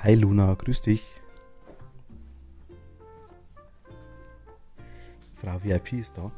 Hi Luna, grüß dich. Frau VIP ist da.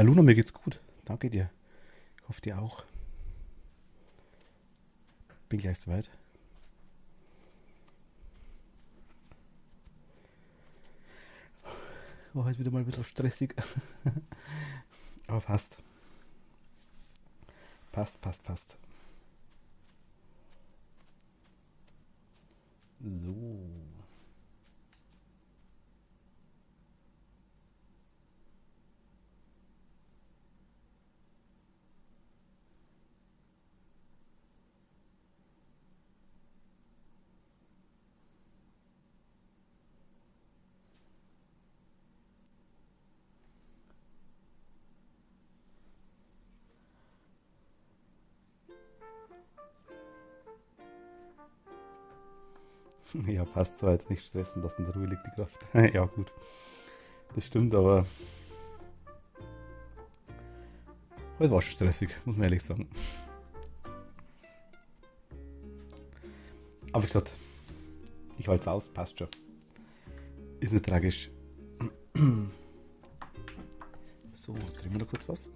Luna, mir geht's gut. Danke dir. Ich hoffe dir auch. Bin gleich soweit. War heute wieder mal ein bisschen stressig. Aber passt. Passt. So. Ja, passt zwar jetzt nicht stressen, dass in der Ruhe liegt die Kraft. Ja, gut. Das stimmt, aber heute war schon stressig, muss man ehrlich sagen. Aber wie gesagt, ich halte es aus, passt schon. Ist nicht tragisch. So, trinken wir noch kurz was.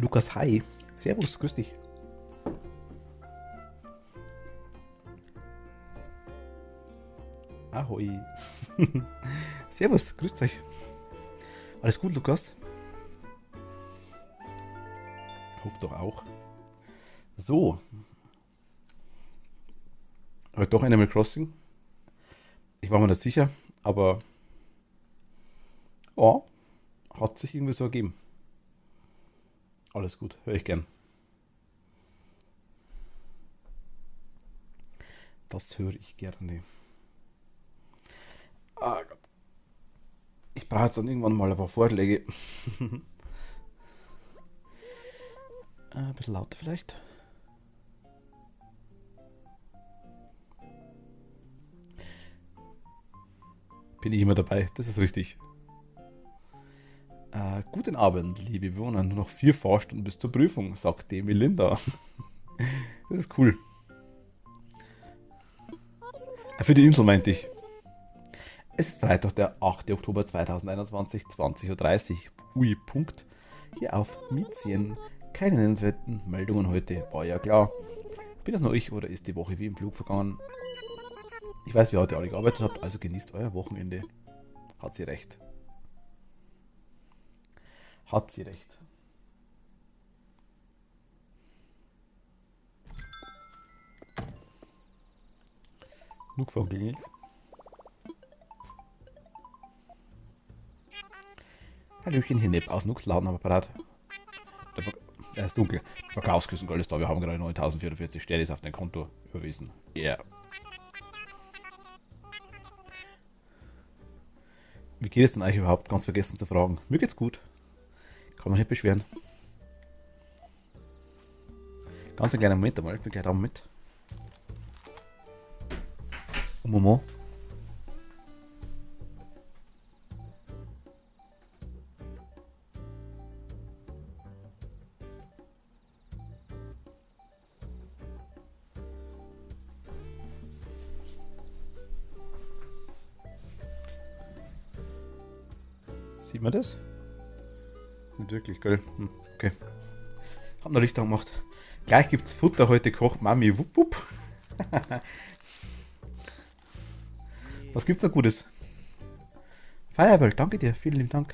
Lukas, hi. Servus, grüß dich. Ahoi. Servus, grüßt euch. Alles gut, Lukas? Hofft doch auch. So, heute doch Animal Crossing. Ich war mir nicht sicher, aber ja, hat sich irgendwie so ergeben. Alles gut, höre ich gern. Das höre ich gerne. Ah Gott. Ich brauche jetzt dann irgendwann mal ein paar Vorschläge. Ein bisschen lauter vielleicht. Bin ich immer dabei, das ist richtig. Guten Abend, liebe Bewohner. Nur noch 4 Fahrstunden bis zur Prüfung, sagt die Melinda. Das ist cool. Für die Insel meinte ich. Es ist Freitag, der 8. Oktober 2021, 20:30 Uhr. Ui, Punkt. Hier auf Mizien. Keine nennenswerten Meldungen heute. War ja klar. Bin das nur ich oder ist die Woche wie im Flug vergangen? Ich weiß, wie ihr heute alle gearbeitet habt, also genießt euer Wochenende. Hat sie recht. Hat sie recht. Genug vorgeklingelt. Hallöchen, hier Nepp aus Nuxladen am Apparat. Er ist dunkel. Verkaufsküstengold ist da. Wir haben gerade 9044 Sternis auf dein Konto überwiesen. Ja. Yeah. Wie geht es denn eigentlich überhaupt? Ganz vergessen zu fragen. Mir geht's gut. Kann man nicht beschweren. Ganz ein kleiner Moment einmal. Ich bin gleich da mit. Moment. Sieht man das? Nicht wirklich, gell? Okay. Hab noch Licht angemacht. Gleich gibt's Futter, heute kocht Mami. Wupp, wupp. Was gibt's da Gutes? Firewall, danke dir. Vielen lieben Dank.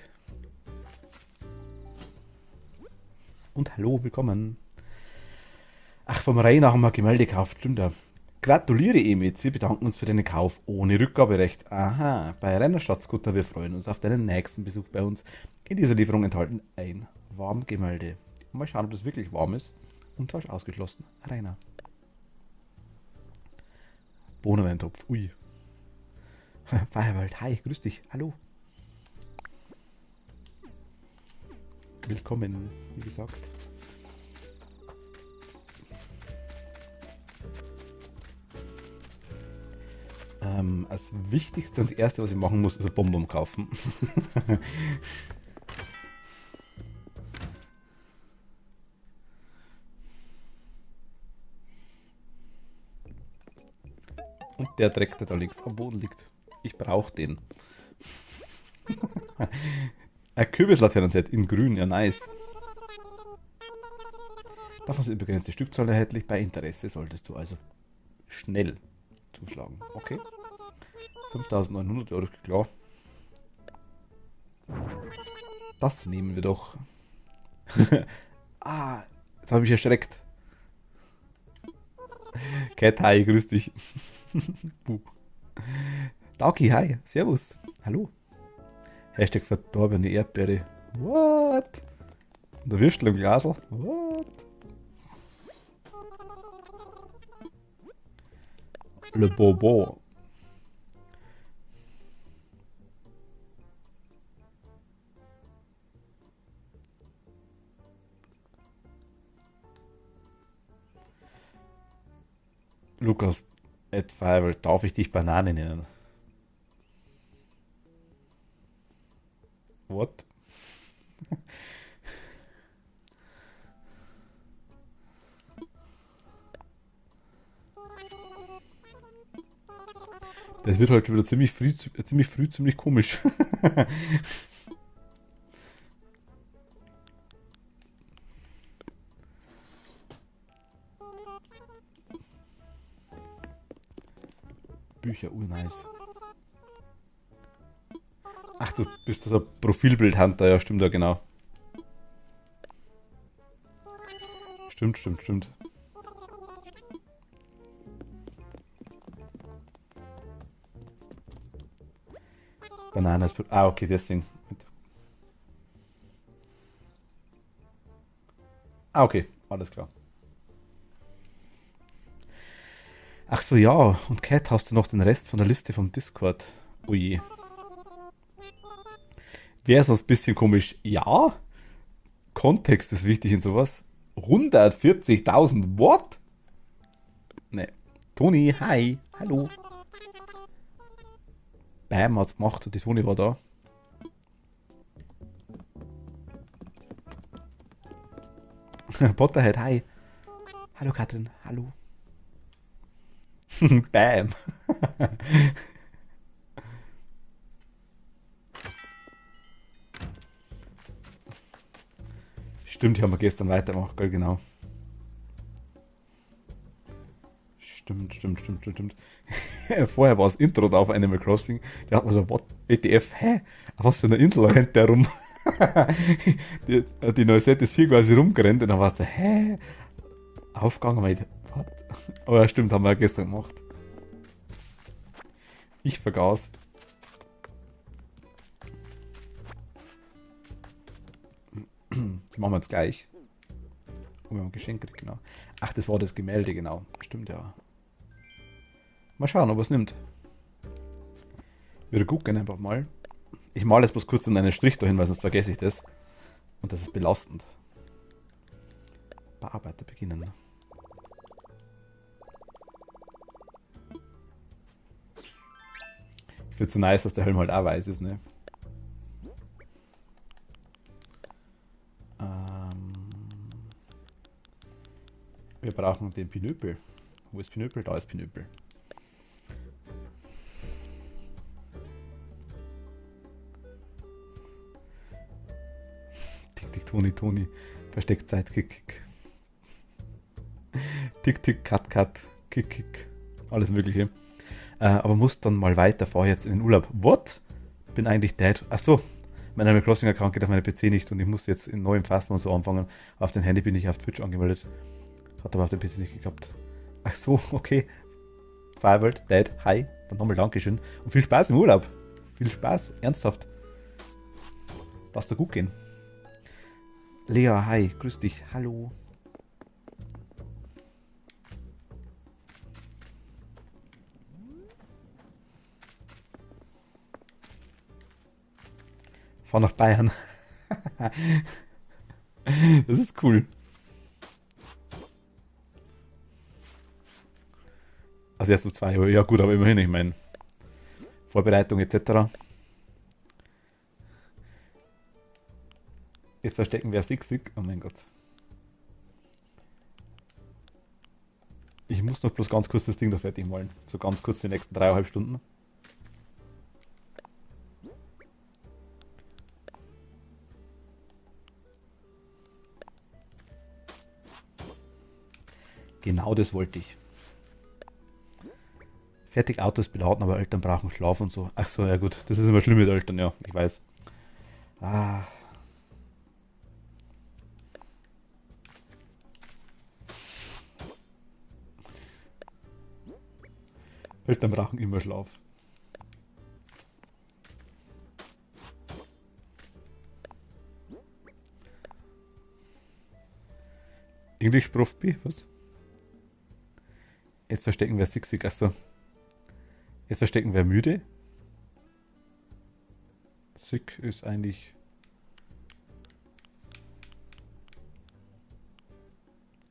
Und hallo, willkommen. Ach, vom Rainer haben wir Gemälde gekauft. Stimmt ja. Gratuliere, Emil. Wir bedanken uns für deinen Kauf ohne Rückgaberecht. Aha, bei Rainer Stadtskutter. Wir freuen uns auf deinen nächsten Besuch bei uns. In dieser Lieferung enthalten ein Warmgemälde. Mal schauen, ob das wirklich warm ist. Untausch ausgeschlossen. Rainer. Bohneneintopf. Ui. Firewald. Hi, grüß dich. Hallo. Willkommen, wie gesagt. Als Wichtigste und das Erste, was ich machen muss, ist ein Bonbon kaufen. Und der Dreck, der da links am Boden liegt. Ich brauche den. Ein Kürbislaternenset in grün, ja nice. Davon ist eine begrenzte Stückzahl erhältlich. Bei Interesse solltest du also schnell zuschlagen. Okay. 5.900 Euro ist klar. Das nehmen wir doch. Ah, jetzt habe ich mich erschreckt. Cat, hi, grüß dich. Dauki, hi, servus. Hallo. Hashtag verdorbene Erdbeere. What? Und der Würstel im Glasl. What? Le Bobo. Lukas, Firewall, darf ich dich Banane nennen? What? Das wird halt schon wieder ziemlich früh, ziemlich komisch. Bücher, nice. Ach, du bist das ein Profilbild-Hunter, ja, stimmt ja, genau. Stimmt. Banane ist... Ah, okay, deswegen. Ah, okay, alles klar. Ach so, ja. Und Cat, hast du noch den Rest von der Liste vom Discord? Oh je. Wäre sonst ein bisschen komisch. Ja. Kontext ist wichtig in sowas. 140.000, what? Ne. Toni, hi. Hallo. Bam hat's gemacht und die Toni war da. Potterhead, hi. Hallo Katrin, hallo. Bam. Stimmt, die haben wir gestern weitergemacht, gell, genau. Stimmt. Vorher war das Intro da auf Animal Crossing. Der hat mir so, what, WTF, hä? Auf was für eine Insel rennt der rum? die Neusette ist hier quasi rumgerannt und dann war es so, hä? Aufgegangen, weil ich, what? Oh ja, stimmt, haben wir ja gestern gemacht. Ich vergaß. Das machen wir jetzt gleich. Oh, wir haben ein Geschenk gekriegt, genau. Ach, das war das Gemälde, genau. Stimmt, ja. Mal schauen, ob er es nimmt. Wir gucken einfach mal. Ich male jetzt bloß kurz in einen Strich dahin, weil sonst vergesse ich das. Und das ist belastend. Bearbeiter beginnen. Ich finde es so nice, dass der Helm halt auch weiß ist, ne? Wir brauchen den Pinöpel. Wo ist Pinöpel? Da ist Pinöpel. Tick, tick, Toni, Toni. Versteckt Zeit, kick, kick. Tick, tick, cut, cut. Kick, kick. Alles Mögliche. Aber muss dann mal weiter. Fahr jetzt in den Urlaub. What? Bin eigentlich dead. Achso. Mein Animal Crossing Account geht auf meinem PC nicht und ich muss jetzt in neuem Phasma und so anfangen. Auf dem Handy bin ich auf Twitch angemeldet. Hat aber auf dem PC nicht geklappt. Ach so, okay. Fireworld, Dead, hi. Dann nochmal Dankeschön. Und viel Spaß im Urlaub. Viel Spaß, ernsthaft. Lass dir gut gehen. Lea, hi, grüß dich, hallo. Fahr nach Bayern. Das ist cool. Also erst um 2 Uhr, ja gut, aber immerhin, ich meine, Vorbereitung etc. Jetzt verstecken wir Sig. Oh mein Gott. Ich muss noch bloß ganz kurz das Ding da fertig malen. So ganz kurz die nächsten 3,5 Stunden. Genau das wollte ich. Fertig Autos beladen, aber Eltern brauchen Schlaf und so. Ach so, ja gut. Das ist immer schlimm mit Eltern, ja. Ich weiß. Ah. Eltern brauchen immer Schlaf. Englisch Prof B, was? Jetzt verstecken wir Sig. Achso. Jetzt verstecken wir müde. Sig ist eigentlich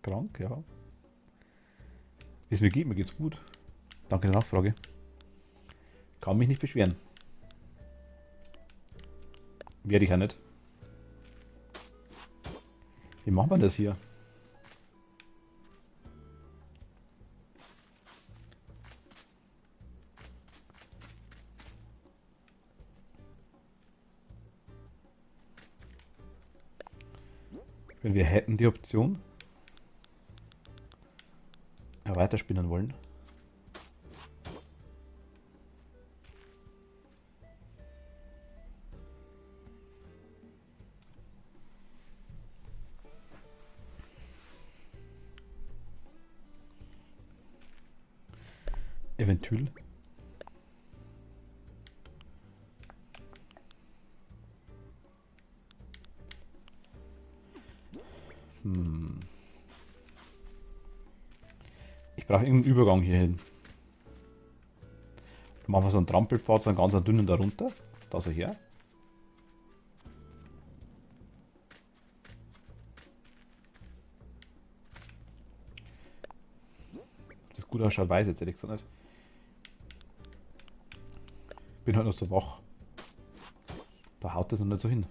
krank, ja. Wie es mir geht, mir geht's gut. Danke der Nachfrage. Kann mich nicht beschweren. Werde ich ja nicht. Wie macht man das hier? Wenn wir hätten die Option weiterspinnen wollen. Eventuell. Ich brauche irgendeinen Übergang hier hin. Machen wir so einen Trampelpfad, so einen ganz dünnen darunter. Da so her. Das gut ausschaut, weiß jetzt ehrlich gesagt nicht. Bin halt noch so wach. Da haut das noch nicht so hin.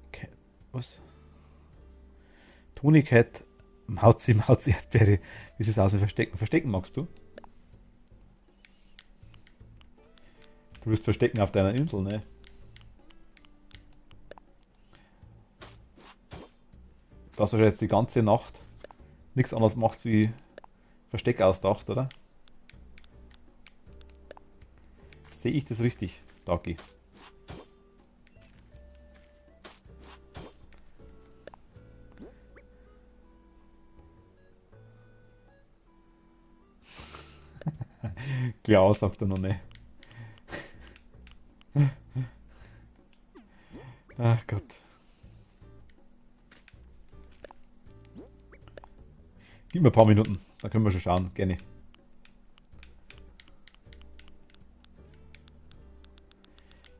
Okay. Was? Toni Cat, Mauzi Erdbeere. Wie sieht es aus mit Verstecken? Verstecken magst du? Du wirst verstecken auf deiner Insel, ne? Dass du jetzt die ganze Nacht nichts anderes macht wie Versteck ausdacht, oder? Sehe ich das richtig, Dagi? Klar, sagt er noch nicht. Ach Gott. Gib mir ein paar Minuten, dann können wir schon schauen, gerne.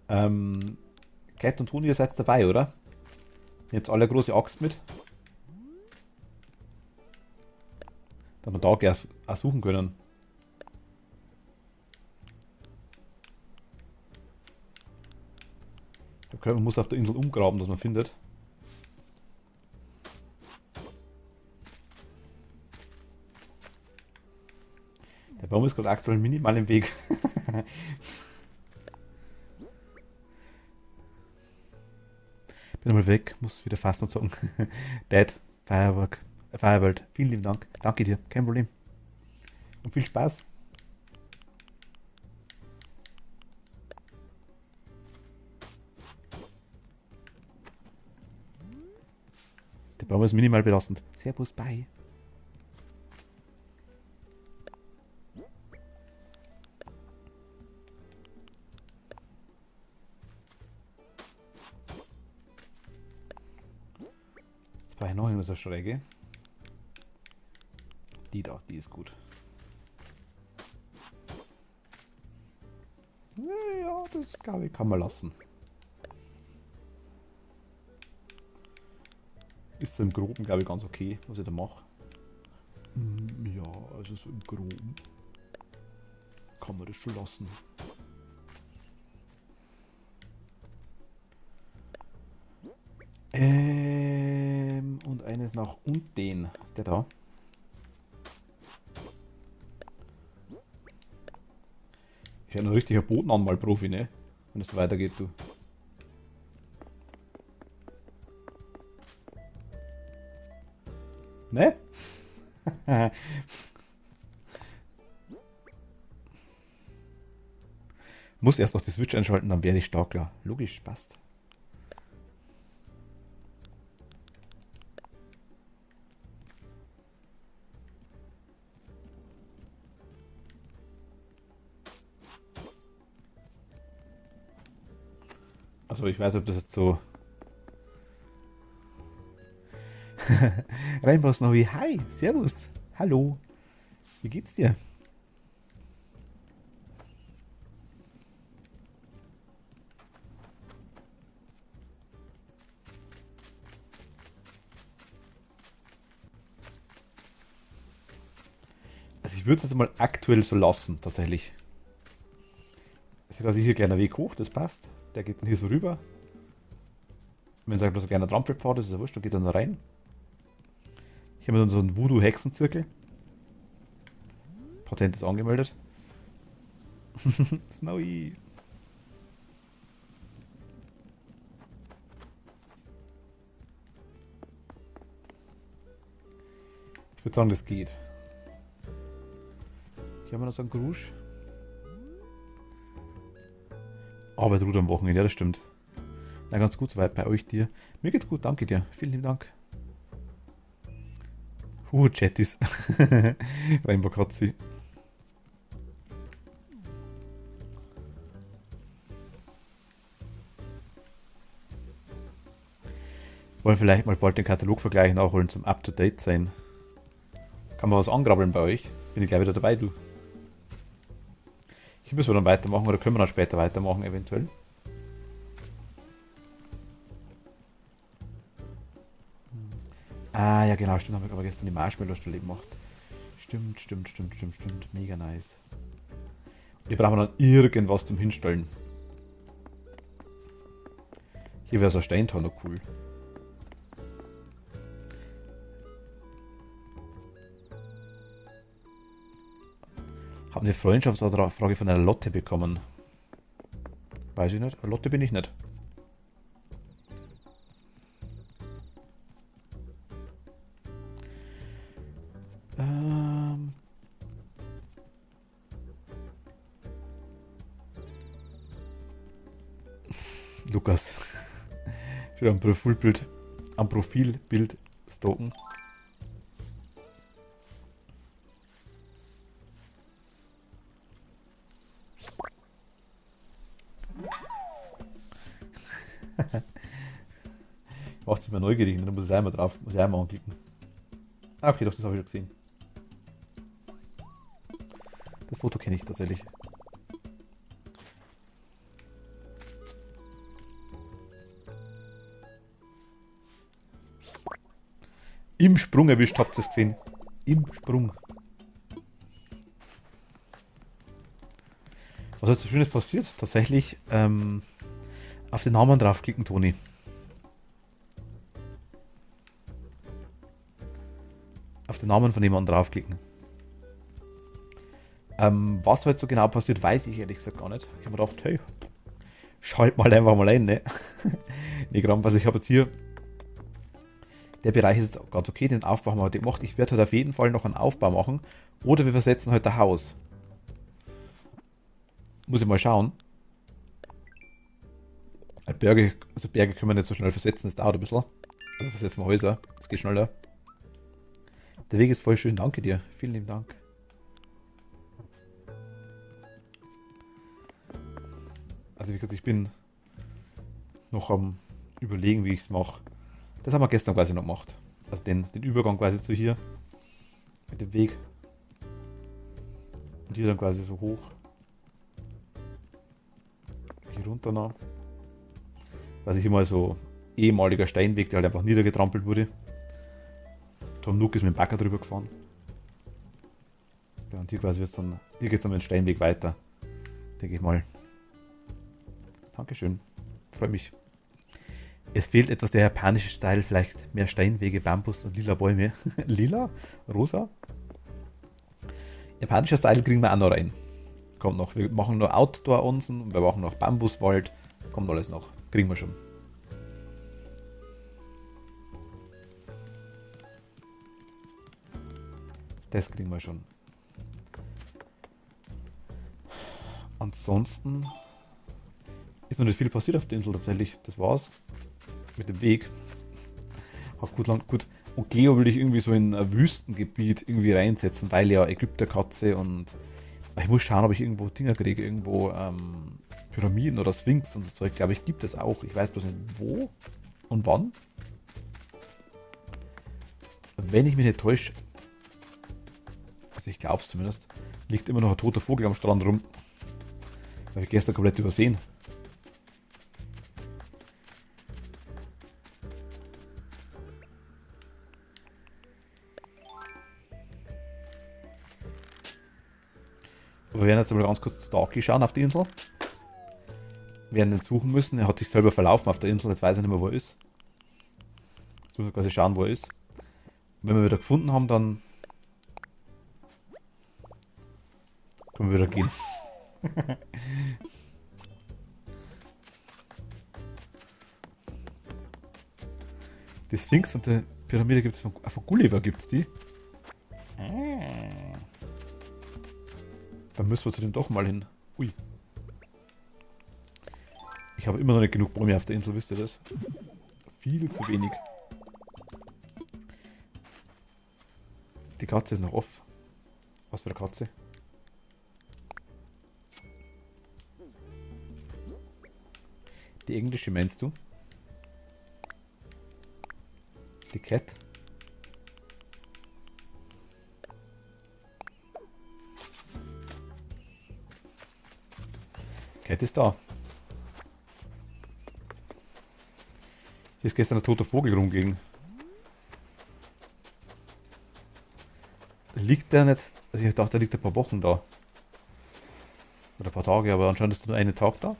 Kat und Toni, ihr seid dabei, oder? Jetzt alle große Axt mit. Dass wir da auch suchen können. Okay, man muss auf der Insel umgraben, dass man findet. Der Baum ist gerade aktuell minimal im Weg. Bin mal weg, muss wieder fast noch sagen. Dad, Fireworld, vielen lieben Dank. Danke dir, kein Problem. Und viel Spaß. Der Baum ist minimal belastend. Servus, bye. Jetzt brauche ich noch irgendwas Schräge. Die da, die ist gut. Ja, das glaube ich kann man lassen. Ist so im Groben, glaube ich, ganz okay, was ich da mache. Ja, also so im Groben kann man das schon lassen. Und eines nach unten, der da. Ich werde ein richtiger Bodenanmal-Profi, ne? Wenn es so weitergeht, du. Ne? Muss erst noch die Switch einschalten, dann werde ich starker. Logisch, passt. Also ich weiß, ob das jetzt so... Rainbow Snowy, hi, servus, hallo, wie geht's dir? Also ich würde es jetzt mal aktuell so lassen, tatsächlich. Das ist quasi hier ein kleiner Weg hoch, das passt. Der geht dann hier so rüber. Wenn es bloß ein kleiner Trampelpfad ist, ist ja wurscht, da geht dann da rein. Hier haben wir dann so einen Voodoo-Hexenzirkel. Patent ist angemeldet. Snowy. Ich würde sagen, das geht. Hier haben wir noch so einen Grusch. Arbeit ruht am Wochenende, ja, das stimmt. Na, ganz gut soweit bei euch, dir. Mir geht's gut, danke dir. Vielen lieben Dank. Chattis. Rainbow Kotzi. Wollen vielleicht mal bald den Katalogvergleich nachholen zum Up-to-Date sein. Kann man was angrabbeln bei euch? Bin ich gleich wieder dabei, du. Hier müssen wir dann weitermachen oder können wir dann später weitermachen, eventuell. Ah, ja genau, stimmt, habe ich aber gestern die Marshmallow-Stelle gemacht. Stimmt. Mega nice. Und hier brauchen wir dann irgendwas zum Hinstellen. Hier wäre so ein Steintor noch cool. Habe eine Freundschaftsanfrage von einer Lotte bekommen. Weiß ich nicht. Lotte bin ich nicht. Lukas. Für am Profilbild stalken. Macht sich mal neugierig, dann muss ich einmal drauf, muss ich einmal anklicken. Ah, okay, doch, das habe ich schon gesehen. Das Foto kenne ich tatsächlich. Im Sprung erwischt, habt ihr es gesehen. Im Sprung. Was ist so Schönes passiert? Tatsächlich, also Auf den Namen draufklicken, Toni. Auf den Namen von jemandem draufklicken. Was halt so genau passiert, weiß ich ehrlich gesagt gar nicht. Ich habe mir gedacht, hey, schalt mal einfach mal ein, ne? Nee, gerade was ich habe jetzt hier. Der Bereich ist jetzt ganz okay, den Aufbau haben wir heute gemacht. Ich werde halt auf jeden Fall noch einen Aufbau machen. Oder wir versetzen heute ein Haus. Muss ich mal schauen. Berge können wir nicht so schnell versetzen, das dauert ein bisschen. Also versetzen wir Häuser, das geht schneller. Der Weg ist voll schön, danke dir. Vielen lieben Dank. Also wie gesagt, ich bin noch am Überlegen, wie ich es mache. Das haben wir gestern quasi noch gemacht. Also den Übergang quasi zu hier. Mit dem Weg. Und hier dann quasi so hoch. Hier runter noch. Weiß ich immer so ehemaliger Steinweg, der halt einfach niedergetrampelt wurde. Tom Nook ist mit dem Bagger drüber gefahren. Ja, und hier quasi wird's dann, hier geht es dann mit dem Steinweg weiter. Denke ich mal. Dankeschön. Freue mich. Es fehlt etwas der japanische Style, vielleicht mehr Steinwege, Bambus und lila Bäume. Lila? Rosa? Japanischer Style kriegen wir auch noch rein. Kommt noch. Wir machen nur Outdoor-Onsen und wir machen noch Bambuswald. Kommt alles noch. Kriegen wir schon. Das kriegen wir schon. Ansonsten ist noch nicht viel passiert auf der Insel tatsächlich. Das war's. Mit dem Weg. Hat gut. Und Cleo will ich irgendwie so in ein Wüstengebiet irgendwie reinsetzen, weil ja Ägypterkatze und ich muss schauen, ob ich irgendwo Dinger kriege, irgendwo Pyramiden oder Sphinx und so Zeug. Glaube ich, gibt es auch. Ich weiß bloß nicht wo und wann. Wenn ich mich nicht täusche, also ich glaube es zumindest, liegt immer noch ein toter Vogel am Strand rum. Habe ich gestern komplett übersehen. Wir werden jetzt mal ganz kurz zu Daki schauen auf die Insel. Wir werden den suchen müssen. Er hat sich selber verlaufen auf der Insel. Jetzt weiß er nicht mehr, wo er ist. Jetzt müssen wir quasi schauen, wo er ist. Und wenn wir wieder gefunden haben, dann können wir wieder gehen. Die Sphinx und die Pyramide gibt es von Gulliver, gibt es die. Dann müssen wir zu dem doch mal hin. Ui. Ich habe immer noch nicht genug Bäume auf der Insel, wisst ihr das? Viel zu wenig. Die Katze ist noch off. Was für eine Katze? Die englische meinst du? Die Cat? Cat ist da. Hier ist gestern ein toter Vogel rumgegangen. Liegt der nicht? Also ich dachte, der liegt ein paar Wochen da. Oder ein paar Tage, aber anscheinend ist nur einen Tag da.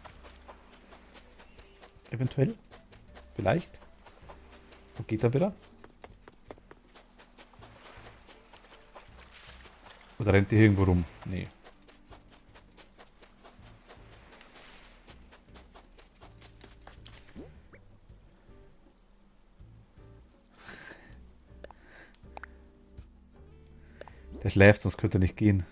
Eventuell. Vielleicht. Und geht er wieder? Oder rennt der irgendwo rum? Nee. Der schläft, sonst könnte er nicht gehen.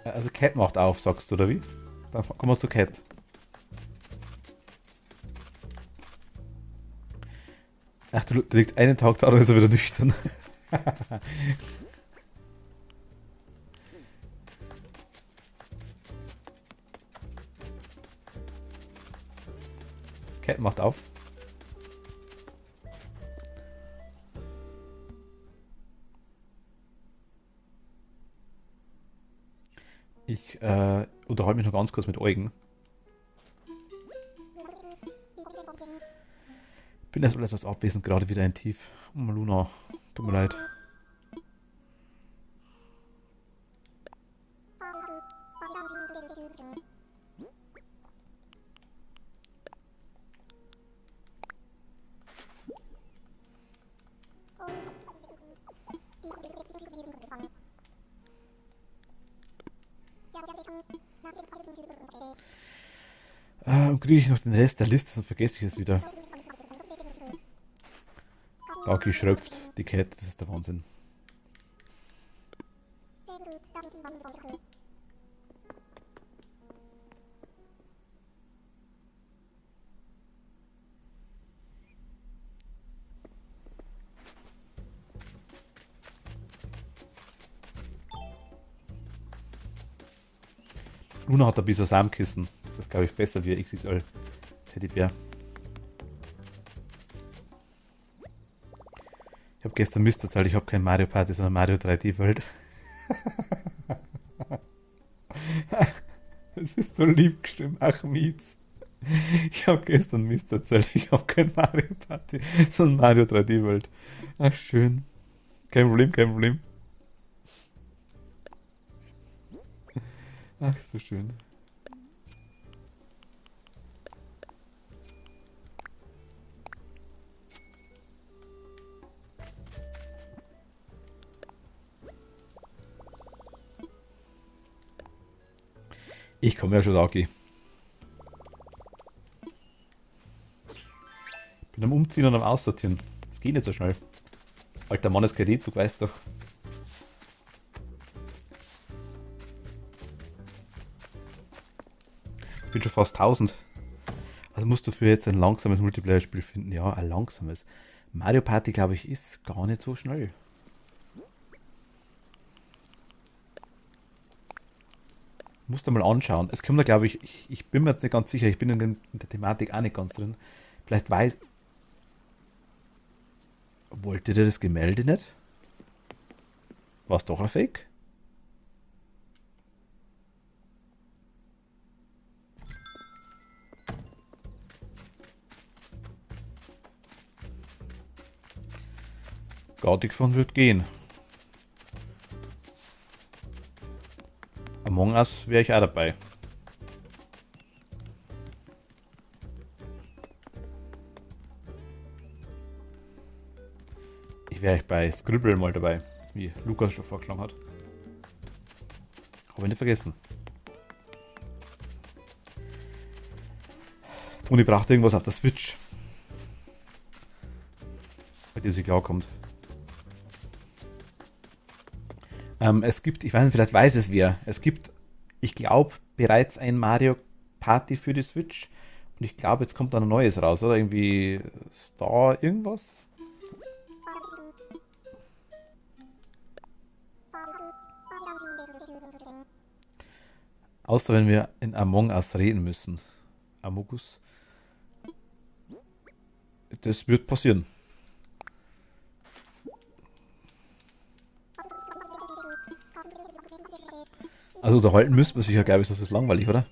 Also Cat macht auf, sagst du, oder wie? Dann kommen wir zu Cat. Ach, der liegt einen Tag da, dann ist er wieder nüchtern. Cat macht auf. Ich unterhalte mich noch ganz kurz mit Eugen. Bin erstmal etwas abwesend, gerade wieder ein Tief. Oh, Luna, tut mir leid. Und kriege ich noch den Rest der Liste, sonst vergesse ich es wieder. Da geschröpft, die Kette, das ist der Wahnsinn. Luna hat ein bisschen Samenkissen. Das ist, glaube ich, besser wie ein XXL Teddybär. Ich habe gestern Mist erzählt, ich habe kein Mario Party, sondern Mario 3D World. Das ist so lieb geschrieben. Ach, Mietz. Ich habe gestern Mist erzählt, ich habe kein Mario Party, sondern Mario 3D World. Ach, schön. Kein Problem, kein Problem. Ach, so schön. Ich komme ja schon da, okay. Bin am Umziehen und am Aussortieren. Das geht nicht so schnell. Alter Mann ist KD-Zug, weißt doch. Ich bin schon fast 1000. Also musst du für jetzt ein langsames Multiplayer-Spiel finden. Ja, ein langsames. Mario Party, glaube ich, ist gar nicht so schnell. Musst du mal anschauen. Es kommt da, glaube ich bin mir jetzt nicht ganz sicher, ich bin in der Thematik auch nicht ganz drin. Vielleicht weiß. Wollte der das Gemälde nicht? War es doch ein Fake? Gaudig von wird gehen. Among Us wäre ich auch dabei. Ich wäre bei Scribble mal dabei, wie Lukas schon vorgeschlagen hat. Habe ich nicht vergessen. Toni braucht irgendwas auf der Switch. Bei dem sie klarkommt. Es gibt, ich weiß nicht, vielleicht weiß es wer. Es gibt, ich glaube, bereits ein Mario Party für die Switch. Und ich glaube, jetzt kommt dann ein neues raus, oder? Irgendwie Star irgendwas? Außer wenn wir in Among Us reden müssen. Amogus. Das wird passieren. Also unterhalten müssten wir sich ja, glaube ich, das ist langweilig, oder?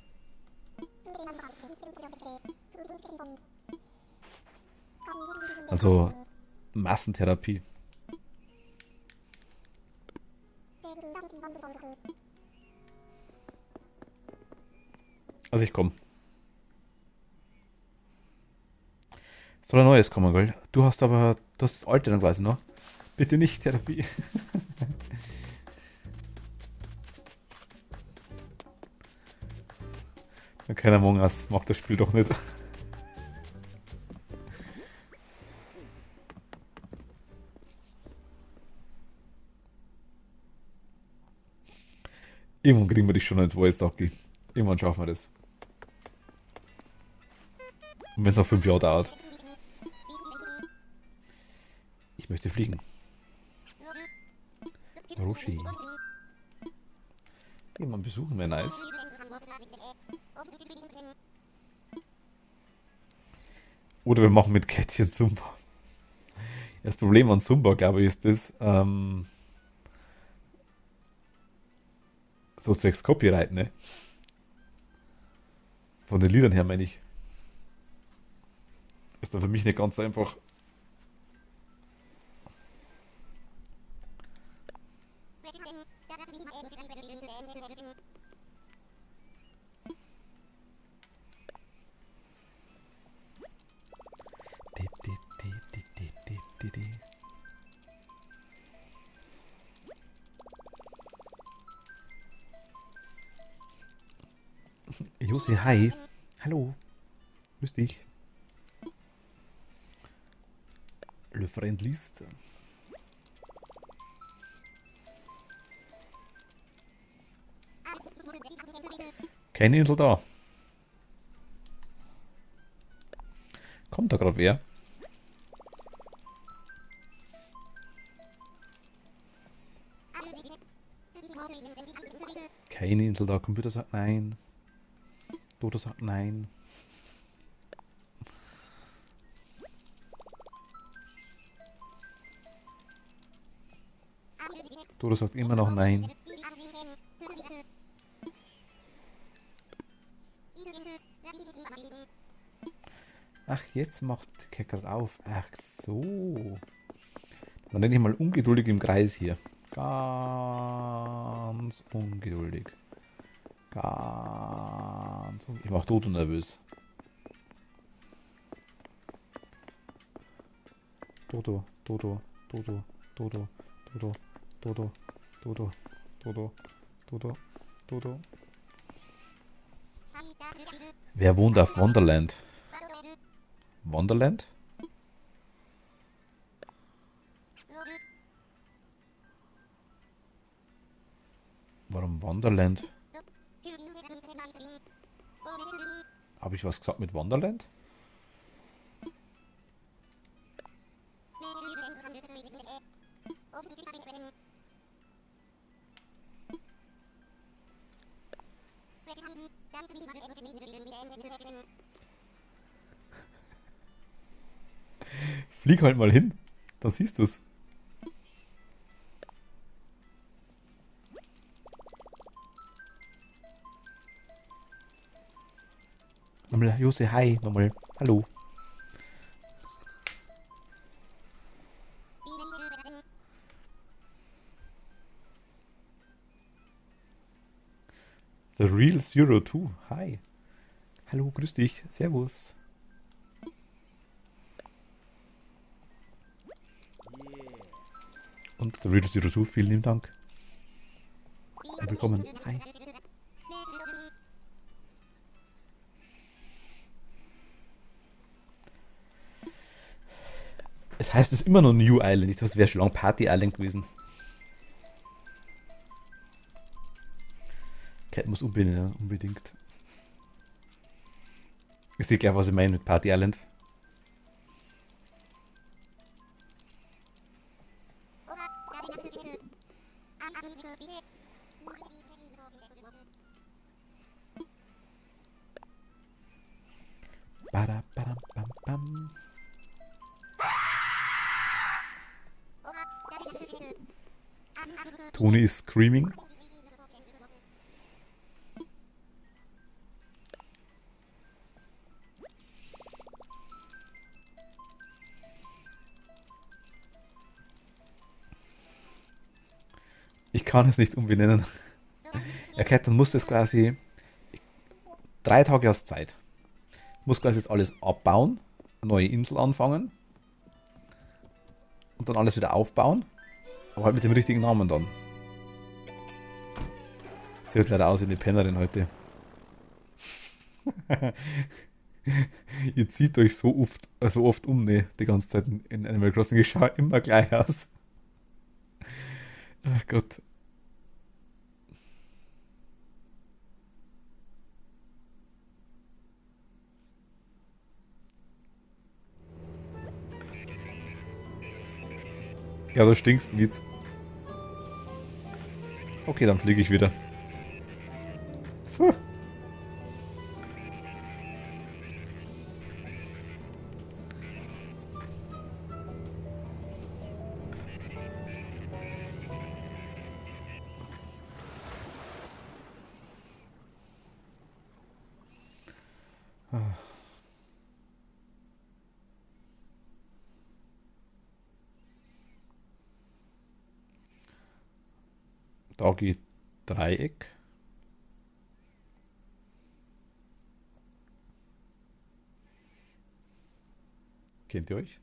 Also Massentherapie. Also ich komme. Soll ein neues kommen, gell? Du hast aber das alte dann quasi noch. Bitte nicht Therapie. Kein Among Us macht das Spiel doch nicht. Irgendwann kriegen wir dich schon ins Voice Docky. Irgendwann schaffen wir das. Und wenn es noch 5 Jahre dauert. Ich möchte fliegen. Roshi. Jemanden besuchen wäre nice. Oder wir machen mit Kätzchen Zumba. Das Problem an Zumba, glaube ich, ist das, so zwecks Copyright, ne? Von den Liedern her, meine ich. Ist dann für mich nicht ganz so einfach. Josi, hi. Hallo. Grüß dich. Le Friend List. Keine Insel da. Kommt da gerade wer? Keine Insel da. Computer sagt nein. Dodo sagt nein. Dodo sagt immer noch nein. Ach, jetzt macht Keck auf. Ach so. Dann renne ich mal ungeduldig im Kreis hier. Ganz ungeduldig. Ich mach Dodo nervös. Dodo, Dodo, Dodo, Dodo, Dodo, Dodo, Dodo, Dodo, Dodo, Dodo. Wer wohnt auf Wonderland? Wonderland? Warum Wonderland? Habe ich was gesagt mit Wonderland? Flieg halt mal hin, dann siehst du's. Nochmal, Jose, hi, nochmal, hallo. The Real Zero Two, hi. Hallo, grüß dich, servus. Und The Real Zero Two, vielen lieben Dank. Willkommen, hi. Es heißt es immer noch New Island. Ich dachte, es wäre schon lange Party Island gewesen. Cat muss umbenennen, unbedingt. Ich sehe gleich, was ich meine mit Party Island. Bam. Toni ist screaming. Ich kann es nicht umbenennen. Okay, dann muss das quasi 3 Tage aus Zeit. Muss quasi jetzt alles abbauen, eine neue Insel anfangen und dann alles wieder aufbauen. Aber halt mit dem richtigen Namen dann. Sie hört leider aus wie eine Pennerin heute. Ihr zieht euch so oft um, ne, die ganze Zeit in Animal Crossing. Ich schaue immer gleich aus. Ach Gott. Ja, du stinkst, Mietz. Okay, dann fliege ich wieder. Puh. Da geht Dreieck. Kennt ihr euch?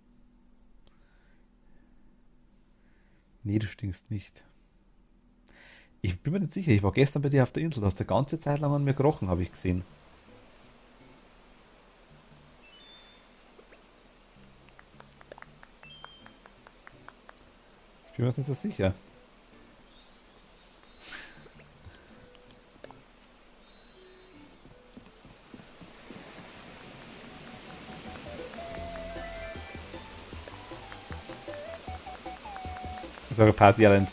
Nee, du stinkst nicht. Ich bin mir nicht sicher, ich war gestern bei dir auf der Insel, du hast eine ganze Zeit lang an mir gerochen, habe ich gesehen. Ich bin mir nicht so sicher. Das ist eure Party Island.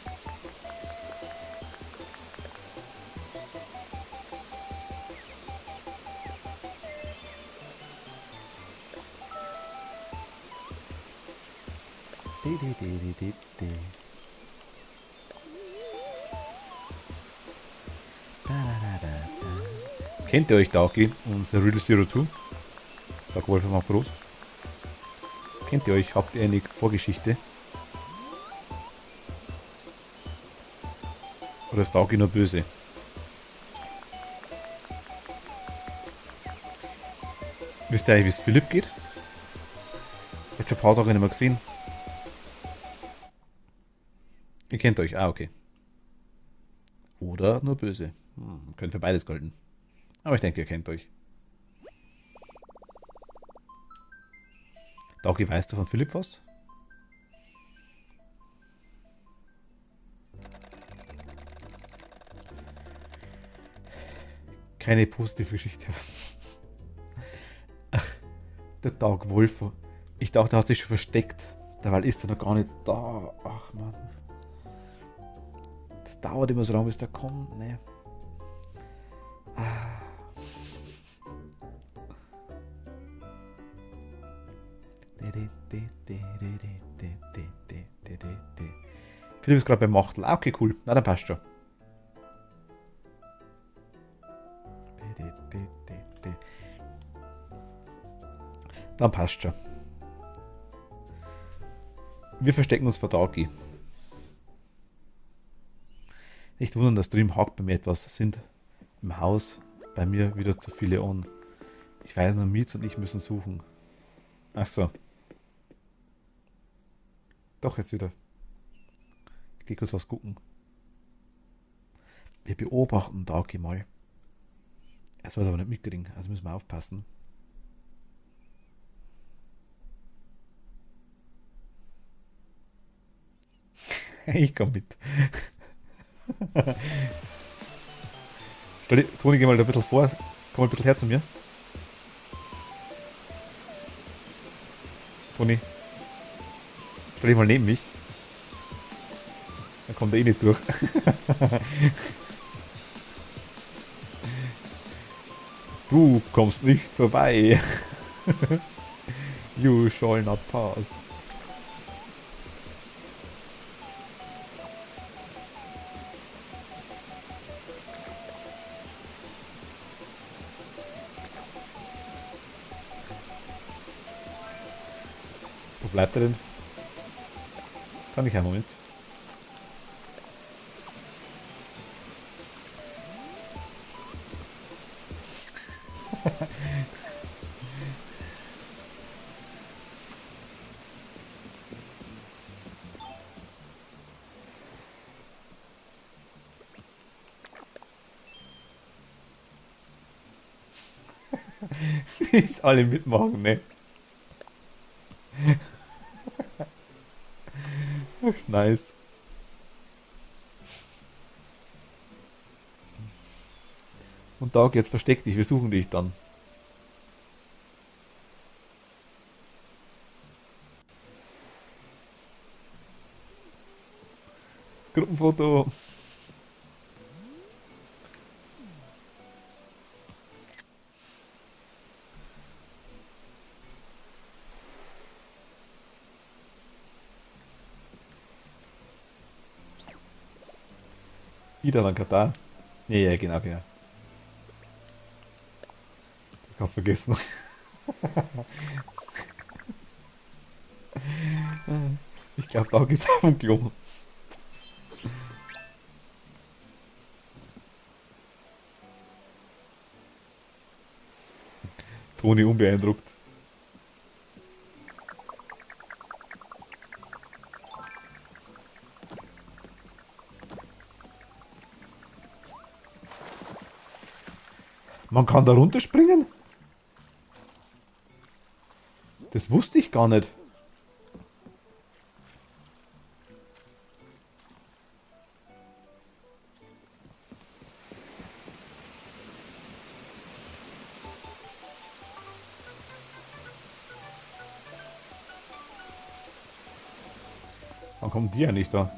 Di, di, di, di, di, di. Da, da, da, da. Kennt ihr euch Dagi und The Real Zero Two? Sag Wolf mal groß. Kennt ihr euch? Habt ihr eine Vorgeschichte? Oder ist Dagi nur böse? Wisst ihr eigentlich, wie es Philipp geht? Ich hab schon ein paar Tage nicht mehr gesehen. Ihr kennt euch, ah, okay. Oder nur böse. Könnte für beides gelten. Aber ich denke, ihr kennt euch. Dagi, weißt du von Philipp was? Keine positive Geschichte. Ach, der Tag Wolf. Ich dachte, du hast dich schon versteckt. Derweil ist er noch gar nicht da. Ach man. Das dauert immer so lange, bis der kommt. Nee. Ah. Philipp ist gerade beim Machtel. Ah, okay, cool. Na, dann passt schon. Dann passt schon. Wir verstecken uns vor Dagi. Nicht wundern, dass drüben hakt bei mir etwas. Sind im Haus bei mir wieder zu viele on. Ich weiß nur, Mietz und ich müssen suchen. Ach so. Doch, jetzt wieder. Ich geh kurz was gucken. Wir beobachten Dagi mal. Er soll es aber nicht mitkriegen, also müssen wir aufpassen. Ich komm mit. Toni, geh mal da ein bisschen vor. Komm mal ein bisschen her zu mir. Toni, stell dich mal neben mich. Dann kommt er eh nicht durch. Du kommst nicht vorbei. You shall not pass. Wo bleibt er denn? Kann ich einen Moment. Ist alle mitmachen, ne? Ach, nice. Und Tag, jetzt versteck dich, wir suchen dich dann. Gruppenfoto. Wieder an Katar. Ja, genau, genau. Das kannst du vergessen. Ich glaube, da ist auf dem Klo. Toni unbeeindruckt. Man kann da runterspringen? Das wusste ich gar nicht. Wann kommen die eigentlich da?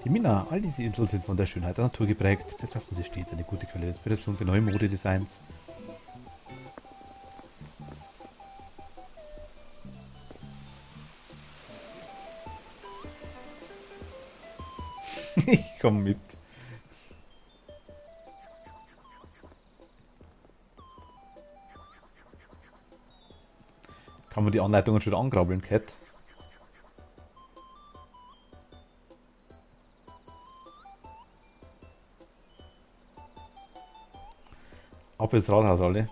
Die Mina, all diese Inseln sind von der Schönheit der Natur geprägt. Deshalb sind sie stets eine gute Quelle der Inspiration für neue Modedesigns. Ich komm mit. Kann man die Anleitungen schon angrabbeln, Cat? Ab ins Rathaus alle.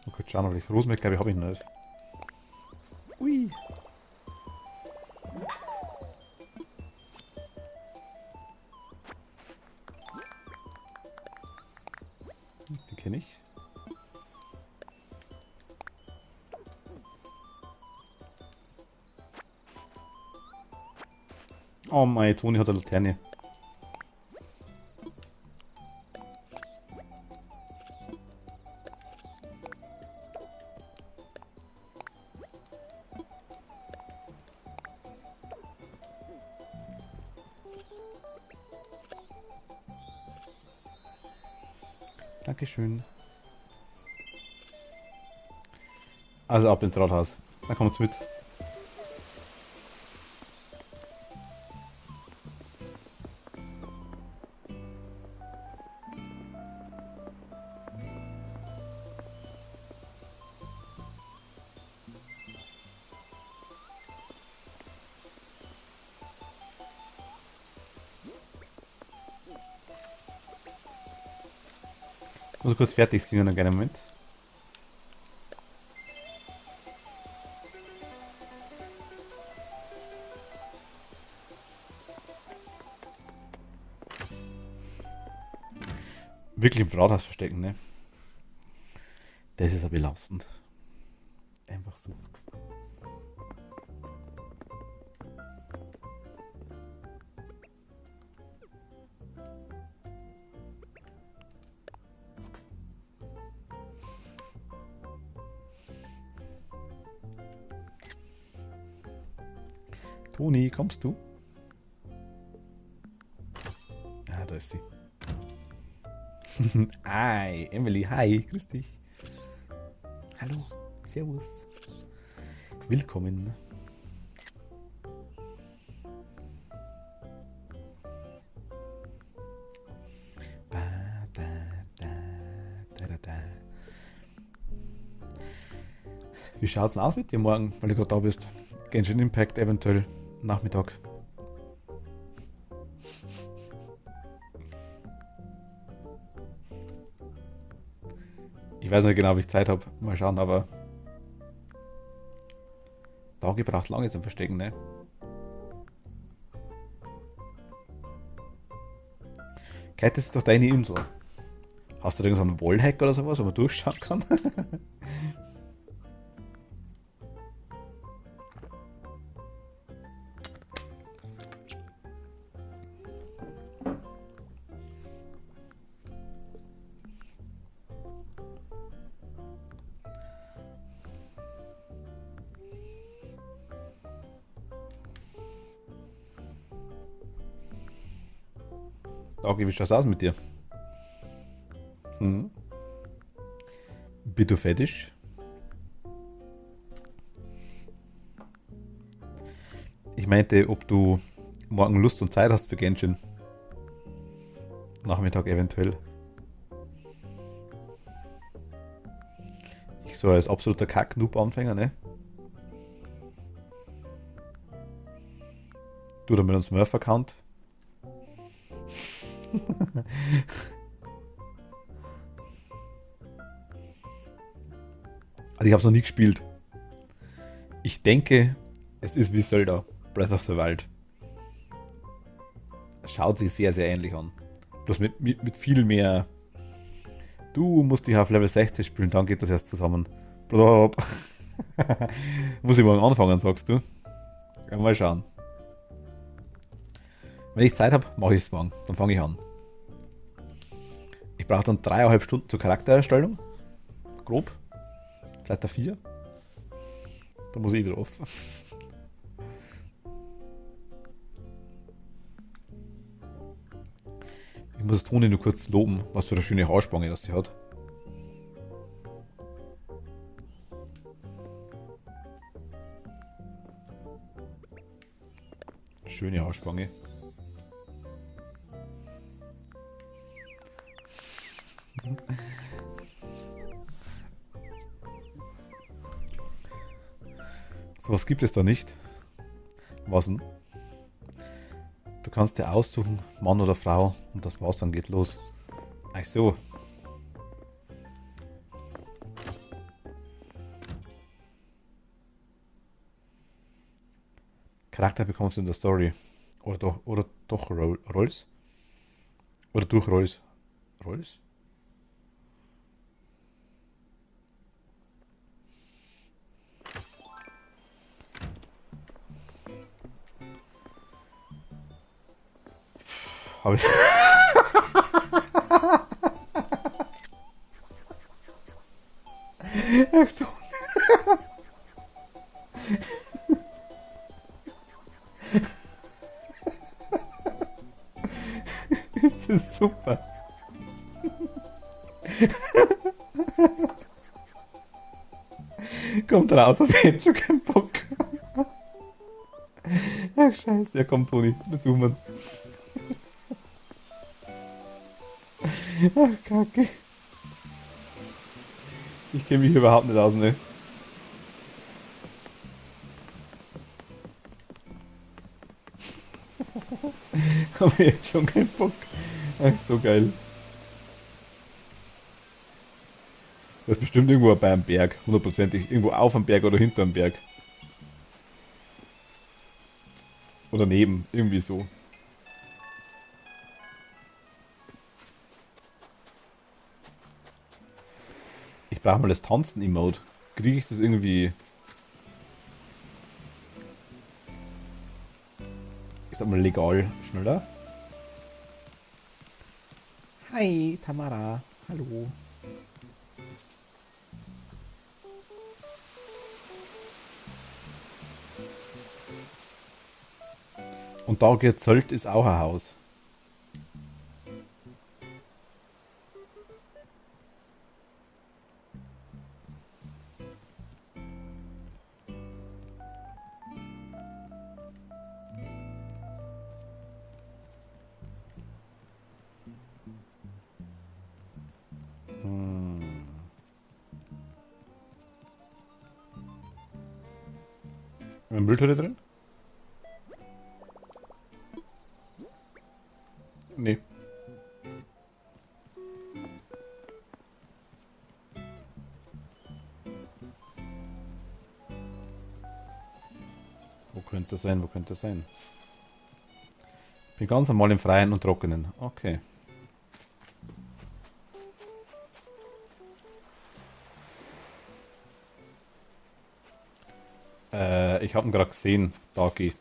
Okay, schauen, aber ich Rosenberg, glaube ich, habe ich noch nicht. Ui. Die kenne ich. Oh mein, Toni hat eine Laterne. Dankeschön. Also ab ins Rathaus. Dann kommt's mit. Ich muss kurz fertig singen, einen kleinen Moment. Wirklich im Rathaus verstecken, ne? Das ist aber belastend. Einfach so. Toni, kommst du? Ah, da ist sie. Hi, Emily, hi, grüß dich. Hallo, servus. Willkommen. Wie schaut's denn aus mit dir morgen, weil du gerade da bist? Genshin Impact eventuell Nachmittag. Ich weiß nicht genau, ob ich Zeit habe. Mal schauen, aber Tage braucht lange zum Verstecken, ne? Kate, das ist doch deine Insel. Hast du irgendeinen Wallhack oder sowas, wo man durchschauen kann? Okay, wie schaut's aus mit dir? Hm? Bist du fetisch? Ich meinte, ob du morgen Lust und Zeit hast für Genshin. Nachmittag eventuell. Ich so als absoluter Kack-Noob-Anfänger, ne? Du da mit einem Smurf-Account. Also ich habe es noch nie gespielt. Ich denke, es ist wie Zelda, Breath of the Wild. Schaut sich sehr, sehr ähnlich an. Bloß mit viel mehr. Du musst dich auf Level 60 spielen, dann geht das erst zusammen. Blablabla. Muss ich morgen anfangen, sagst du? Ja, mal schauen. Wenn ich Zeit habe, mache ich es morgen. Dann fange ich an. Ich brauche dann 3,5 Stunden zur Charaktererstellung. Grob. Vielleicht 4. Da muss ich wieder auf. Ich muss Toni nur kurz loben, was für eine schöne Haarspange das sie hat. Schöne Haarspange. So was gibt es da nicht. Was denn? Du kannst dir aussuchen, Mann oder Frau, und das war's, dann geht los. Ach so. Charakter bekommst du in der Story. Oder doch Rolls? Oder durch Rolls? Rolls? Habe ich. Ach du. Das ist super. Kommt raus, auf jeden schon keinen Bock. Ach scheiße, ja komm Toni, besuchen wir. Ach kacke. Ich kenne mich überhaupt nicht aus, ne? Aber jetzt schon keinen Bock. Ach, so geil. Das ist bestimmt irgendwo bei einem Berg, hundertprozentig. Irgendwo auf am Berg oder hinter am Berg. Oder neben, irgendwie so. Ich brauche mal das Tanzen-Emote. Kriege ich das irgendwie, ich sag mal, legal schneller? Hi, Tamara. Hallo. Und da Zölt ist auch ein Haus. Hm. Eine Mülltonne drin? Nee. Wo könnte das sein? Wo könnte das sein? Bin ganz normal im Freien und Trockenen. Okay. Ich habe ihn gerade gesehen, Dagi.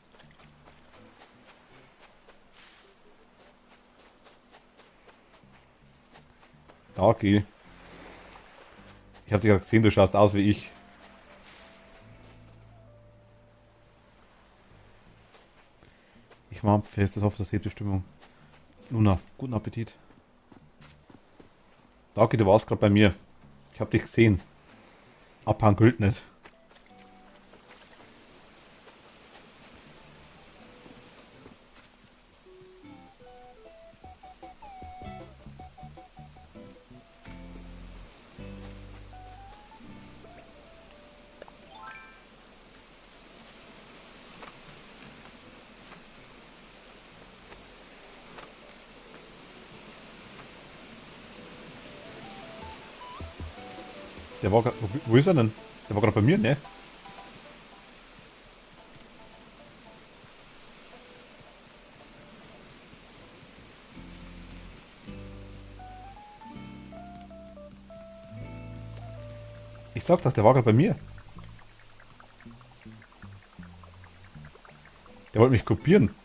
Dagi. Ich habe dich gerade gesehen, du schaust aus wie ich. Ich mache fest, ich hoffe, das hebt die Stimmung. Luna, guten Appetit. Dagi, du warst gerade bei mir. Ich habe dich gesehen. Abhang gilt nicht. Der war gerade. Wo ist er denn? Der war gerade bei mir, ne? Ich sag doch, der war gerade bei mir. Der wollte mich kopieren.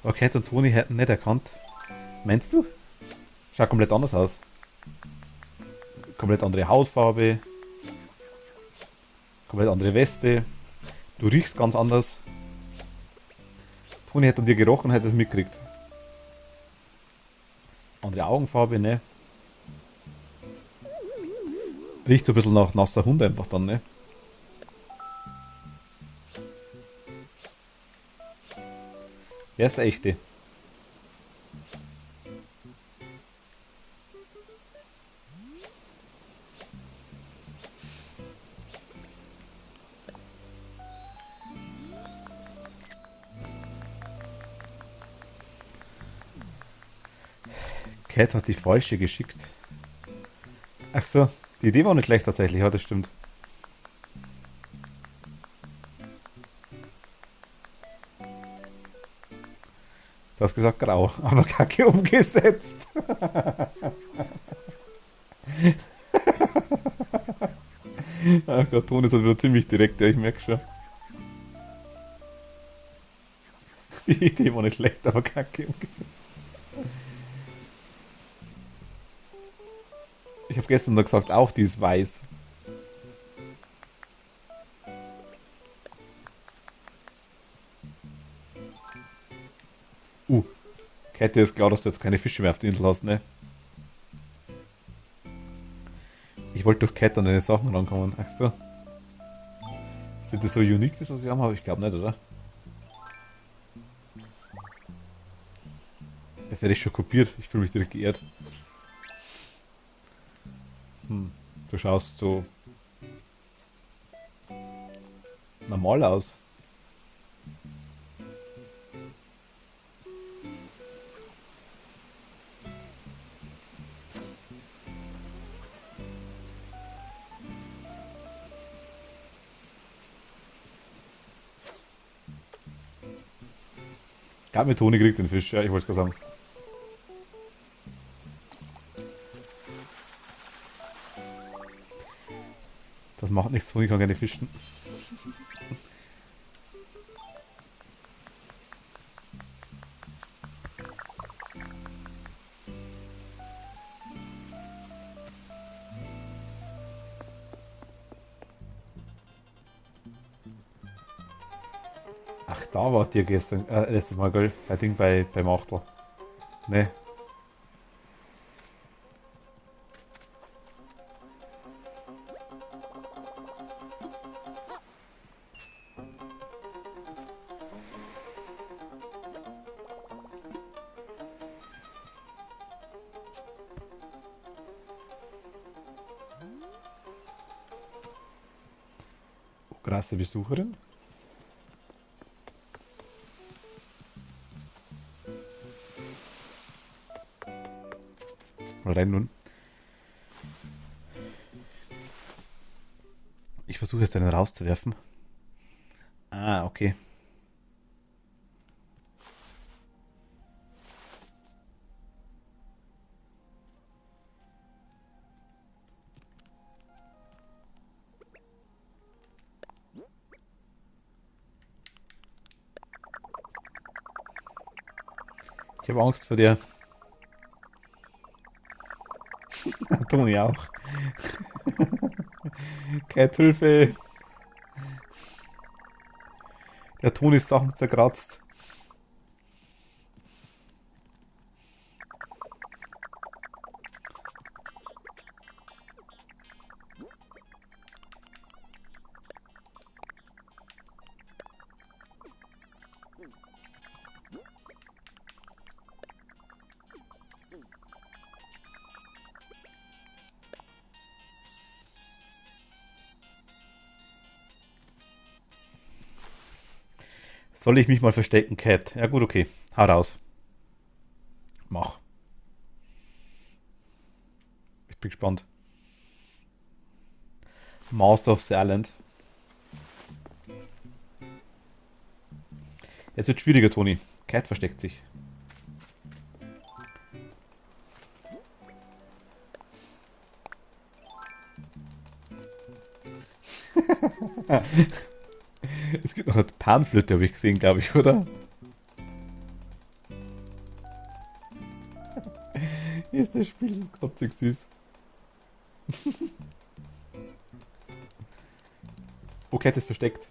Aber Cat und Toni hätten nicht erkannt. Meinst du? Schaut komplett anders aus. Komplett andere Hautfarbe, komplett andere Weste. Du riechst ganz anders. Toni hätte an dir gerochen und hätte es mitgekriegt. Andere Augenfarbe, ne? Riecht so ein bisschen nach nasser Hund einfach dann, ne? Wer ist der echte? Cat hat die falsche geschickt. Ach so, die Idee war nicht schlecht tatsächlich, ja, das stimmt. Du hast gesagt grau, aber kacke umgesetzt. Ach Gott, Ton ist halt wieder ziemlich direkt, ja, ich merke schon. Die Idee war nicht schlecht, aber kacke umgesetzt. Ich habe gestern noch gesagt, auch die ist weiß. Kette ist klar, dass du jetzt keine Fische mehr auf der Insel hast, ne? Ich wollte durch Kette an deine Sachen rankommen. Ach so. Sind das so unique, das was ich haben? Aber ich glaube nicht, oder? Jetzt werde ich schon kopiert. Ich fühle mich direkt geehrt. Du schaust so normal aus. Ja, mit Toni kriegt den Fisch, ja, ich wollte gerade sagen. Das macht nichts, Toni kann gerne fischen. Ach, da wart ihr gestern, letztes Mal, gell? Bei Ding bei Machtel. Ne. Krasse Besucherin. Mal rein nun. Ich versuche jetzt einen rauszuwerfen. Ah, okay. Ich habe Angst vor dir. Toni auch. Keine Hilfe. Der Ton ist Sachen zerkratzt. Soll ich mich mal verstecken, Cat? Ja gut, okay. Hau raus. Mach. Bin gespannt. Master of the Island. Jetzt wird schwieriger, Toni. Cat versteckt sich. Es gibt noch eine Panflöte, habe ich gesehen, glaube ich, oder? Hier ist das Spiel so kotzig süß. Oh, Cat ist versteckt.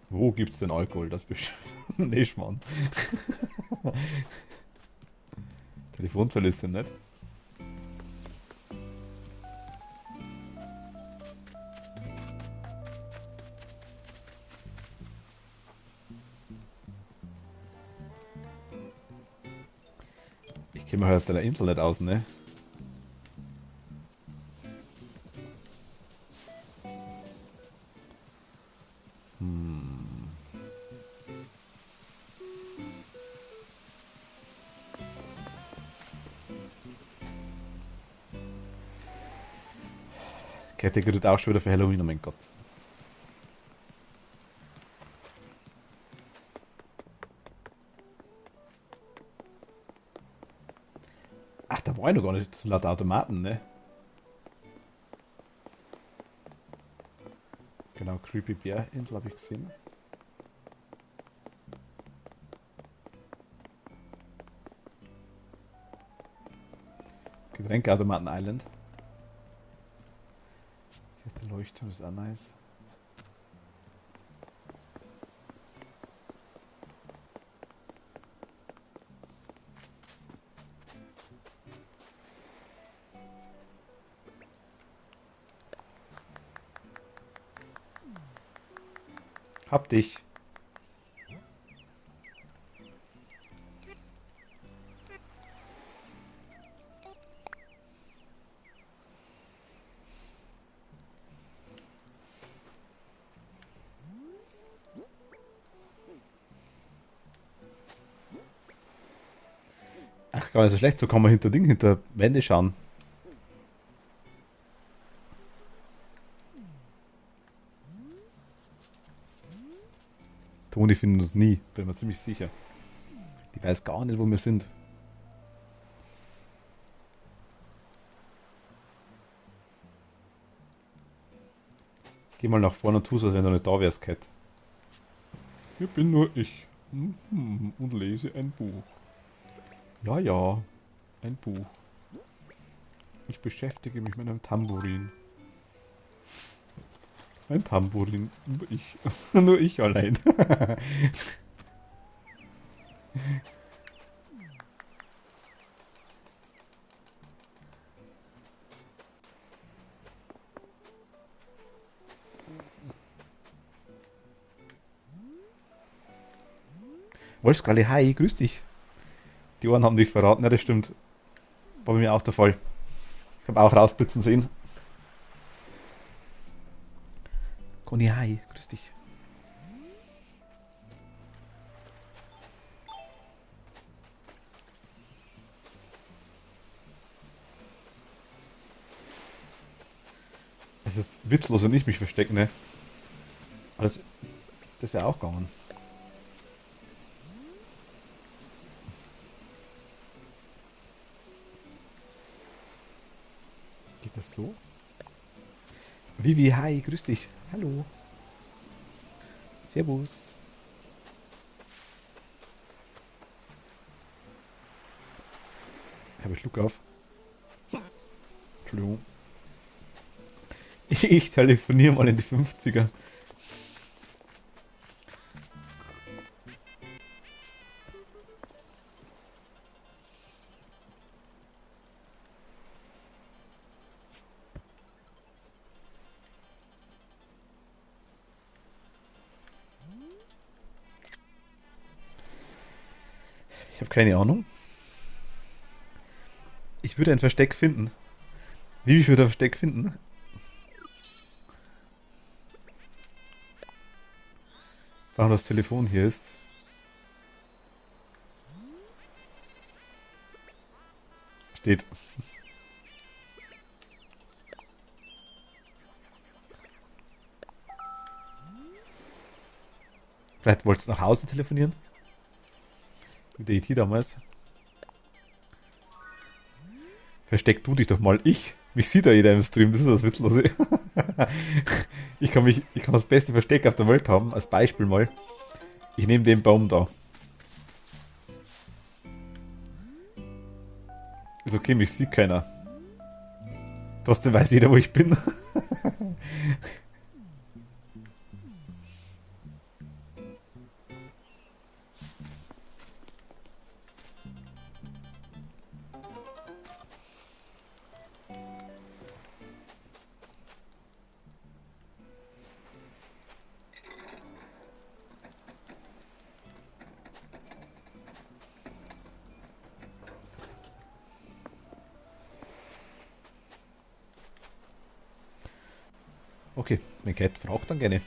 Wo gibt's denn Alkohol? Das bestimmt. Nee, Schmarrn. Telefonzelle ist ja nicht. Ich kenne mich halt auf der Insel nicht aus, ne? Kette gilt auch schon wieder für Halloween, oh mein Gott. Ach, da war ich noch gar nicht. Das sind lauter Automaten, ne? Genau, Creepy Bear Insel habe ich gesehen. Getränkeautomaten Island. Hier ist der Leuchtturm, das ist auch nice. Hab dich. Ach, gar nicht so schlecht, so kann man hinter Wände schauen. Toni findet uns nie, bin mir ziemlich sicher. Die weiß gar nicht, wo wir sind. Geh mal nach vorne und tu so, als wenn du nicht da wärst, Cat. Hier bin nur ich. Und lese ein Buch. Ja, ja, ein Buch. Ich beschäftige mich mit einem Tambourin. Ein Tambourin. Nur ich. Nur ich allein. Wolfskralle, hi, grüß dich. Die Ohren haben dich verraten, ja, das stimmt. War bei mir auch der Fall. Ich habe auch rausblitzen sehen. Conny, hi, grüß dich. Es ist witzlos, wenn ich mich verstecke, ne? Aber das wäre auch gegangen. Geht das so? Vivi, hi, grüß dich. Hallo. Servus. Ich habe Schluck auf. Entschuldigung. Ich telefoniere mal in die 50er. Ich habe keine Ahnung. Ich würde ein Versteck finden. Wie ich würde ein Versteck finden? Warum das Telefon hier ist? Steht. Vielleicht wolltest du nach Hause telefonieren? Wie der IT damals. Versteck du dich doch mal. Mich sieht ja jeder im Stream, das ist das Witzlose. Ich kann das beste Versteck auf der Welt haben, als Beispiel mal. Ich nehme den Baum da. Ist okay, mich sieht keiner. Trotzdem weiß jeder, wo ich bin. Okay, wenn Cat fragt, dann gerne.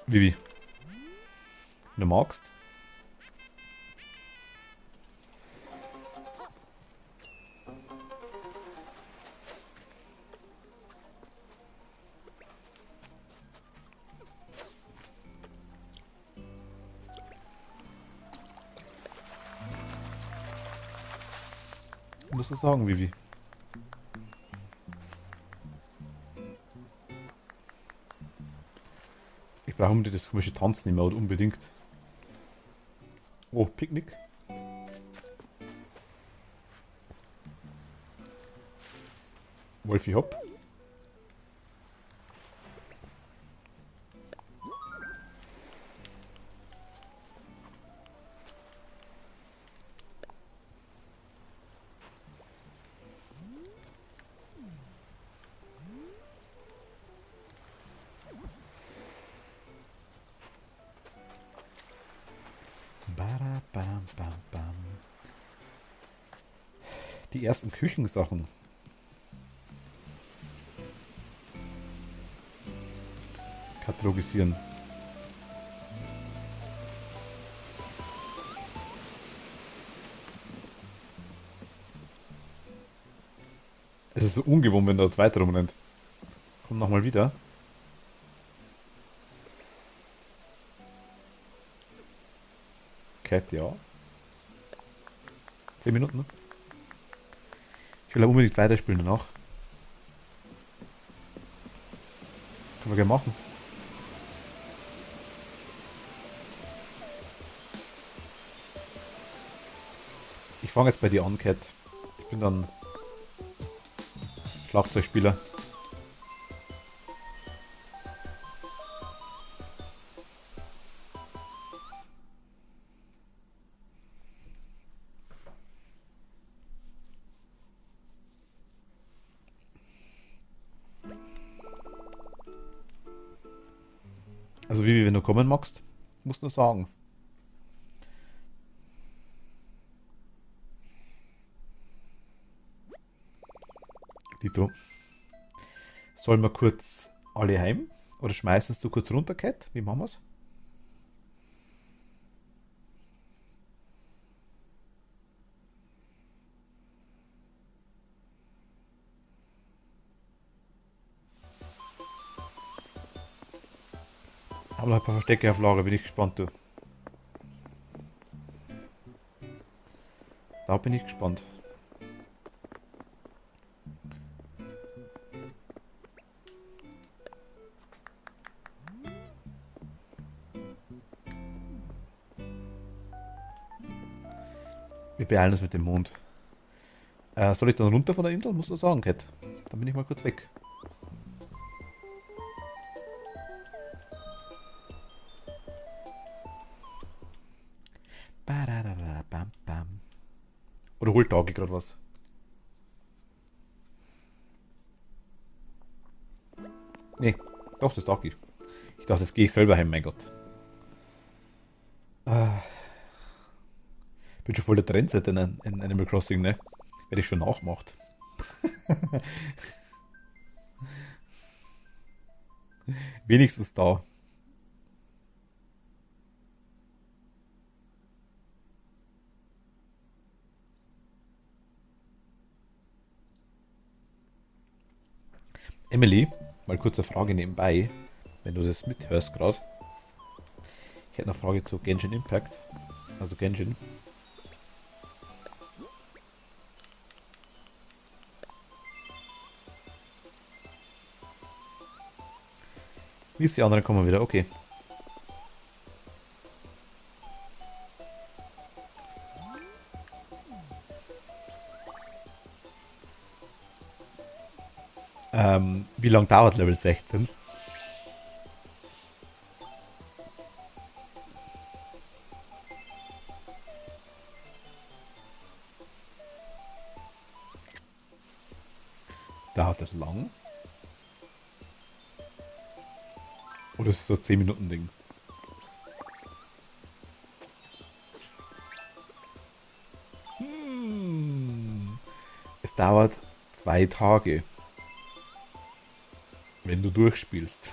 Vivi, wenn du magst. Musst du sagen, Vivi. Ich brauche unbedingt das komische Tanzen-Emote, unbedingt. Oh, Picknick. Wolfi Hopp. Bam, bam, bam. Die ersten Küchensachen. Katalogisieren. Es ist so ungewohnt, wenn da zwei drum rennt. Komm nochmal wieder. Cat, ja. 10 Minuten, ne? Ich will aber unbedingt weiterspielen danach. Können wir gerne machen. Ich fange jetzt bei dir an, Cat. Ich bin dann Schlagzeugspieler. Also Vivi, wenn du kommen magst, musst du nur sagen. Dito. Sollen wir kurz alle heim? Oder schmeißen du kurz runter, Cat? Wie machen wir's? Haben noch ein paar Verstecke auf Lager, bin ich gespannt, du. Da bin ich gespannt. Wir beeilen uns mit dem Mond. Soll ich dann runter von der Insel? Musst du sagen, Cat. Dann bin ich mal kurz weg. Bam, bam. Oder holt Dagi gerade was? Nee, doch, das Dagi. Ich dachte, jetzt gehe ich selber heim, mein Gott. Bin schon voll der Trendsetter in Animal Crossing, ne? Werde ich schon nachgemacht. Wenigstens da. Emily, mal kurze Frage nebenbei, wenn du das mithörst gerade. Ich hätte eine Frage zu Genshin Impact. Also Genshin. Wie ist die anderen kommen wieder? Okay. Wie lange dauert Level 16? Dauert das lang? Oder ist es so 10 Minuten Ding? Es dauert 2 Tage, wenn du durchspielst.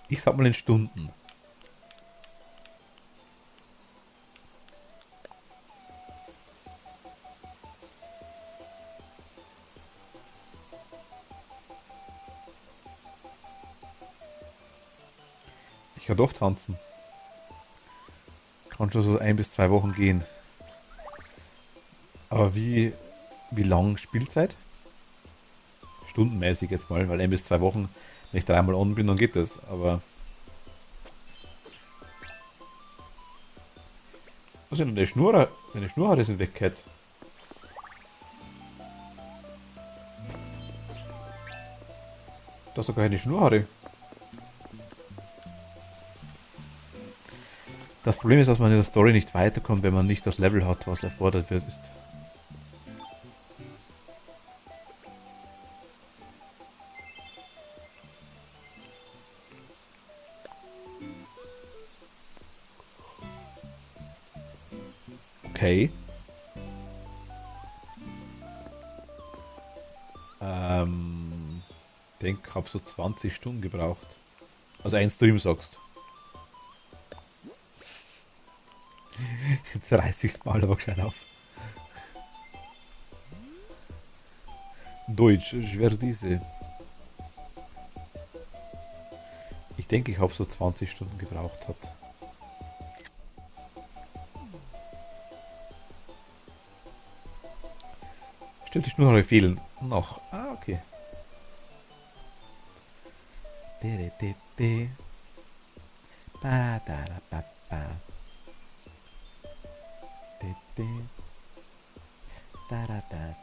Ich sag mal in Stunden. Ich kann doch tanzen. Kann schon so 1 bis 2 Wochen gehen. Aber wie lang Spielzeit? Stundenmäßig jetzt mal, weil 1 bis 2 Wochen, wenn ich 3-mal on bin, dann geht das. Aber was ist denn der Schnur? Seine Schnurrhaare sind weg, das ist doch gar keine Schnurrhaare. Das Problem ist, dass man in der Story nicht weiterkommt, wenn man nicht das Level hat, was erfordert wird. Ist. Okay. Denk, hab so 20 Stunden gebraucht. Also ein Stream sagst. Jetzt reiß ich's mal aber gescheit auf. Deutsch, schwer diese. Ich denke, ich habe so 20 Stunden gebraucht hat. Stimmt, die Schnurhaare fehlen. Noch. Ah, okay. Ba, da, da, ba, ba. Da, da, da,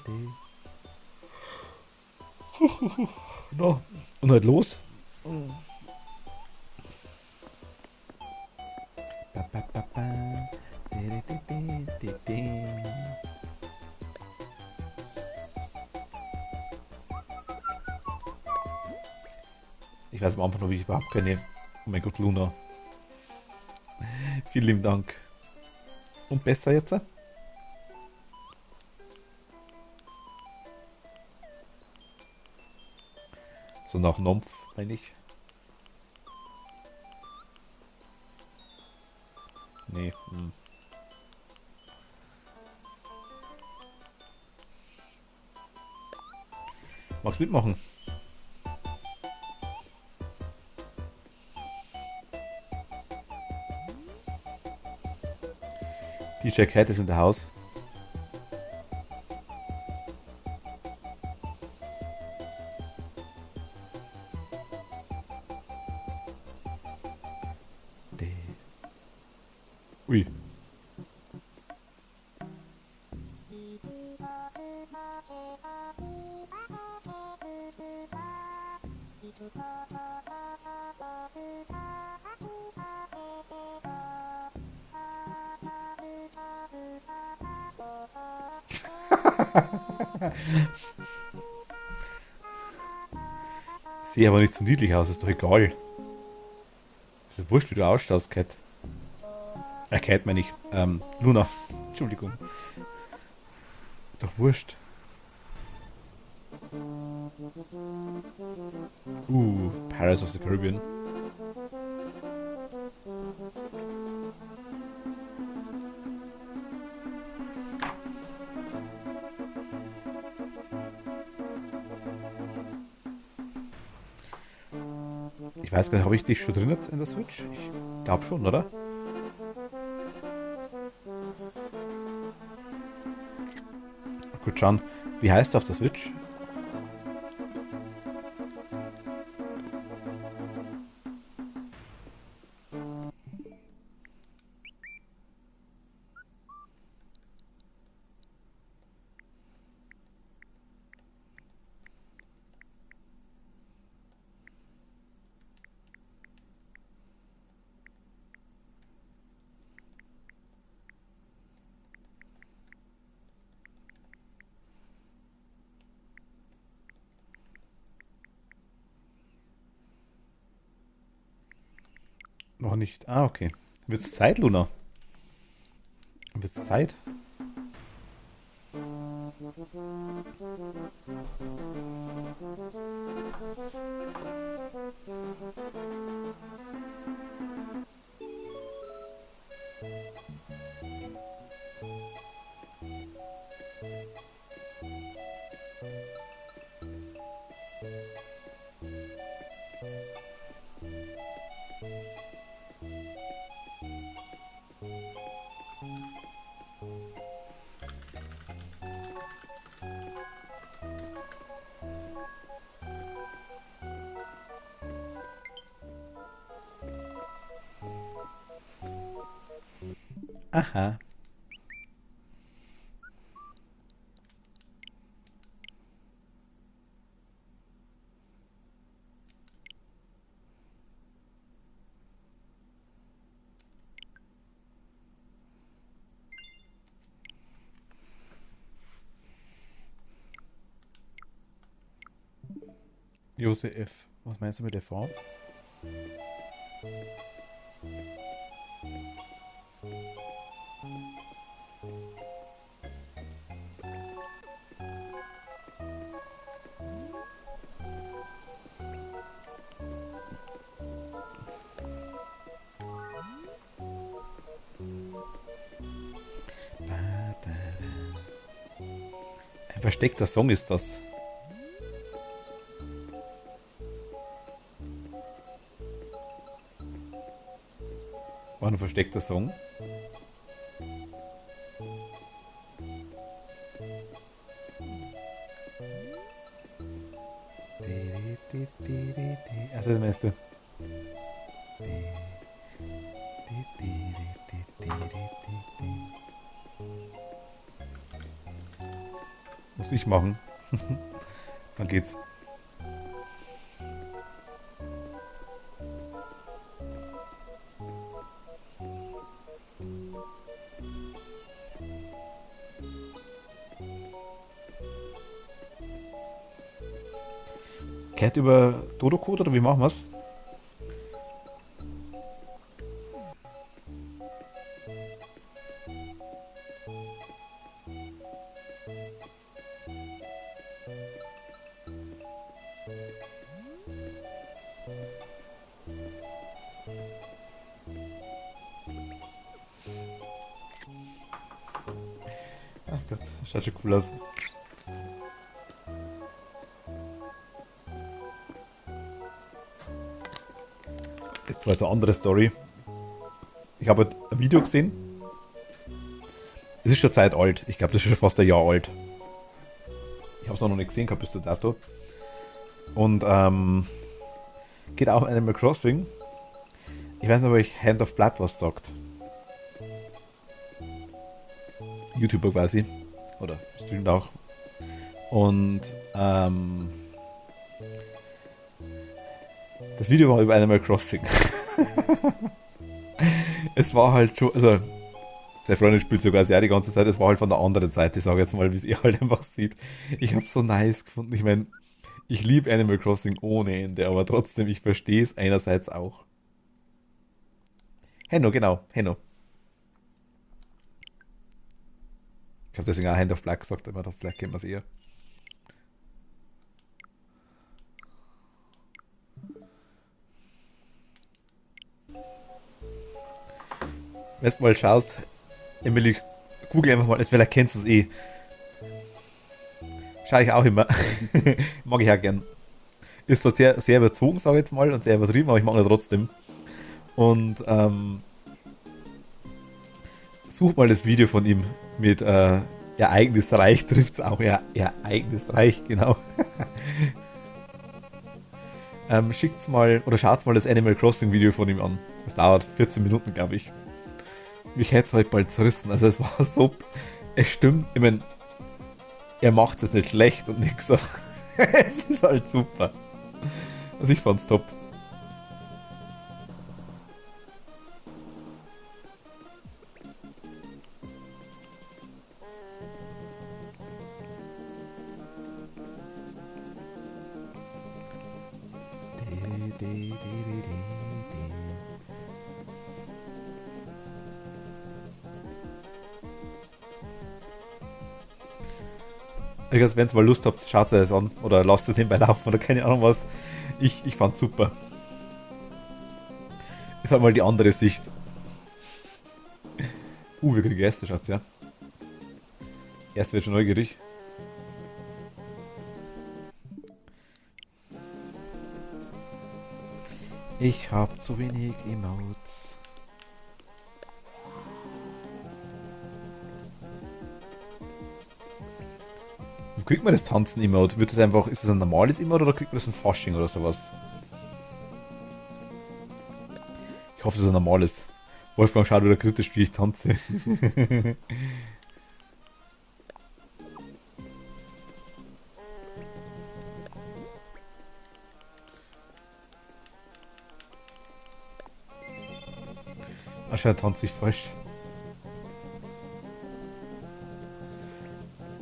da. No. Und halt los. Ich weiß am Anfang noch, wie ich überhaupt keine. Oh mein Gott, Luna. Vielen lieben Dank. Und besser jetzt? So nach Nompf, meine ich. Nee. Magst mitmachen? DJ Cat ist in der Haus. Ui. Sehe aber nicht so niedlich aus, ist doch egal. Ist ja wurscht, wie du ausschaust, Cat. Cat meine ich. Luna. Entschuldigung. Doch wurscht. Pirates of the Caribbean. Ich weiß gar nicht, habe ich dich schon drin jetzt in der Switch? Ich glaube schon, oder? Gut schauen. Wie heißt du auf der Switch? Noch nicht. Ah, okay. Wird's Zeit, Luna? Wird's Zeit? Aha. Josef, was meinst du mit der V? Ein versteckter Song ist das. War ein versteckter Song. Also, das meinst du? Muss ich machen. Dann geht's. Cat über Dodo-Code oder wie machen wir's? Ach Gott, schaut schon cool aus. Jetzt war jetzt eine andere Story. Ich habe ein Video gesehen. Es ist schon Zeit alt. Ich glaube, das ist schon fast ein Jahr alt. Ich habe es noch nicht gesehen gehabt bis zu dato. Und geht auch um Animal Crossing. Ich weiß nicht, ob euch Hand of Blood was sagt. YouTuber quasi. Oder streamt auch. Und das Video war über Animal Crossing. Es war halt schon, also seine Freundin spielt sogar sehr die ganze Zeit, es war halt von der anderen Seite, ich sage jetzt mal, wie es ihr halt einfach sieht. Ich habe es so nice gefunden. Ich meine, ich liebe Animal Crossing ohne Ende, aber trotzdem, ich verstehe es einerseits auch. Henno, genau, Henno. Ich habe deswegen auch Hand of Black gesagt, aber auf Black kennen wir es eher. Wenn du mal schaust, Emily, google einfach mal, als weil kennst du es eh. Schaue ich auch immer. Mag ich auch gern. Ist zwar sehr, sehr überzogen, sage ich jetzt mal, und sehr übertrieben, aber ich mag ihn trotzdem. Und such mal das Video von ihm mit Ereignisreich trifft es auch. Ja, Ereignisreich, genau. Schickt's mal oder schaut's mal das Animal Crossing Video von ihm an. Das dauert 14 Minuten, glaube ich. Mich hätte es halt bald zerrissen. Also es war so. Es stimmt, ich meine, er macht es nicht schlecht und nix, aber es ist halt super. Also ich fand's top. Also wenn ihr mal Lust habt, schaut euch das an oder lasst es nebenbei laufen oder keine Ahnung was. Ich fand's super. Ist halt mal die andere Sicht. Wir kriegen Gäste, Schatz, ja. Erst wird schon neugierig. Ich hab zu wenig Emotes. Wie kriegt man das Tanzen-Emote? Wird das einfach, ist das ein normales Emote oder kriegt man das ein Fasching oder sowas? Ich hoffe, das ist ein normales. Wolfgang schaut wieder kritisch, wie ich tanze. Anscheinend tanze ich falsch.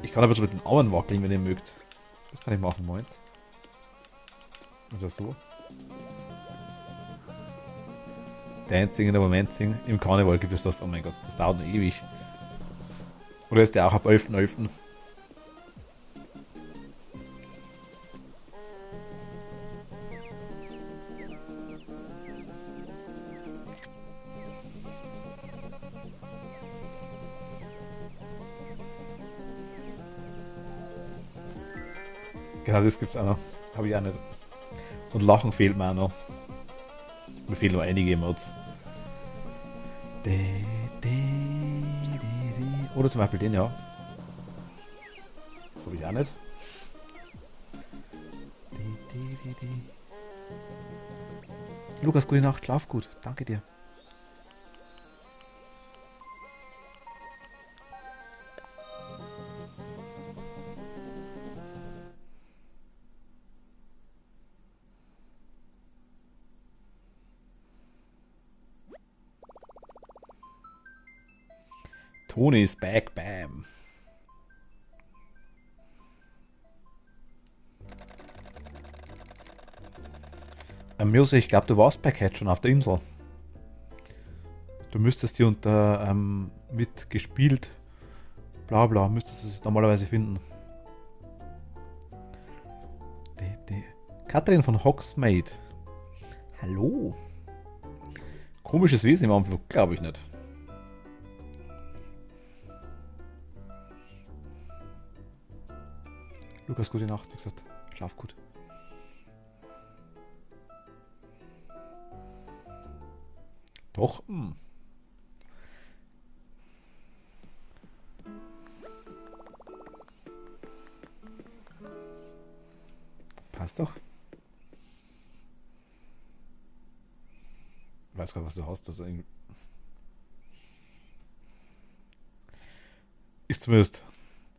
Ich kann aber so mit den Armen wackeln, wenn ihr mögt. Das kann ich machen, Moment. Oder so. Dancing in der Momenting. Im Karneval gibt es das. Oh mein Gott, das dauert noch ewig. Oder ist der auch ab 11.11.? Genau, das gibt's auch noch. Habe ich auch nicht. Und Lachen fehlt mir auch noch. Mir fehlen noch einige Emotes. Oder zum Beispiel den, ja. Das habe ich auch nicht. Lukas, gute Nacht, schlaf gut. Danke dir. Tony is back, bam. Music, ich glaube, du warst bei Cat schon auf der Insel. Du müsstest hier unter mitgespielt, bla bla, müsstest du es normalerweise finden. Katrin von Hogsmeade. Hallo. Komisches Wesen im Anflug, glaube ich nicht. Lukas, gute Nacht, wie gesagt. Schlaf gut. Doch. Passt doch. Ich weiß gerade, was du hast. Also ist zumindest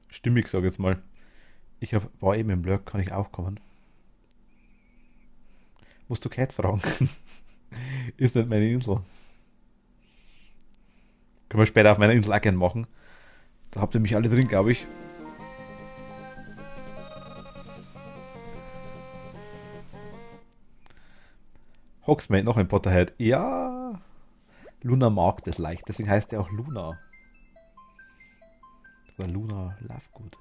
stimmig, sag ich jetzt mal. War eben im Blog, kann ich auch kommen. Musst du Cat fragen. Ist nicht meine Insel. Können wir später auf meiner Insel auch gerne machen. Da habt ihr mich alle drin, glaube ich. Hogsmeade, noch ein Potterhead. Ja. Luna mag das leicht, deswegen heißt er auch Luna. Oder Luna Lovegood.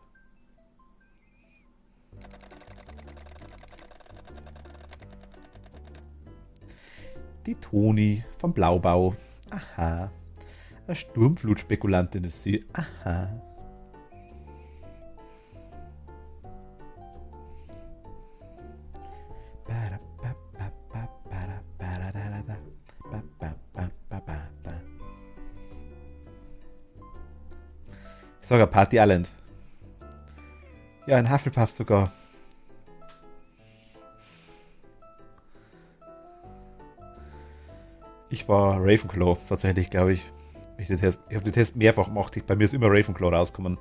Die Toni vom Blaubau. Aha. Eine Sturmflutspekulantin ist sie. Aha. Sogar Party Island. Ja, ein Hufflepuff sogar. Ich war Ravenclaw, tatsächlich, glaube ich. Ich habe den Test mehrfach gemacht. Bei mir ist immer Ravenclaw rausgekommen.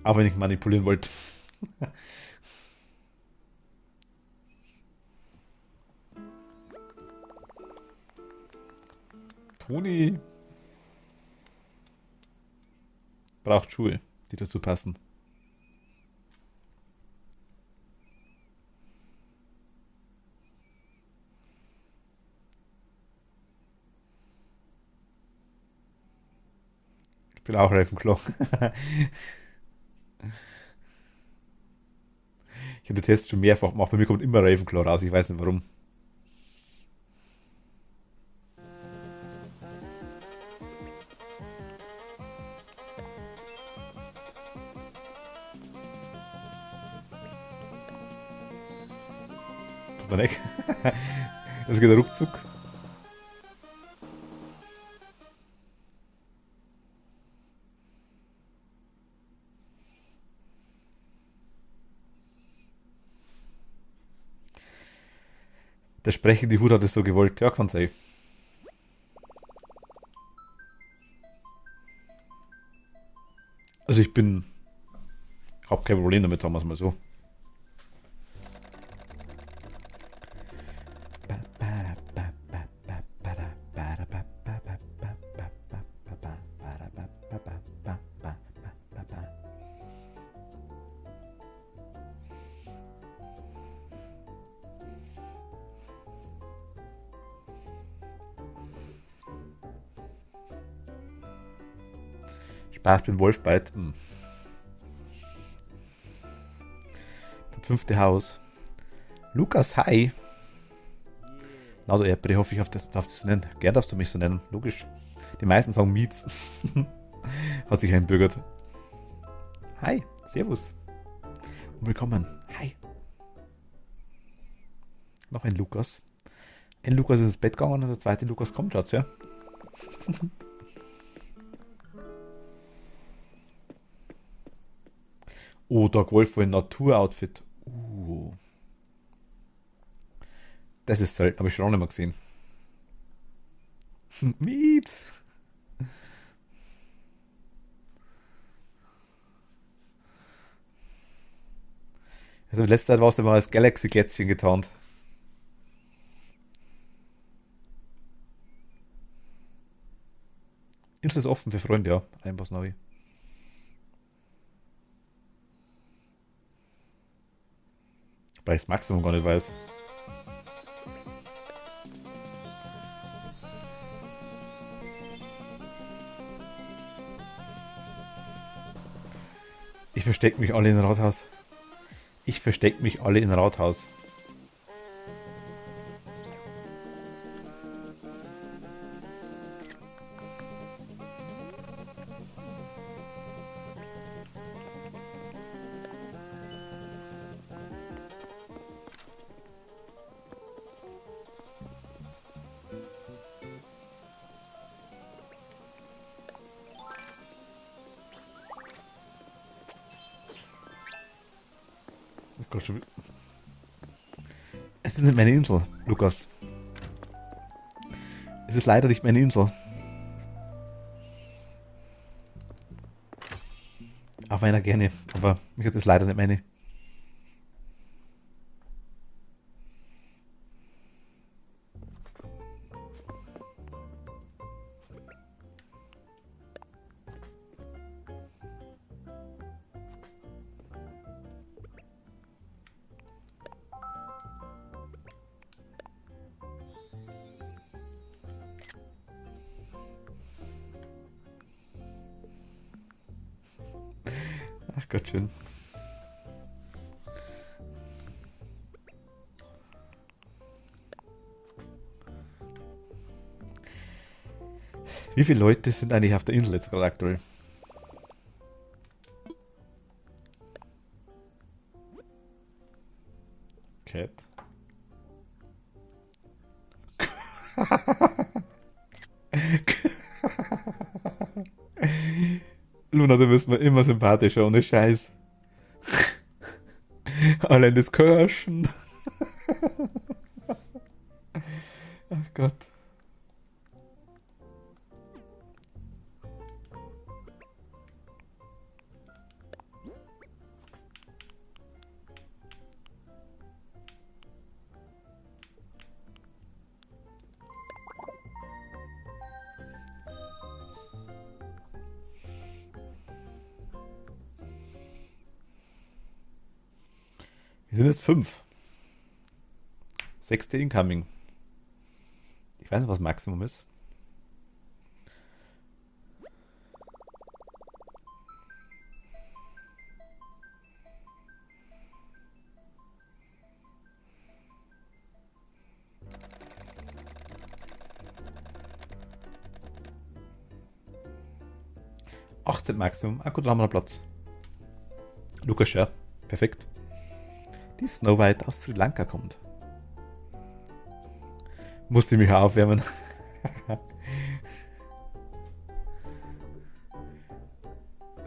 Aber wenn ich manipulieren wollte. Toni braucht Schuhe, die dazu passen. Ich bin auch Ravenclaw. Ich habe den Test schon mehrfach gemacht. Bei mir kommt immer Ravenclaw raus. Ich weiß nicht warum. Kommt man weg. Das geht ruckzuck. Der sprechende Hut hat es so gewollt. Ja, kann sein. Also ich bin. Hab kein Problem damit, sagen wir es mal so. Spaß beim Wolfbeit. Das 5. Haus. Lukas, hi. Also Erdbeere, hoffe ich, darf das nennen. Gern darfst du mich so nennen, logisch. Die meisten sagen Mietz. Hat sich einbürgert. Hi, servus. Und willkommen. Hi. Noch ein Lukas. Ein Lukas ist ins Bett gegangen und der zweite Lukas kommt, schaut's, ja. Oh, Doc Wolf wohl ein Naturoutfit. Das ist selten, habe ich schon auch nicht mehr gesehen. Miet. Also in letzter Zeit war es immer als Galaxy-Glätzchen getarnt. Insel ist offen für Freunde, ja. Einpass neu. Weil ich das Maximum gar nicht weiß. Ich versteck mich alle in Rathaus. Ich versteck mich alle in Rathaus. Es ist nicht meine Insel, Lukas. Es ist leider nicht meine Insel. Auf einer gerne, aber mich hat es leider nicht meine. Ach Gott, schön. Wie viele Leute sind eigentlich auf der Insel jetzt gerade aktuell? Cat. Luna, du wirst mir immer sympathischer, ohne Scheiß. Allein das Kirschen. Ach Gott. Wir sind jetzt 5. 6. Incoming. Ich weiß nicht, was Maximum ist. Maximum. Ah gut, dann haben wir noch Platz. Lukas, ja. Perfekt. Die Snow White aus Sri Lanka kommt. Musste mich aufwärmen.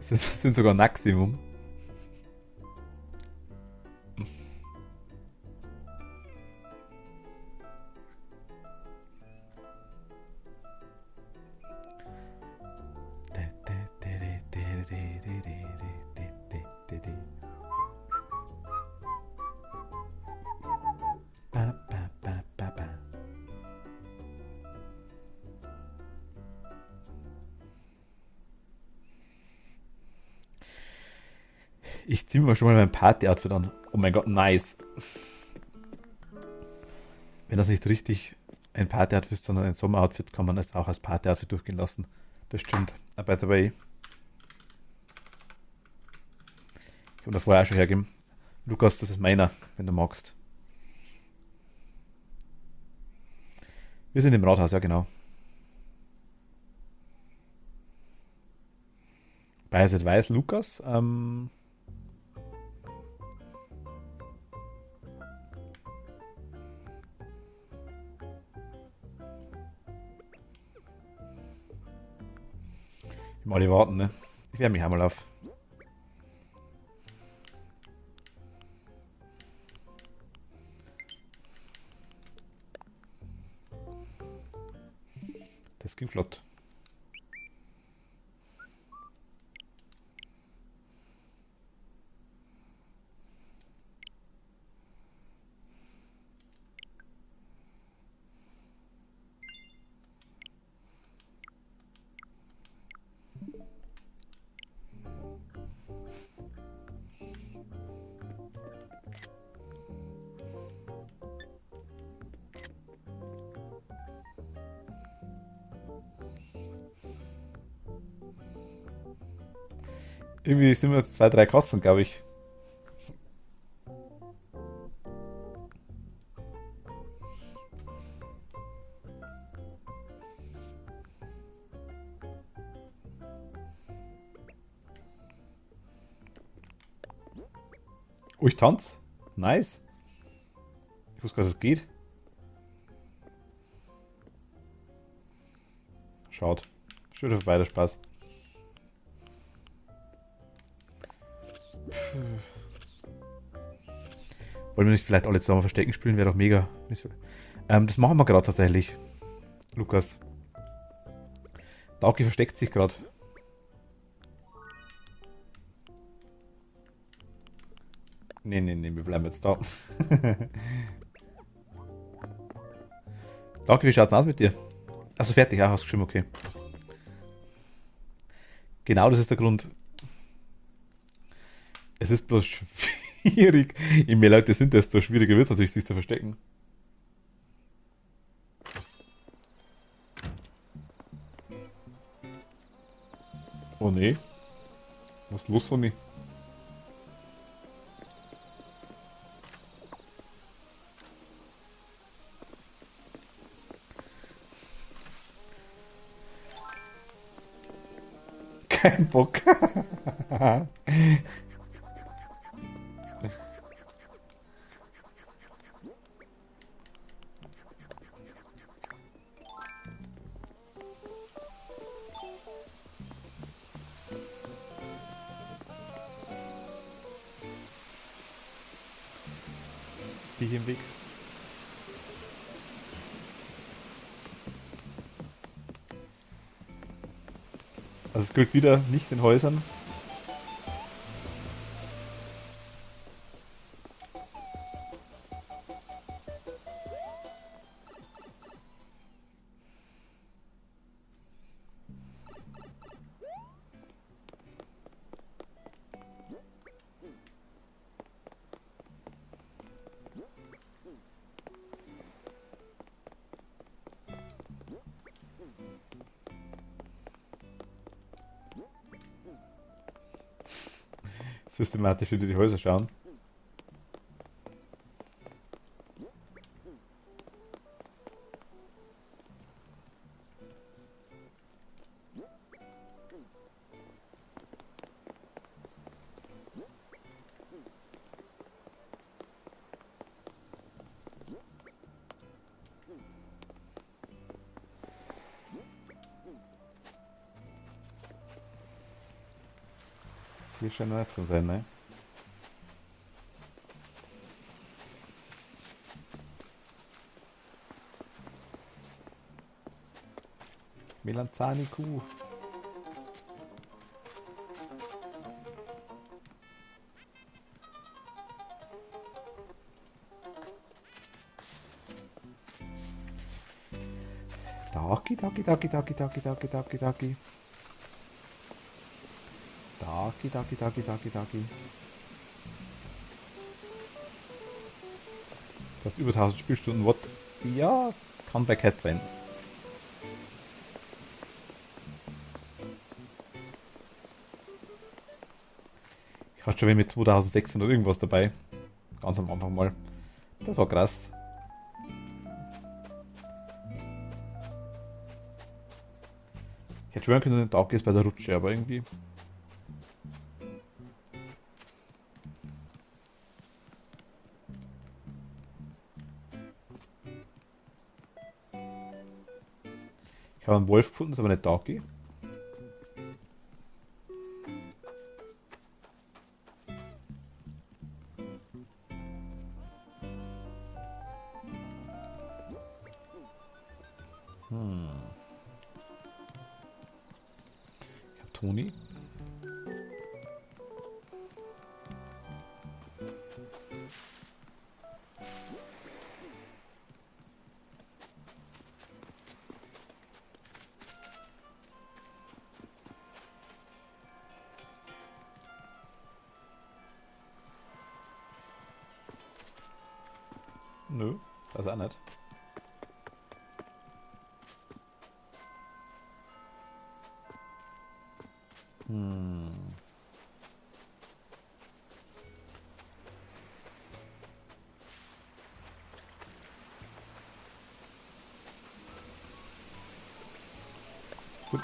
Das sind sogar Maximum. Ich ziehe mir schon mal mein Party-Outfit an. Oh mein Gott, nice. Wenn das nicht richtig ein Party-Outfit ist, sondern ein Sommer-Outfit, kann man es auch als Party-Outfit durchgehen lassen. Das stimmt. By the way. Ich habe da vorher auch schon hergegeben. Lukas, das ist meiner, wenn du magst. Wir sind im Rathaus, ja genau. Bayset weiß, Lukas. Mal warten, ne? Ich wärme mich einmal auf. Das ging flott. Irgendwie sind wir jetzt 2, 3 Kassen, glaube ich. Oh, ich tanze. Nice. Ich wusste gar nicht, dass es geht. Schaut. Schön vorbei, der Spaß. Wollen wir nicht vielleicht alle zusammen Verstecken spielen? Wäre doch mega. Das machen wir gerade tatsächlich. Lukas. Dauki versteckt sich gerade. Nee, wir bleiben jetzt da. Dauki, wie schaut's aus mit dir? Achso, fertig, auch hast du geschrieben, okay. Genau, das ist der Grund. Es ist bloß schwierig. Je mehr Leute sind, desto schwieriger wird es natürlich, sich zu verstecken. Oh nee. Was ist los, Honey? Kein Bock. stehe ich im Weg. Also es gilt wieder nicht in Häusern. Systematisch wieder die Häuser schauen. Hier scheint nicht zu sein, ne? Melanzani-Kuh. Daki, daki, daki, daki, daki, daki, daki, daki. Daki, daki, daki, daki, daki. Du hast über 1000 Spielstunden. What? Ja, kann bei Cat sein. Ich hatte schon mit 2600 irgendwas dabei. Ganz am Anfang mal. Das war krass. Ich hätte schwören können, den Tag ist bei der Rutsche, aber irgendwie. Ich habe einen Wolf gefunden, ist aber nicht Daki. Ich habe Toni. Nö, das auch nicht. Gut.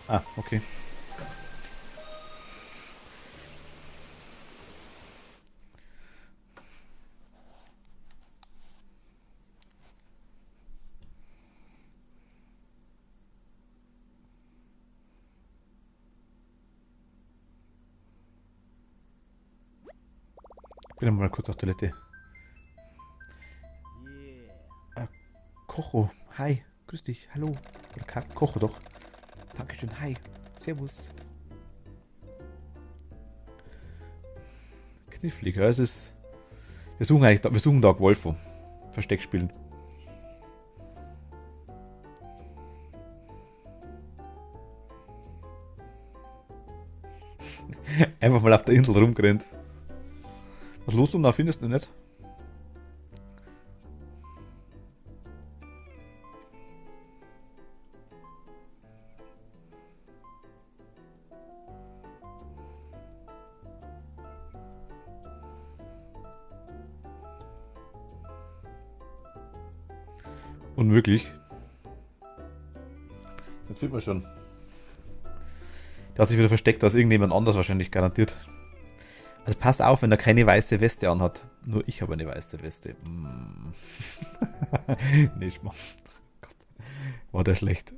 Ah, okay. Ich bin mal kurz auf Toilette. Kocho, hi, grüß dich, hallo. Oder Kocho doch. Dankeschön, hi, servus. Knifflig, ja, es ist. Wir suchen Dark Wolfo. Versteck spielen. Einfach mal auf der Insel rumgerannt. Was los und da findest du nicht? Unmöglich. Das sieht man schon. Der hat sich wieder versteckt, als irgendjemand anders wahrscheinlich garantiert. Also passt auf, wenn er keine weiße Weste anhat. Nur ich habe eine weiße Weste. Nicht mal. Gott. War der schlecht.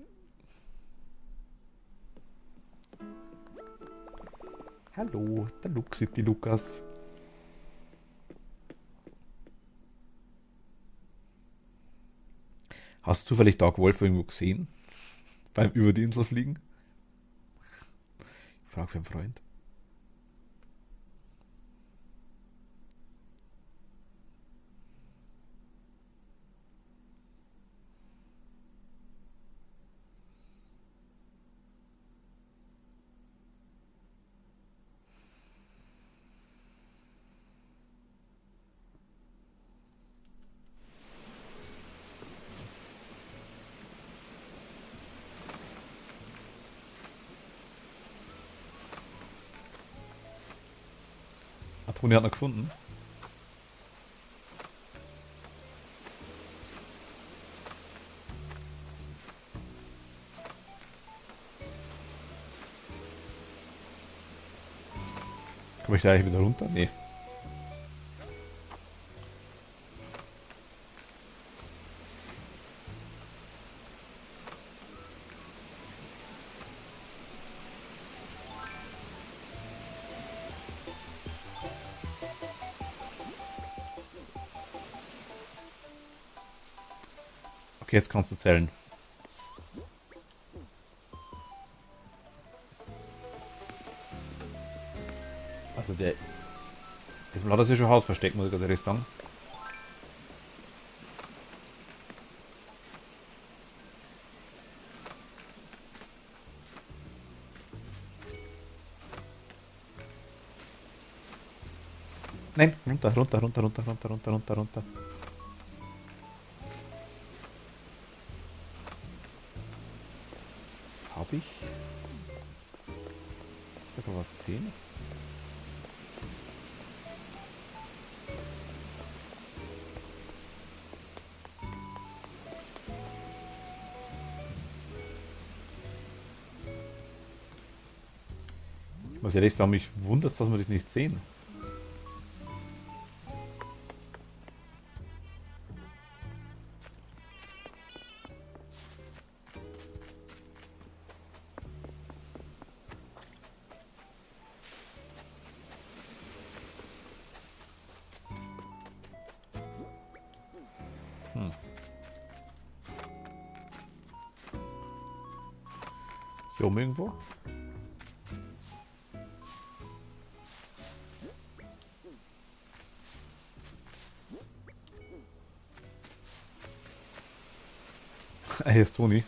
Hallo, der Luxi, die Lukas. Hast du zufällig Dark Wolf irgendwo gesehen? Beim über die Insel fliegen? Ich frage für einen Freund. Toni hat noch gefunden. Komme ich da eigentlich wieder runter? Nee. Okay, jetzt kannst du zählen. Also der... Diesmal hat er sich schon Haus versteckt, muss ich ganz ehrlich sagen. Nein, runter, runter, runter, runter, runter, runter, runter, runter. Hab ich? Hab ich was gesehen? Ich muss ehrlich sagen, mich wundert, dass wir dich nicht sehen. Hm. Hier oben irgendwo? Hier ist Toni.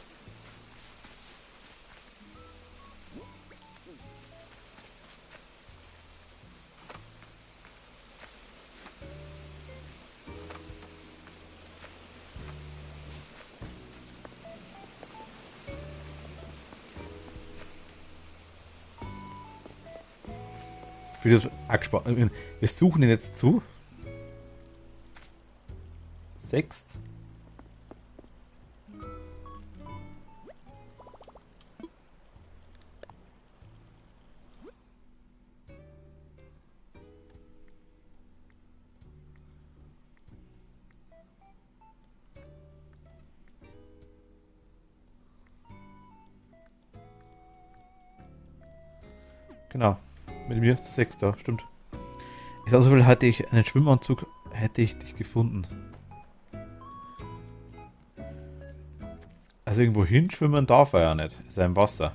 Ich bin das angespannt. Wir suchen ihn jetzt zu. Sechst. Genau. Mit mir zu sechs da, stimmt. Ich sag so viel, hätte ich einen Schwimmanzug, hätte ich dich gefunden. Also irgendwo hinschwimmen darf er ja nicht. Ist er im Wasser.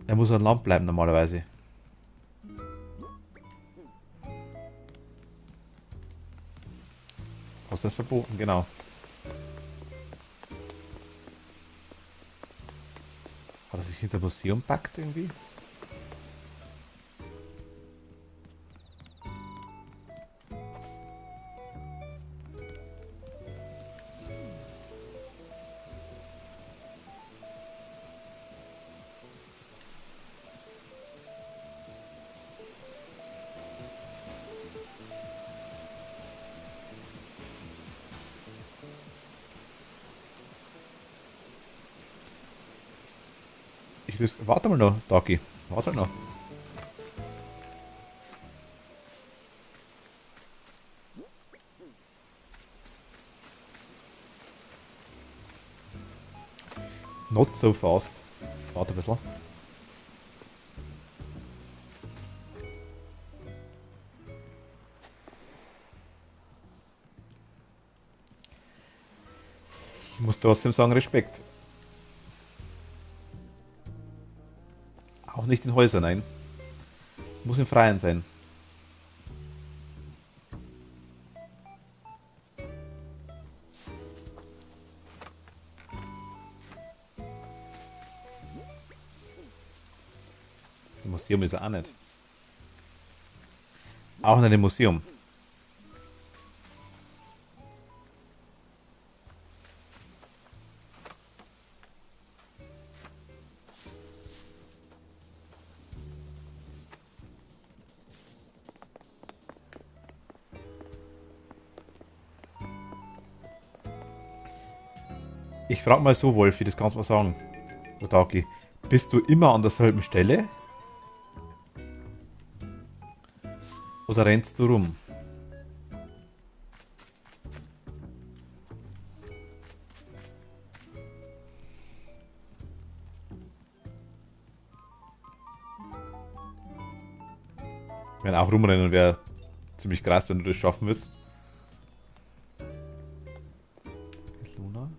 Er muss an Land bleiben normalerweise. Hast du das verboten? Genau. Hat er sich hinter Museum packt irgendwie? Warte mal noch, Dagi. Warte noch. Not so fast. Warte ein bisschen. muss trotzdem sagen, Respekt. Auch nicht in Häusern, nein. Muss im Freien sein. Im Museum ist er auch nicht. Auch nicht im Museum. Ich frag mal so, Wolfi, das kannst du mal sagen. Otaki, bist du immer an derselben Stelle? Oder rennst du rum? Wenn auch rumrennen wäre ziemlich krass, wenn du das schaffen würdest. Ist Luna?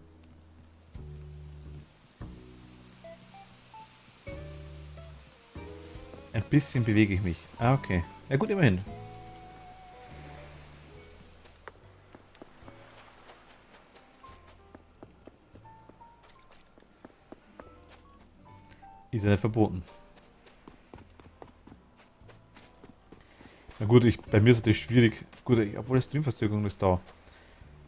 Ein bisschen bewege ich mich. Ah, okay. Ja gut, immerhin. Ist ja nicht verboten. Na gut, bei mir ist es natürlich schwierig. Gut, obwohl Streamverzögerung ist da.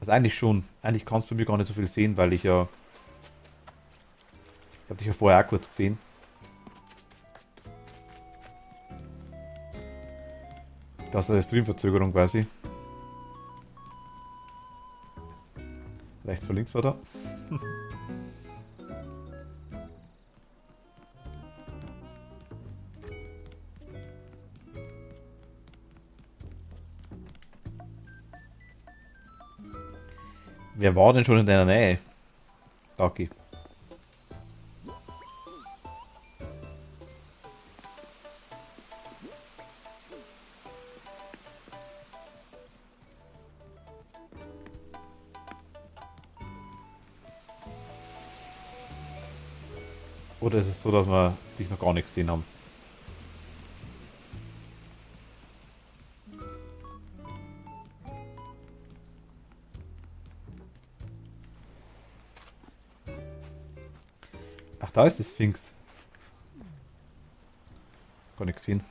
Also eigentlich schon. Eigentlich kannst du mir gar nicht so viel sehen, weil ich ja... Ich habe dich ja vorher auch kurz gesehen. Das ist eine Streamverzögerung quasi. Rechts vor links war da. Wer war denn schon in deiner Nähe? Taki. Oder ist es so, dass wir dich noch gar nicht gesehen haben? Ach, da ist die Sphinx. Gar nicht gesehen.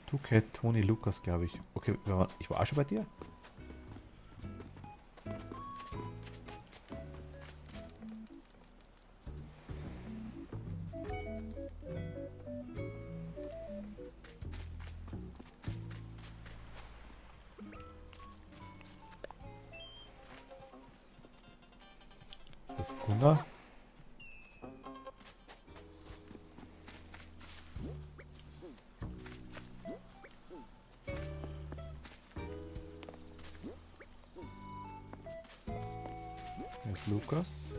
Tuket, Toni, Lukas, glaube ich. Okay, ich war auch schon bei dir? Das ist Gunda. Das ist Lukas.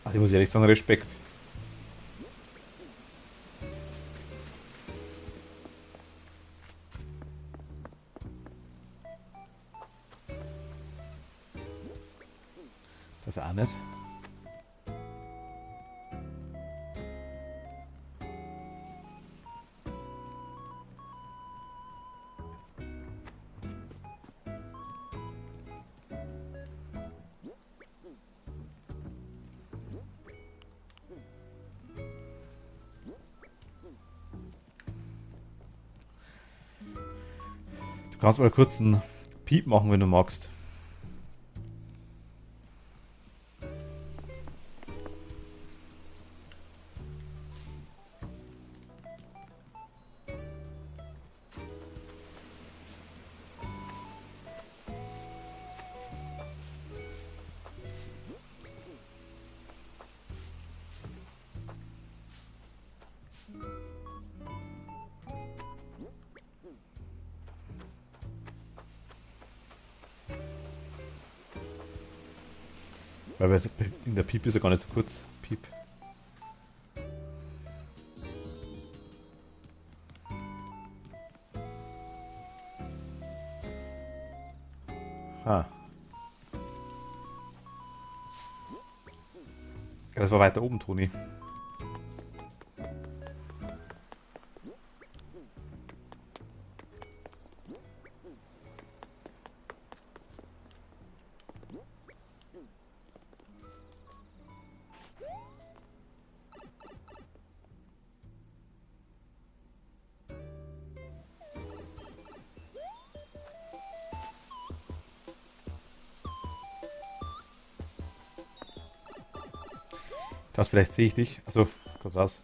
Ach, ich muss ehrlich sagen, Respekt. Das auch nicht. Du kannst mal kurz einen Piep machen, wenn du magst. Weil in der Piep ist er gar nicht so kurz. Piep. Ah. Ja, das war weiter oben, Toni. Das vielleicht sehe ich dich. Also, kommt raus.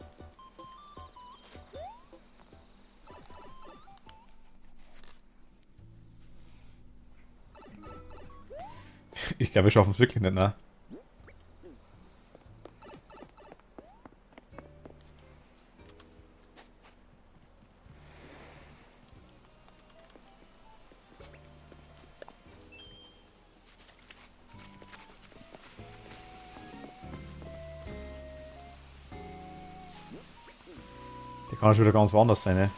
Ich glaube, wir schaffen es wirklich nicht, ne? Der kann schon wieder ganz woanders sein, ne?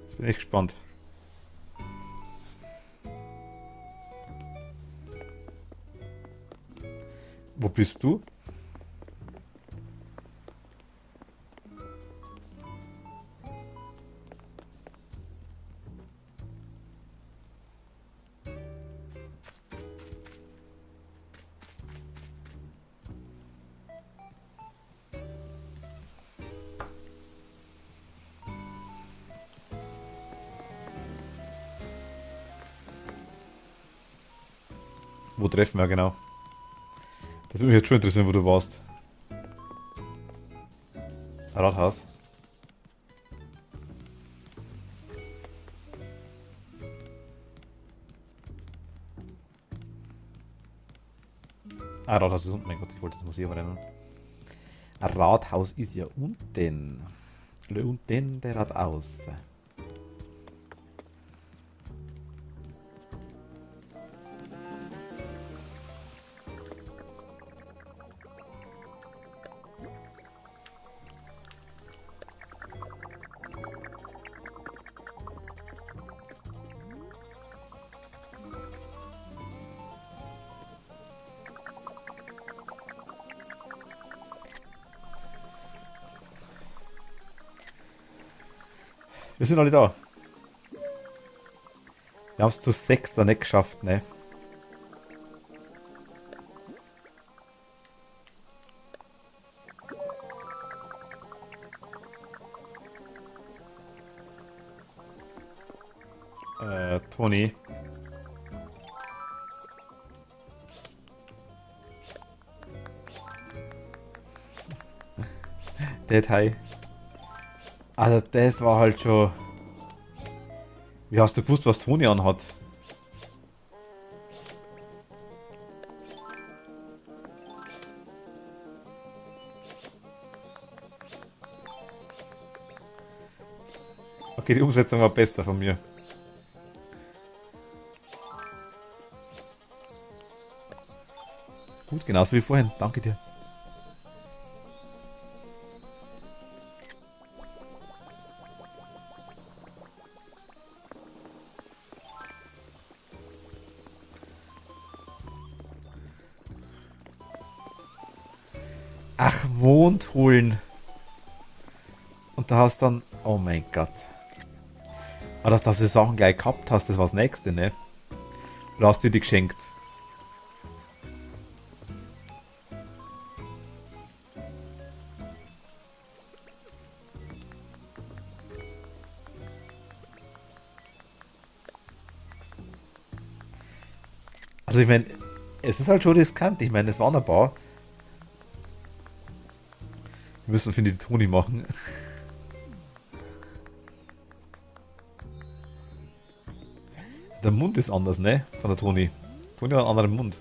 Jetzt bin ich gespannt. Wo bist du? Wo treffen wir genau? Das würde mich jetzt schon interessieren, wo du warst. Rathaus. Ah, Rathaus ist unten. Mein Gott, ich wollte das Museum rennen. Ein Rathaus ist ja unten. Unten der Rathaus. Wir sind alle da. Wir haben es zu 6 da nicht geschafft, ne? Toni. Detail. Also das war halt schon... Wie hast du gewusst, was Toni anhat? Okay, die Umsetzung war besser von mir. Gut, genauso wie vorhin. Danke dir. Ach, Mond holen. Und da hast dann... Oh mein Gott. Aber dass du die Sachen gleich gehabt hast, das war das nächste, ne? Oder hast du die geschenkt? Also ich meine, es ist halt schon riskant. Ich meine, es waren ein paar. Wir müssen, finde ich, die Toni machen. Der Mund ist anders, ne? Von der Toni. Toni hat einen anderen Mund.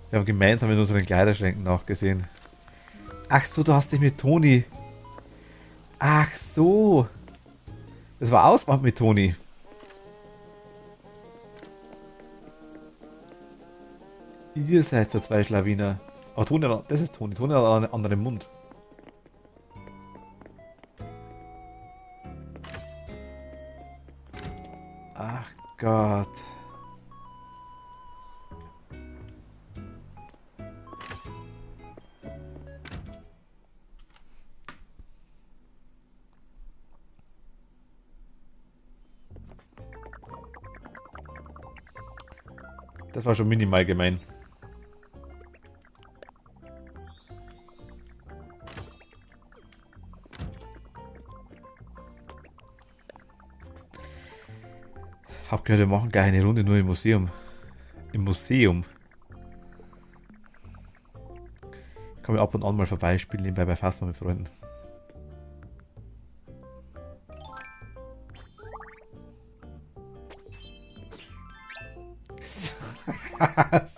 Wir haben gemeinsam in unseren Kleiderschränken nachgesehen. Ach so, du hast dich mit Toni. Ach so. Das war ausgemacht mit Toni. Ihr seid der zwei Schlawiner. Aber Toni, das ist Toni. Toni hat einen anderen Mund. Ach Gott. Das war schon minimal gemein. Hab gehört, wir machen gleich eine Runde nur im Museum. Im Museum. Ich komme ab und an mal vorbeispielen, nebenbei bei Fassmann mit Freunden.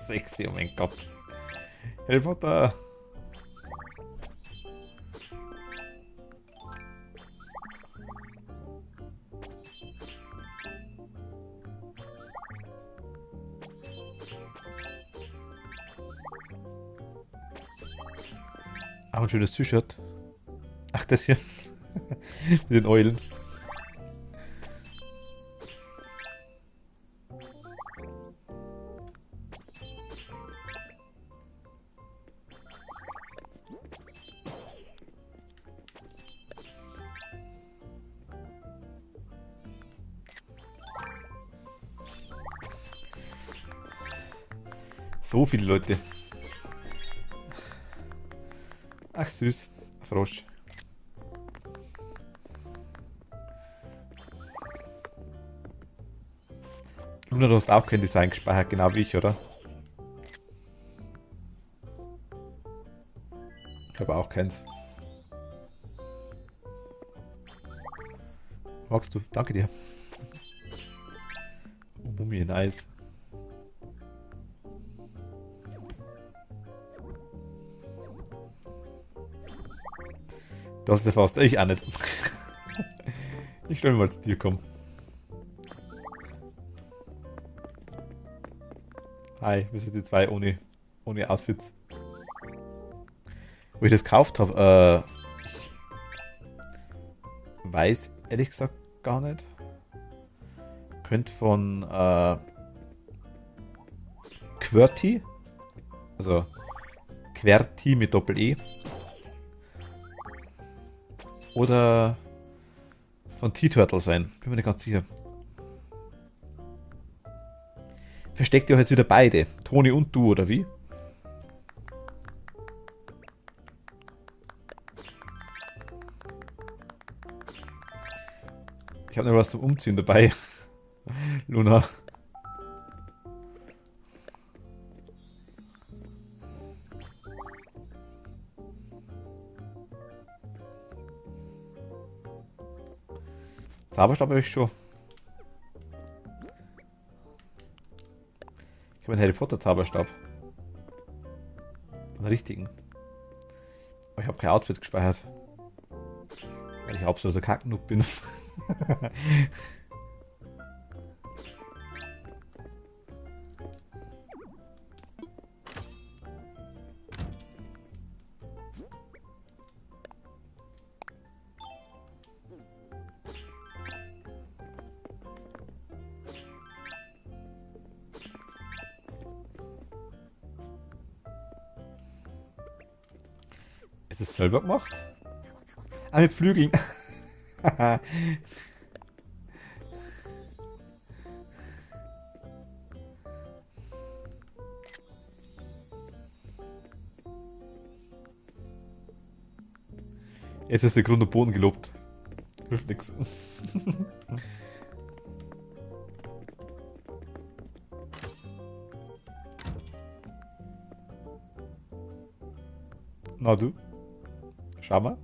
Sexy, oh mein Gott. Harry Potter. Auch ein schönes T-Shirt. Ach, das hier. Mit den Eulen. So viele Leute. Ach süß. Frosch. Luna, du hast auch kein Design gespeichert, genau wie ich, oder? Ich habe auch keins. Magst du? Danke dir. Oh, Mumie, nice. Du hast ja fast. Ich auch nicht. Ich stelle mal zu dir, komm. Hi, wir sind die zwei ohne Outfits. Wo ich das gekauft habe, weiß ehrlich gesagt gar nicht. Könnte von QWERTY, also QWERTY mit Doppel-E, oder von T-Turtle sein. Bin mir nicht ganz sicher. Versteckt ihr euch jetzt wieder beide? Toni und du, oder wie? Ich habe noch was zum Umziehen dabei. Luna. Zauberstab habe ich schon. Ich habe einen Harry Potter Zauberstab. Einen richtigen. Aber ich habe kein Outfit gespeichert. Weil ich absolut der Kacknoob bin. Ist es selber gemacht? Ah, mit Flügeln. Jetzt ist der Grund und Boden gelobt. Hilft nix. Na du, schau mal.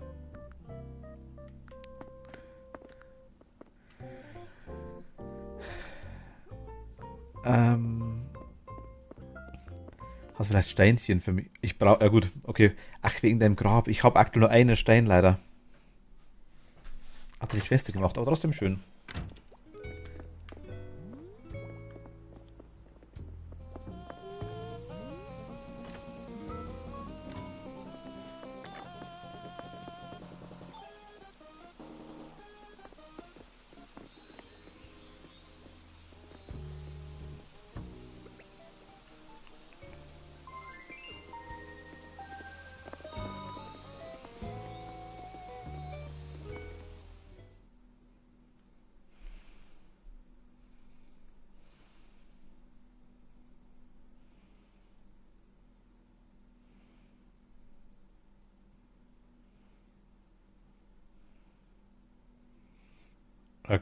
Hast du vielleicht Steinchen für mich? Ich brauche, ja gut, okay. Ach, wegen deinem Grab. Ich habe aktuell nur einen Stein leider. Hat die Schwester gemacht, aber trotzdem schön.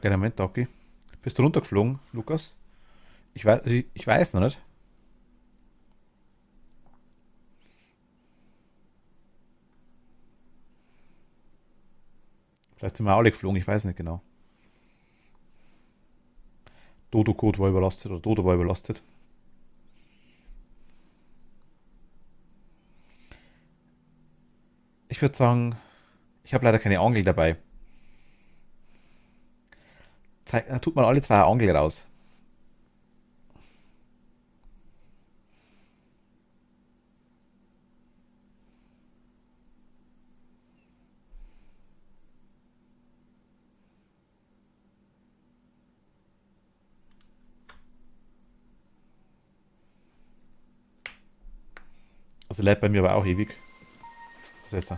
Kleiner Moment, Doki. Bist du runtergeflogen, Lukas? Ich weiß noch nicht. Vielleicht sind wir alle geflogen, ich weiß nicht genau. Dodo-Code war überlastet oder Dodo war überlastet. Ich würde sagen, ich habe leider keine Angel dabei. Tut mal alle zwei eine Angel raus. Also lädt bei mir aber auch ewig. Was jetzt?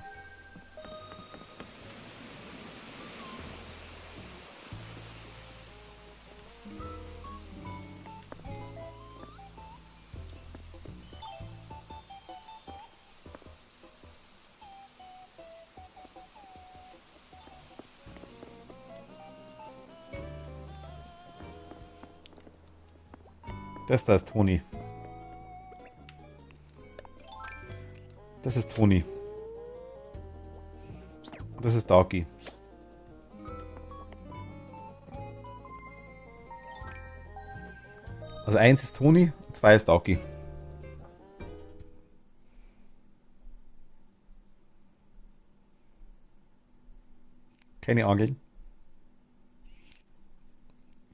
Das da ist Toni. Das ist Toni. Und das ist Dagi. Also eins ist Toni, zwei ist Dagi. Keine Angeln.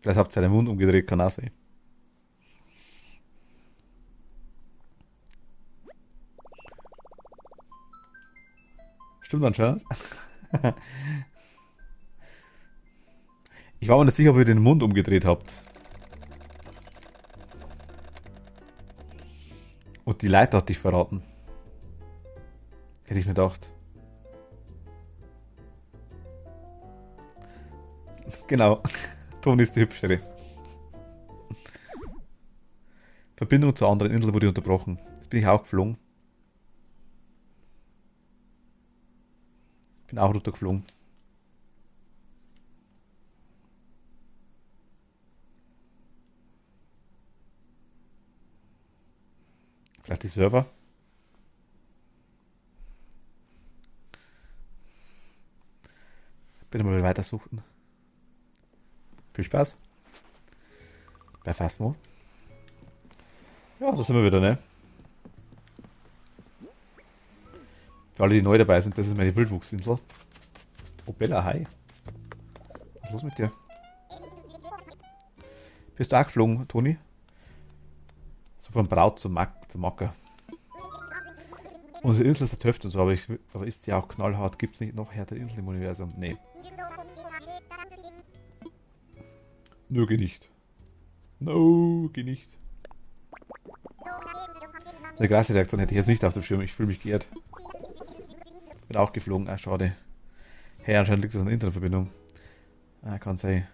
Vielleicht habt ihr den Mund umgedreht, kann auch sein. Stimmt anscheinend. Ich war mir nicht sicher, ob ihr den Mund umgedreht habt. Und die Leiter hat dich verraten. Hätte ich mir gedacht. Genau. Toni ist die hübschere. Verbindung zur anderen Insel wurde unterbrochen. Jetzt bin ich auch geflogen. Bin auch runtergeflogen. Vielleicht die Server. Bitte mal weitersuchen. Viel Spaß. Bei Phasmo. Ja, da sind wir wieder, ne? Für alle, die neu dabei sind, das ist meine Wildwuchsinsel. Oh, Bella, hi. Was ist los mit dir? Bist du auch geflogen, Toni? So von Braut zum Macker. Unsere Insel ist der Töfte und so, aber ist sie auch knallhart? Gibt es nicht noch härtere Inseln im Universum? Nee. Nur geh nicht. No, geh nicht. Eine Kreisreaktion hätte ich jetzt nicht auf dem Schirm. Ich fühle mich geehrt. Bin auch geflogen. Ah, schade. Hey, anscheinend liegt das an der Internetverbindung. Ah, kann sein.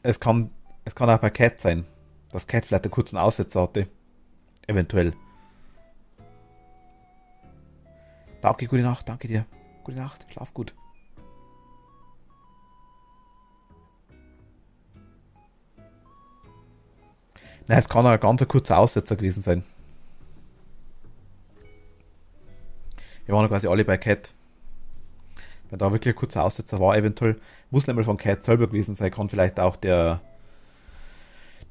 Es kann, es kann auch bei Cat sein. Dass Cat vielleicht einen kurzen Aussetzer hatte. Eventuell. Danke, gute Nacht. Danke dir. Gute Nacht. Schlaf gut. Nein, es kann auch ein ganz kurzer Aussetzer gewesen sein. Wir waren quasi alle bei Cat. Wenn da wirklich ein kurzer Aussetzer war, eventuell muss nicht mal von Cat selber gewesen sein, kann vielleicht auch der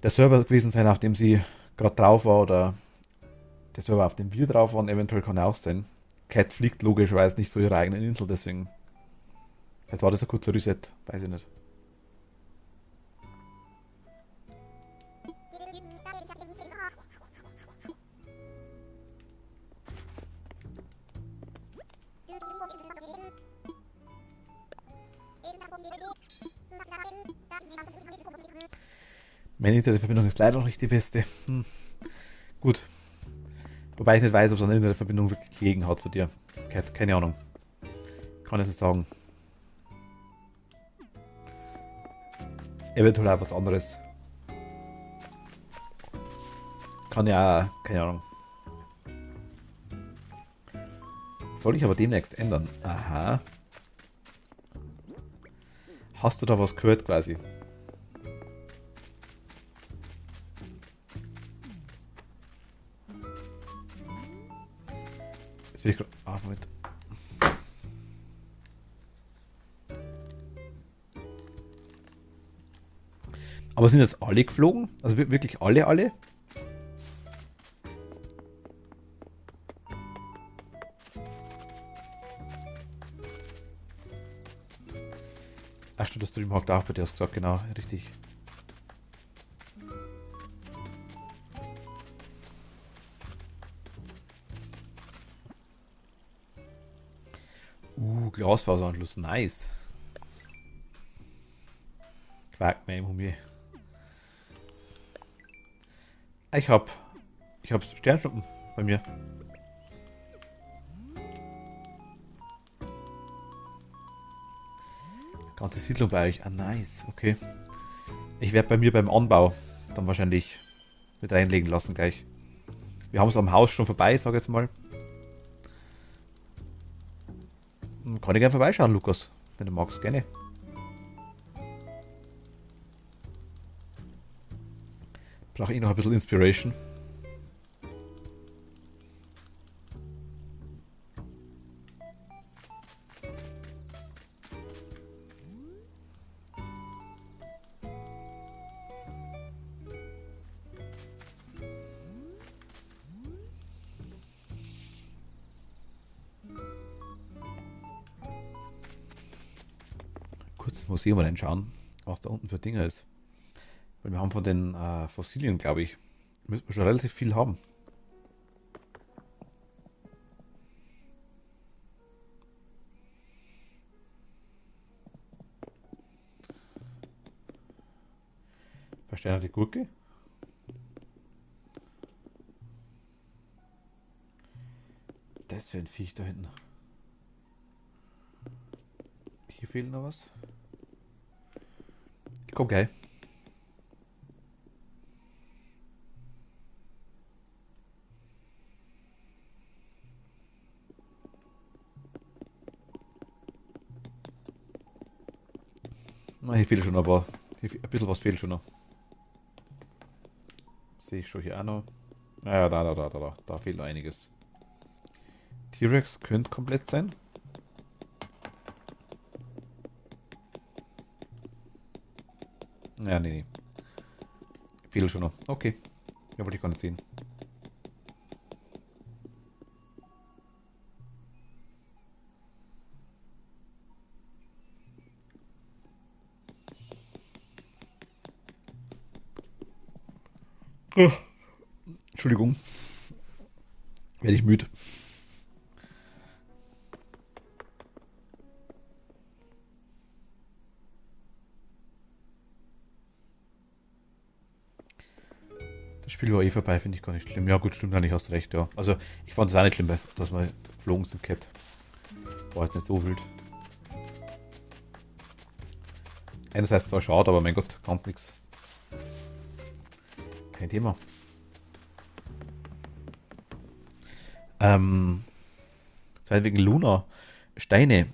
Server gewesen sein, auf dem sie gerade drauf war oder der Server, auf dem wir drauf waren, eventuell kann auch sein. Cat fliegt logischerweise nicht von ihrer eigenen Insel, deswegen. Vielleicht war das ein kurzer Reset, weiß ich nicht. Meine Internetverbindung ist leider noch nicht die beste. Gut. Wobei ich nicht weiß, ob es eine Internetverbindung wirklich gelegen hat zu dir. Cat, keine Ahnung. Kann ich nicht sagen. Eventuell auch was anderes. Kann ja auch, keine Ahnung. Soll ich aber demnächst ändern? Aha. Hast du da was gehört quasi? Jetzt will ich gerade. Ah, Moment. Aber sind jetzt alle geflogen? Also wirklich alle? Ach stimmt, das Stream hakt auch bei dir, hast gesagt, genau, richtig. Glasfaseranschluss, nice. Quack mir im Humor. Ich hab Sternschnuppen bei mir. Ganze Siedlung bei euch. Ah, nice. Okay. Ich werde bei mir beim Anbau dann wahrscheinlich mit reinlegen lassen gleich. Wir haben es am Haus schon vorbei, sag jetzt mal. Kann ich gerne vorbeischauen, Lukas. Wenn du magst, gerne. Brauche ich noch ein bisschen Inspiration. Kurz ins Museum reinschauen, was da unten für Dinger ist. Weil wir haben von den Fossilien, glaube ich, müssen wir schon relativ viel haben. Versteinerte Gurke. Das für ein Viech da hinten. Hier fehlt noch was. Ich komm gleich. Na, hier fehlt schon aber. Ein bisschen was fehlt schon noch. Sehe ich schon hier auch noch. Naja, da fehlt noch einiges. T-Rex könnte komplett sein. Ja, nee. Fehlt schon noch. Okay. Ja, wollte ich gar nicht sehen. Entschuldigung. Werde ich müde. Das Spiel war eh vorbei, finde ich gar nicht schlimm. Ja gut, stimmt eigentlich, hast du recht, ja. Also ich fand es auch nicht schlimm, dass wir geflogen sind, Cat. War jetzt nicht so wild. Einerseits zwar schade, aber mein Gott, kann nichts. Kein Thema. Zwei wegen Luna. Steine.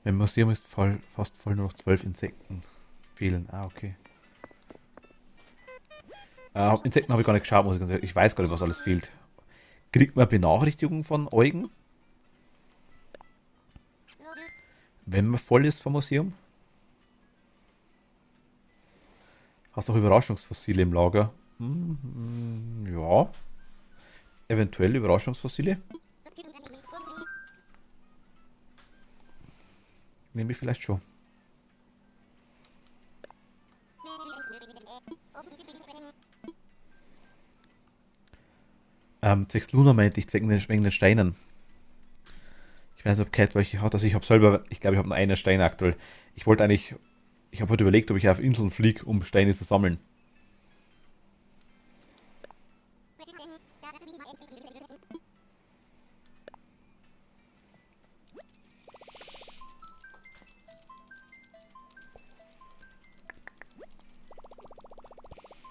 Mein Museum ist fast voll, nur noch 12 Insekten fehlen. Ah, okay. Insekten habe ich gar nicht geschaut, muss ich ganz ehrlich. Ich weiß gar nicht, was alles fehlt. Kriegt man Benachrichtigungen von Eugen, wenn man voll ist vom Museum? Hast du auch Überraschungsfossile im Lager? Ja, eventuell Überraschungsfossile. Nehme ich vielleicht schon. Zwecks Luna meinte ich, wegen den Steinen. Ich weiß nicht, ob Cat welche hat. Also ich habe selber, ich glaube, ich habe nur einen Stein aktuell. Ich wollte eigentlich, ich habe heute überlegt, ob ich auf Inseln fliege, um Steine zu sammeln.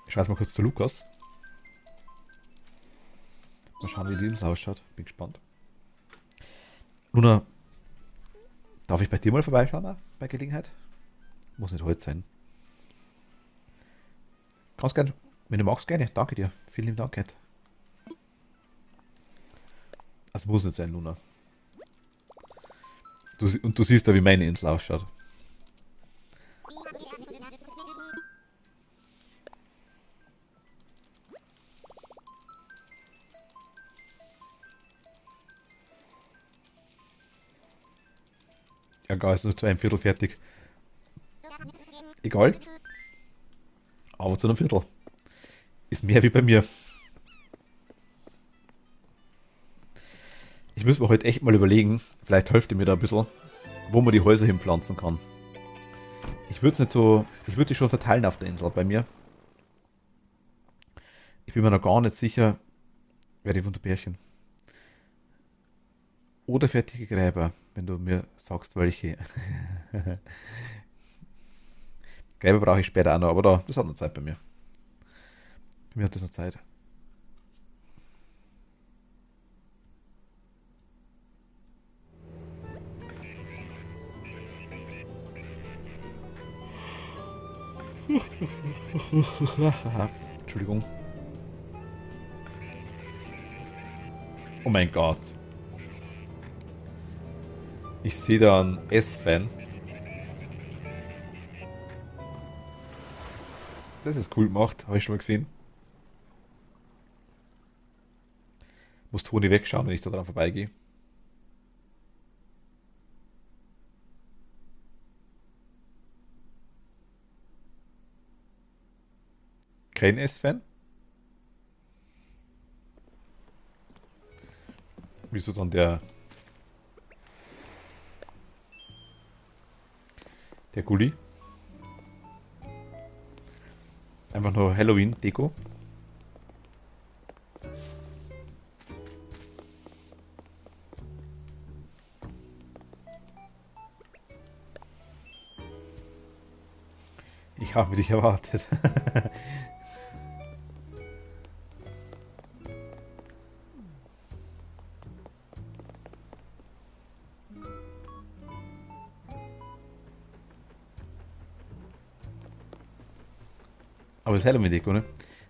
Ich schaue jetzt mal kurz zu Lukas. Mal schauen, wie die Insel ausschaut. Bin gespannt. Luna, darf ich bei dir mal vorbeischauen, bei Gelegenheit? Muss nicht heute sein. Kannst gerne, wenn du magst, gerne. Danke dir. Vielen lieben Dank, Cat. Also muss nicht sein, Luna. Und du siehst ja, wie meine Insel ausschaut. Ja, egal, ist nur zu einem Viertel fertig. Egal, aber zu einem Viertel. Ist mehr wie bei mir. Ich muss mir heute echt mal überlegen, vielleicht hilft ihr mir da ein bisschen, wo man die Häuser hinpflanzen kann. Ich würde es nicht so, ich würde die schon verteilen auf der Insel bei mir. Ich bin mir noch gar nicht sicher, wer die Wunderbärchen. Oder fertige Gräber, wenn du mir sagst, welche. Gräber brauche ich später auch noch, aber das hat noch Zeit bei mir. Bei mir hat das noch Zeit. Entschuldigung. Oh mein Gott. Ich sehe da einen S-Fan. Das ist cool gemacht, habe ich schon mal gesehen. Muss Toni wegschauen, wenn ich da dran vorbeigehe. Kein S-Fan? Wieso dann der Gulli? Einfach nur Halloween-Deko. Ich habe dich erwartet. Aber das ist Halloween-Deko, ne?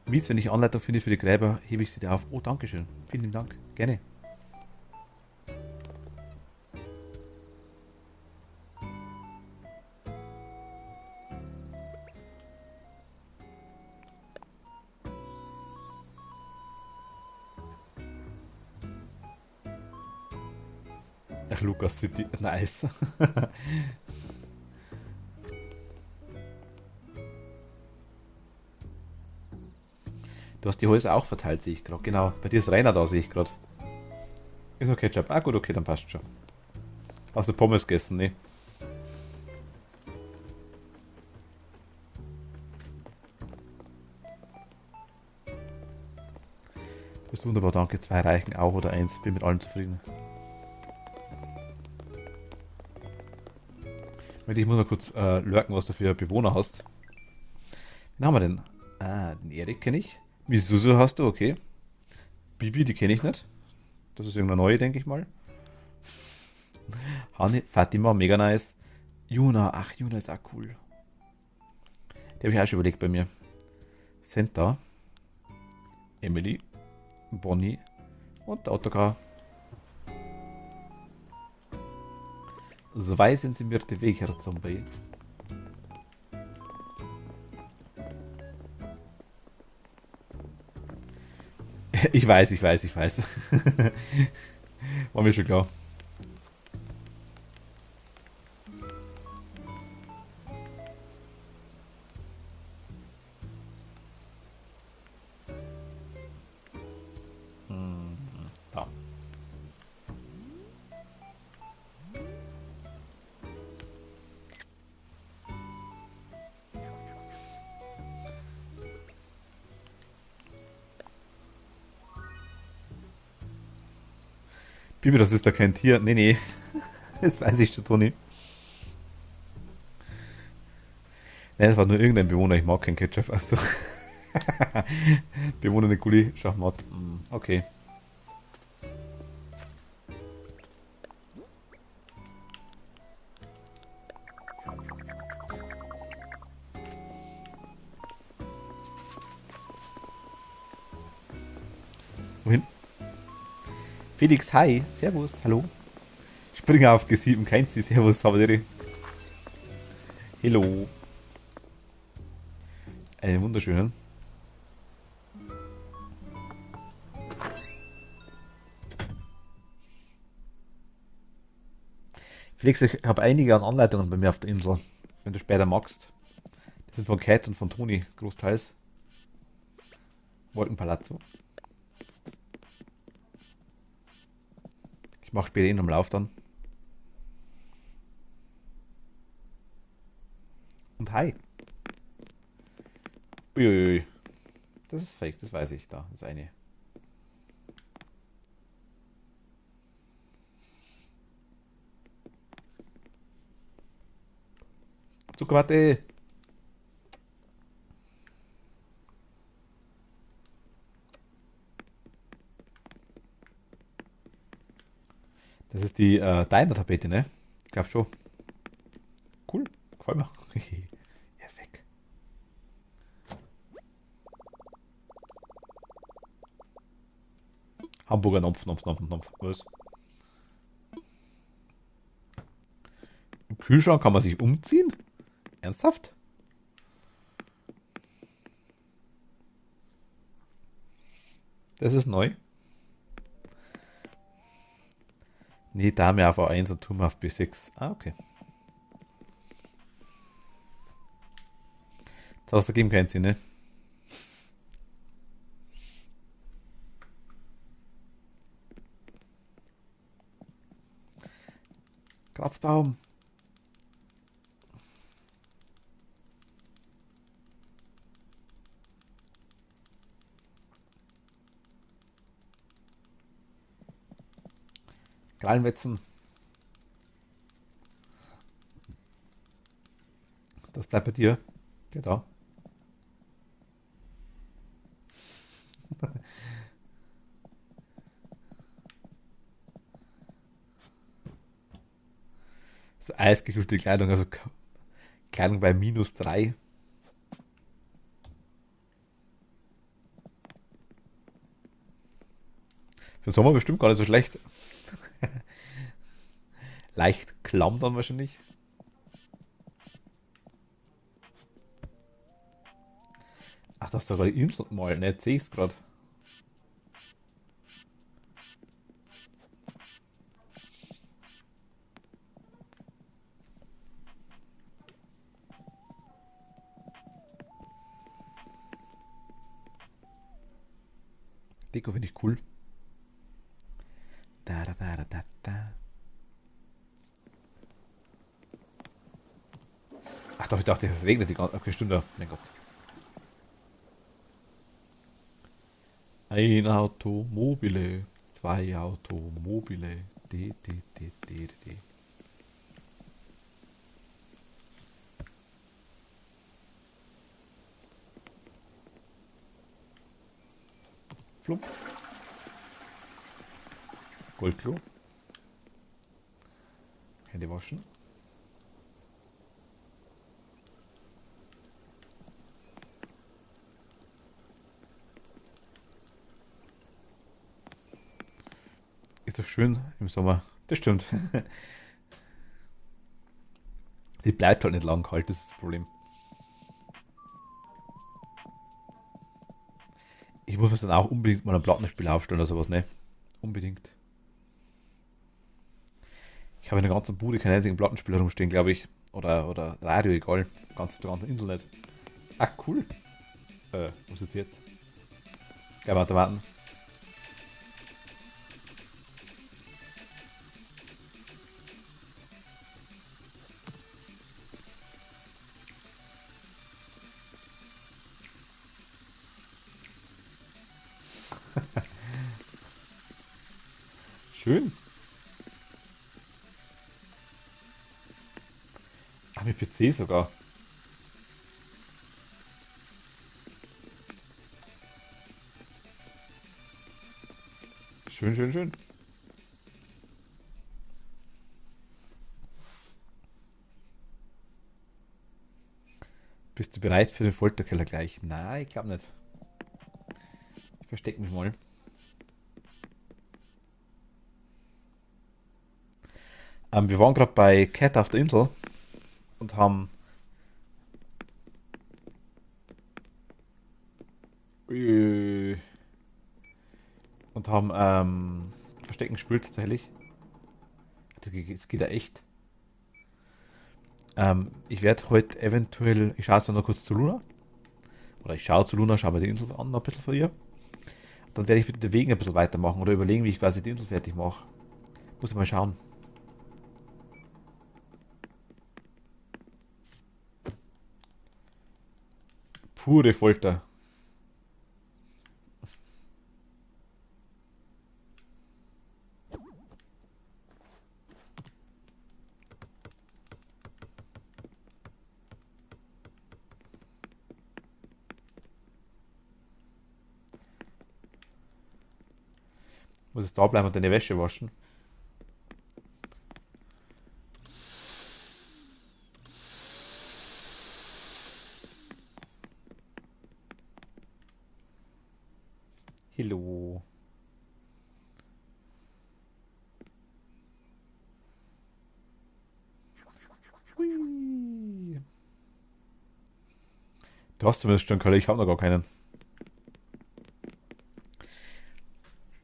Mietz, wenn ich Anleitung finde für die Gräber, hebe ich sie dir auf. Oh, Dankeschön. Vielen Dank. Gerne. Ach, Lukas City. Nice. Du hast die Häuser auch verteilt, sehe ich gerade. Genau. Bei dir ist Rainer da, sehe ich gerade. Ist noch Ketchup. Ah, gut, okay, dann passt schon. Hast du Pommes gegessen? Nee. Das ist wunderbar, danke. 2 reichen auch oder 1. Bin mit allen zufrieden. Ich muss mal kurz lurken, was du für Bewohner hast. Wen haben wir denn? Ah, den Erik kenne ich. Misuzu hast du, okay. Bibi, die kenne ich nicht. Das ist irgendeine neue, denke ich mal. Hani, Fatima, mega nice. Juna, ach, Juna ist auch cool. Die habe ich auch schon überlegt bei mir. Senta. Emily, Bonnie und der Ottokar. So weisen Sie mir den Weg, Herr Zombie. Ich weiß. War mir schon klar. Da. Bibi, das ist doch kein Tier. Nee. Das weiß ich schon, Toni. Nein, das war nur irgendein Bewohner. Ich mag keinen Ketchup. Also, Bewohner eine Gulli, Schachmatt. Okay. Wohin? Felix, hi. Servus, hallo. Springer auf G7, kein Sie. Servus, Havadere. Hello. Einen wunderschönen. Felix, ich habe einige an Anleitungen bei mir auf der Insel. Wenn du später magst. Das sind von Cat und von Toni, großteils. Wolkenpalazzo. Ich mache später eh noch im Lauf dann. Und hi. Uiuiui. Das ist fake, das weiß ich. Da ist eine. Zuckerwatte. Das ist die Diner-Tapete, ne? Ich glaube schon. Cool. Gefällt mir. Er ist weg. Hamburger Nopf. Was? Im Kühlschrank kann man sich umziehen? Ernsthaft? Das ist neu. Nee, Dame auf A1 und Turm auf B6. Ah, okay. Das hast du gegeben keinen Sinn, ne? Kratzbaum. Krallenwetzen. Das bleibt bei dir. Der da. So eisgekühlte Kleidung, also Kleidung bei -3. Für den Sommer bestimmt gar nicht so schlecht. Leicht klamm dann wahrscheinlich. Ach, das ist sogar die Insel mal, ne? Jetzt sehe ich es gerade. Deko finde ich cool. Da. Ach doch, ich dachte, es regnet die ganze. Okay, Stunde. Mein Gott. Ein Automobile, zwei Automobile. De. Flump. Goldklo. Hände waschen. Ist doch schön im Sommer. Das stimmt. Die bleibt halt nicht lang kalt, das ist das Problem. Ich muss mir dann auch unbedingt mal ein Plattenspiel aufstellen oder sowas, ne? Unbedingt. Ich habe in der ganzen Bude keinen einzigen Plattenspieler rumstehen, glaube ich. Oder Radio, egal. Ganz auf der ganzen Insel nicht. Ach, cool. Was ist jetzt? Gleich mal warten. Schön. Ah, mit PC sogar. Schön, schön, schön. Bist du bereit für den Folterkeller gleich? Nein, ich glaube nicht. Ich verstecke mich mal. Wir waren gerade bei Cat auf der Insel und haben. äh, Und haben Verstecken gespielt tatsächlich. Das geht ja echt. Ich werde heute eventuell. Ich schaue es noch kurz zu Luna. Oder ich schaue zu Luna, schaue mir die Insel an, noch ein bisschen von ihr. Dann werde ich mit den Wegen ein bisschen weitermachen oder überlegen, wie ich quasi die Insel fertig mache. Muss ich mal schauen. Pure Folter. Muss jetzt da bleiben und deine Wäsche waschen. Hallo. Hui. Du hast zumindest schon Keller, ich habe noch gar keinen.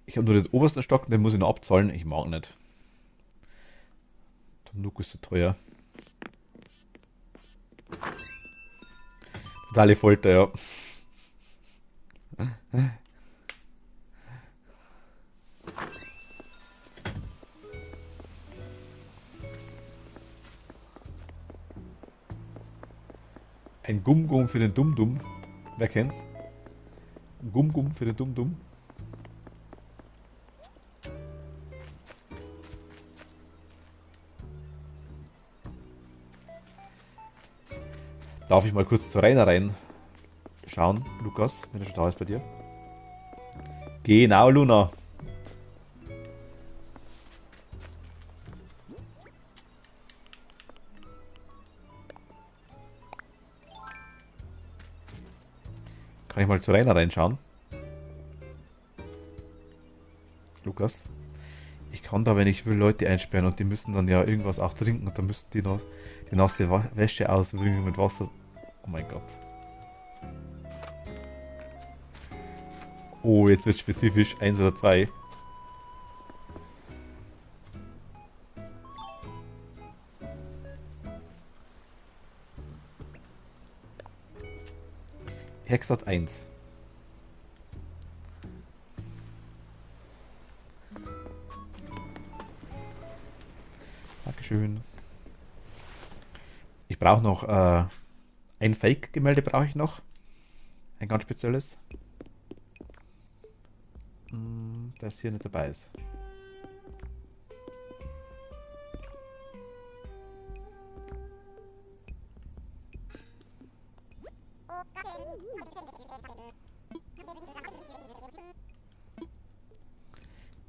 Ich habe nur den obersten Stock, den muss ich noch abzahlen. Ich mag nicht. Der Nuke ist so teuer. Totale Folter, ja. Ein Gum-Gum für den Dum-Dum. Wer kennt's? Gum-Gum für den Dum-Dum. Darf ich mal kurz zu Rainer rein schauen, Lukas, wenn er schon da ist bei dir? Genau, Luna. Kann ich mal zu Rainer reinschauen? Lukas? Ich kann da, wenn ich will, Leute einsperren und die müssen dann ja irgendwas auch trinken und dann müssen die noch die nasse Wäsche ausbringen mit Wasser. Oh mein Gott. Oh, jetzt wird spezifisch. Eins oder zwei. Hex hat eins. Dankeschön. Ich brauche noch ein Fake-Gemälde brauche ich noch. Ein ganz spezielles. Das hier nicht dabei ist.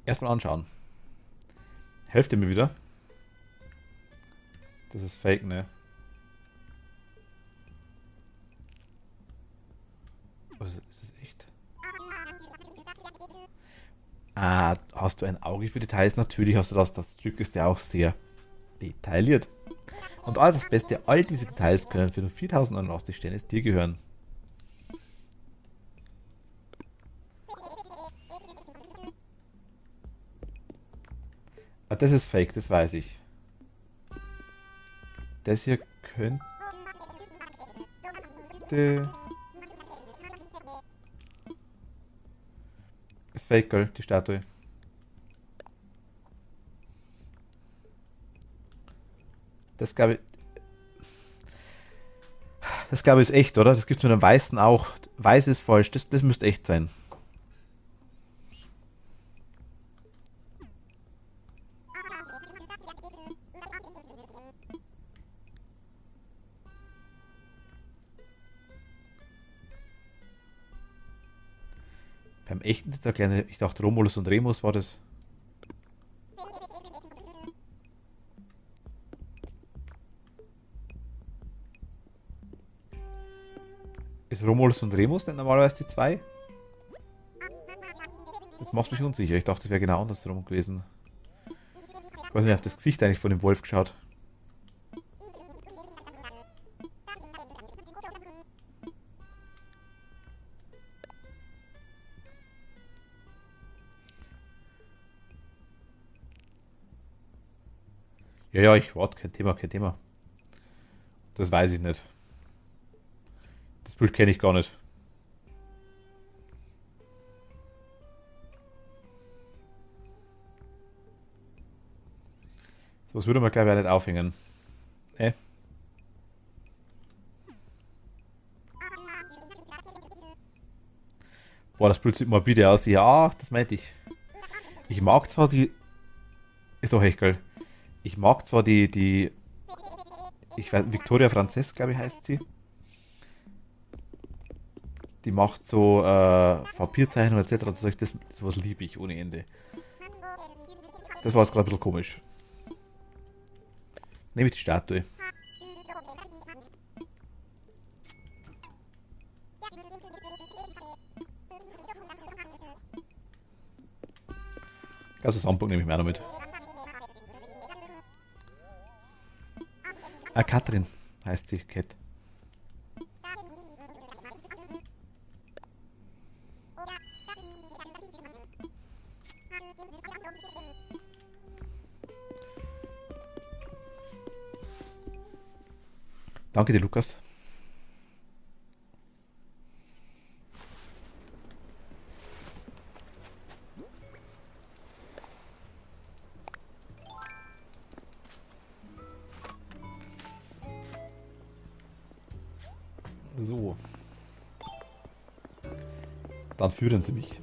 Erstmal anschauen. Helft ihr mir wieder? Das ist Fake, ne? Was ist das echt? Hast du ein Auge für Details? Natürlich hast du das. Das Stück ist ja auch sehr detailliert. Und all das Beste, all diese Details können für nur 4089 Stennis dir gehören. Das ist fake, das weiß ich. Das hier könnte... Ist fake, gell, die Statue. Das glaube ich... Das glaube ich ist echt, oder? Das gibt es mit einem Weißen auch. Weiß ist falsch, das müsste echt sein. Beim echten ist der kleine... Ich dachte Romulus und Remus war das. Ist Romulus und Remus denn normalerweise die zwei? Das macht mich unsicher. Ich dachte, das wäre genau andersrum gewesen. Ich weiß nicht, auf das Gesicht eigentlich von dem Wolf geschaut. Ja, ja, ich warte, kein Thema, kein Thema. Das weiß ich nicht. Das Bild kenne ich gar nicht. So was würde man gleich nicht aufhängen. Ne? Boah, das Bild sieht mal bitte aus. Ja, das meinte ich. Ich mag zwar die... Ist doch echt geil. Ich mag zwar die... Ich weiß, Victoria Frances, glaube ich, heißt sie. Die macht so Papierzeichnungen etc. Sowas liebe ich ohne Ende. Das war jetzt gerade ein bisschen komisch. Nehme ich die Statue. Also Sandburg nehme ich mir auch noch mit. Katrin heißt sie, Cat. Danke dir, Lukas. So. Dann führen sie mich.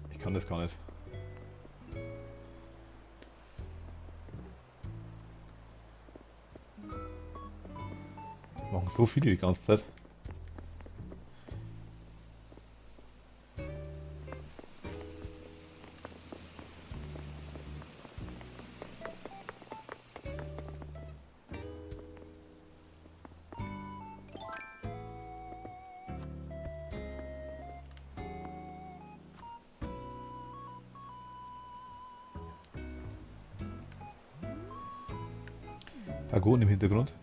Ich kann das gar nicht. Das machen so viele die ganze Zeit. Pagoden im Hintergrund.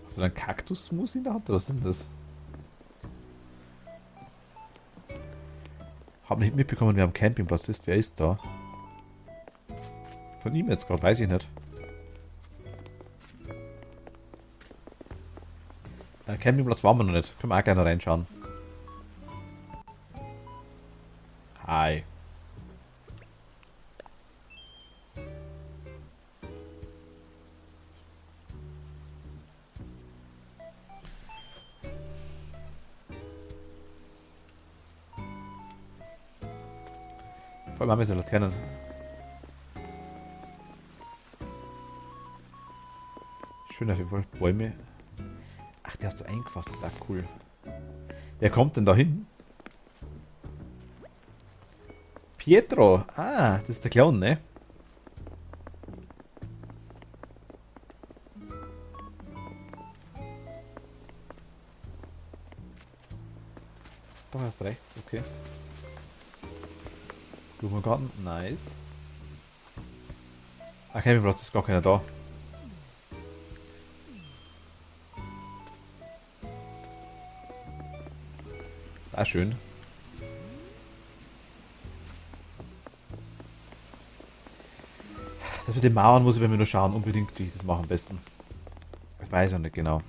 Hast du einen Kaktusmus in der Hand? Was ist denn das? Hab nicht mitbekommen, wer am Campingplatz ist. Wer ist da? Von ihm jetzt gerade, weiß ich nicht. Campingplatz waren wir noch nicht. Können wir auch gerne reinschauen. Hi. Vor allem haben wir so Laternen. Schön auf jeden Fall. Bäume. Ach, die hast du eingefasst. Das ist auch cool. Wer kommt denn da hin? Pietro. Ah, das ist der Clown, ne? Doch, erst rechts, okay. Blumengarten, nice. Ah, Campingplatz ist gar keiner da. Ist auch schön. Das mit den Mauern muss ich bei mir nur schauen, unbedingt, wie ich das mache am besten. Das weiß ich auch nicht genau.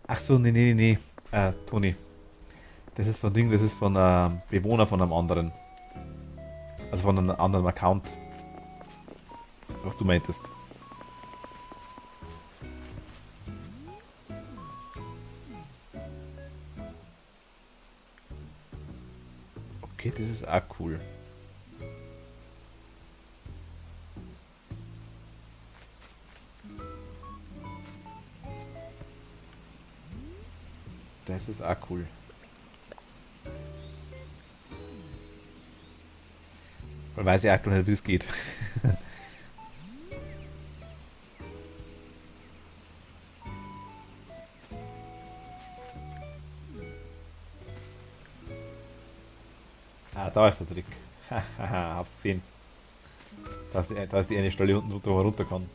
Ach so, nee. Toni. Das ist von Ding, das ist von einem Bewohner von einem anderen. Also von einem anderen Account. Was du meintest. Okay, das ist auch cool. Das ist auch cool. Weil weiß ich aktuell nicht, wie es geht. Ah, da ist der Trick. Haha, hab's gesehen. Da ist die eine Stelle unten drunter, wo man runter kann.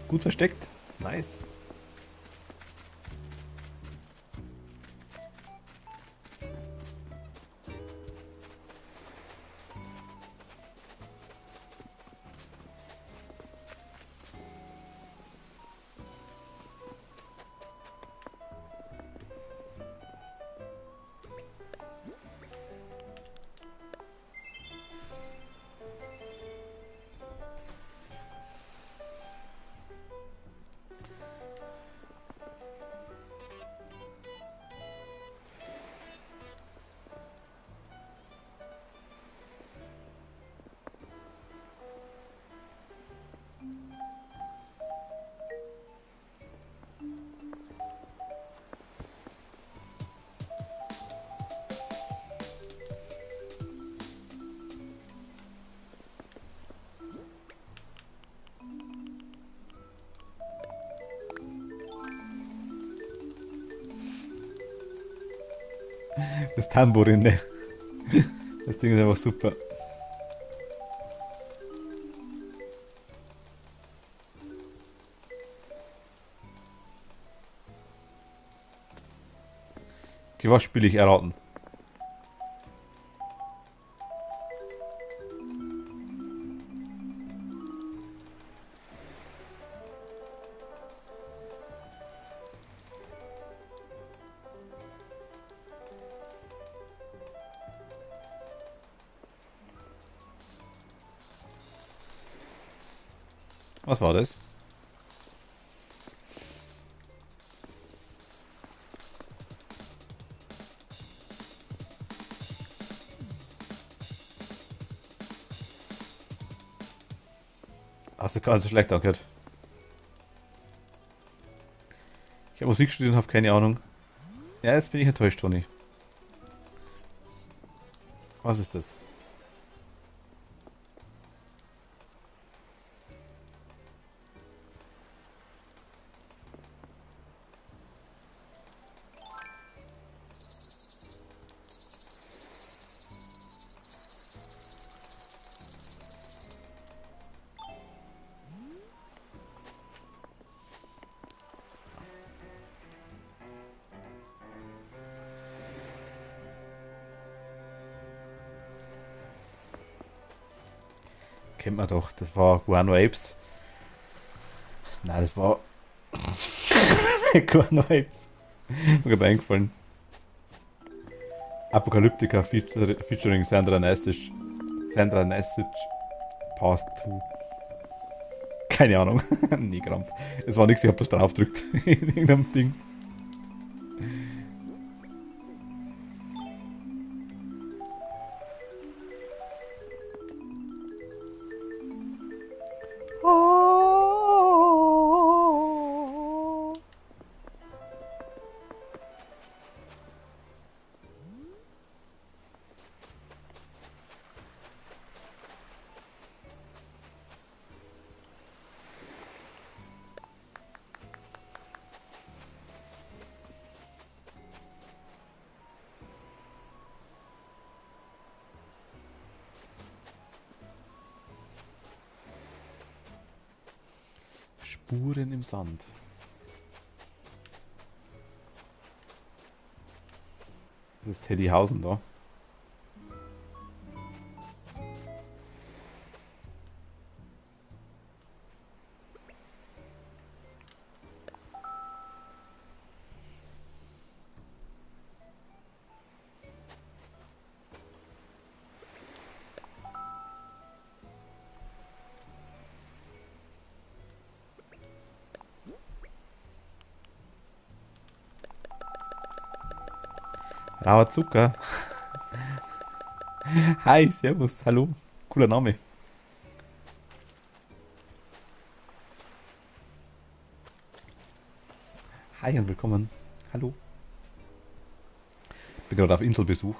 Gut versteckt. Nice. Das Tambourin, ne? Das Ding ist einfach super. Okay, was spiele ich erraten? Was war das? Hast du also schlecht angehört? Ich habe Musik studiert und habe keine Ahnung. Ja, jetzt bin ich enttäuscht, Toni. Was ist das? Kennt man doch. Das war Guano Apes. Nein, das war Guano Apes. Mir gerade eingefallen. Apokalyptica featuring Sandra Nessic. Sandra Nessic Part 2. Keine Ahnung. Nie Krampf. Es war nichts, ich hab bloß drauf gedrückt. In irgendeinem Ding. Spuren im Sand. Das ist Teddyhausen da. Rauer Zucker. Hi, servus, hallo. Cooler Name. Hi und willkommen. Hallo. Bin gerade auf Inselbesuch.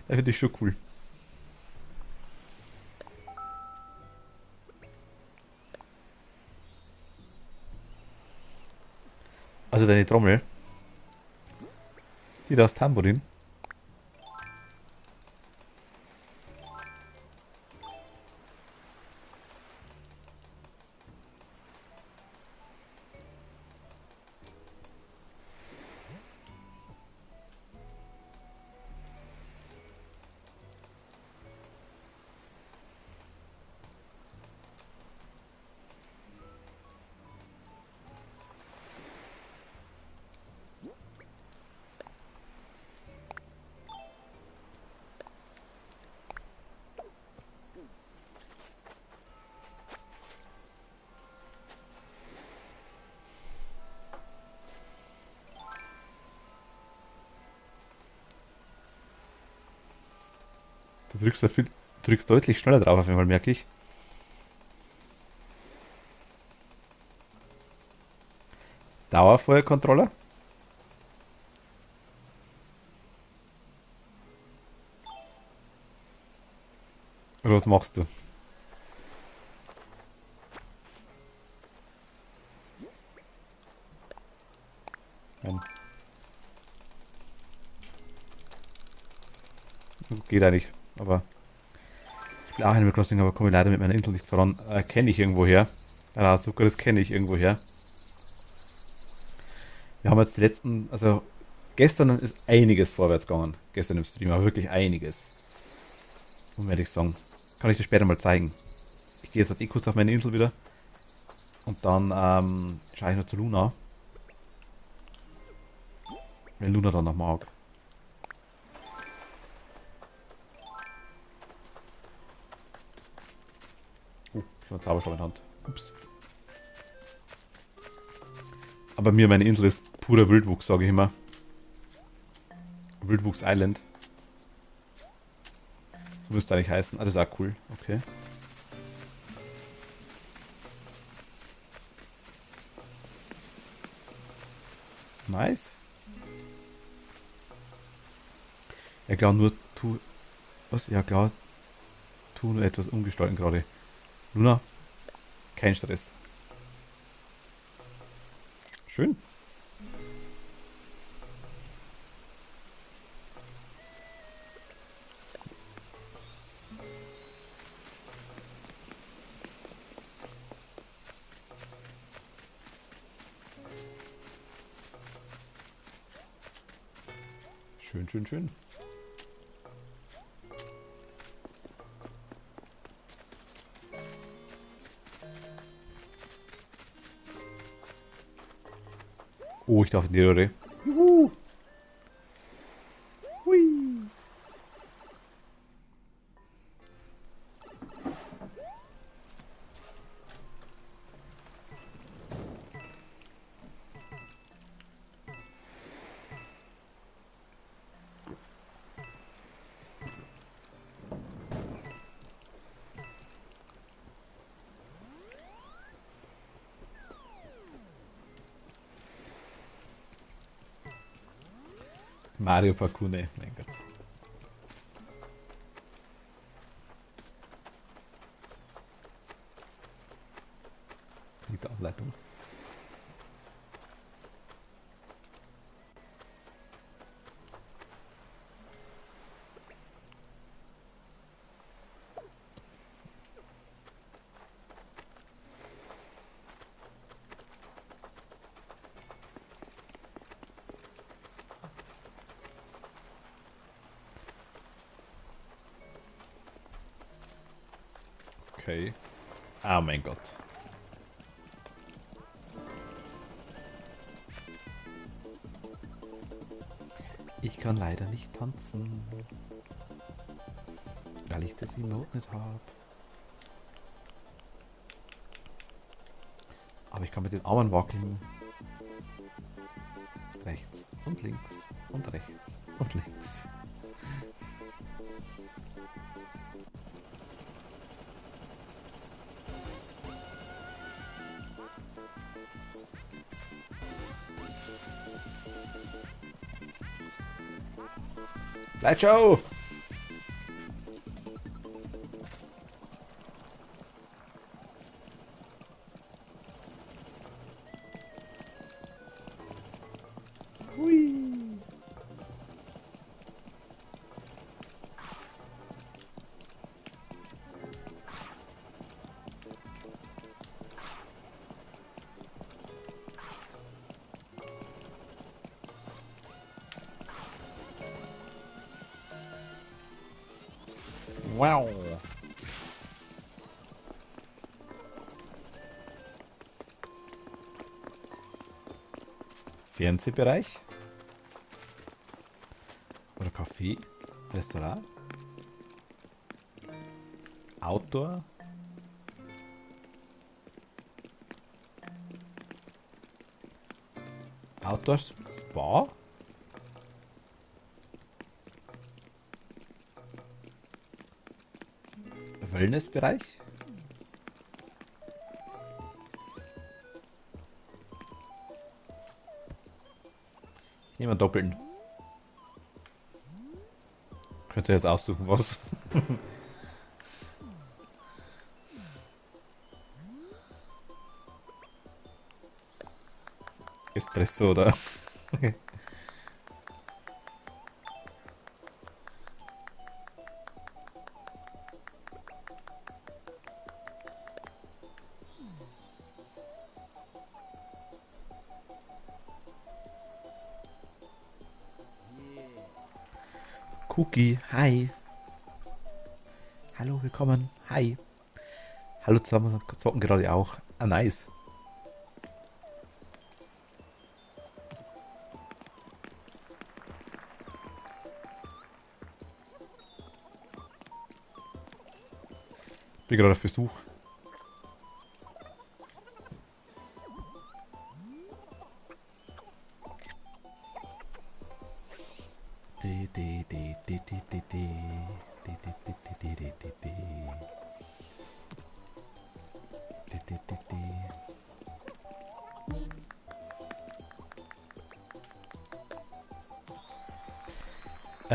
Das finde ich schon cool. Also deine Trommel, die da aus Tambourin. Du drückst, da viel, drückst deutlich schneller drauf, auf jeden Fall merke ich. Dauerfeuercontroller. Oder was machst du? Nein. Geht eigentlich. Aber ich will auch Animal Crossing, aber komme leider mit meiner Insel nicht voran. Kenne ich irgendwoher. Ah, Zucker, das kenne ich irgendwoher. Wir haben jetzt die letzten, also gestern ist einiges vorwärts gegangen. Gestern im Stream, aber wirklich einiges. Muss man ehrlich sagen. Kann ich dir später mal zeigen. Ich gehe jetzt eh kurz auf meine Insel wieder. Und dann schaue ich noch zu Luna. Wenn Luna dann noch mag. Oh, ich habe einen Zauberstab in der Hand. Ups. Aber mir, meine Insel ist purer Wildwuchs, sage ich immer. Wildwuchs Island. So müsste eigentlich heißen. Ah, das ist auch cool. Okay. Nice. Ja klar, nur tu... Was? Ja klar, tu nur etwas umgestalten gerade. Luna, kein Stress. Schön. Schön, schön, schön. Oh, ich darf in die Röhre. Juhu. Hui. Mario Parkour, ne, mein Gott. Mit Anleitung. Okay. Oh mein Gott. Ich kann leider nicht tanzen, weil ich das Emote nicht habe. Aber ich kann mit den Armen wackeln. Rechts und links und rechts und links. Lightshow! Hui! Wow! Fernsehbereich? Oder Café? Restaurant? Outdoor? Outdoor Spa? Wellnessbereich? Ich nehme einen doppelten. Könnt ihr jetzt aussuchen, was? Espresso oder? Cookie, hi. Hallo, willkommen. Hi. Hallo zusammen, zocken gerade auch. Ah, nice. Bin gerade auf Besuch.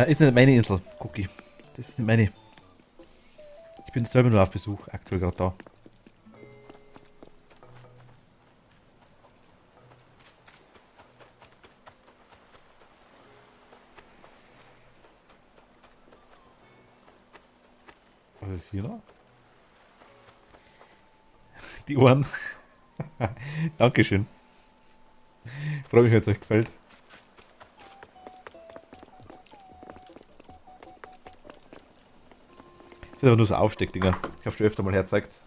Ist nicht meine Insel, Cookie. Das ist nicht meine. Ich bin selber nur auf Besuch, aktuell gerade da. Was ist hier noch? Die Ohren. Dankeschön. Freue mich, wenn es euch gefällt. Das sind aber nur so Aufsteckdinger. Ich habe schon öfter mal hergezeigt.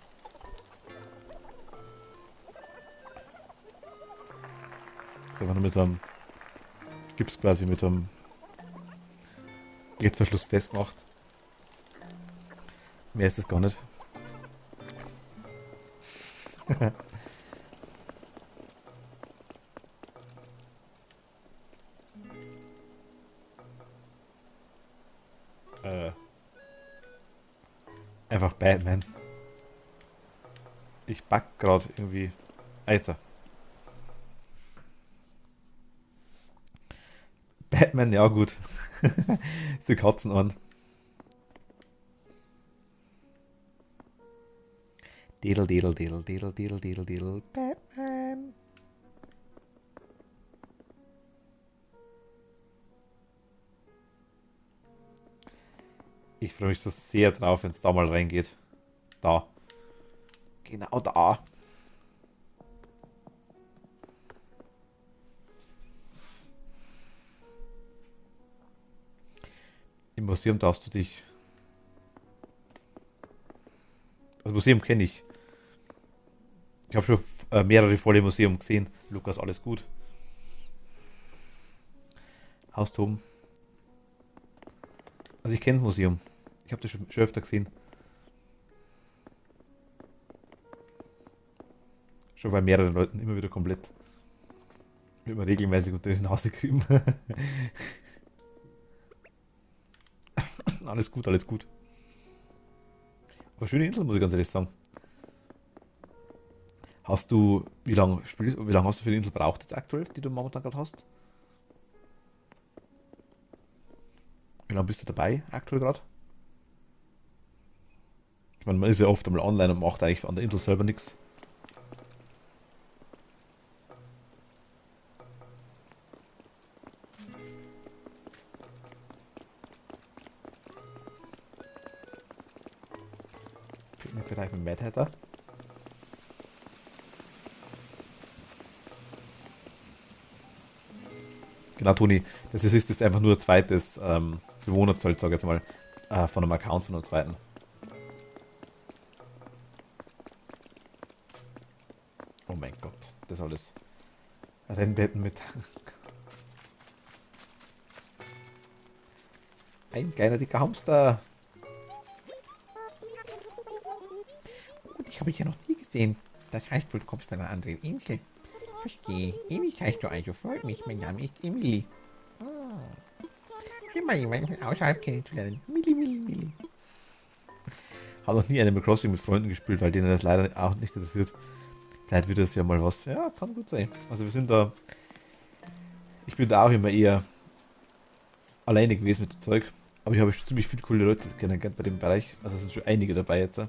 Das ist einfach nur mit so einem Gips quasi mit einem Klettverschluss festmacht. Mehr ist es gar nicht. äh, einfach Batman. Ich back gerade irgendwie. Alter. Batman, ja gut. Die Katzenohren. Dedel, dedel, dedel, dedel, dedel, dedel, dedel. Batman. Ich freue mich so sehr drauf, wenn es da mal reingeht. Da. Genau da. Im Museum darfst du dich. Also Das Museum kenne ich. Ich habe schon mehrere volle Museum gesehen. Lukas, alles gut. Haustoben. Also ich kenne das Museum. Ich habe das schon öfter gesehen. Schon bei mehreren Leuten immer wieder komplett. Wird man regelmäßig unter die Nase kriegen. Alles gut, alles gut. Aber schöne Insel, muss ich ganz ehrlich sagen. Wie lange hast du für die Insel braucht jetzt aktuell, die du momentan gerade hast? Wie lange bist du dabei aktuell gerade? Ich meine, man ist ja oft einmal online und macht eigentlich an der Insel selber nichts. Picknickbereich mit Mad Hatter. Genau, Toni, das ist einfach nur ein zweites Bewohnerzahl, sag ich jetzt mal, von einem Account von einem zweiten. Oh mein Gott, das alles. Rennbetten mit. Ein kleiner dicker Hamster. Und ich habe dich ja noch nie gesehen. Das heißt, du kommst von einer anderen Insel. Verstehe. Ewig heißt du also. Freut mich. Mein Name ist Emily. Schön mal jemanden außerhalb kennenzulernen. Milli, Milli, Milli. Habe noch nie Animal Crossing mit Freunden gespielt, weil denen das leider auch nicht interessiert. Vielleicht wird das ja mal was. Ja, kann gut sein. Also wir sind da. Ich bin da auch immer eher alleine gewesen mit dem Zeug. Aber ich habe schon ziemlich viele coole Leute kennengelernt bei dem Bereich. Also es sind schon einige dabei jetzt.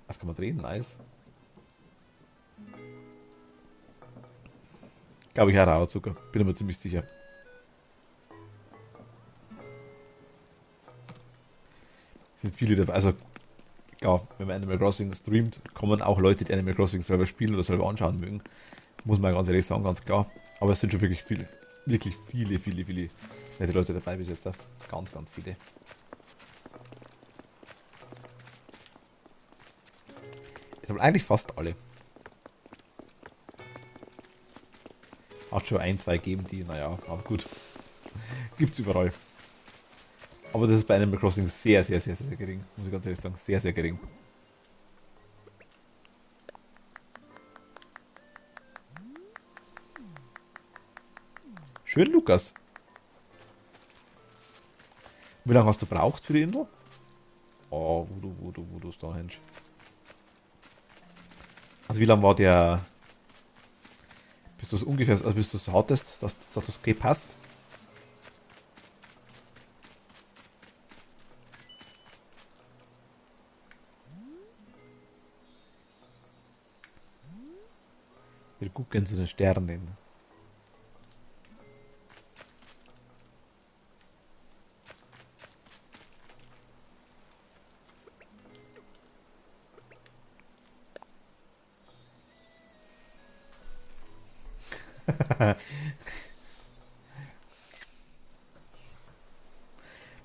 Was kann man drehen? Nice. Glaube ich auch Rauzucker. Bin aber ziemlich sicher. Es sind viele dabei. Also, ja, wenn man Animal Crossing streamt, kommen auch Leute, die Animal Crossing selber spielen oder selber anschauen mögen. Muss man ganz ehrlich sagen, ganz klar. Aber es sind schon wirklich viele. Wirklich viele, viele, viele nette Leute dabei bis jetzt. Ganz, ganz viele. Es sind eigentlich fast alle. Hat schon ein, zwei gegeben, die, naja, aber gut. Gibt's überall. Aber das ist bei Animal Crossing sehr, sehr, sehr, sehr gering. Muss ich ganz ehrlich sagen. Sehr, sehr gering. Schön, Lukas. Wie lange hast du braucht für die Insel? Oh, wo du da hinsch. Also wie lange war der, bis du es ungefähr, also bis du es hattest, dass das okay passt? Wir gucken zu den Sternen.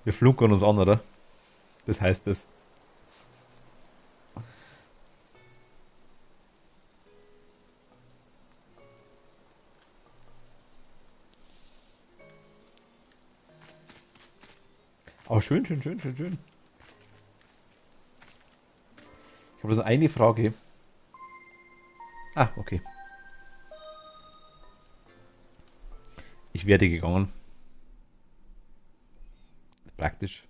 Wir flunkern uns an, oder? Das heißt es. Aber schön, schön, schön, schön, schön. Ich habe bloß eine Frage. Ah, okay. Ich werde gegangen. Praktisch.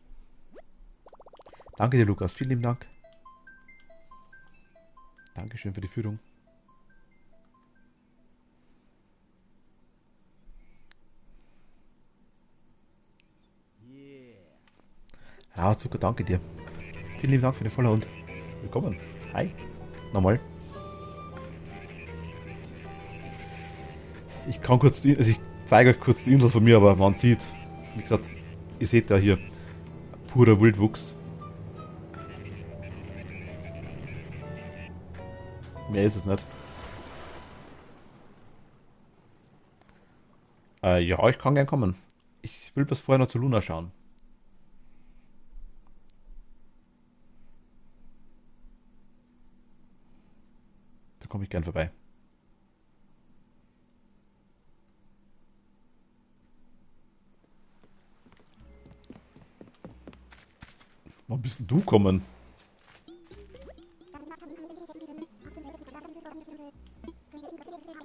Danke dir, Lukas. Vielen lieben Dank. Dankeschön für die Führung. Ja, Zucker, danke dir. Vielen lieben Dank für den Follow und willkommen. Hi. Nochmal. Ich kann kurz also ich zeige euch kurz die Insel von mir, aber man sieht, wie gesagt, ihr seht ja hier purer Wildwuchs. Mehr ist es nicht. Ja, ich kann gern kommen. Ich will bloß vorher noch zu Luna schauen. ich gern vorbei. Wann bist denn du kommen?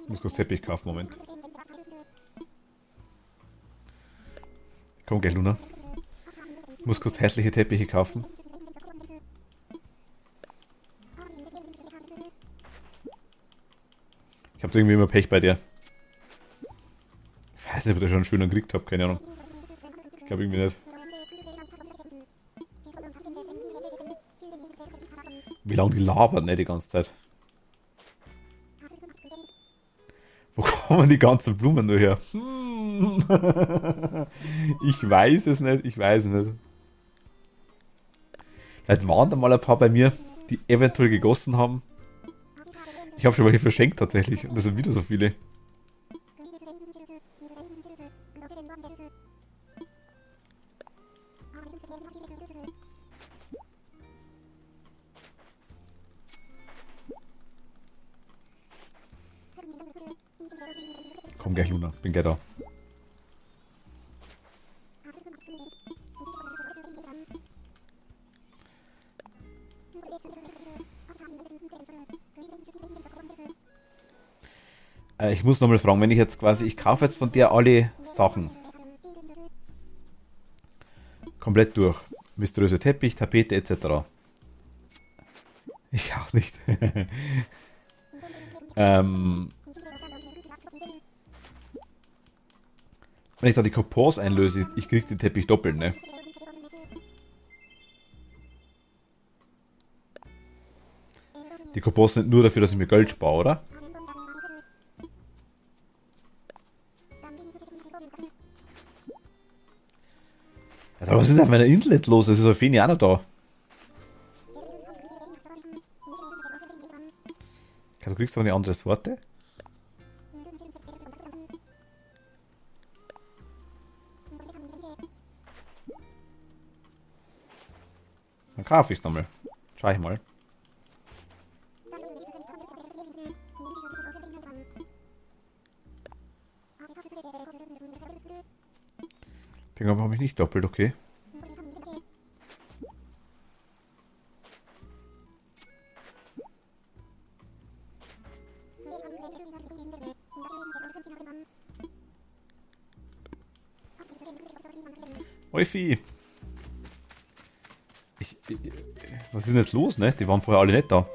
Ich muss kurz Teppich kaufen, Moment. Komm gleich, Luna. Ich muss kurz hässliche Teppiche kaufen. Ich hab irgendwie immer Pech bei dir. Ich weiß nicht, ob ich da schon einen schönen gekriegt habe, keine Ahnung. Ich glaube irgendwie nicht. Wie lange die labern, ne, die ganze Zeit. Wo kommen die ganzen Blumen nur her? Ich weiß es nicht, ich weiß es nicht. Vielleicht waren da mal ein paar bei mir, die eventuell gegossen haben. Ich habe schon welche verschenkt tatsächlich. Und das sind wieder so viele. Komm gleich, Luna. Bin gleich da. Ich muss nochmal fragen, wenn ich jetzt quasi, ich kaufe jetzt von dir alle Sachen. Komplett durch. Mysteriöse Teppich, Tapete etc. Ich auch nicht. Wenn ich da die Coupons einlöse, ich krieg den Teppich doppelt, ne? Die Coupons sind nur dafür, dass ich mir Geld spare, oder? Also, was ist denn auf meiner Insel jetzt los? Es ist auf Feni auch noch da. Du kriegst doch eine andere Sorte? Dann kaufe ich es nochmal. Schau ich mal. Finger habe ich nicht doppelt, okay. Eufi! Was ist denn jetzt los, ne? Die waren vorher alle nicht da.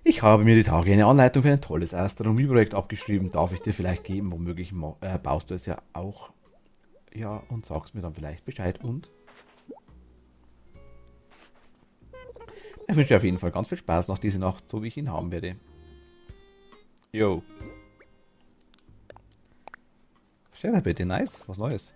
Ich habe mir die Tage eine Anleitung für ein tolles Astronomieprojekt abgeschrieben. Darf ich dir vielleicht geben? Womöglich baust du es ja auch. Ja, und sagst mir dann vielleicht Bescheid. Und ich wünsche dir auf jeden Fall ganz viel Spaß noch diese Nacht, so wie ich ihn haben werde. Jo. Stell bitte, nice. Was Neues.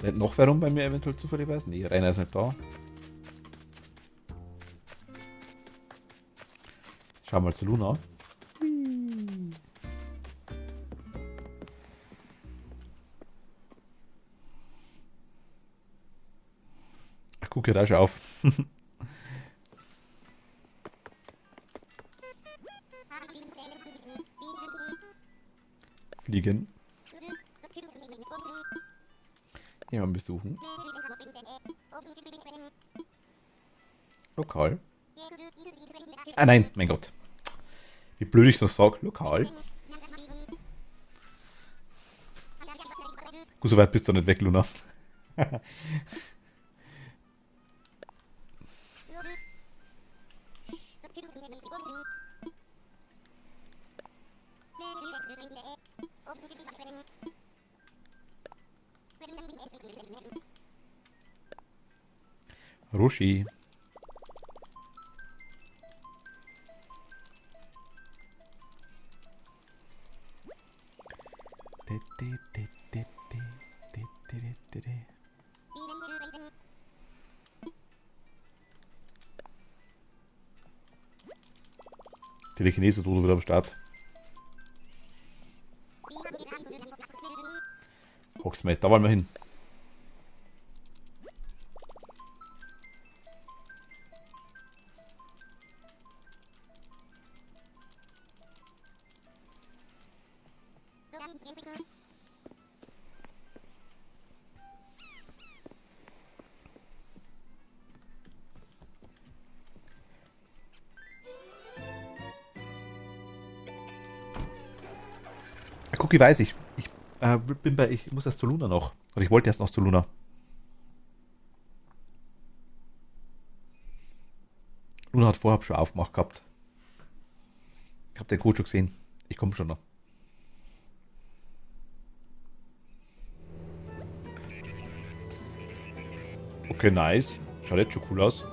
Rennt noch wer rum bei mir eventuell zufälligerweise? Nee, Rainer ist nicht da. Schau mal zu Luna. Ach, guck ja da schon auf. Fliegen. Jemanden besuchen. Lokal. Ah nein, mein Gott. Wie blöd ich das sage. Lokal. Gut, so weit bist du nicht weg, Luna. Roshi. Telekinese ist wieder am Start. Hogsmeade, da wollen wir hin. Cookie weiß ich. Ich muss erst zu Luna noch. Oder ich wollte erst noch zu Luna. Luna hat vorher schon aufgemacht gehabt. Ich habe den Code schon gesehen. Ich komme schon noch. Okay, nice. Schaut jetzt schon cool aus.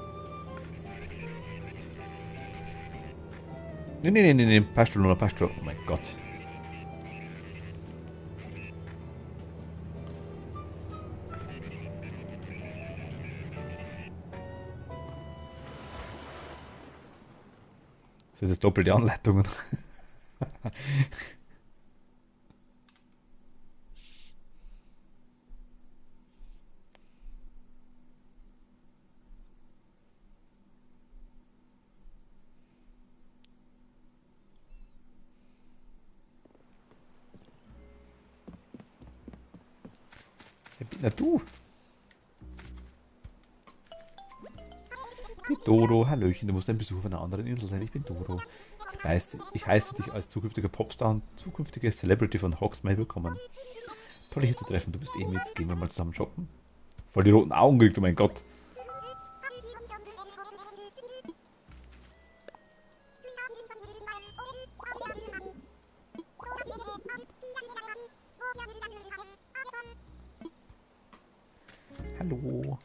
Nee. Passt schon, Luna, passt schon. Oh mein Gott. Das ist jetzt doppelte Anleitungen. Na du. Ich bin Dodo. Hallöchen, du musst ein Besuch auf einer anderen Insel sein. Ich bin Dodo. Ich heiße dich als zukünftiger Popstar und zukünftige Celebrity von Hogsmeade willkommen. Toll, dich hier zu treffen. Du bist eh mit. Gehen wir mal zusammen shoppen. Voll die roten Augen gekriegt, oh mein Gott. Hallo.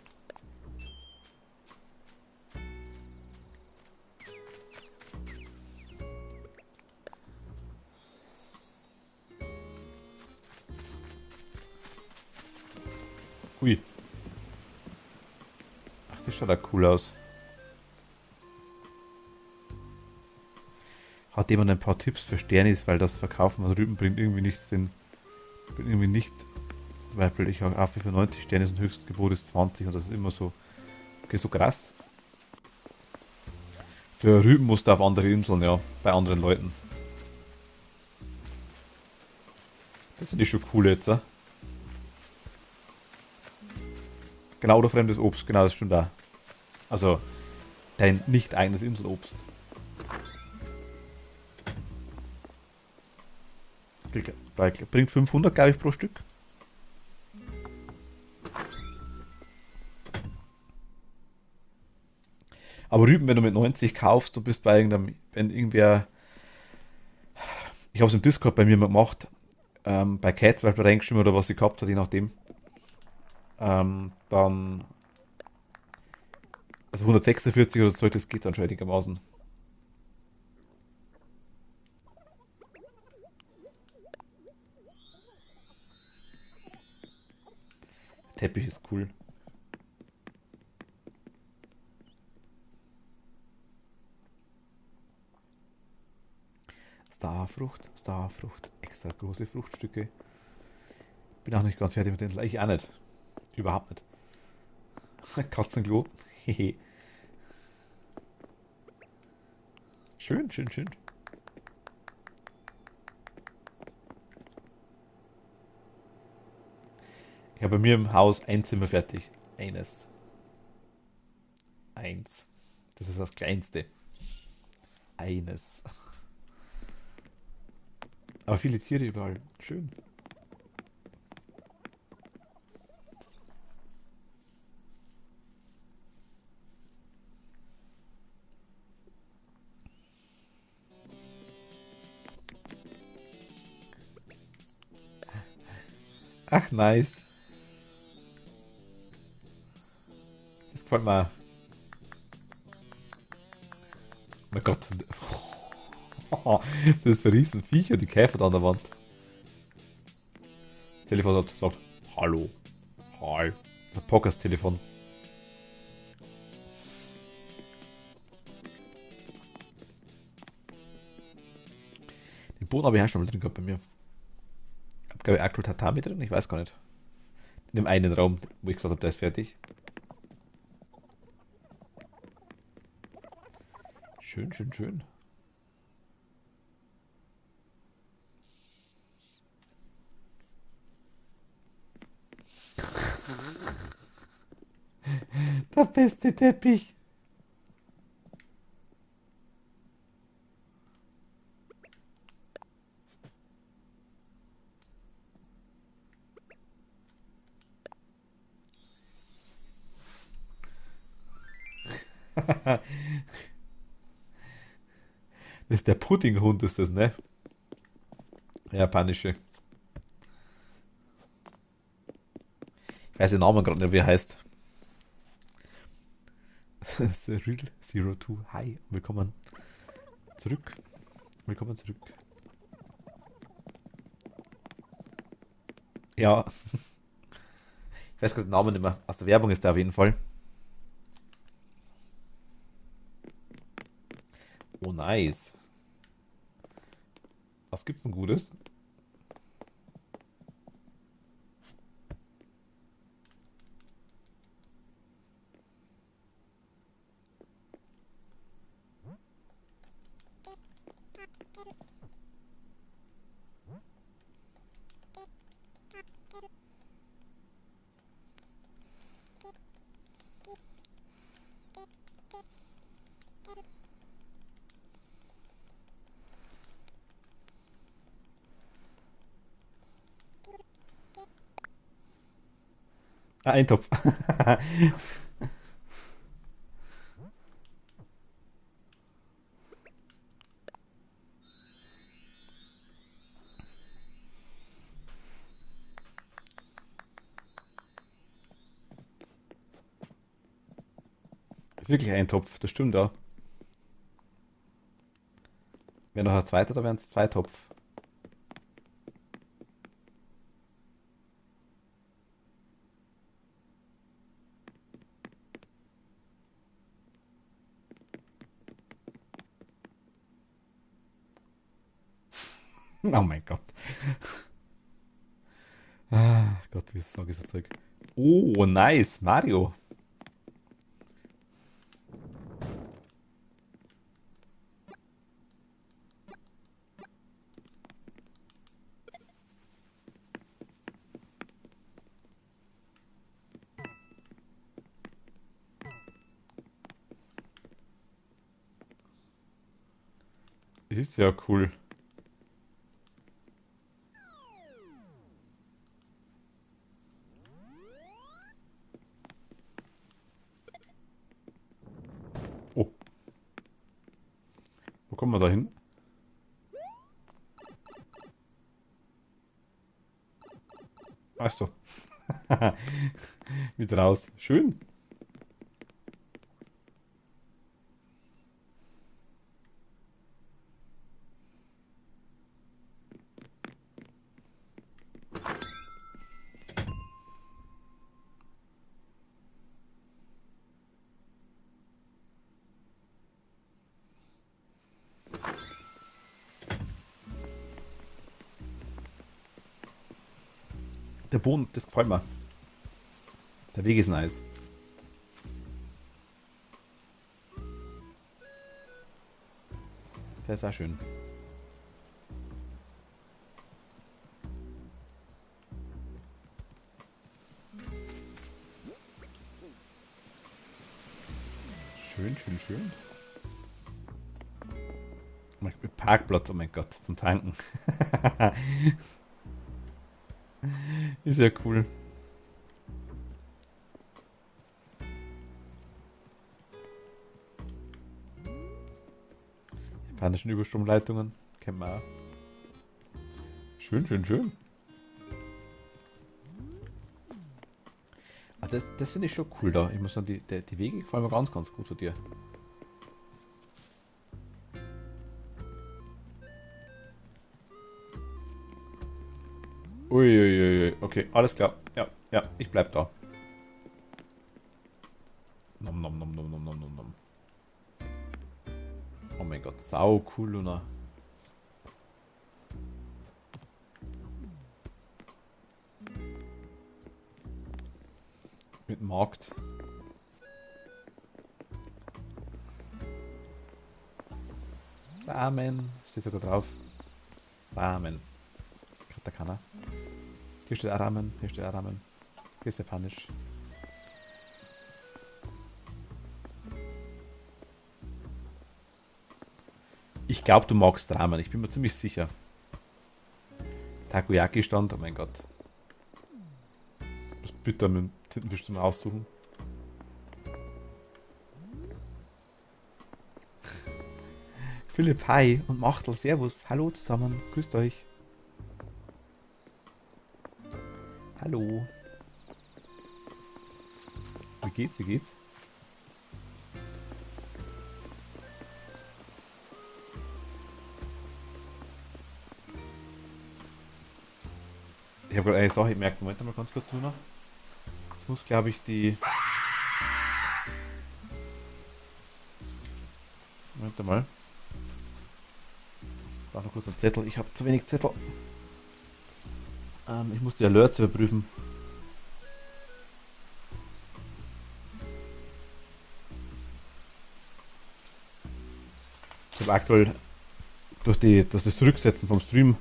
Ui. Ach, das schaut ja cool aus. Hat jemand ein paar Tipps für Sternis, weil das Verkaufen von Rüben bringt irgendwie nichts Sinn. Bringt irgendwie nicht. Zum Beispiel, ich habe für 90 Sterne und Höchstgebot ist 20 und das ist immer so. Okay, so krass. Für Rüben musst du auf andere Inseln, ja. Bei anderen Leuten. Das finde ich schon cool jetzt, ja. Genau, oder fremdes Obst, genau, das stimmt da. Also, dein nicht eigenes Inselobst. Bringt 500, glaube ich, pro Stück. Aber Rüben, wenn du mit 90 kaufst, du bist bei irgendeinem, wenn irgendwer, ich habe es im Discord bei mir mal gemacht, bei Cat zum Beispiel reingeschrieben oder was sie gehabt hat, je nachdem. Dann, also 146 oder so, das geht dann schon einigermaßen. Teppich ist cool. Starfrucht, extra große Fruchtstücke. Bin auch nicht ganz fertig mit den. Ich auch nicht. Überhaupt nicht. Katzenklo. Hehe. Schön. Ich habe bei mir im Haus ein Zimmer fertig. Eines. Eins. Das ist das kleinste. Eines. Aber viele Tiere überall. Schön. Ach, nice. Das gefällt mir. Oh mein Gott. Das ist für Riesenviecher, die Käfer da an der Wand. Das Telefon sagt Hallo. Hi. Das Podcast-Telefon. Den Boden habe ich auch schon mal drin gehabt bei mir. Ich habe, glaube ich, aktuell Tatami drin, ich weiß gar nicht. In dem einen Raum, wo ich gesagt habe, der ist fertig. Schön, schön, schön. Der beste Teppich. Das ist der Puddinghund, ist das, ne? Der japanische. Ich weiß den Namen gerade nicht, wie er heißt. Cyril Zero Two. Hi, willkommen zurück. Willkommen zurück. Ja, ich weiß gerade den Namen nicht mehr. Aus der Werbung ist der auf jeden Fall. Oh, nice. Was gibt's denn Gutes? Ah, Eintopf. Ist wirklich Eintopf, das stimmt auch. Wäre noch ein zweiter, da wären es zwei Topf. Oh mein Gott. Ah, Gott, wie sage ich so Zeug? Oh, nice, Mario. Ist ja cool. Oh, wo kommen wir da hin? Ach so. Wieder raus. Schön. Der Boden, das gefällt mir. Der Weg ist nice. Der ist auch schön. Schön, schön, schön. Parkplatz, oh mein Gott, zum Tanken. Ist ja cool. Japanischen Überstromleitungen. Kennen wir auch. Schön, schön, schön. Ah, das finde ich schon cool da. Ich muss sagen, die Wege gefallen mir ganz, ganz gut zu dir. Uiuiui. Okay, alles klar. Ja, ja, ich bleib da. Nom nom nom nom nom nom nom nom. Oh mein Gott, sau cool, Luna. Mit Markt. Ramen. Steht sogar drauf. Ramen. Katakana. Hier steht auch Ramen. Hier steht auch Ramen. Hier ist japanisch. Ich glaube, du magst Ramen. Ich bin mir ziemlich sicher. Takoyaki-Stand. Oh mein Gott. Das bitter mit dem Tintenfisch zum Aussuchen. Philipp, hi und Machtel, servus. Hallo zusammen. Grüßt euch. Hallo. Wie geht's? Wie geht's? Ich habe gerade eine Sache gemerkt. Moment mal ganz kurz nur noch. Ich muss, glaube ich, die... Moment mal. Ich brauche noch kurz einen Zettel. Ich habe zu wenig Zettel. Ich muss die Alerts überprüfen. Ich habe aktuell durch das Zurücksetzen vom Stream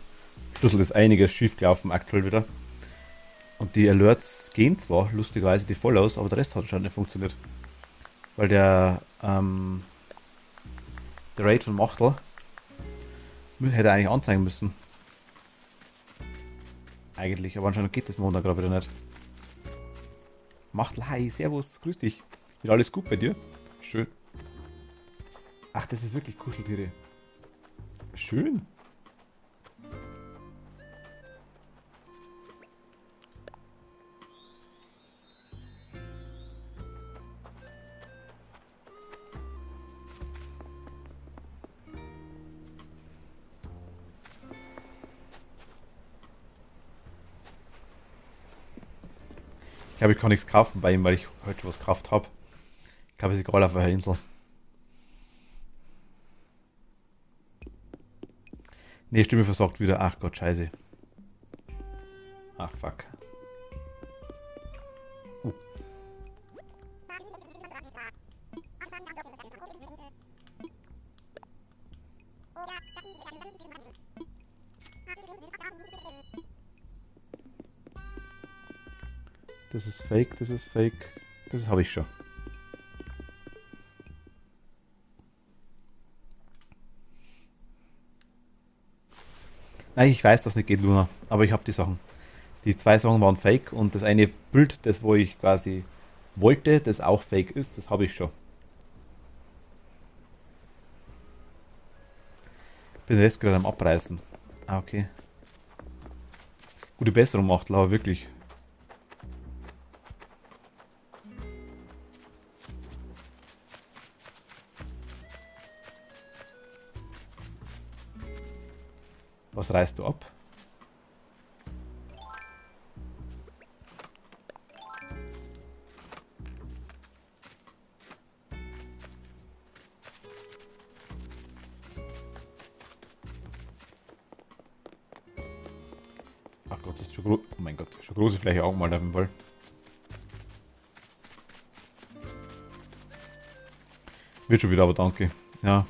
Schlüssel ist einiges schief gelaufen aktuell wieder. Und die Alerts gehen zwar lustigerweise die voll aus, aber der Rest hat anscheinend nicht funktioniert. Weil der Raid von Machtel hätte eigentlich anzeigen müssen. Eigentlich, aber anscheinend geht das Montag gerade wieder nicht. Machtel, hi, servus, grüß dich. Wird alles gut bei dir? Schön. Ach, das ist wirklich Kuscheltiere. Schön. Ich glaube, ich kann nichts kaufen bei ihm, weil ich heute schon was gekauft habe. Ich glaube, es ist egal auf welcher Insel. Ne, Stimme versagt wieder. Ach Gott, scheiße. Ach fuck. Das ist fake, das ist fake. Das habe ich schon. Nein, ich weiß, dass nicht geht, Luna. Aber ich habe die Sachen. Die zwei Sachen waren fake und das eine Bild, das wo ich quasi wollte, das auch fake ist, das habe ich schon. Bin jetzt gerade am Abreißen. Ah, okay. Gute Besserung macht, aber wirklich. Was reißt du ab? Ach Gott, das ist schon groß. Oh mein Gott, schon große Fläche auch mal auf jeden Fall. Wird schon wieder, aber danke. Ja.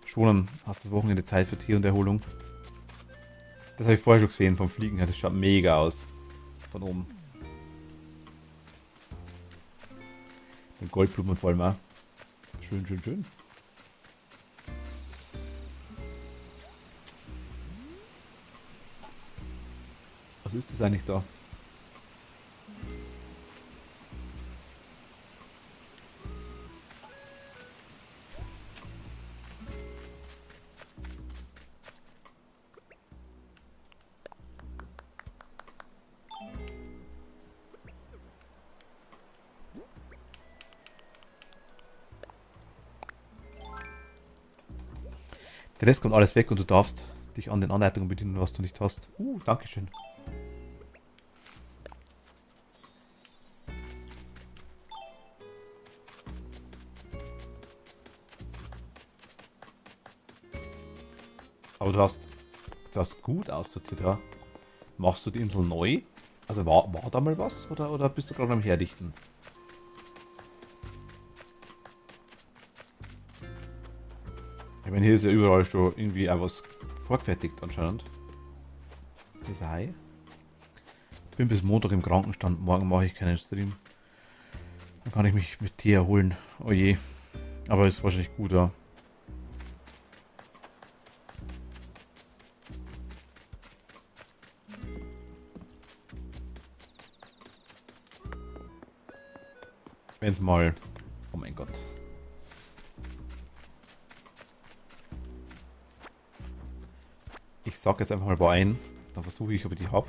Schonen, hast das Wochenende Zeit für Tier und Erholung? Das habe ich vorher schon gesehen vom Fliegen. Das schaut mega aus. Von oben. Den Goldblumen vor allem auch. Schön, schön, schön. Was ist das eigentlich da? Der Rest kommt alles weg und du darfst dich an den Anleitungen bedienen, was du nicht hast. Dankeschön. Aber du hast gut aussortiert, ja. Machst du die Insel neu Also war da mal was oder bist du gerade am Herrichten? Ich meine, hier ist ja überall schon irgendwie auch was vorgefertigt anscheinend. Das Ei. Ich bin bis Montag im Krankenstand, morgen mache ich keinen Stream. Dann kann ich mich mit Tee erholen. Oh je. Aber ist wahrscheinlich gut, ja. Wenn's mal. Oh mein Gott. Ich sag jetzt einfach mal bei ein. Dann versuche ich, ob ich die hab.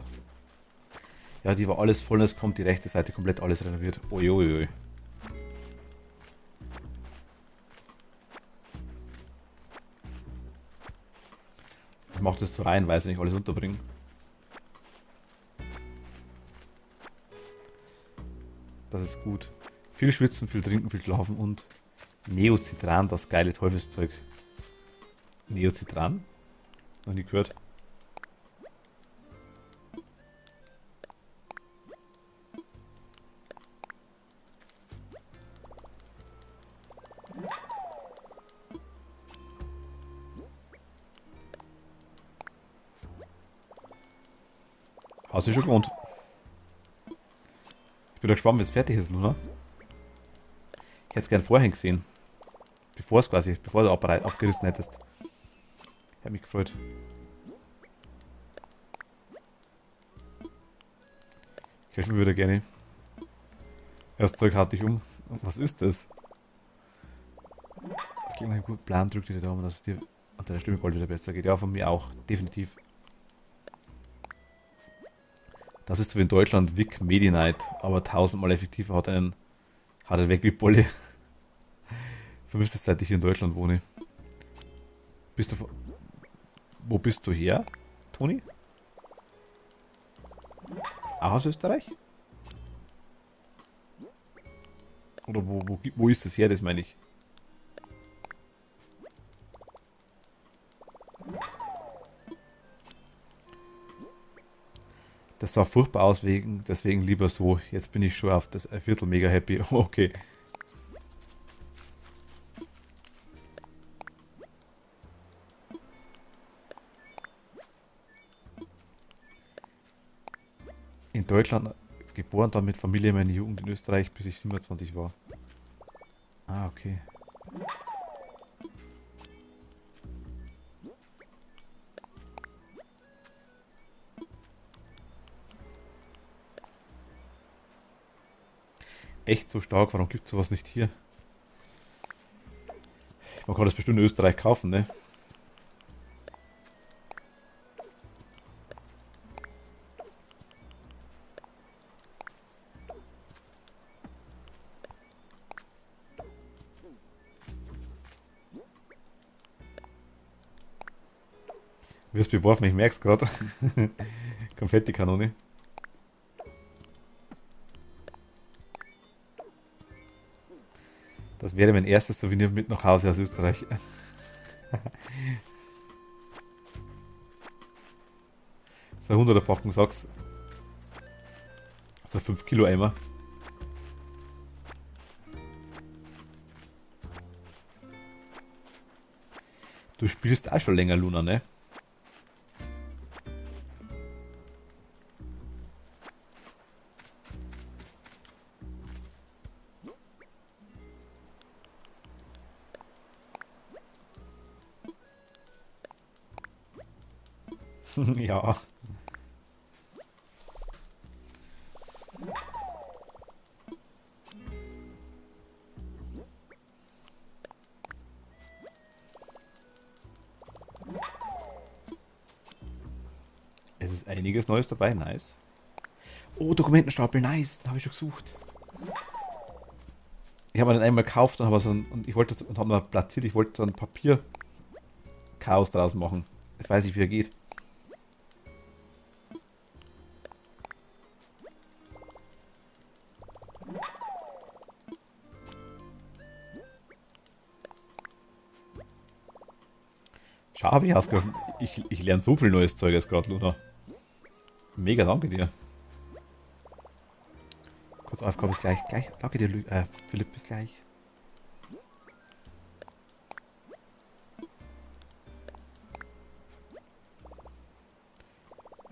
Ja, die war alles voll und es kommt die rechte Seite komplett alles renoviert. Uiuiui. Ich mach das so rein, weiß nicht alles unterbringen. Das ist gut. Viel schwitzen, viel trinken, viel schlafen und Neocitran, das geile Teufelszeug. Neocitran? Noch nie gehört. Hast du schon gewohnt? Ich bin da gespannt, wenn es fertig ist, Luna. Ich hätte es gern vorher gesehen. Bevor du abgerissen hättest. Ich habe mich gefreut. Ich helfe mir wieder gerne. Das Zeug hatte ich um. Was ist das? Das klingt nach einem guten Plan. Drück dir die Daumen, dass es dir an deiner Stimme bald wieder besser geht. Ja, von mir auch. Definitiv. Das ist so wie in Deutschland Vic Medi-Night, aber tausendmal effektiver, hat er weg wie Bolle. Vermisst es, seit ich hier in Deutschland wohne. Bist du, wo bist du her, Toni? Auch aus Österreich? Oder wo ist das her, das meine ich? Das sah furchtbar aus, deswegen lieber so. Jetzt bin ich schon auf das Viertel mega happy. Okay. In Deutschland geboren, dann mit Familie meine Jugend in Österreich, bis ich 27 war. Ah, okay. Echt so stark, warum gibt es sowas nicht hier? Man kann das bestimmt in Österreich kaufen, ne? Wirst beworfen, ich merk's gerade. Konfettikanone. Das wäre mein erstes Souvenir mit nach Hause aus Österreich. So 100er Packung, sag's. So 5 Kilo Eimer. Du spielst auch schon länger, Luna, ne? Ja. Es ist einiges Neues dabei, nice. Oh, Dokumentenstapel, nice, den habe ich schon gesucht. Ich habe mir den einmal gekauft und habe so und ich wollte und habe mal platziert, ich wollte so ein Papierchaos draus machen. Jetzt weiß ich, wie er geht. Schau, habe ich ausgeholfen. Ich lerne so viel neues Zeug jetzt gerade, Luna. Mega, danke dir. kurz AFK, bis gleich. Gleich, danke dir, Philipp, bis gleich.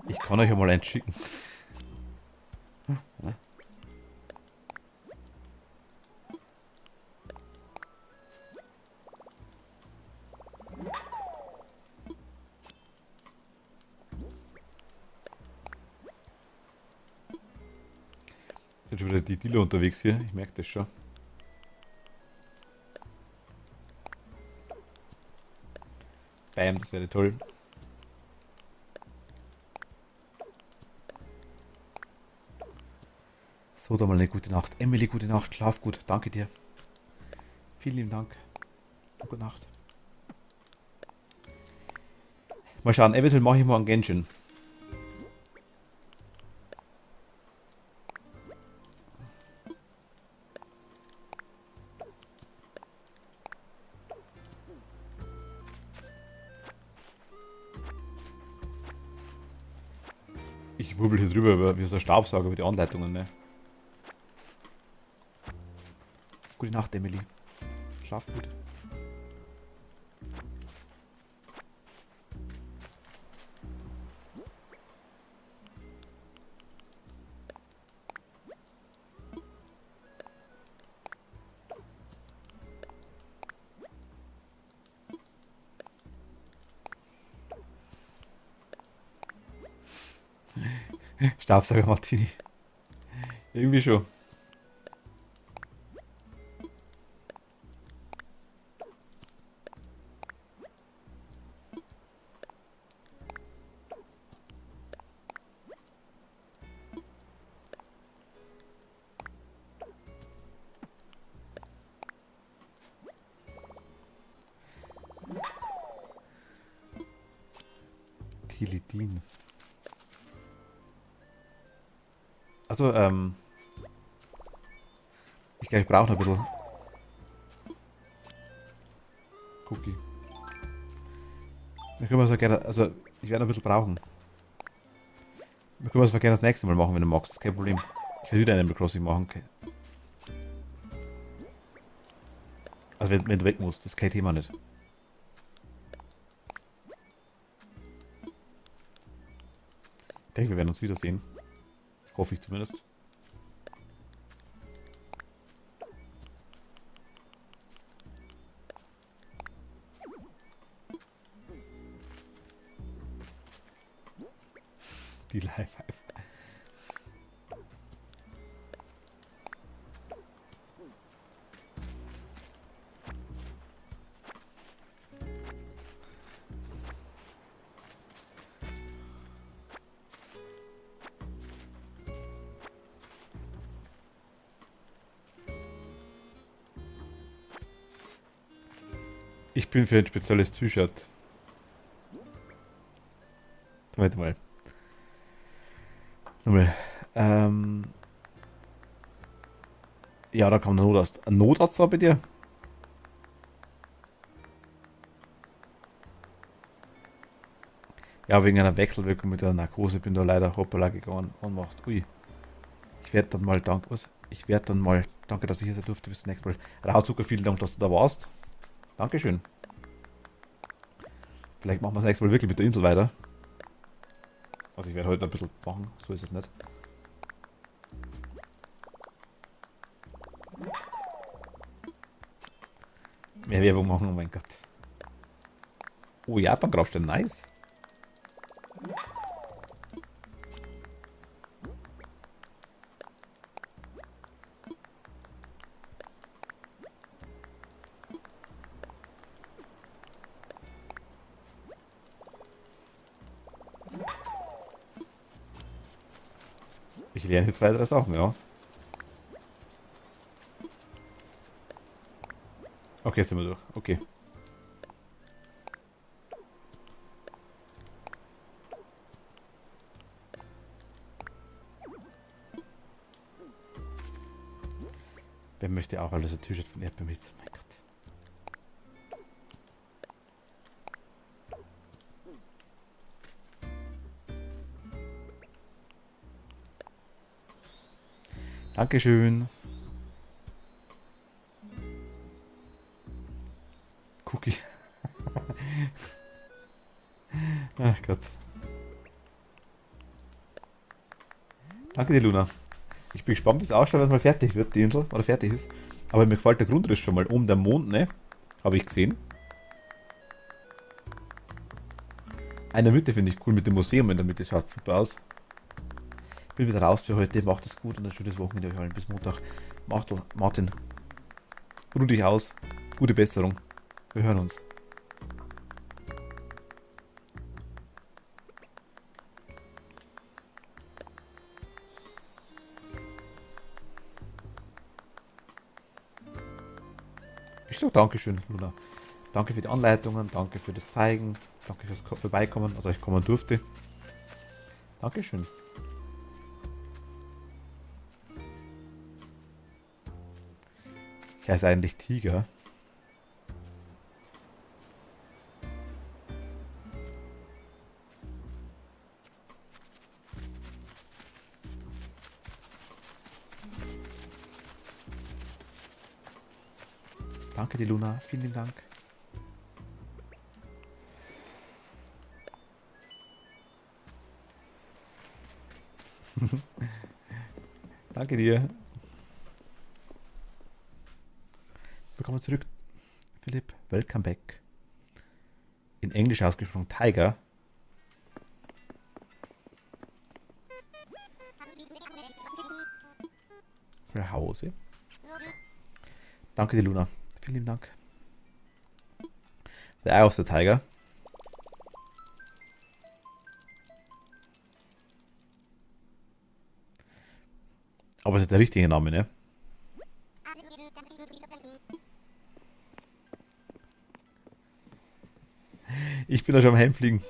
Ich kann euch ja mal eins schicken. Sind schon wieder die Dealer unterwegs hier, ich merke das schon. Bam, das wäre toll. So, dann mal eine gute Nacht. Emily, gute Nacht, schlaf gut, danke dir. Vielen lieben Dank. Gute Nacht. Mal schauen, eventuell mache ich mal einen Genshin. Ich wurbel hier drüber wie so ein Staubsauger über die Anleitungen, ne? Gute Nacht, Emily. Schlaf gut. Staubsauger Martini. Irgendwie schon. Tilidin. Also, ich glaube, ich brauche noch ein bisschen Cookie. Wir können es ja gerne, also, ich werde ein bisschen brauchen. Wir können es gerne das nächste Mal machen, wenn du magst. Das ist kein Problem. Ich will wieder Animal Crossing machen. Okay. Also, wenn du weg musst, das ist kein Thema nicht. Ich denke, wir werden uns wiedersehen. Hoffe ich zumindest. Die Live. Ich bin für ein spezielles T-Shirt. Warte mal. Nochmal. Ja, da kam der Notarzt. Ein Notarzt war bei dir? Ja, wegen einer Wechselwirkung mit der Narkose bin da leider hoppala gegangen und macht. Ui. Ich werde dann mal danke, dass ich hier sein durfte. Bis zum nächsten Mal. Rauzucker, vielen Dank, dass du da warst. Dankeschön. Vielleicht machen wir das nächste Mal wirklich mit der Insel weiter. Also ich werde heute ein bisschen machen, so ist es nicht. Mehr Werbung machen, oh mein Gott. Oh, Japan-Grabstein, nice. Ich lerne hier zwei, drei Sachen, ja. Okay, sind wir durch. Okay. Wer möchte auch alles ein T-Shirt von Erdbeeren mit? Mein Gott. Dankeschön. Cookie. Ach Gott. Danke dir, Luna. Ich bin gespannt, wie es ausschaut, wenn es mal fertig wird, die Insel, oder fertig ist. Aber mir gefällt der Grundriss schon mal. Oben der Mond, ne? Habe ich gesehen. In der Mitte finde ich cool, mit dem Museum in der Mitte. Schaut super aus. Bin wieder raus für heute. Macht es gut und ein schönes Wochenende euch allen. Bis Montag. Martin, ruh dich aus. Gute Besserung. Wir hören uns. Ich sage Dankeschön, Luna. Danke für die Anleitungen, danke für das Zeigen, danke fürs Vorbeikommen, also ich kommen durfte. Dankeschön. Ich heiße eigentlich Tiger. Danke dir, Luna. Vielen lieben Dank. Danke dir. Willkommen zurück, Philipp. Welcome back. In Englisch ausgesprochen Tiger. Nach Hause. Danke dir, Luna. Vielen lieben Dank. The Eye of the Tiger. Aber es ist der richtige Name, ne? Ich bin da schon am Heimfliegen.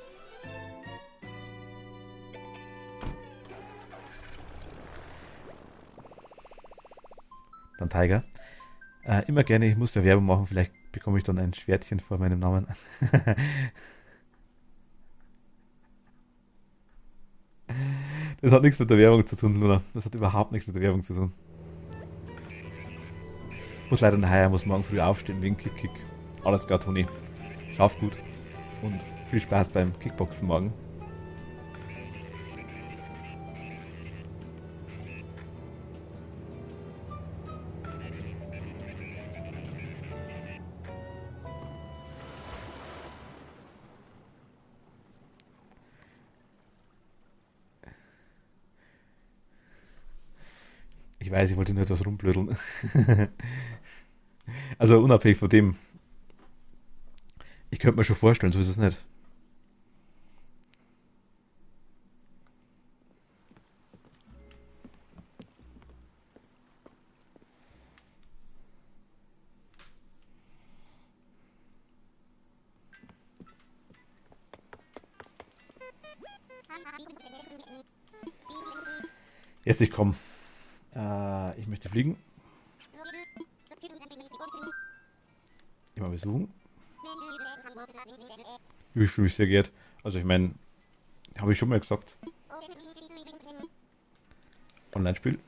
Dann Tiger. Immer gerne, ich muss ja Werbung machen, vielleicht bekomme ich dann ein Schwertchen vor meinem Namen. Das hat nichts mit der Werbung zu tun, Luna. Das hat überhaupt nichts mit der Werbung zu tun. Muss leider nachher, muss morgen früh aufstehen wegen Kick. Alles klar, Toni. Schlaf gut und viel Spaß beim Kickboxen morgen. Ich weiß, ich wollte nur etwas rumblödeln. Also unabhängig von dem, ich könnte mir schon vorstellen, so ist es nicht. Jetzt ich komme. Ich möchte fliegen. Immer besuchen. Ich fühle mich sehr geehrt. Also ich meine, habe ich schon mal gesagt. Online-Spiel.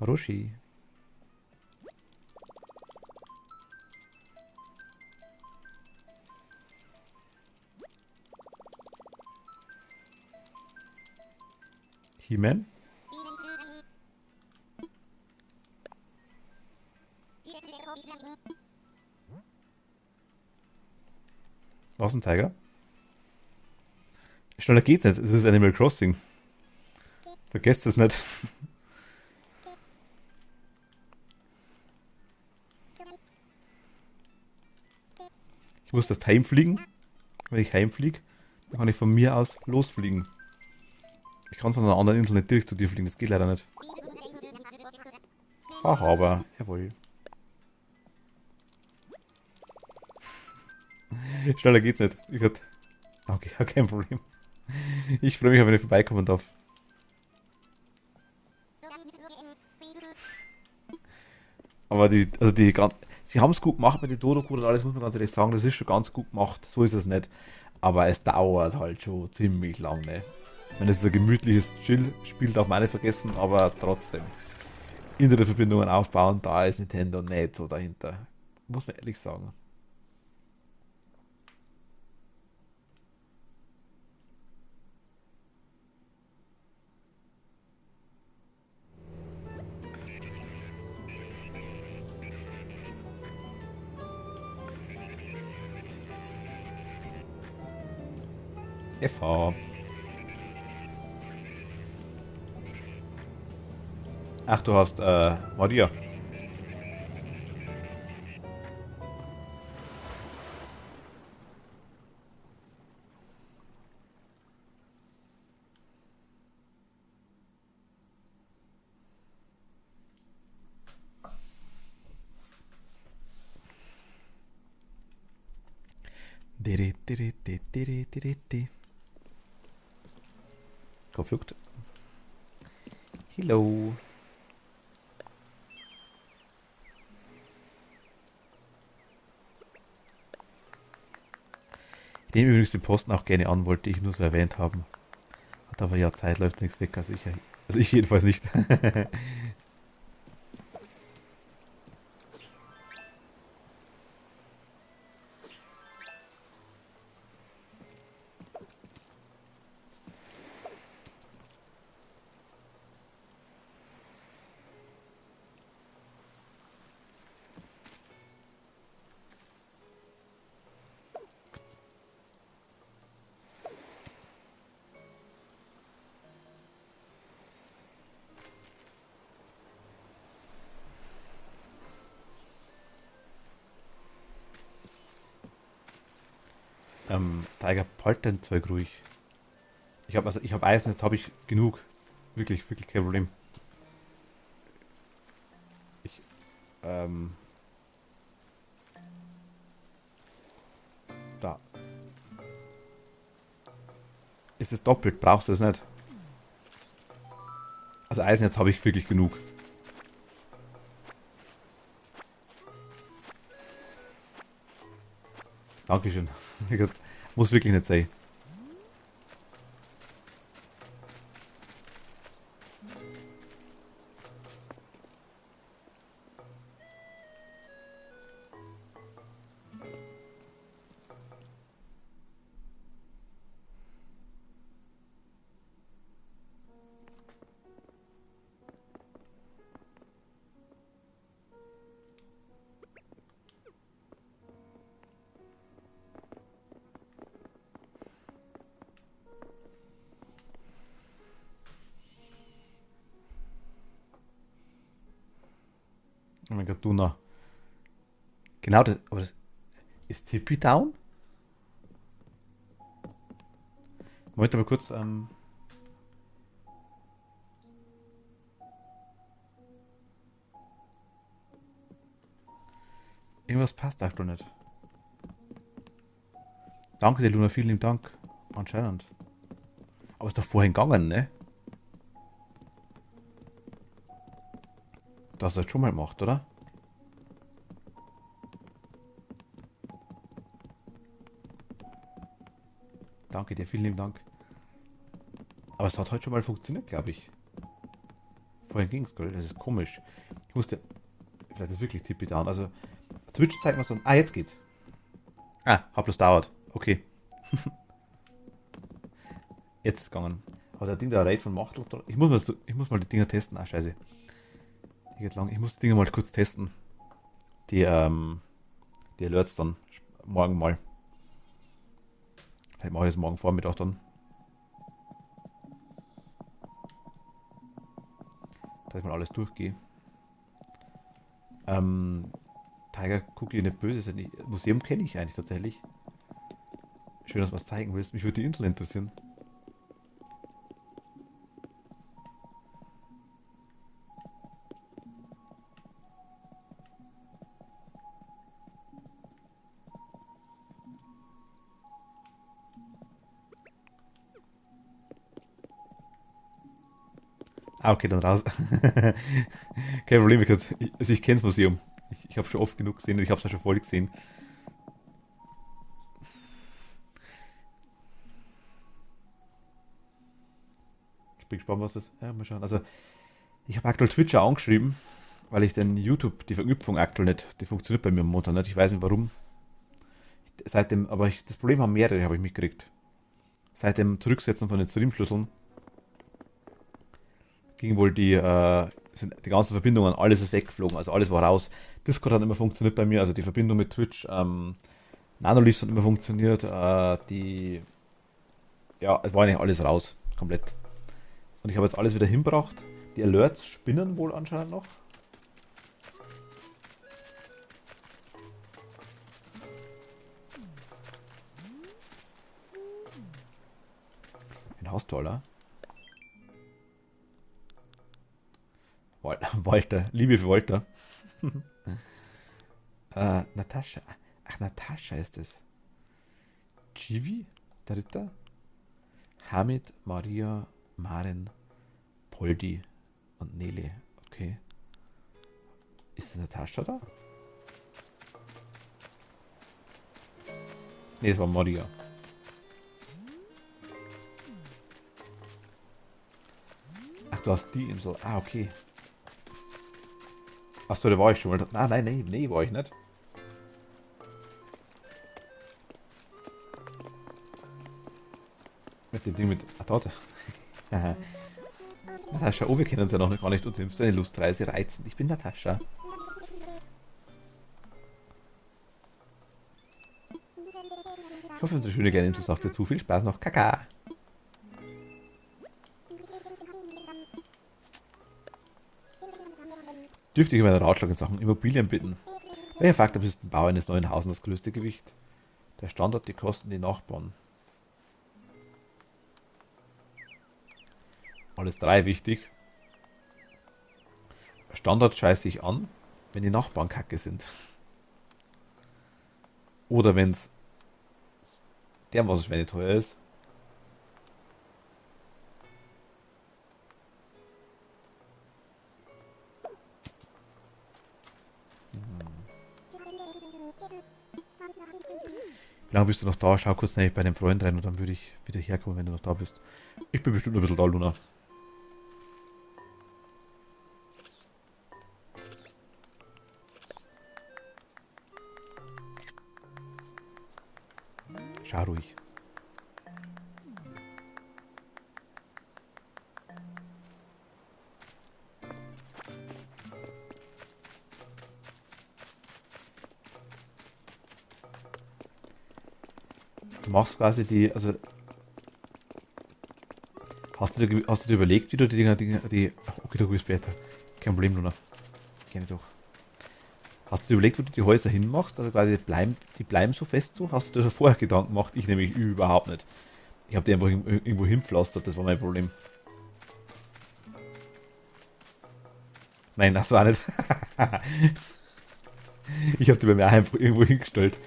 Roshi. He-Man. Was ein Tiger? Schneller geht's nicht. Es ist Animal Crossing. Vergesst es nicht. Ich muss das heimfliegen. Wenn ich heimfliege, dann kann ich von mir aus losfliegen. Ich kann von einer anderen Insel nicht direkt zu dir fliegen. Das geht leider nicht. Ach, aber, jawohl. Schneller geht's nicht. Ich hatte. Okay, kein Problem. Ich freue mich, wenn ich vorbeikommen darf. Aber sie haben es gut gemacht mit den Dodo-Code und alles, muss man ganz ehrlich sagen, das ist schon ganz gut gemacht. So ist es nicht. Aber es dauert halt schon ziemlich lang, ne? Ich meine, es ist ein gemütliches Chill-Spiel, darf man nicht vergessen, aber trotzdem. Internetverbindungen aufbauen, da ist Nintendo nicht so dahinter. Muss man ehrlich sagen. FH. Ach, du hast Maria. Verfügt. Hello. Ich nehme übrigens den Posten auch gerne an, wollte ich nur so erwähnt haben. Hat aber ja Zeit, läuft nichts weg, also ich jedenfalls nicht. Tiger, halt dein Zeug ruhig. Ich habe Eisen, jetzt habe ich genug. Wirklich, wirklich kein Problem. Ich, ähm, da. Ist es doppelt? Brauchst du es nicht? Also Eisen, jetzt habe ich wirklich genug. Dankeschön. Muss wirklich nicht sein. Oh mein Gott, Duna. Genau das. Aber das ist Tippy down? Moment mal kurz. Irgendwas passt aktuell nicht. Danke dir, Luna, vielen lieben Dank. Anscheinend. Aber ist doch vorhin gegangen, ne? Du hast das schon mal gemacht, oder? Danke dir, vielen lieben Dank. Aber es hat heute schon mal funktioniert, glaube ich. Vorhin ging es, das ist komisch. Ich musste. Vielleicht ist wirklich Tippy down. Also, Twitch zeigt mir so. Ah, jetzt geht's. Ah, hat bloß dauert. Okay. Jetzt ist es gegangen. Aber der Ding, der Raid von Machtel. Ich muss mal die Dinger testen. Ah, scheiße. Die geht lang. Ich muss die Dinger mal kurz testen. Die Alerts dann morgen mal. Vielleicht mache ich das morgen Vormittag dann. Dass ich mal alles durchgehe. Tiger Cookie nicht böse sein. Museum kenne ich eigentlich tatsächlich. Schön, dass du was zeigen willst. Mich würde die Insel interessieren. Ah, okay, dann raus. Kein Problem, ich kenne das Museum. Ich habe schon oft genug gesehen, ich habe es ja schon voll gesehen. Bin gespannt, was das. Ja, mal schauen. Also, ich habe aktuell Twitch auch angeschrieben, weil ich den YouTube, die Verknüpfung aktuell nicht, die funktioniert bei mir am Montag nicht. Ich weiß nicht warum. Seitdem, aber das Problem haben mehrere, habe ich mitgekriegt. Seit dem Zurücksetzen von den Stream-Schlüsseln ging wohl sind die ganzen Verbindungen, alles ist weggeflogen, also alles war raus. Discord hat immer funktioniert bei mir, also die Verbindung mit Twitch, Nanolith hat immer funktioniert, ja, es war eigentlich alles raus, komplett. Und ich habe jetzt alles wieder hinbracht. Die Alerts spinnen wohl anscheinend noch. Wen hast du, Alter? Walter, Liebe für Walter. Natascha. Ach, Natascha ist es. Givi, der Ritter. Hamid, Maria, Maren, Poldi und Nele. Okay. Ist das Natascha da? Ne, es war Maria. Ach, du hast die Insel. Ah, okay. Achso, da war ich schon mal. Ah, nein, war ich nicht. Mit dem Ding mit. Ah, dort. Natascha, oh, wir kennen uns ja noch gar nicht. Und nimmst du eine Lustreise reizend. Ich bin Natascha. Ich hoffe, unsere schöne kleine Insel sagt dir zu viel Spaß noch. Kaka. Dürfte ich um einen Ratschlag in Sachen Immobilien bitten? Welcher Faktor ist beim Bau eines neuen Hauses das größte Gewicht? Der Standort, die Kosten, die Nachbarn. Alles drei wichtig. Standort scheiße ich an, wenn die Nachbarn kacke sind. Oder wenn es dermaßen schweineteuer ist. Wie lange bist du noch da? Schau kurz nämlich bei den Freunden rein und dann würde ich wieder herkommen, wenn du noch da bist. Ich bin bestimmt noch ein bisschen da, Luna. Schau ruhig. Du machst quasi also hast du dir überlegt, wie du die Dinger, okay, du bist später. Kein Problem, Luna. Gerne doch. Hast du dir überlegt, wo du die Häuser hinmachst? Also quasi die bleiben so fest so? Hast du dir schon vorher Gedanken gemacht? Ich nämlich überhaupt nicht. Ich habe die einfach irgendwo hinpflastert, das war mein Problem. Nein, das war nicht. Ich habe die bei mir einfach irgendwo hingestellt.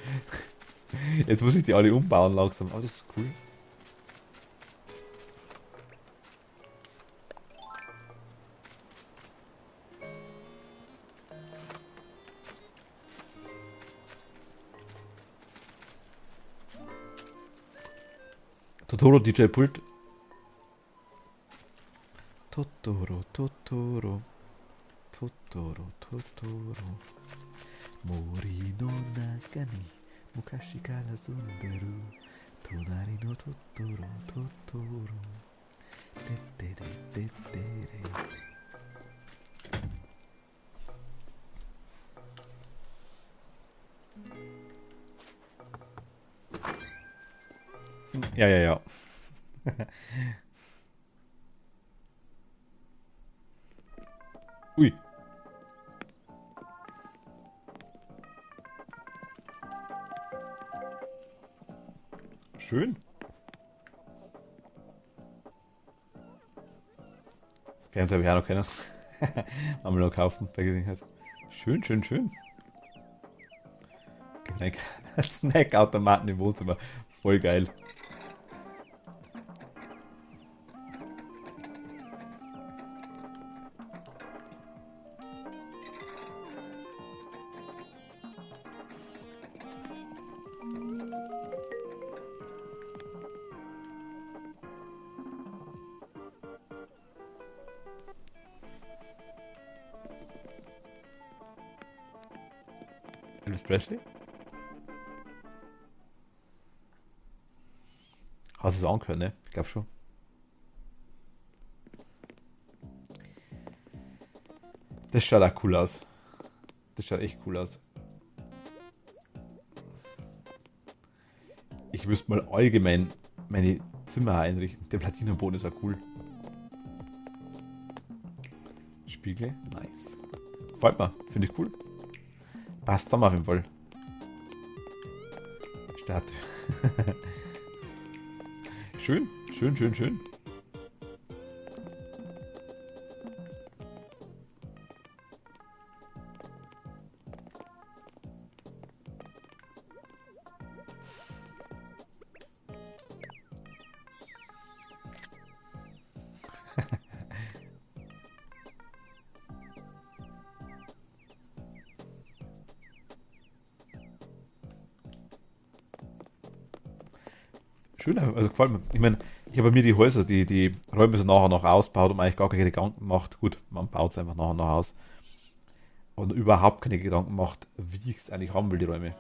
Jetzt muss ich die alle umbauen langsam. Aber das ist cool. Totoro DJ Pult. Totoro, Totoro. Totoro, Totoro. Mori no naka ni mukashi kara sunderu tonari no Totoro, Totoro. Tettere, tettere. Ja. Ui. Schön. Fernseher habe ich auch noch keinen. Haben wir noch kaufen bei Gelegenheit. Schön. Getränk. Snackautomaten im Wohnzimmer. Voll geil. Elvis Presley? Hast du es angehört, ne? Ich glaube schon. Das schaut auch cool aus. Das schaut echt cool aus. Ich müsste mal allgemein meine Zimmer einrichten. Der Platinumboden ist auch cool. Spiegel, nice. Gefällt mir, finde ich cool. Passt dann auf jeden Fall. Start. Schön, schön, schön, schön. Schön, also gefällt mir. Ich meine, ich habe bei mir die Häuser, die Räume sind nachher noch ausgebaut und man eigentlich gar keine Gedanken macht. Gut, man baut es einfach nachher noch aus. Und überhaupt keine Gedanken macht, wie ich es eigentlich haben will, die Räume.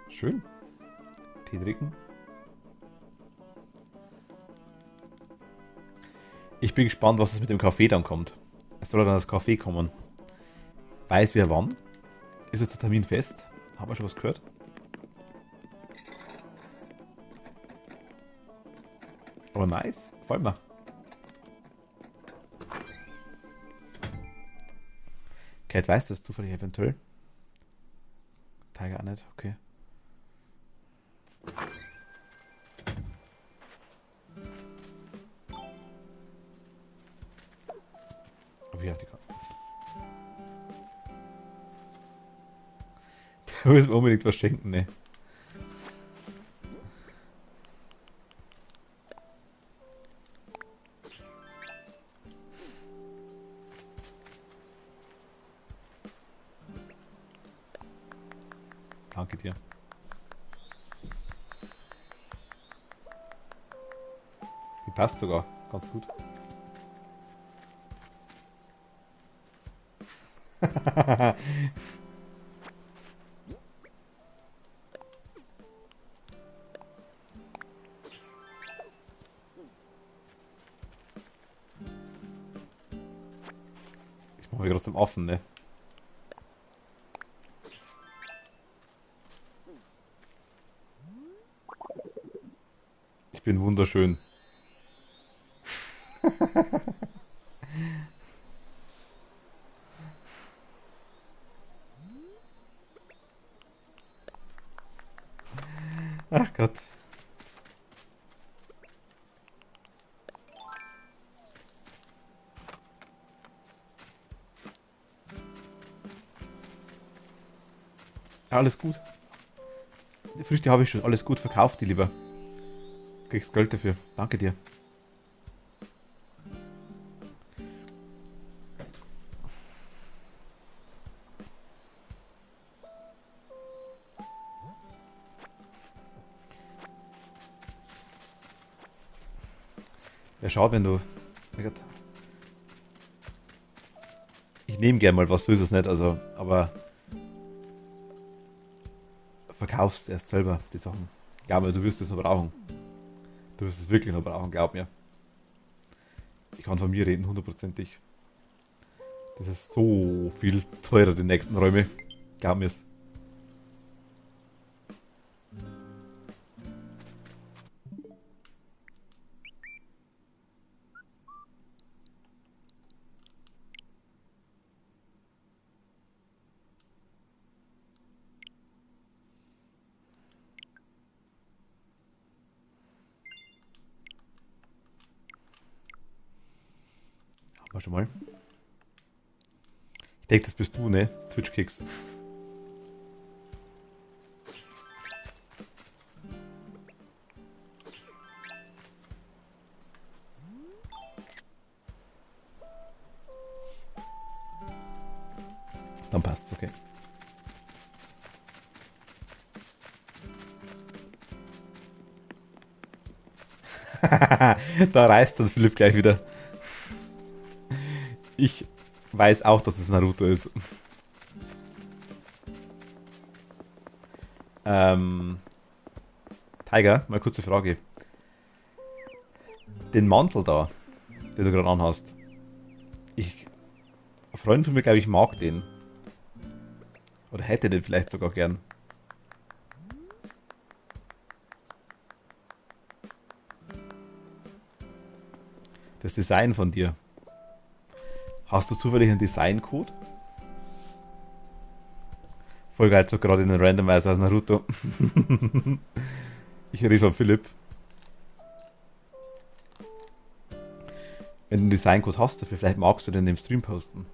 Schön. Tee trinken. Ich bin gespannt, was es mit dem Kaffee dann kommt. Es soll dann das Kaffee kommen. Weiß wer wann? Ist jetzt der Termin fest? Haben wir schon was gehört? Aber nice. Gefällt mir. Kate, weißt du das zufällig eventuell? Tiger auch nicht, okay. Aber ja, die kann. Da muss man unbedingt was schenken, ne? Danke dir. Die passt sogar ganz gut. Ich mache mich trotzdem offen, ne? Ich bin wunderschön. Ach Gott. Alles gut. Die Früchte habe ich schon. Alles gut. Verkauf die lieber. Kriegst Geld dafür. Danke dir. Ja, schade, wenn du. Mein Gott. Ich nehme gerne mal was, so ist es nicht. Also, aber verkaufst erst selber die Sachen. Glaub mir, du wirst es noch brauchen. Du wirst es wirklich noch brauchen, glaub mir. Ich kann von mir reden, hundertprozentig. Das ist so viel teurer, die nächsten Räume. Glaub mir's. Haben wir schon mal. Ich denke, das bist du, ne? Twitch-Kicks. Dann passt's, okay. Da reißt dann Philipp gleich wieder. Ich weiß auch, dass es Naruto ist. Tiger, mal kurze Frage. Den Mantel da, den du gerade anhast. Ein Freund von mir, glaube ich, mag den. Oder hätte den vielleicht sogar gern. Das Design von dir. Hast du zufällig einen Designcode? Voll geil, so gerade in den Randomizer aus Naruto. Ich rede von Philipp. Wenn du einen Designcode hast dafür, vielleicht magst du den im Stream posten.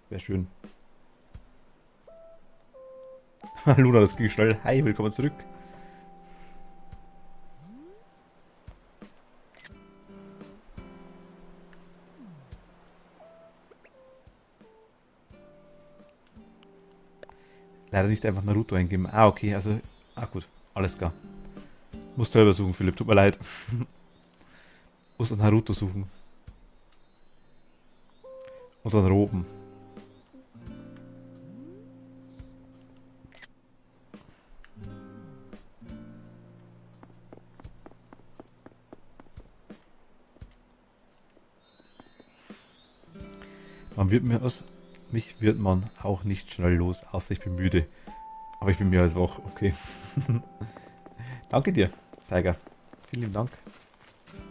Wäre schön. Luna, das ging schnell. Hi, willkommen zurück. Leider nicht einfach Naruto eingeben. Ah, okay, also. Ah, gut. Alles klar. Musst selber suchen, Philipp. Tut mir leid. Musst an Naruto suchen. Und dann Roben. Mich wird man auch nicht schnell los, außer ich bin müde. Aber ich bin mehr als wach, okay. Danke dir, Tiger. Vielen lieben Dank.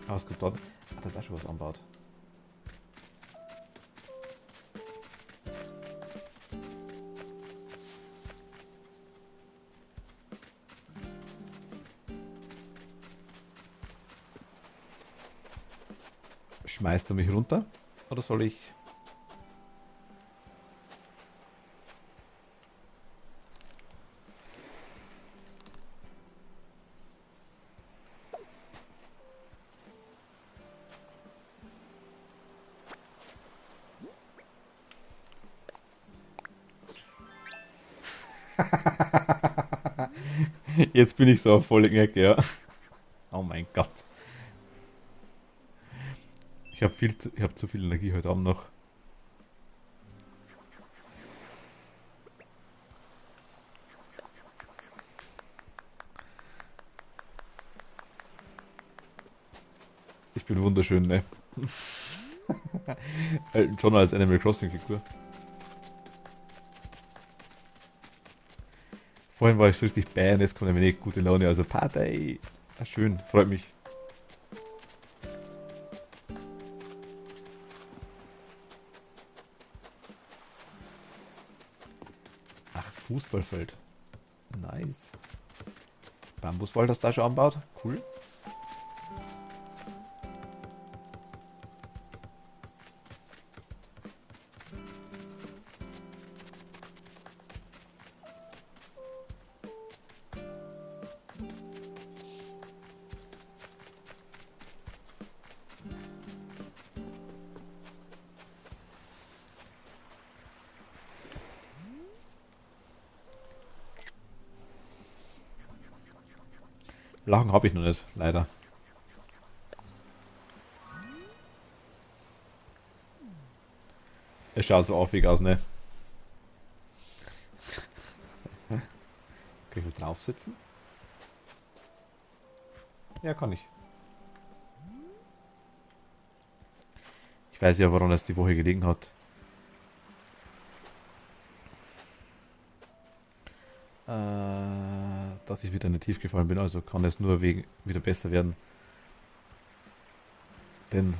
Alles gut dort. Ach, das ist auch schon was anbaut. Schmeißt er mich runter? Oder soll ich... Jetzt bin ich so auf volle Ecke, ja. Oh mein Gott. Ich habe zu viel Energie heute Abend noch. Ich bin wunderschön, ne? Elton John als Animal Crossing Figur. Vorhin war ich so richtig bäh, jetzt kommt ein wenig gute Laune, also Party. Ah, schön, freut mich. Ach, Fußballfeld. Nice. Bambuswald hast du da schon anbaut? Cool. Lachen habe ich noch nicht, leider. Es schaut so aufweg aus, ne? Kann ich da drauf sitzen? Ja, kann ich. Ich weiß ja, woran es die Woche gelegen hat. Dass ich wieder in tief gefallen bin, also kann es nur wieder besser werden. Denn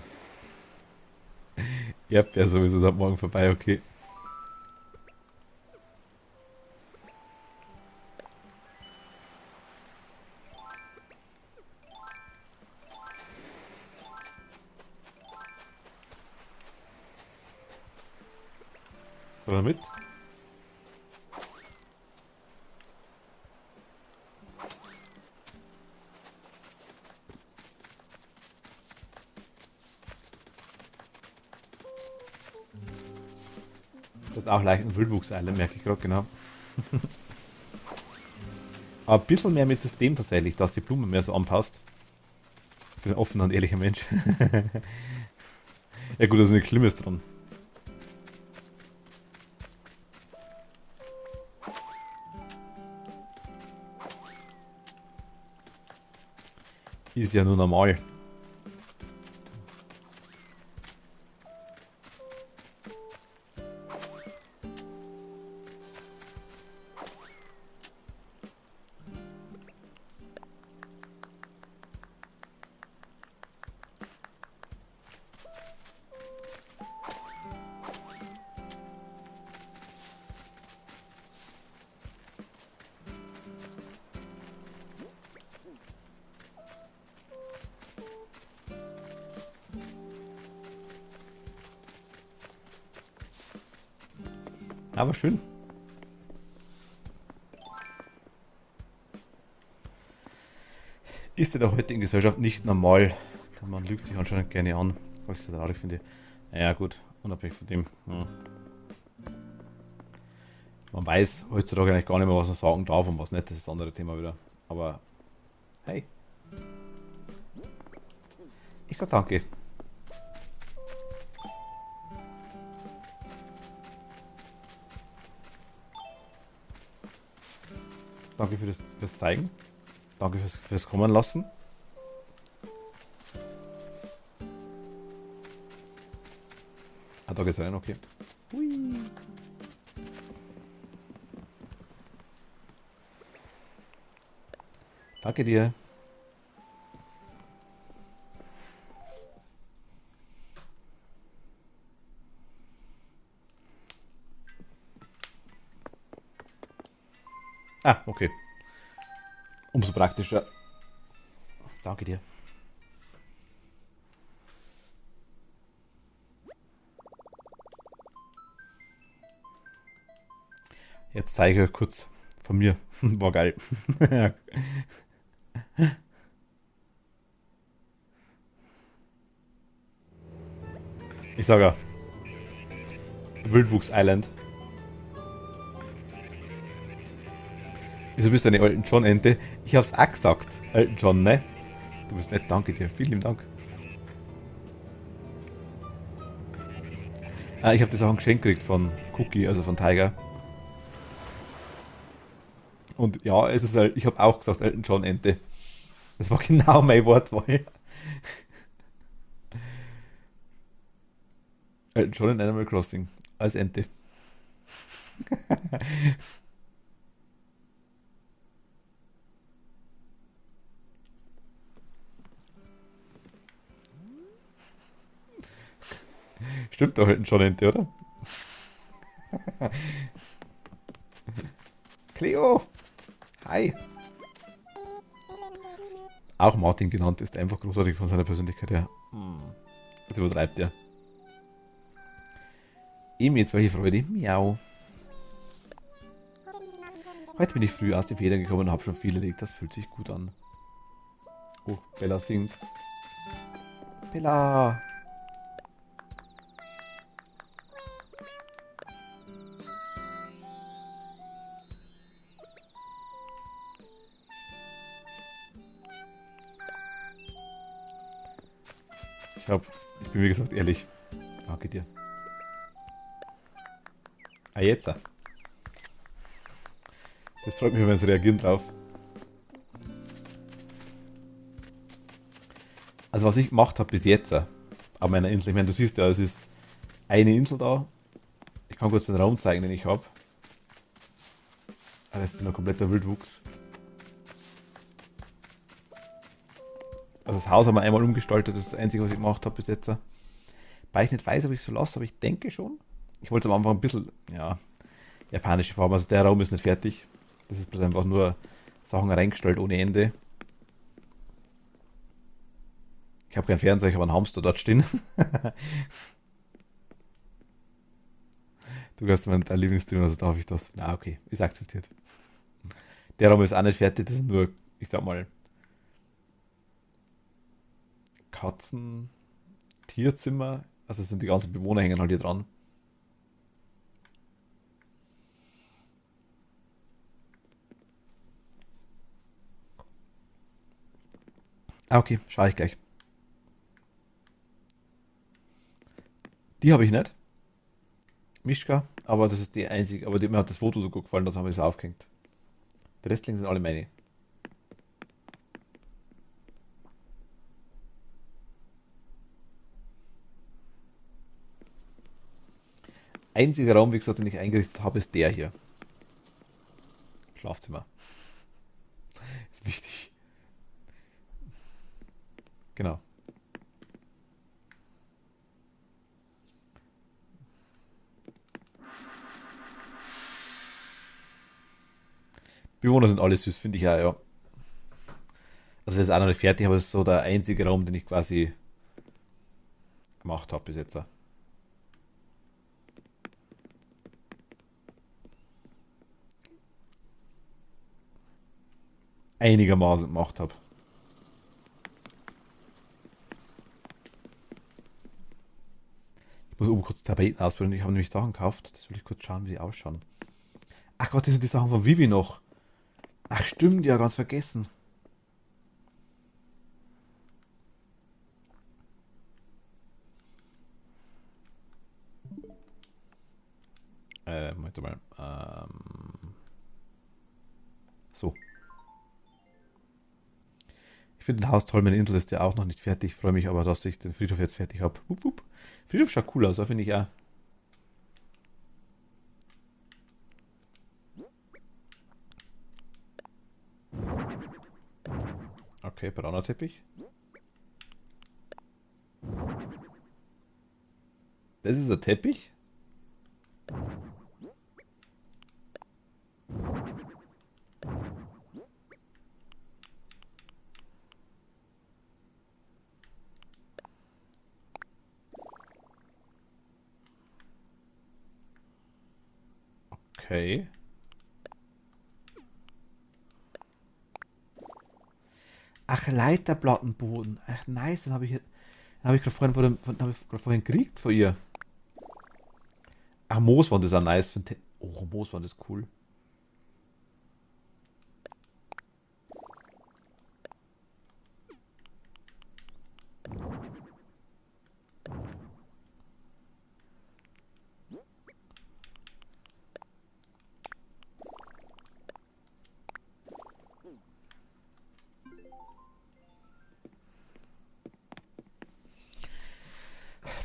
Erdbeer sowieso ist ab morgen vorbei, okay. Soll er mit? Das ist auch leicht ein Wildwuchseile, merke ich gerade genau. Aber ein bisschen mehr mit System tatsächlich, dass die Blume mehr so anpasst. Ich bin ein offener und ehrlicher Mensch. Ja gut, da ist nichts Schlimmes dran. Ist ja nur normal. Aber schön. Ist in der heutigen Gesellschaft nicht normal. Man lügt sich anscheinend gerne an, was ich so traurig finde. Naja gut, unabhängig von dem. Man weiß heutzutage eigentlich gar nicht mehr, was man sagen darf und was nicht. Das ist das andere Thema wieder. Aber hey, ich sag danke. Danke fürs Zeigen. Danke fürs Kommen lassen. Ah, da geht's rein, okay. Hui. Danke dir. Ah, okay. Umso praktischer. Danke dir. Jetzt zeige ich euch kurz von mir. War geil. Ich sage ja, Wildwuchs Island. Wieso bist du eine Elton John Ente? Ich hab's auch gesagt. Elton John, ne? Du bist nett, danke dir. Vielen lieben Dank. Ah, ich habe das auch ein Geschenk gekriegt von Cookie, also von Tiger. Und ja, es ist halt, ich habe auch gesagt Elton John Ente. Das war genau mein Wortwahl. Elton John in Animal Crossing. Als Ente. Stimmt doch Elton John Ente, oder? Cleo! Hi! Auch Martin genannt, ist einfach großartig von seiner Persönlichkeit her. Das übertreibt er. Eben jetzt welche Freude. Miau. Heute bin ich früh aus den Federn gekommen und habe schon viel erlegt. Das fühlt sich gut an. Oh, Bella singt. Bella! Ich bin wie gesagt ehrlich. Danke dir. Ah, jetzt. Das freut mich, wenn sie reagieren drauf. Also was ich gemacht habe bis jetzt, auf meiner Insel, ich meine, du siehst ja, es ist eine Insel da. Ich kann kurz den Raum zeigen, den ich habe. Aber das ist noch kompletter Wildwuchs. Also das Haus haben wir einmal umgestaltet, das ist das Einzige, was ich gemacht habe bis jetzt. Weil ich nicht weiß, ob ich es so lasse, aber ich denke schon. Ich wollte am Anfang ein bisschen, ja, japanische Farben. Also der Raum ist nicht fertig. Das ist bloß einfach nur Sachen reingestellt ohne Ende. Ich habe keinen Fernseher, ich habe einen Hamster dort stehen. Du hast mein Lieblingsstream, also darf ich das. Na, okay, ist akzeptiert. Der Raum ist auch nicht fertig, das ist nur, ich sag mal, Katzen, Tierzimmer. Also sind die ganzen Bewohner hängen halt hier dran. Ah, okay, schaue ich gleich. Die habe ich nicht, Mischka, aber das ist die einzige. Aber mir hat das Foto so gut gefallen, das habe ich so aufgehängt. Die restlichen sind alle meine. Einziger Raum, wie gesagt, den ich eingerichtet habe, ist der hier. Schlafzimmer. Ist wichtig. Genau. Bewohner sind alle süß, finde ich auch, ja. Also das ist auch noch nicht fertig, aber das ist so der einzige Raum, den ich quasi gemacht habe bis jetzt. Einigermaßen gemacht habe. Ich muss oben kurz Tapeten ausprobieren. Ich habe nämlich Sachen gekauft. Das will ich kurz schauen, wie die ausschauen. Ach Gott, das sind die Sachen von Vivi noch. Ach stimmt, ja, ganz vergessen. Warte mal. So. Ich finde den Haus toll. Meine Insel ist ja auch noch nicht fertig. Ich freue mich aber, dass ich den Friedhof jetzt fertig habe. Friedhof schaut cool aus, finde ich auch. Okay, brauner Teppich. Das ist ein Teppich? Okay. Ach, Leiterplattenboden. Ach, nice. Den habe ich gerade vorhin gekriegt von ihr. Ach, Mooswand ist auch nice. Oh, Mooswand ist cool.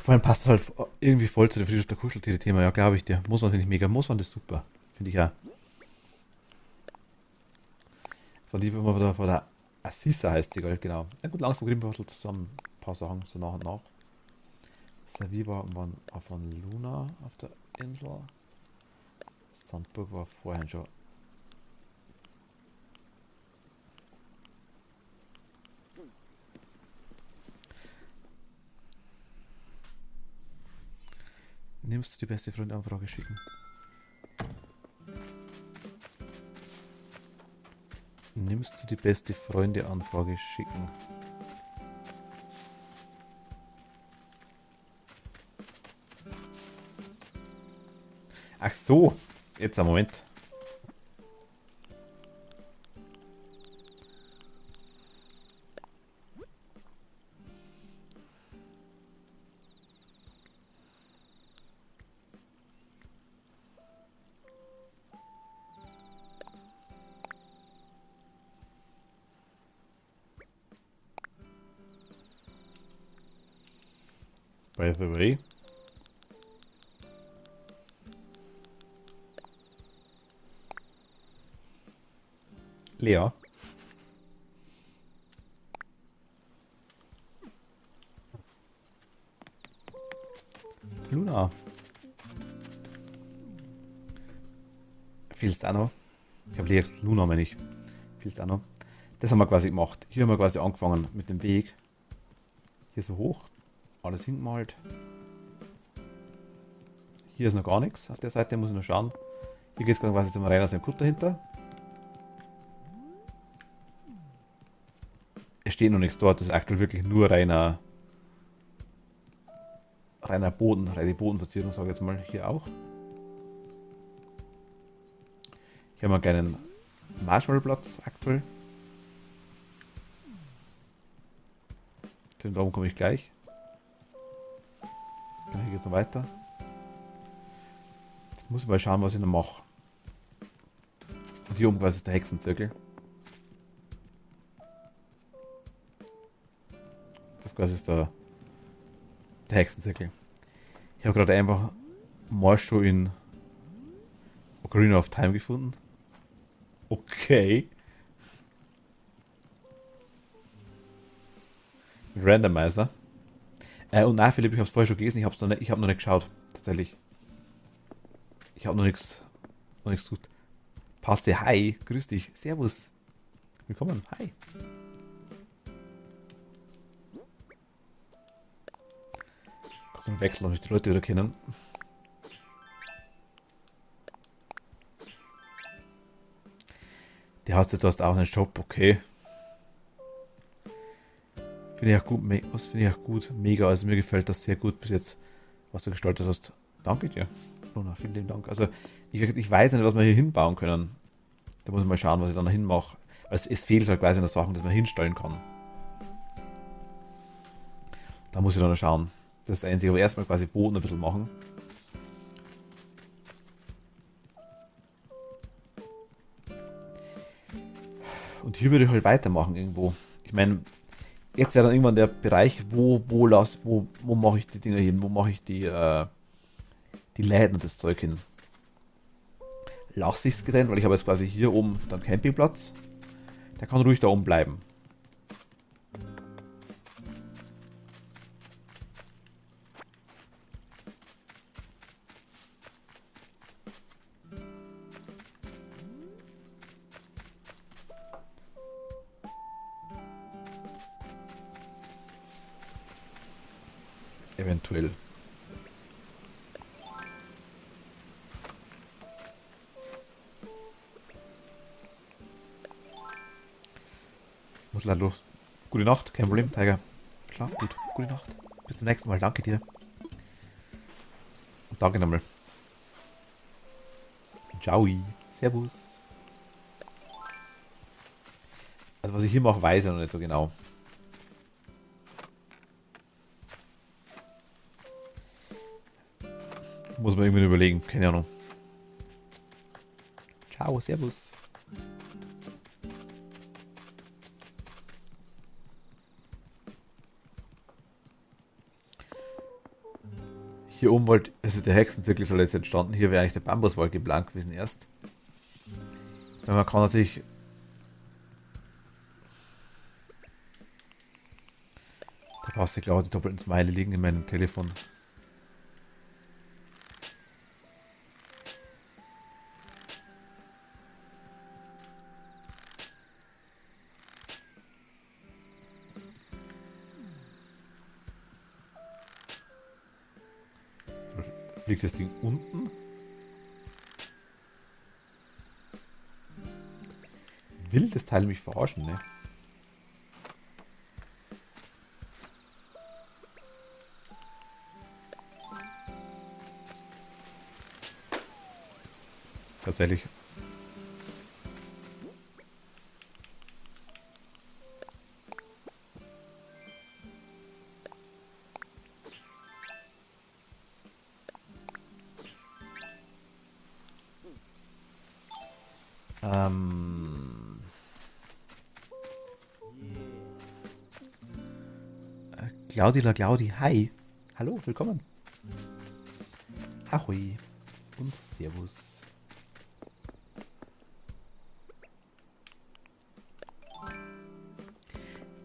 Vor allem passt es halt irgendwie voll zu dem Friedhof der Kuscheltiere-Thema. Ja, glaube ich dir. Mooswand finde ich mega. Mooswand ist super. Finde ich auch. So, die von der Assisa heißt sie, gell? Genau. Ja gut, langsam kriegen wir zusammen ein paar Sachen so nach und nach. Servierwagen waren von Luna auf der Insel. Sandburg war vorhin schon. Nimmst du die beste Freunde-Anfrage schicken? Nimmst du die beste Freunde-Anfrage schicken? Ach so, jetzt ein Moment. By the way. Lea. Luna. Fehlst auch noch? Ich habe Lea gesagt, Luna meine ich. Fehlst auch noch? Das haben wir quasi gemacht. Hier haben wir quasi angefangen mit dem Weg. Hier so hoch. Alles hingemalt. Hier ist noch gar nichts. Auf der Seite muss ich noch schauen. Hier geht es quasi zum Rein aus dem Kutter dahinter. Es steht noch nichts dort. Das ist aktuell wirklich nur reiner Boden. Reine Bodenverzierung, sage ich jetzt mal. Hier auch. Hier haben wir einen kleinen Marshmallowplatz aktuell. Den Raum komme ich gleich. Genau, hier geht's noch weiter. Jetzt muss ich mal schauen, was ich noch mache. Und hier oben quasi ist der Hexenzirkel. Das quasi ist der Hexenzirkel. Ich habe gerade einfach Morscho in Ocarina of Time gefunden. Okay. Mit Randomizer. Und nein, Philipp, ich habe es vorher schon gelesen, ich habe noch nicht geschaut. Tatsächlich. Ich habe noch nichts gut. Passe, hi, grüß dich, servus. Willkommen, hi. Kannst du wechseln, damit ich die Leute wieder kennen. Die hast du hast auch einen Shop, okay. Finde ich auch gut, was finde ich auch gut, mega. Also mir gefällt das sehr gut bis jetzt, was du gestaltet hast. Danke dir, Luna, vielen lieben Dank. Also ich weiß nicht, was wir hier hinbauen können. Da muss ich mal schauen, was ich dann noch hinmache. Weil es fehlt halt quasi noch Sachen, die man hinstellen kann. Da muss ich dann noch schauen. Das ist das Einzige, aber erstmal quasi Boden ein bisschen machen. Und hier würde ich halt weitermachen irgendwo. Ich meine, jetzt wäre dann irgendwann der Bereich, wo mache ich die Dinger hin, wo mache ich die Läden und das Zeug hin. Lasse ich es getrennt, weil ich habe jetzt quasi hier oben dann Campingplatz. Der kann ruhig da oben bleiben. Eventuell. Muss leider los. Gute Nacht, kein Problem, Tiger. Schlaf gut. Gute Nacht. Bis zum nächsten Mal. Danke dir. Und danke nochmal. Ciao. Servus. Also was ich hier mache, weiß ich noch nicht so genau. Muss man irgendwie überlegen. Keine Ahnung. Ciao, servus. Hier oben wollte, also der Hexenzirkel soll jetzt entstanden. Hier wäre eigentlich der Bambuswald geplant gewesen erst. Weil man kann natürlich. Da passt die klar, die doppelten Smiley liegen in meinem Telefon. Liegt das Ding unten? Will das Teil mich verarschen, ne? Tatsächlich. Claudi, hi. Hallo, willkommen. Ahoi und Servus.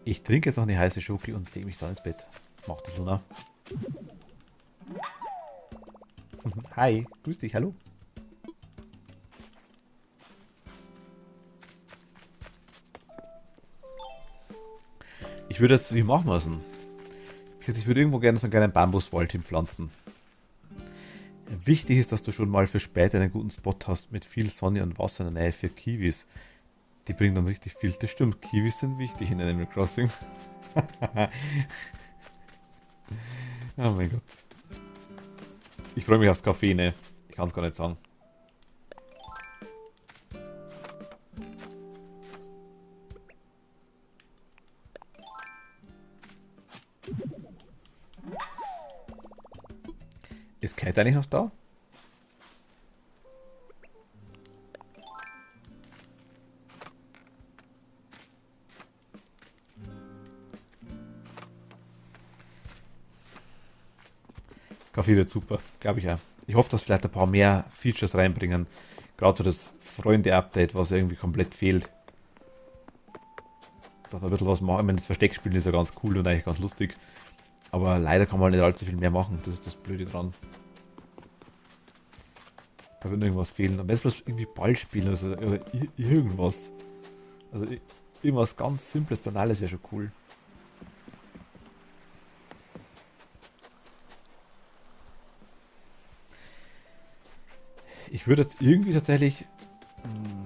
Ich trinke jetzt noch eine heiße Schoki und lege mich dann ins Bett. Macht die Luna. Hi, grüß dich, hallo. Ich würde jetzt, wie machen wir es denn? Ich würde irgendwo gerne so einen kleinen Bambuswald hinpflanzen. Wichtig ist, dass du schon mal für später einen guten Spot hast mit viel Sonne und Wasser in der Nähe für Kiwis. Die bringen dann richtig viel. Das stimmt, Kiwis sind wichtig in Animal Crossing. Oh mein Gott. Ich freue mich aufs Kaffee, ne? Ich kann es gar nicht sagen. Ist Kate eigentlich noch da? Kaffee wird super, glaube ich auch. Ich hoffe, dass vielleicht ein paar mehr Features reinbringen. Gerade so das Freunde-Update, was irgendwie komplett fehlt. Dass man ein bisschen was machen. Ich meine, das Versteckspielen ist ja ganz cool und eigentlich ganz lustig. Aber leider kann man nicht allzu viel mehr machen. Das ist das Blöde dran. Da wird irgendwas fehlen. Am besten irgendwie Ball spielen oder irgendwas. Also irgendwas ganz Simples, Banales wäre schon cool. Ich würde jetzt irgendwie tatsächlich.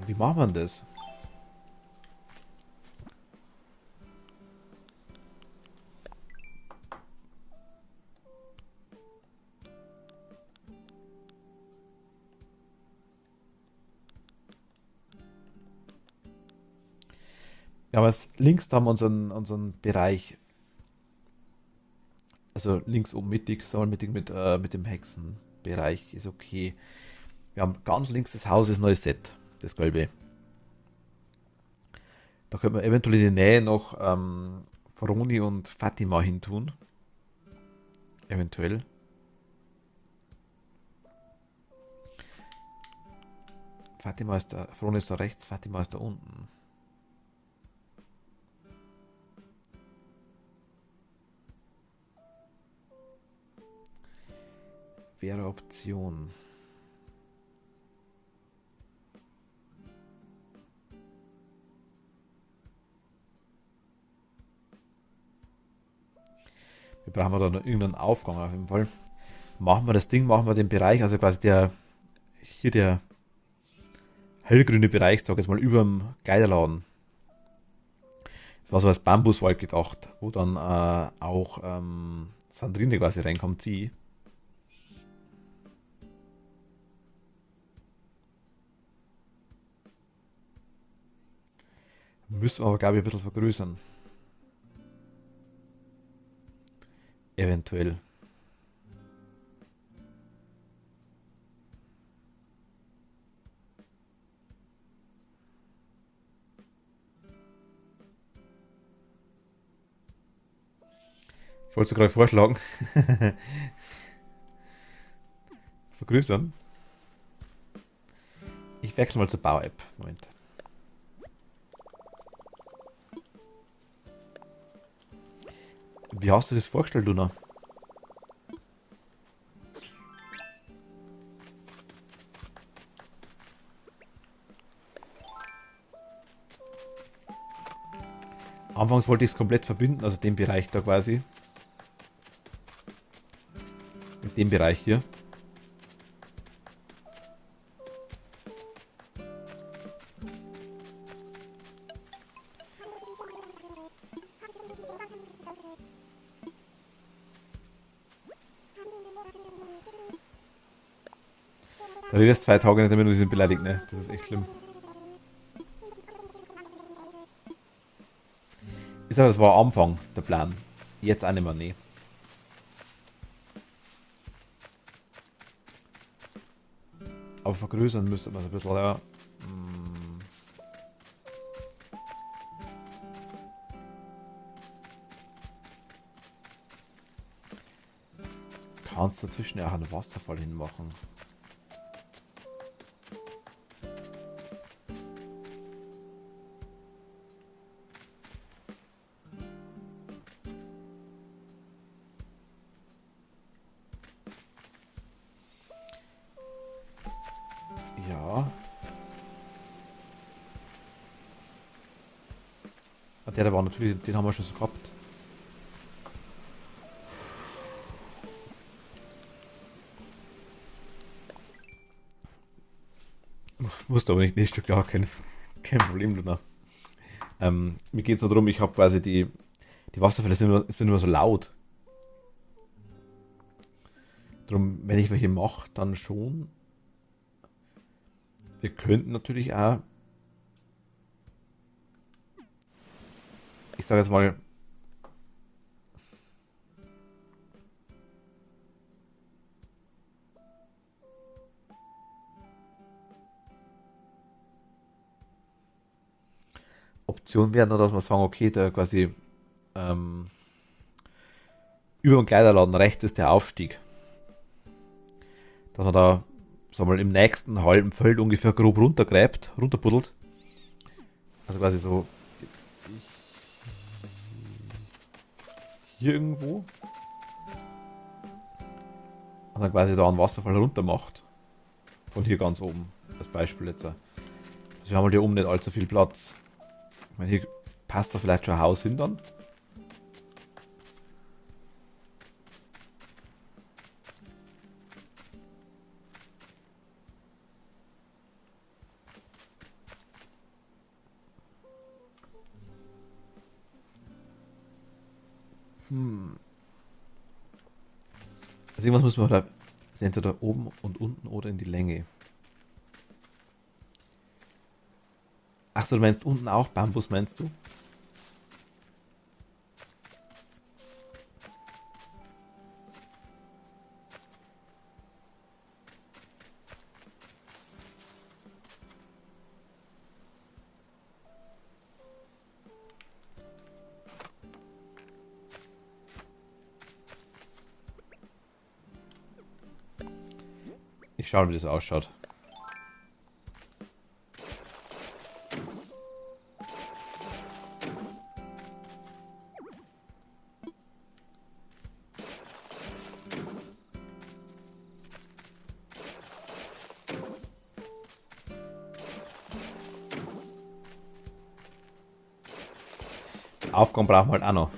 Wie macht man das? Ja, aber links da haben wir unseren Bereich. Also links oben mittig, so mittig mit dem Hexenbereich ist okay. Wir haben ganz links des Hauses neues Set, das gelbe. Da könnte man eventuell in die Nähe noch Faroni und Fatima hin tun. Eventuell. Fatima ist da, Faroni ist da rechts, Fatima ist da unten. Wäre Option. Wir brauchen da noch irgendeinen Aufgang auf jeden Fall. Machen wir das Ding, machen wir den Bereich, also quasi der hellgrüne Bereich, sag ich jetzt mal, über dem Kleiderladen. Das war so als Bambuswald gedacht, wo dann auch Sandrine quasi reinkommt, sie. Müssen wir aber, glaube ich, ein bisschen vergrößern. Eventuell. Ich wollte gerade vorschlagen. Vergrößern. Ich wechsle mal zur Bau-App. Moment. Wie hast du das vorgestellt, Luna? Anfangs wollte ich es komplett verbinden, also den Bereich da quasi. Mit dem Bereich hier. Da redest 2 Tage nicht damit und die sind beleidigt, ne? Das ist echt schlimm. Ich sag, das war am Anfang der Plan. Jetzt auch nicht mehr, nee. Aber vergrößern müsste man es ein bisschen, ja. Kannst dazwischen ja auch einen Wasserfall hinmachen. Ja. Ah, der war natürlich, den haben wir schon so gehabt. Musst aber nicht, nee, ist schon klar, kein Problem, Luna. Mir geht es nur darum, ich habe quasi die Wasserfälle sind immer so laut. Darum, wenn ich welche mache, dann schon. Wir könnten natürlich auch, ich sage jetzt mal, Option wäre, dass wir sagen, okay, da quasi ähm, über dem Kleiderladen rechts ist der Aufstieg. Dass man da, sagen wir mal, im nächsten halben Feld ungefähr grob runtergräbt, runterbuddelt. Also quasi so hier irgendwo. Und dann quasi da einen Wasserfall runter macht. Von hier ganz oben. Als Beispiel jetzt. Also wir haben halt hier oben nicht allzu viel Platz. Ich meine, hier passt da vielleicht schon ein Haus hin dann. Also irgendwas muss man da. Also entweder oben und unten oder in die Länge. Achso, du meinst unten auch Bambus, meinst du? Ich schaue, wie das ausschaut. Aufgang brauchen wir halt auch noch.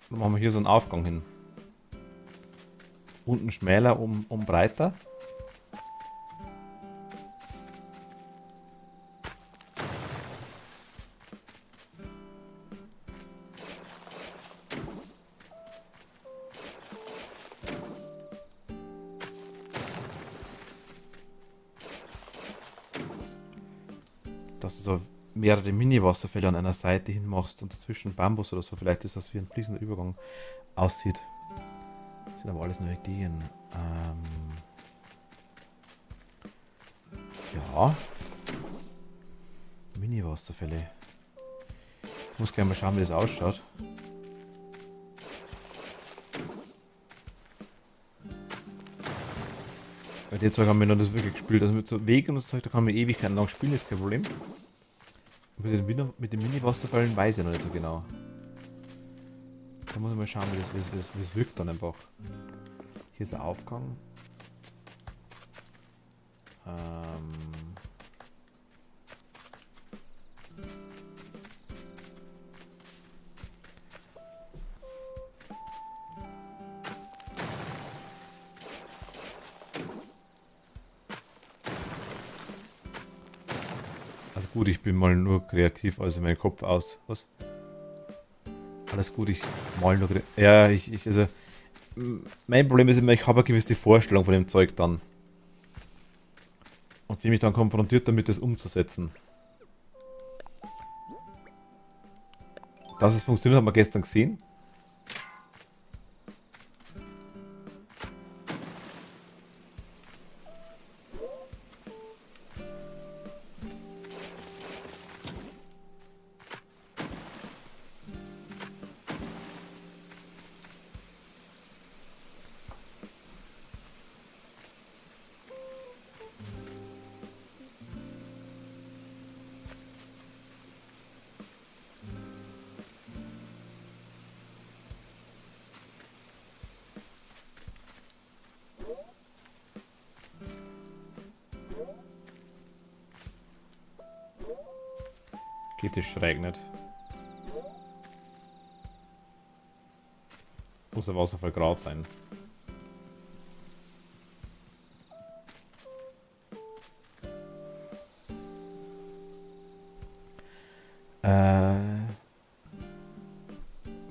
Dann machen wir hier so einen Aufgang hin. Unten schmäler, um breiter. Dass du so mehrere Mini-Wasserfälle an einer Seite hin machst und dazwischen Bambus oder so. Vielleicht ist das wie ein fließender Übergang aussieht. Das sind aber alles nur Ideen. Ja. Mini-Wasserfälle. Ich muss gerne mal schauen, wie das ausschaut. Bei dem Zeug haben wir noch das wirklich gespielt. Also mit so Wegen und so Zeug, da kann man Ewigkeiten lang spielen, ist kein Problem. Und mit den Mini-Wasserfällen weiß ich noch nicht so genau. Da muss ich mal schauen, wie das wirkt dann einfach. Hier ist der Aufgang. Also gut, ich bin mal nur kreativ, also mein Kopf aus. Was? Alles gut, ich mal nur kreativ. Ja, also. Mein Problem ist immer, ich habe eine gewisse Vorstellung von dem Zeug dann. Und sie mich dann konfrontiert damit, das umzusetzen. Dass es funktioniert, haben wir gestern gesehen. Geht es schräg nicht. Muss der Wasserfall gerade sein.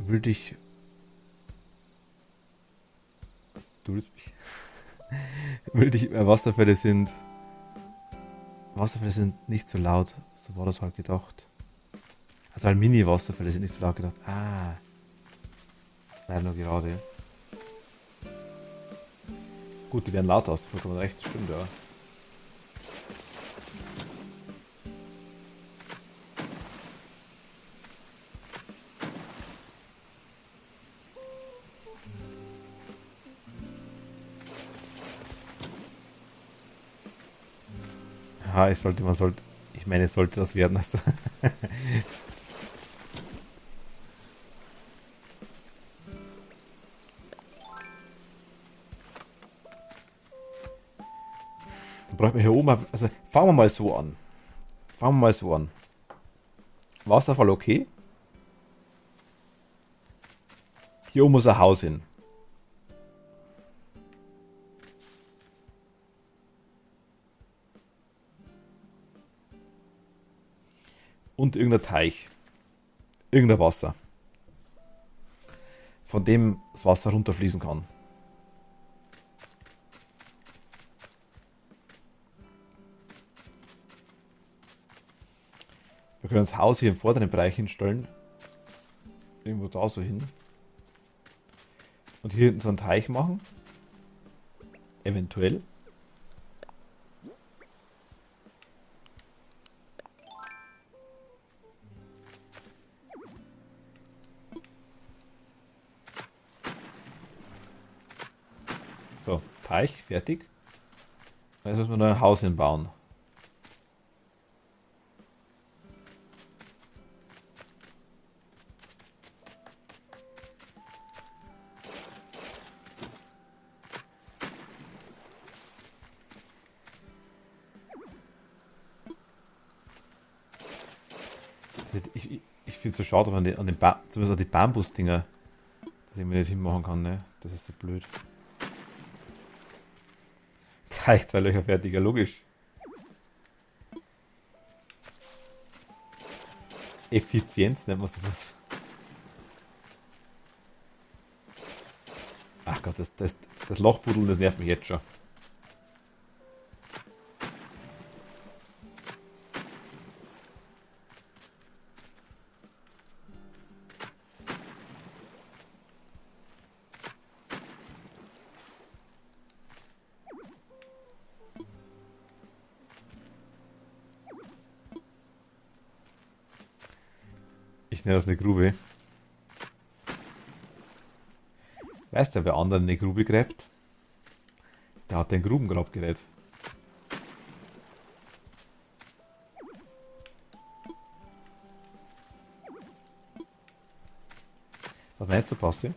Würde ich. Du willst mich. Würde ich. Wasserfälle sind Wasserfälle sind nicht so laut. So war das halt gedacht. Also halt Mini-Wasserfälle sind nicht so laut gedacht. Ah, leider nur gerade. Gut, die werden lauter, hast du vollkommen recht. Stimmt, ja. Aha, ich meine, es sollte das werden. Also. Dann bräuchte man hier oben, also fangen wir mal so an. Fangen wir mal so an. Wasserfall okay. Hier oben muss ein Haus hin. Und irgendein Teich. Irgendein Wasser. Von dem das Wasser runterfließen kann. Wir können das Haus hier im vorderen Bereich hinstellen. Irgendwo da so hin. Und hier hinten so einen Teich machen. Eventuell. So, Teich, fertig. Jetzt müssen wir noch ein Haus hinbauen. Ich finde es so schade, wenn zumindest an die Bambusdinger, dass ich mir nicht hinmachen kann, ne? Das ist so blöd. Teich, 2 Löcher fertiger, logisch. Effizienz nennt man sowas. Ach Gott, das Lochbuddeln, das nervt mich jetzt schon. Ich nenne das eine Grube. Weißt du, wer anderen eine Grube gräbt? Der hat ein Grubengrabgerät. Was meinst du, Basti?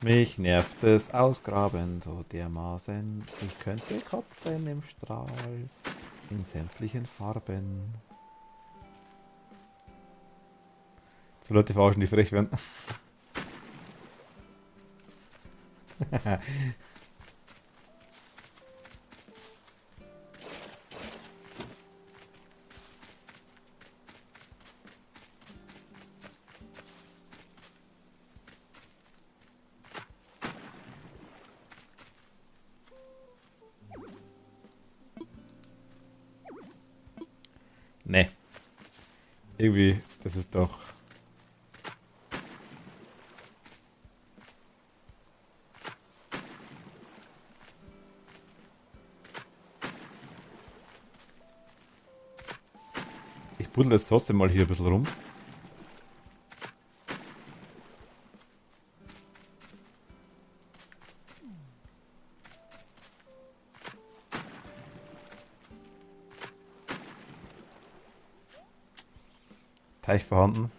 Mich nervt es Ausgraben so dermaßen. Ich könnte kotzen im Strahl in sämtlichen Farben. So Leute verarschen, die frech werden. Ne. Irgendwie, das ist doch. Ich buddel jetzt trotzdem mal hier ein bisschen rum. Teich vorhanden.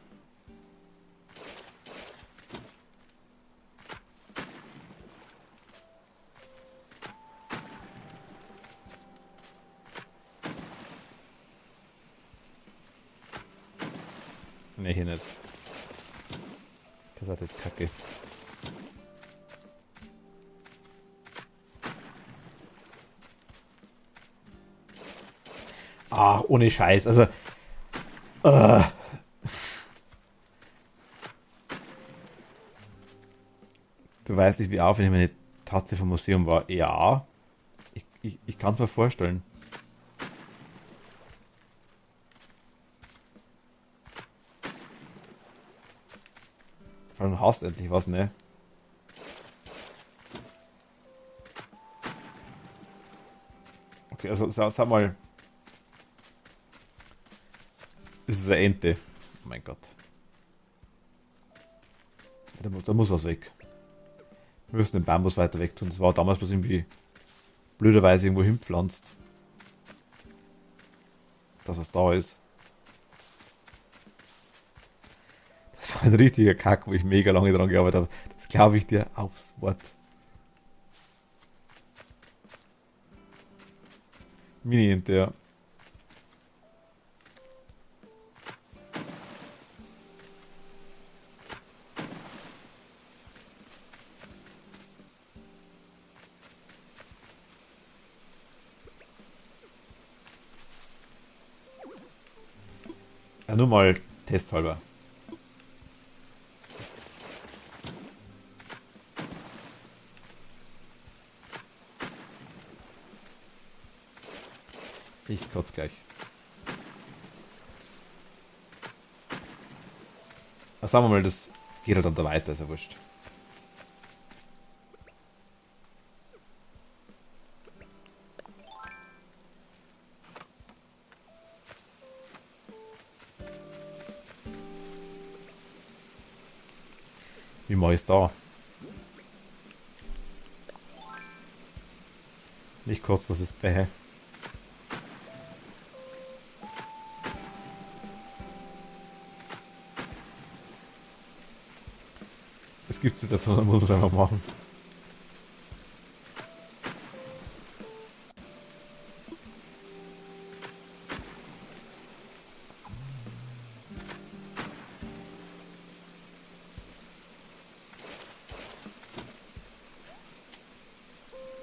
Ne, hier nicht. Das hat jetzt Kacke. Ach, ohne Scheiß. Also. Äh, Du weißt nicht, wie aufwendig meine Taste vom Museum war. Ja, ich kann es mir vorstellen. Vor allem hast endlich was, ne? Okay, also sag mal, es ist eine Ente. Oh mein Gott. Da muss was weg. Wir müssen den Bambus weiter weg tun. Das war damals bloß irgendwie blöderweise irgendwo hinpflanzt, dass was da ist. Das war ein richtiger Kack, wo ich mega lange dran gearbeitet habe. Das glaube ich dir aufs Wort. Mini-Ente, ja. Ja, nur mal testhalber. Ich kotze gleich. Also sagen wir mal, das geht halt dann da weiter, ist ja wurscht. Wie mache ich es da? Nicht kurz, das ist bäh. Es gibt Situationen, da muss man es einfach machen.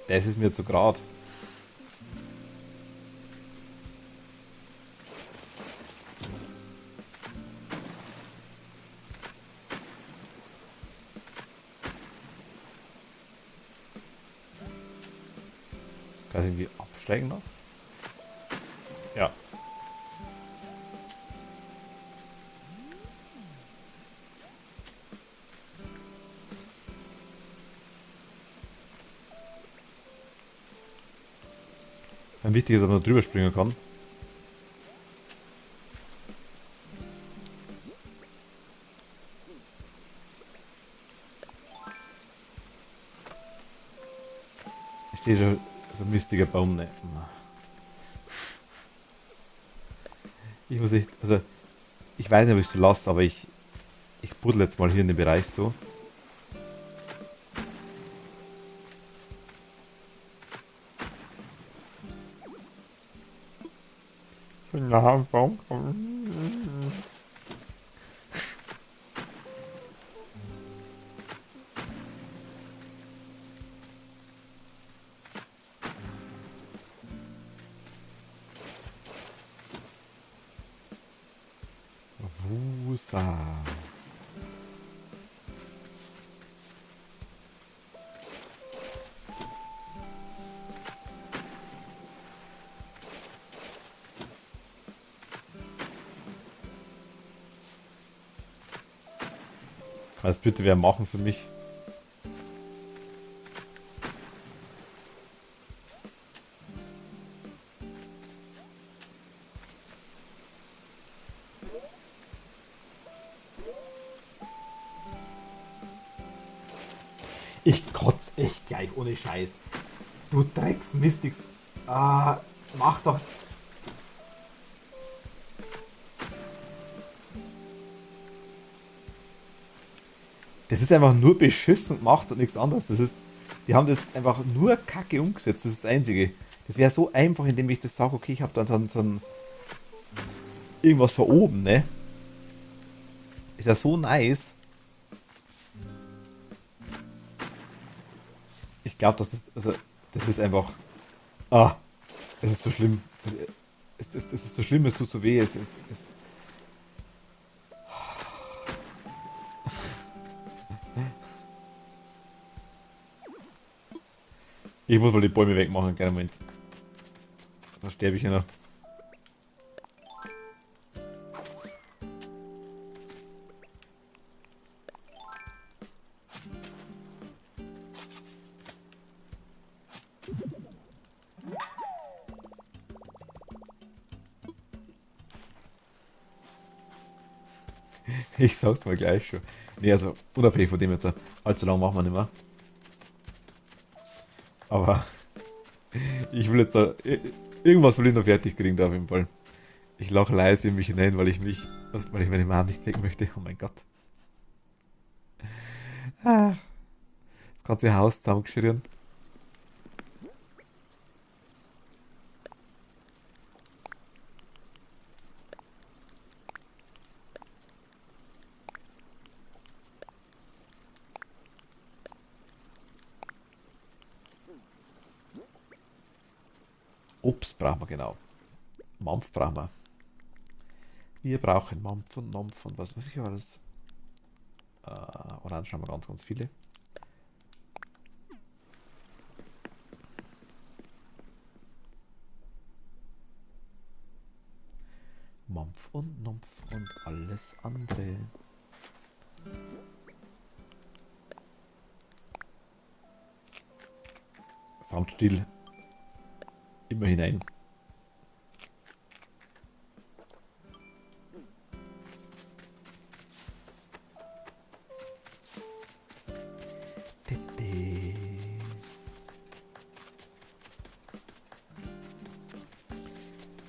Das ist mir zu grad. Kann ich irgendwie absteigen noch? Ja. Ein wichtig ist, dass man drüber springen kann. Ich stehe schon so ein mistiger Baum, ne? Ich muss echt, also ich weiß nicht, ob ich es so lasse, aber ich buddel jetzt mal hier in den Bereich so. Na, Baum kommen. Wusa. Kann das bitte wer machen für mich? Ich kotz echt gleich, ohne Scheiß. Du Drecksmistigs. Ah, mach doch. Das ist einfach nur beschissen gemacht und nichts anderes. Die haben das einfach nur kacke umgesetzt. Das ist das Einzige. Das wäre so einfach, indem ich das sage, okay, ich habe dann so ein irgendwas von oben, ne? Ist ja so nice. Ich glaube, also, das ist einfach, ah, es ist so schlimm. Es ist so schlimm, es tut so weh. Es Ich muss mal die Bäume wegmachen, einen kleinen Moment. Dann sterbe ich ja noch. Ich sag's mal gleich schon. Nee, also unabhängig von dem jetzt, allzu lang machen wir nicht mehr. Aber ich will jetzt da, irgendwas will ich noch fertig kriegen da auf jeden Fall. Ich lache leise in mich hinein, weil ich meine Mom nicht weg möchte. Oh mein Gott. Ah, das ganze Haus zusammengeschrien. Obst brauchen wir genau. Mampf brauchen wir. Wir brauchen Mampf und Mampf und was weiß ich alles. Orangen haben wir ganz, ganz viele. Mampf und Mampf und alles andere. Soundstill. Immer hinein.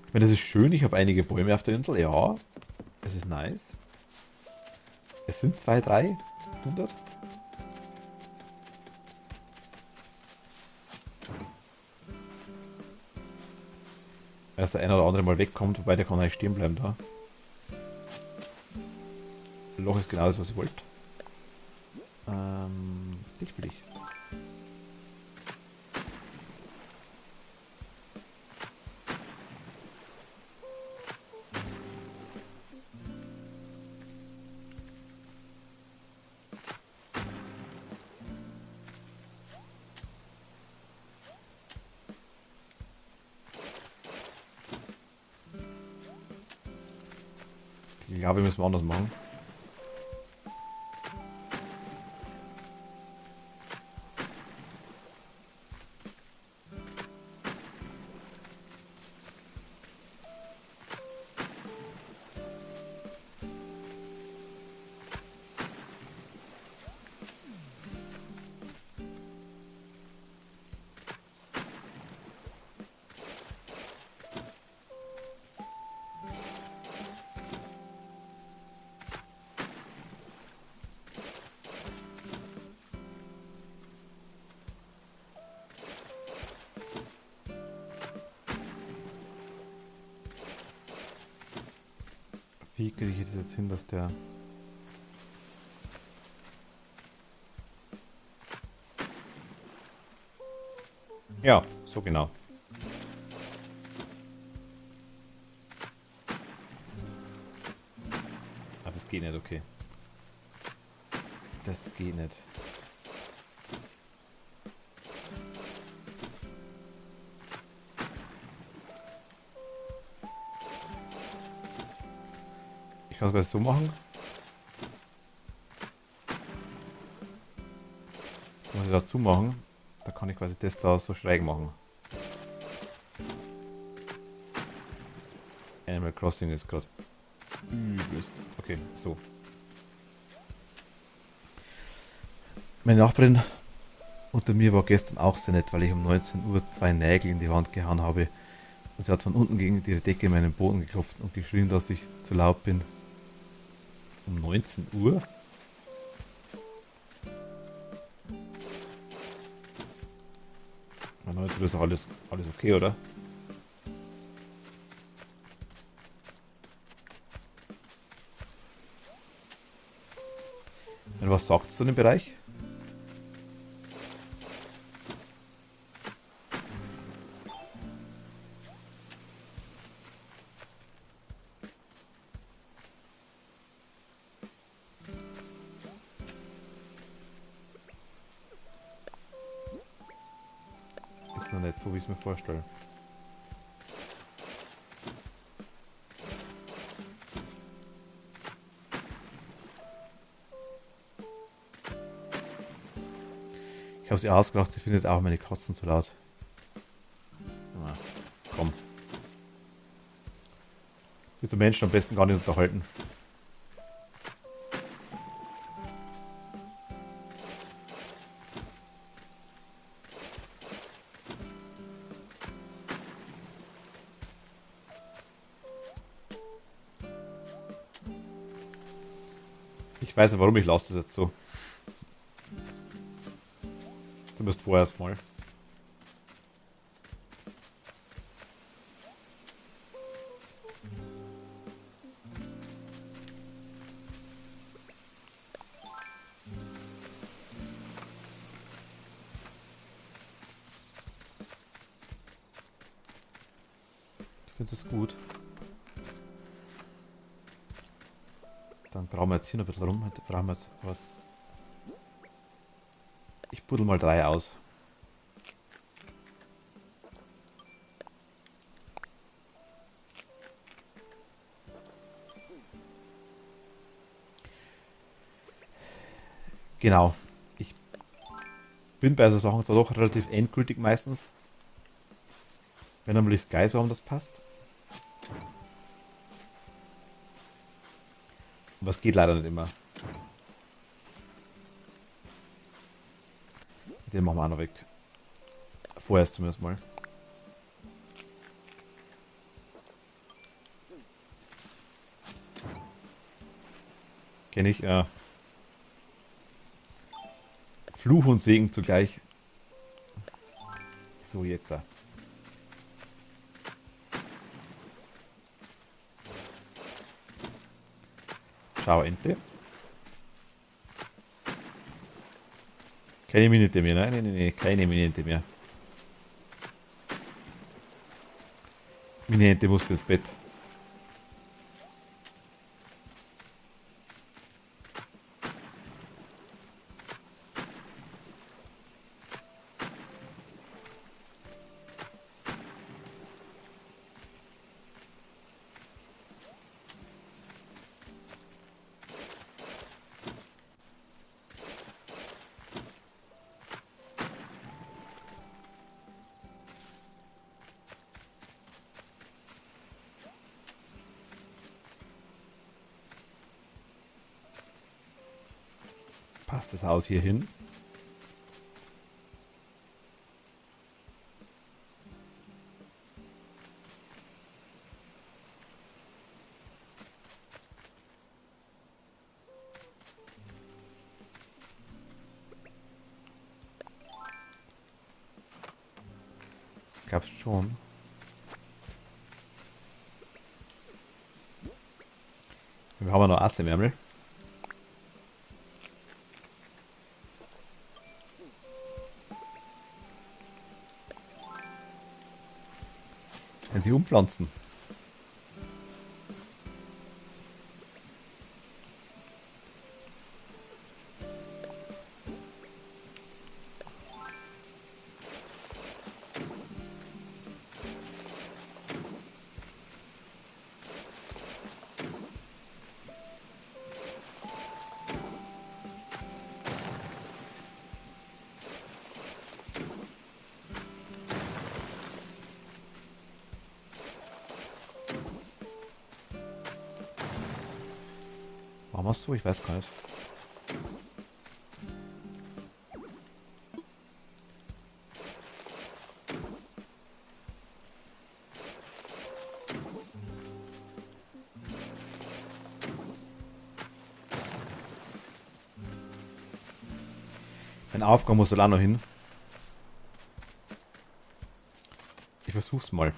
Ich meine, das ist schön. Ich habe einige Bäume auf der Insel. Ja, es ist nice. Es sind 200, 300. Erst der eine oder andere mal wegkommt, wobei der kann eigentlich stehen bleiben da. Loch ist genau das, was ich wollte. Dich will ich. Ich glaube, wir müssen anders machen. Wie kriege ich das jetzt hin, dass der... Ja, so genau. Ah, das geht nicht, okay. Das geht nicht. Ich kann es gleich so machen. Das muss ich dazu machen. Da kann ich quasi das da so schräg machen. Animal Crossing ist gerade übelst. Okay, so. Meine Nachbarin unter mir war gestern auch sehr nett, weil ich um 19 Uhr 2 Nägel in die Wand gehauen habe. Und sie hat von unten gegen die Decke in meinen Boden geklopft und geschrien, dass ich zu laut bin. Um 19 Uhr? Um 19 Uhr ist doch alles okay, oder? Und was sagt es zu dem Bereich? ist noch nicht so, wie ich es mir vorstelle. Ich habe sie ausgelacht, sie findet auch meine Katzen zu laut. Ah, komm. Mit den Menschen am besten gar nicht unterhalten. Ich weiß nicht, warum ich lasse das jetzt so. Zumindest vorerst mal. Ich finde es gut. Dann brauchen wir jetzt hier noch ein bisschen rum. Brauchen wir jetzt, ich buddel mal 3 aus. Genau. Ich bin bei so Sachen zwar doch relativ endgültig meistens. Wenn dann will ich es geil, warum das passt. Aber es geht leider nicht immer. Den machen wir auch noch weg. Vorerst zumindest mal. Kenne ich, ja. Fluch und Segen zugleich. So, jetzt. Schau, Ente. Keine Minute mehr, ne? Nee, keine Minute mehr. Meine Ente musste ins Bett. Passt das Haus hier hin? Gab's schon. Wir haben noch Asse im Ärmel. Wenn sie umpflanzen. Warum machst du? Ich weiß gar nicht. Ein Aufgang muss da auch noch hin. Ich versuch's mal.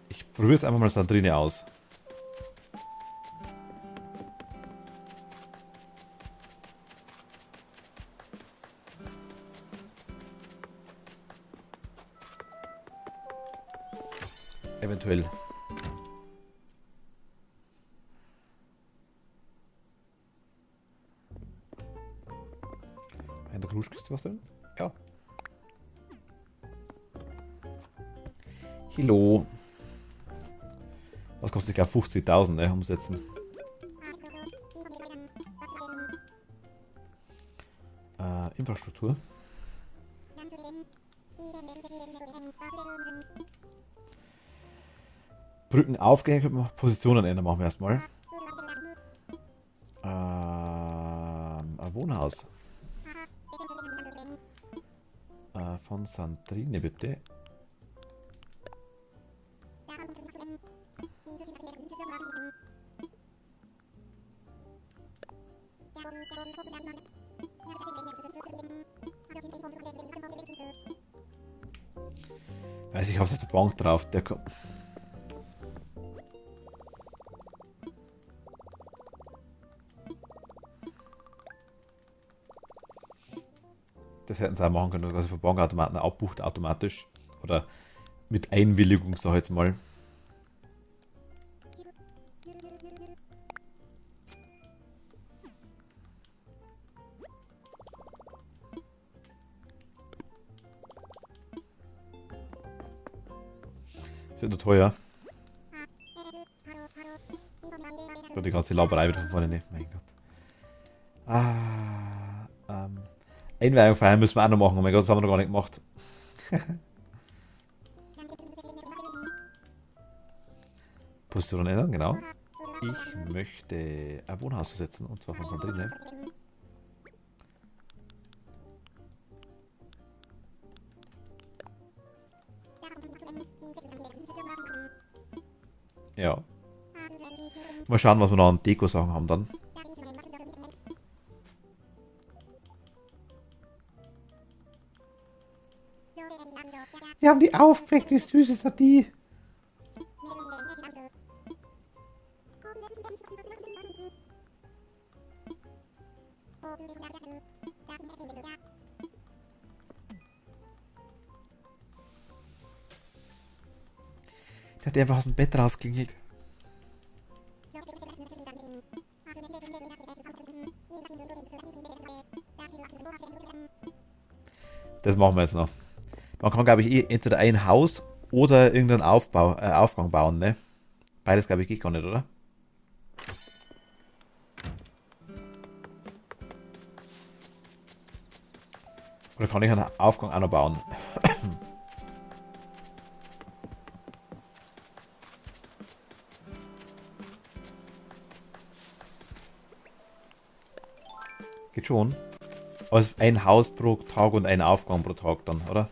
Ich probiere es einfach mal so drinnen aus. Eventuell. In der Kruschkiste was drin? Ja. Kilo. Was kostet, ich glaube, 50.000, ne, umsetzen. Infrastruktur. Brücken aufgehängt, Positionen ändern machen wir erstmal. Ein Wohnhaus. Von Sandrine, bitte. Weiß ich, hab's auf der Bank drauf. Der kommt. Das hätten sie auch machen können, dass sie von Bankautomaten abbucht automatisch. Oder mit Einwilligung, sag ich jetzt mal. Das wird nur teuer. So, die ganze Laberei wieder von vorne nehmen. Mein Gott. Einweihung feiern müssen wir auch noch machen. Oh mein Gott, das haben wir noch gar nicht gemacht. Position ändern, genau. Ich möchte ein Wohnhaus versetzen, und zwar von Sandrine. Ja. Mal schauen, was wir noch an Deko-Sachen haben dann. Wir haben die aufgeweckt, wie süß ist die? Der hat einfach aus dem Bett rausklingelt. Das machen wir jetzt noch. Man kann, glaube ich, entweder ein Haus oder irgendeinen Aufgang bauen, ne? Beides, glaube ich, geht gar nicht, oder? Oder kann ich einen Aufgang auch noch bauen? Geht schon. Aber es ist ein Haus pro Tag und ein Aufgang pro Tag dann, oder?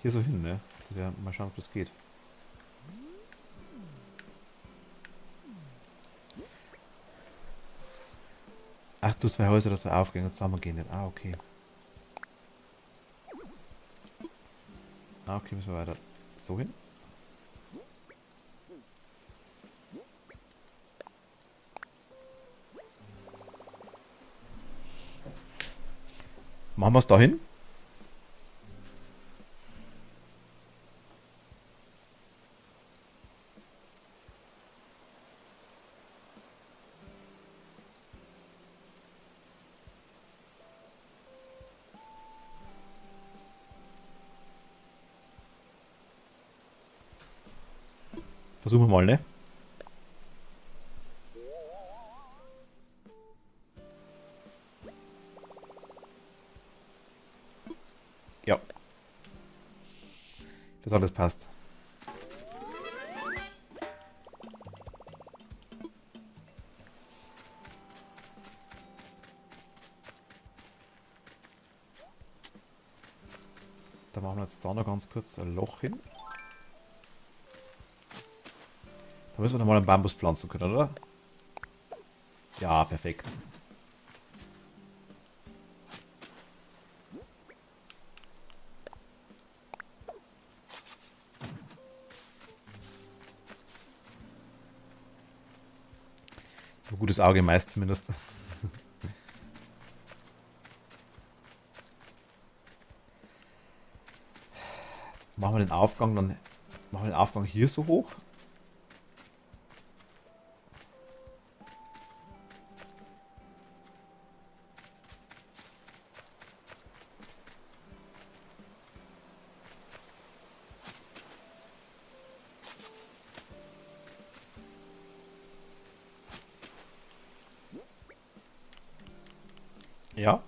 Hier so hin, ne? Ja, mal schauen, ob das geht. Ach, du, zwei Häuser, das zwei Aufgänge zusammengehen nicht. Ah, okay. Ah, okay, müssen wir weiter. So hin. Machen wir es da hin? Versuchen wir mal, ne? Ja. Das alles passt. Da machen wir jetzt da noch ganz kurz ein Loch hin. Da müssen wir nochmal einen Bambus pflanzen können, oder? Ja, perfekt. Ein gutes Auge meist zumindest. Machen wir den Aufgang dann. Machen wir den Aufgang hier so hoch. Ja.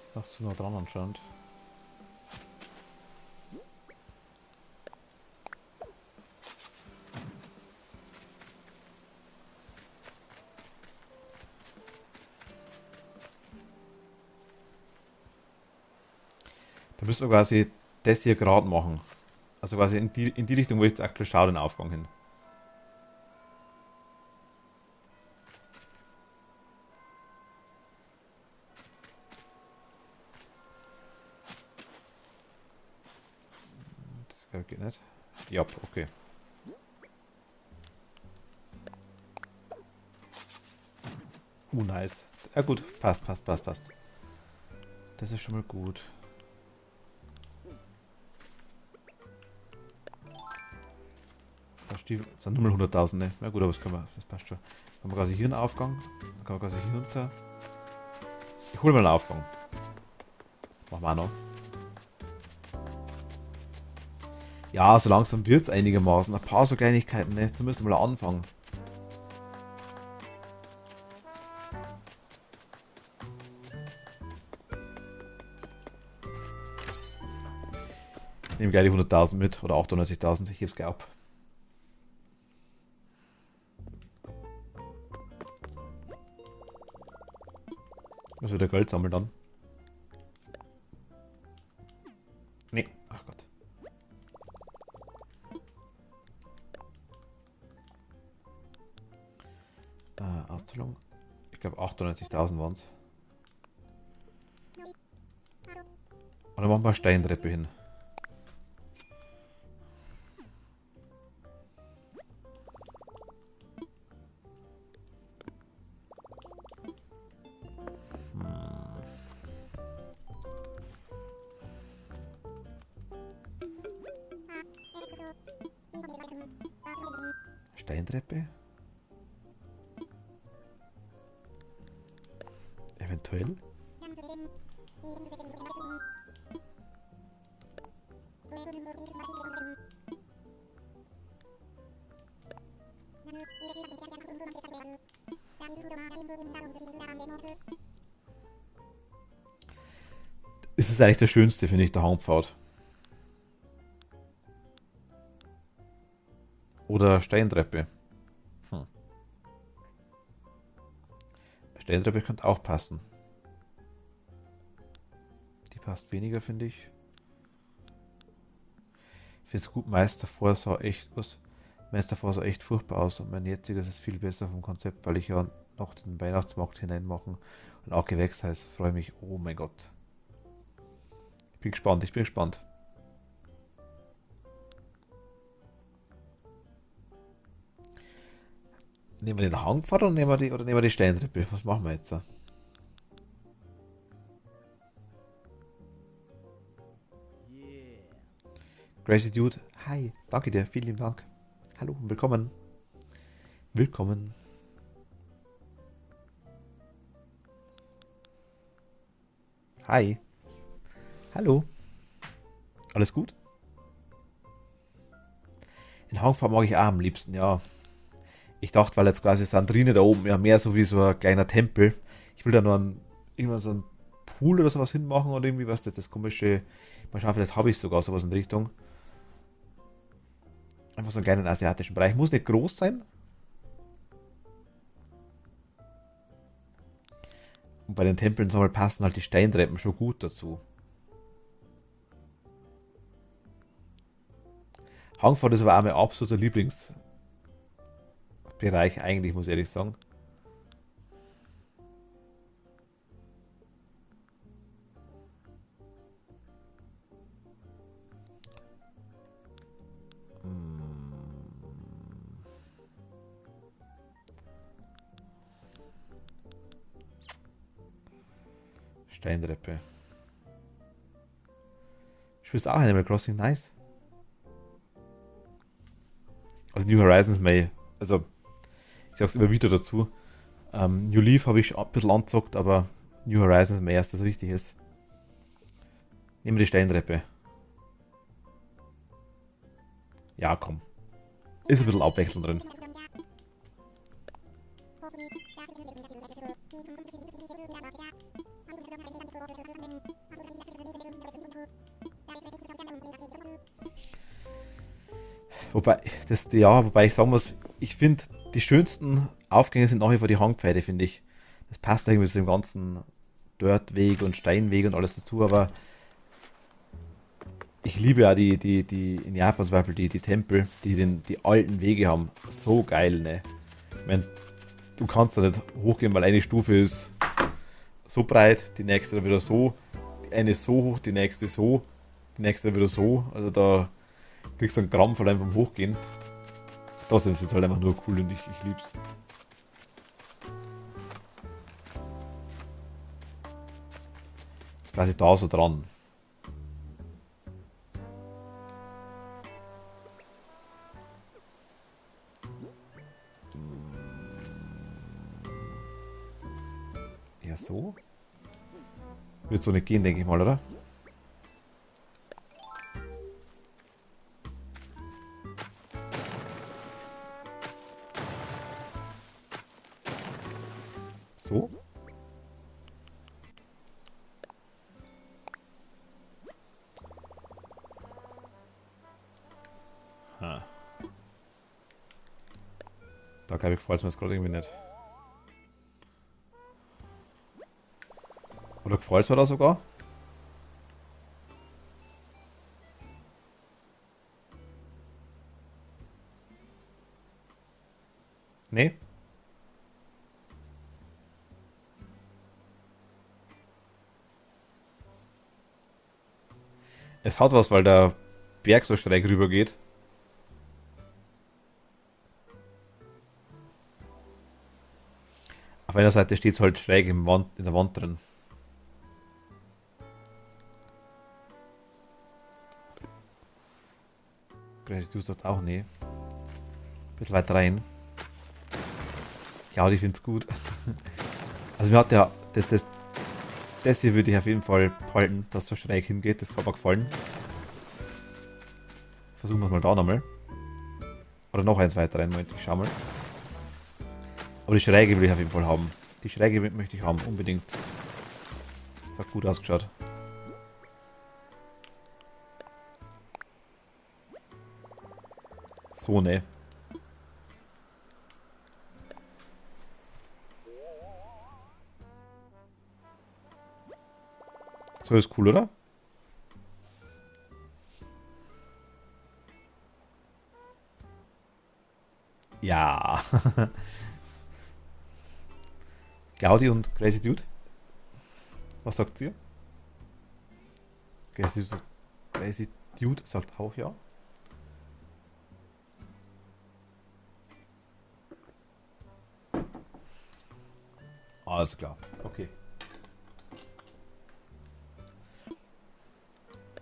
Ist noch zu nah dran anscheinend. Da müssen wir quasi das hier gerade machen. Also quasi in die Richtung, wo ich jetzt aktuell schaue, den Aufgang hin. Das geht nicht. Ja, okay. Nice. Ja gut, passt, passt, passt, passt. Das ist schon mal gut. Das sind nur mal 100.000, ne? Na gut, aber das passt schon. Dann haben wir quasi hier einen Aufgang. Dann kann man quasi hier runter. Ich hole mal einen Aufgang. Machen wir auch noch. Ja, so langsam wird es einigermaßen. Ein paar so Kleinigkeiten, ne? Zumindest mal anfangen. Ich nehme gleich die 100.000 mit. Oder 98.000, ich gebe es gleich ab. Muss wieder Geld sammeln dann. Nee, ach Gott. Auszahlung. Ich glaube 98.000 waren es. Und dann machen wir eine Steintreppe hin. Steintreppe? Eventuell? Es ist eigentlich der schönste, finde ich, der Hangpfad. Oder Steintreppe. Steintreppe könnte auch passen. Die passt weniger, finde ich. Ich finde es gut, Meisterfor sah echt sah echt furchtbar aus und mein jetziges ist viel besser vom Konzept, weil ich ja noch den Weihnachtsmarkt hineinmachen und auch Gewächshaus. Freue mich. Oh mein Gott. Ich bin gespannt, ich bin gespannt. Nehmen wir den Hangpfad oder oder nehmen wir die Steintreppe? Was machen wir jetzt? Crazy Dude, hi, danke dir, vielen lieben Dank. Hallo, willkommen. Willkommen. Hi. Hallo. Alles gut? Den Hangpfad mag ich auch am liebsten, ja. Ich dachte, weil jetzt quasi Sandrine da oben ja mehr so wie so ein kleiner Tempel. Ich will da nur irgendwann so einen Pool oder sowas hinmachen oder irgendwie was, das komische. Mal schauen, vielleicht habe ich sogar sowas in Richtung. Einfach so einen kleinen asiatischen Bereich. Muss nicht groß sein. Und bei den Tempeln soll passen halt die Steintreppen schon gut dazu. Hangford ist aber auch mein absoluter Lieblingsbereich eigentlich, muss ich ehrlich sagen. Steintreppe. Spielst du auch Animal Crossing? Nice. Also New Horizons May. Also, ich sag's immer wieder dazu. New Leaf habe ich ein bisschen anzockt, aber New Horizons May erst das richtig ist. Nehmen wir die Steintreppe. Ja, komm. Ist ein bisschen Abwechslung drin. Wobei ich sagen muss, ich finde, die schönsten Aufgänge sind nach wie vor die Hangpfade, finde ich. Das passt irgendwie zu dem ganzen Dirtweg und Steinweg und alles dazu, aber ich liebe ja die in Japan zum Beispiel die Tempel, die alten Wege haben. So geil, ne? Ich mein, du kannst da nicht hochgehen, weil eine Stufe ist so breit, die nächste dann wieder so, die eine ist so hoch, die nächste so, die nächste wieder so. Also da kriegst du einen Krampf allein vom Hochgehen. Das ist jetzt halt einfach nur cool und ich lieb's. Quasi da so dran. Ja, so? Wird so nicht gehen, denke ich mal, oder? So? Ha. Da glaube ich, gefällt es mir jetzt gerade irgendwie nicht. Oder gefällt es mir da sogar? Nee? Es hat was, weil der Berg so schräg rüber geht. Auf einer Seite steht es halt schräg in der Wand drin. Crazy du sagt auch nee. Bisschen weiter rein. Ja, ich finde es gut. Also mir hat ja das hier würde ich auf jeden Fall behalten, dass es so schräg hingeht. Das kann mir gefallen. Versuchen wir es mal da nochmal. Oder noch eins weiter rein. Moment, ich schau mal. Aber die Schräge will ich auf jeden Fall haben. Die Schräge möchte ich haben, unbedingt. Das hat gut ausgeschaut. So, ne. So ist cool, oder? Ja. Gaudi und Crazy Dude. Was sagt ihr? Crazy Dude sagt auch ja. Alles klar. Okay.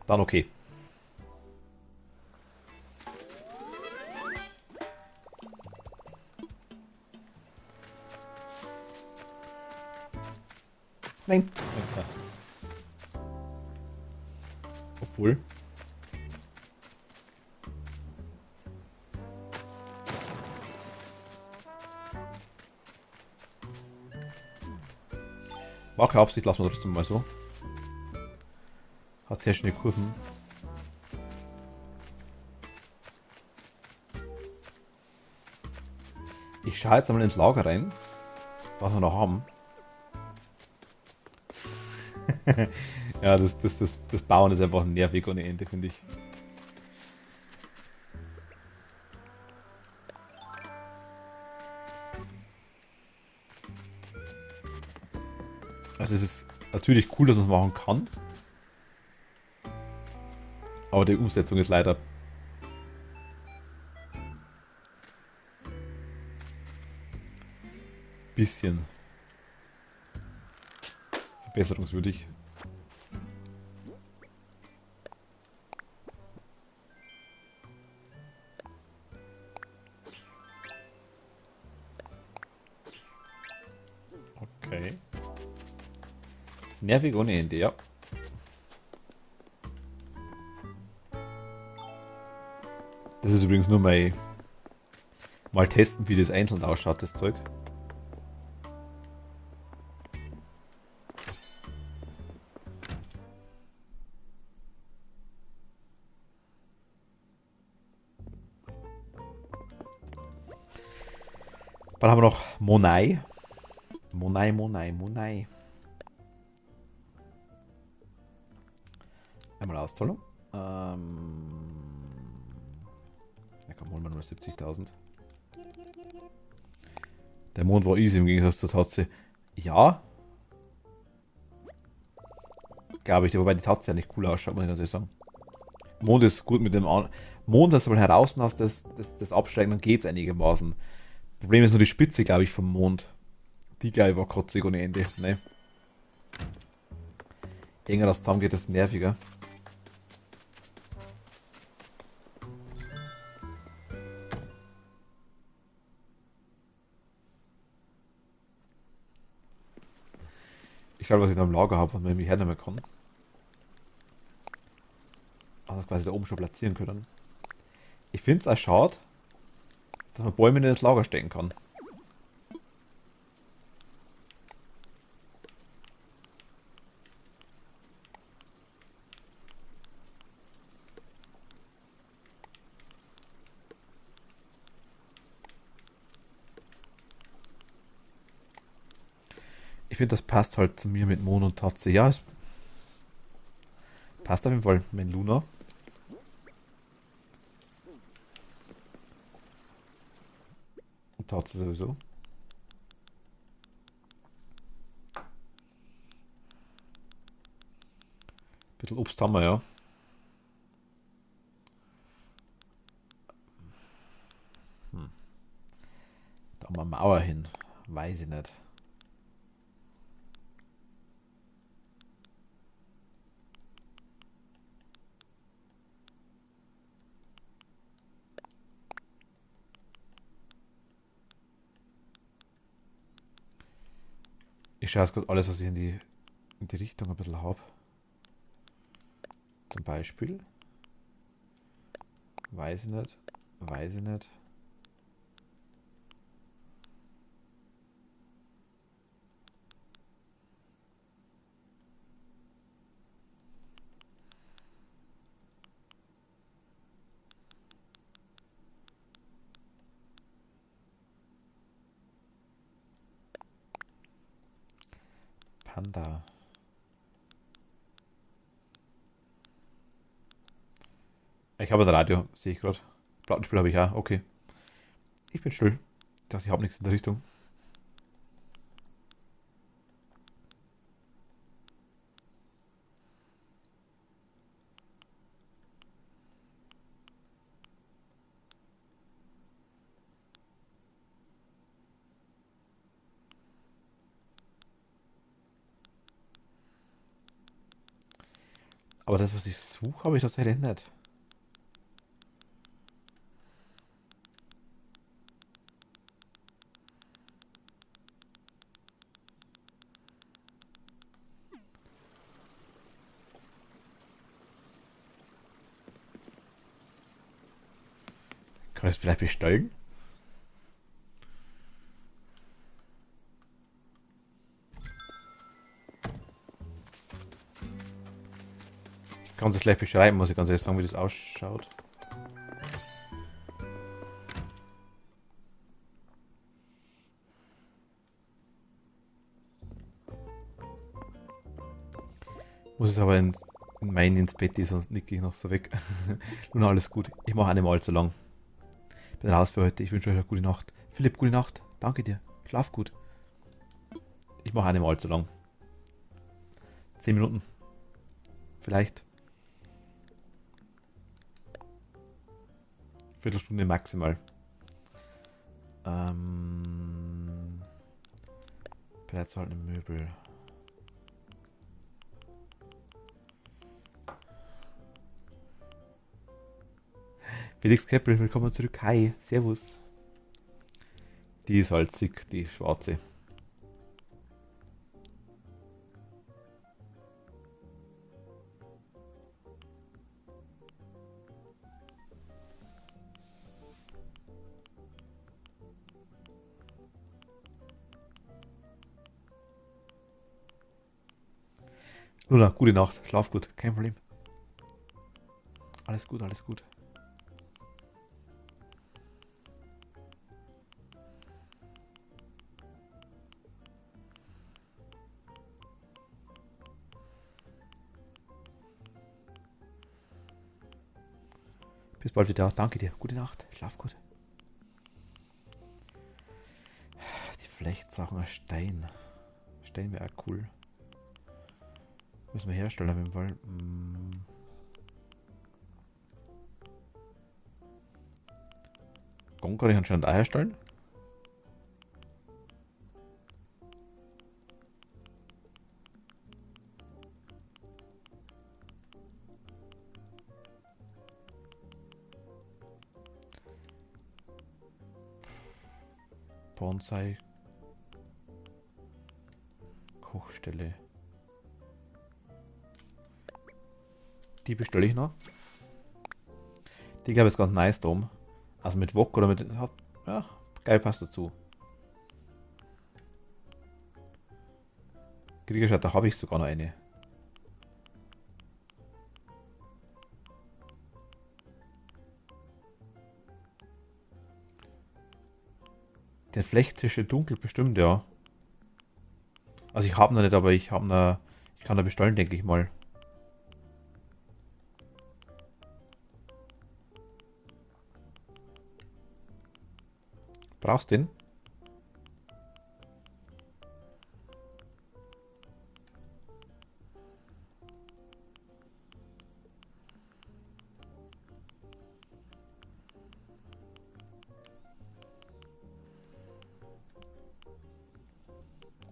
Dann okay. Nein. Okay. Obwohl. War keine Absicht, lassen wir trotzdem mal so. Hat sehr schöne Kurven. Ich schaue jetzt einmal ins Lager rein, was wir noch haben. Ja, das Bauen ist einfach nervig ohne Ende, finde ich. Also es ist natürlich cool, dass man es machen kann. Aber die Umsetzung ist leider ein bisschen verbesserungswürdig. Okay. Nervig ohne Ende, ja. Das ist übrigens nur mal testen, wie das einzeln ausschaut, das Zeug. Dann haben wir noch Monai. Monai. Einmal Auszahlung. Ja komm, holen wir nur 70.000. Der Mond war easy im Gegensatz zur Tatze. Ja. Glaube ich, wobei die Tatze ja nicht cool ausschaut, muss ich ganz ehrlich sagen. Mond ist gut mit dem Mond, dass du mal heraus hast, das Absteigen, dann geht es einigermaßen. Problem ist nur die Spitze, glaube ich, vom Mond. Die, glaube ich, war kotzig ohne Ende. Ne? Je enger das zusammengeht, desto nerviger. Ich schaue, was ich noch im Lager habe, was man irgendwie hernehmen kann. Also quasi da oben schon platzieren können. Ich finde es auch schade, dass man Bäume in das Lager stecken kann. Ich finde, das passt halt zu mir mit Mond und Tatze. Ja, es passt auf jeden Fall. Mein Luna. Und Tatze sowieso. Bisschen Obst haben wir, ja. Da haben wir Mauer hin. Weiß ich nicht. Ich schaue jetzt gerade alles, was ich in die Richtung ein bisschen habe. Zum Beispiel. Weiß ich nicht. Weiß ich nicht. Panda. Ich habe ein Radio, sehe ich gerade. Plattenspiel habe ich auch, okay. Ich bin still. Ich dachte, ich habe nichts in der Richtung. Aber das, was ich suche, habe ich tatsächlich nicht. Kann ich es vielleicht bestellen? Ich kann es schlecht beschreiben, muss ich ganz ehrlich sagen, wie das ausschaut. Muss es aber in meinen ins Bett, sonst nicke ich noch so weg. Nun alles gut. Ich mache eine Mal zu lang. Bin raus für heute. Ich wünsche euch eine gute Nacht. Philipp, gute Nacht. Danke dir. Schlaf gut. Ich mache eine Mal zu lang. 10 Minuten. Vielleicht. Viertelstunde maximal. Bereits halt ein Möbel. Felix Keppel, willkommen zurück. Hi, servus. Die ist halt sick, die schwarze. Luna, gute Nacht. Schlaf gut. Kein Problem. Alles gut, alles gut. Bis bald wieder. Danke dir. Gute Nacht. Schlaf gut. Die Flechtsachen aus Stein. Stein wäre auch cool. Müssen wir herstellen auf jeden Fall. Gong kann ich anscheinend auch herstellen. Bonsai. Kochstelle. Die bestelle ich noch. Die glaube ich ist ganz nice drum. Also mit Wok oder mit. Ja, geil, passt dazu. Kriegerstadt, da habe ich sogar noch eine. Der Flechttische dunkel bestimmt, ja. Also ich habe noch nicht, aber ich habe noch. Ich kann da bestellen, denke ich mal. Brauchst du den?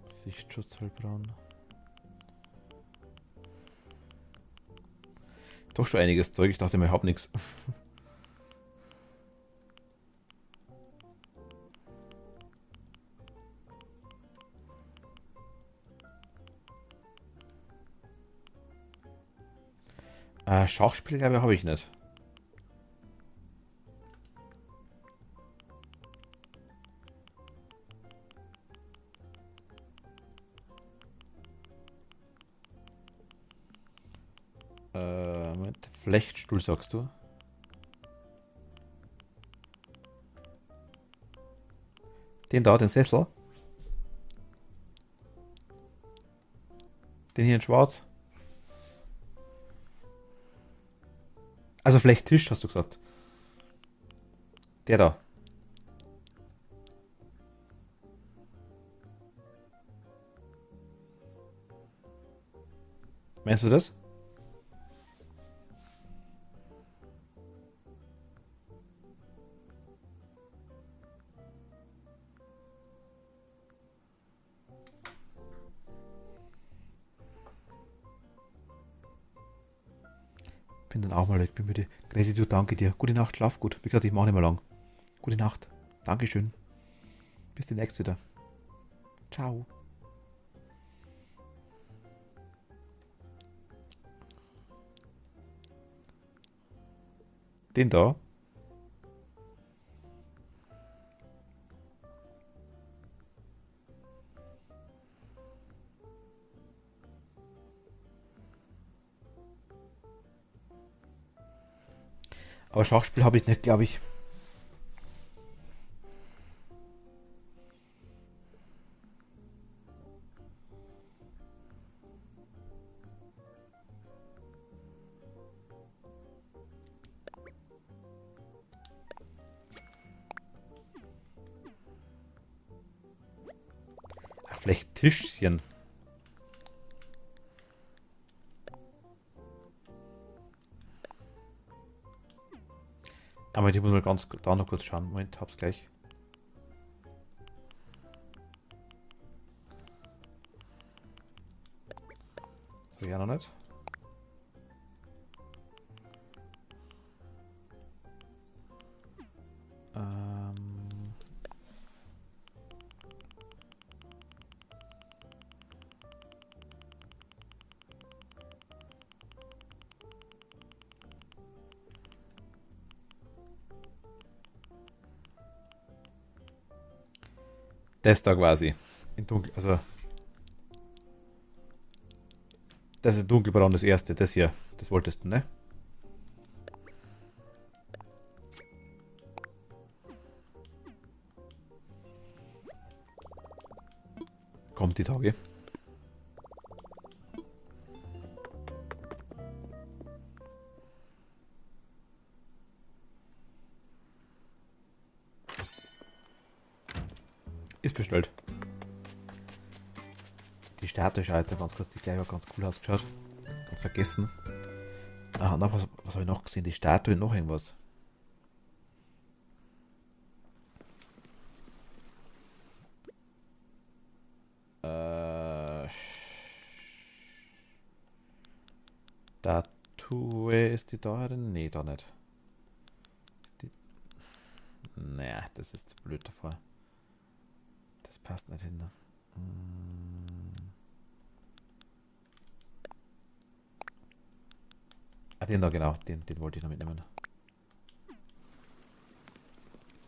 Sichtschutz hellbraun. Doch schon einiges Zeug. Ich dachte mir, ich hab nichts. Schachspiel, glaube ich, habe ich nicht. Moment. Flechtstuhl, sagst du? Den da, den Sessel? Den hier in schwarz? Also vielleicht Tisch, hast du gesagt. Der da. Meinst du das? Bin dann auch mal weg, bin müde. Crazy, du, danke dir. Gute Nacht, schlaf gut. Wie gesagt, ich mache nicht mehr lang. Gute Nacht. Dankeschön. Bis demnächst wieder. Ciao. Den da. Aber Schachspiel habe ich nicht, glaube ich. Ach, vielleicht Tischchen. Aber ich muss mal ganz da noch kurz schauen. Moment, hab's gleich. So, ja noch nicht. Das da quasi. In dunkel, also. Das ist dunkelbraun, das erste. Das hier. Das wolltest du, ne? Kommt die Tage. Die Statue schaut jetzt ganz kurz, die gleich war ganz cool ausgeschaut. Ganz vergessen. Ah, na, was habe ich noch gesehen? Die Statue, noch irgendwas. Äh, Statue, ist die da drin? Nee, da nicht. Die, naja, das ist zu blöd davor. Das passt nicht hin. Ah, den da, genau. Den wollte ich noch mitnehmen.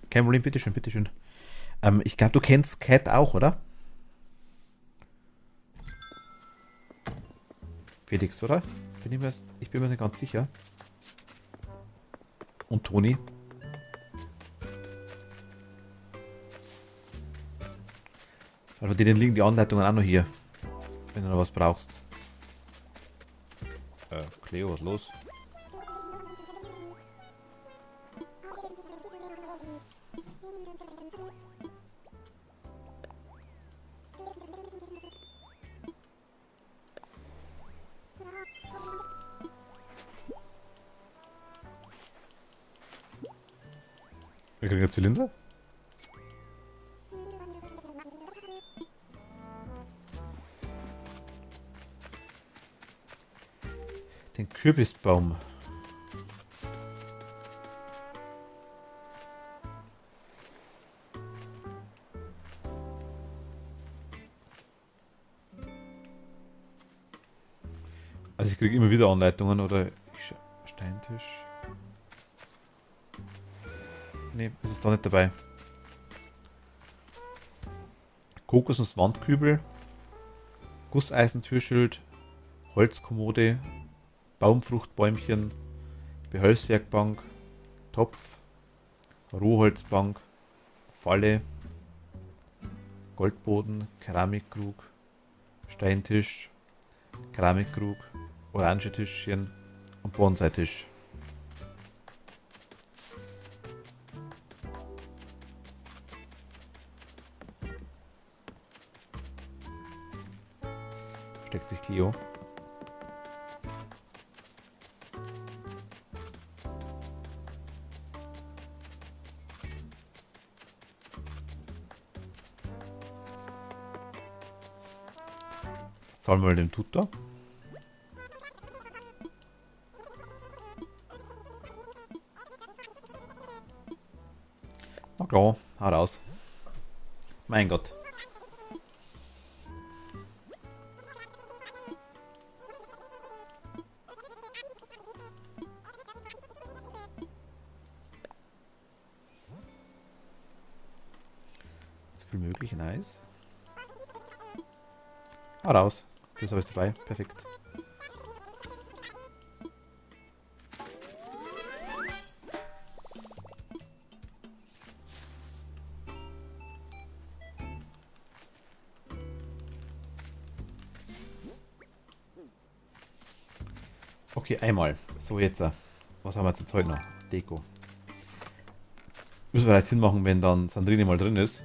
Kein Problem, bitteschön, bitteschön. Ich glaube, du kennst Cat auch, oder? Felix, oder? Ich bin mir nicht ganz sicher. Und Toni. Also denen liegen die Anleitungen auch noch hier. Wenn du noch was brauchst. Cleo, was ist los? Wir kriegen einen Zylinder? Den Kürbisbaum. Also ich kriege immer wieder Anleitungen oder Steintisch. Ne, ist es da nicht dabei. Kokosnuss Wandkübel, Gusseisentürschild, Holzkommode, Baumfruchtbäumchen, Beholzwerkbank, Topf, Rohholzbank, Falle, Goldboden, Keramikkrug, Steintisch, Keramikkrug, Orangetischchen und Bonsai-Tisch. Steckt sich Cleo. Zahlen wir mal den Tutor. Na klar, hau raus. Mein Gott. So viel möglich, nice. Hau raus. Das ist alles dabei. Perfekt. Okay, einmal. So, jetzt. Was haben wir zum Zeug noch? Deko. Müssen wir vielleicht hinmachen, wenn dann Sandrine mal drin ist.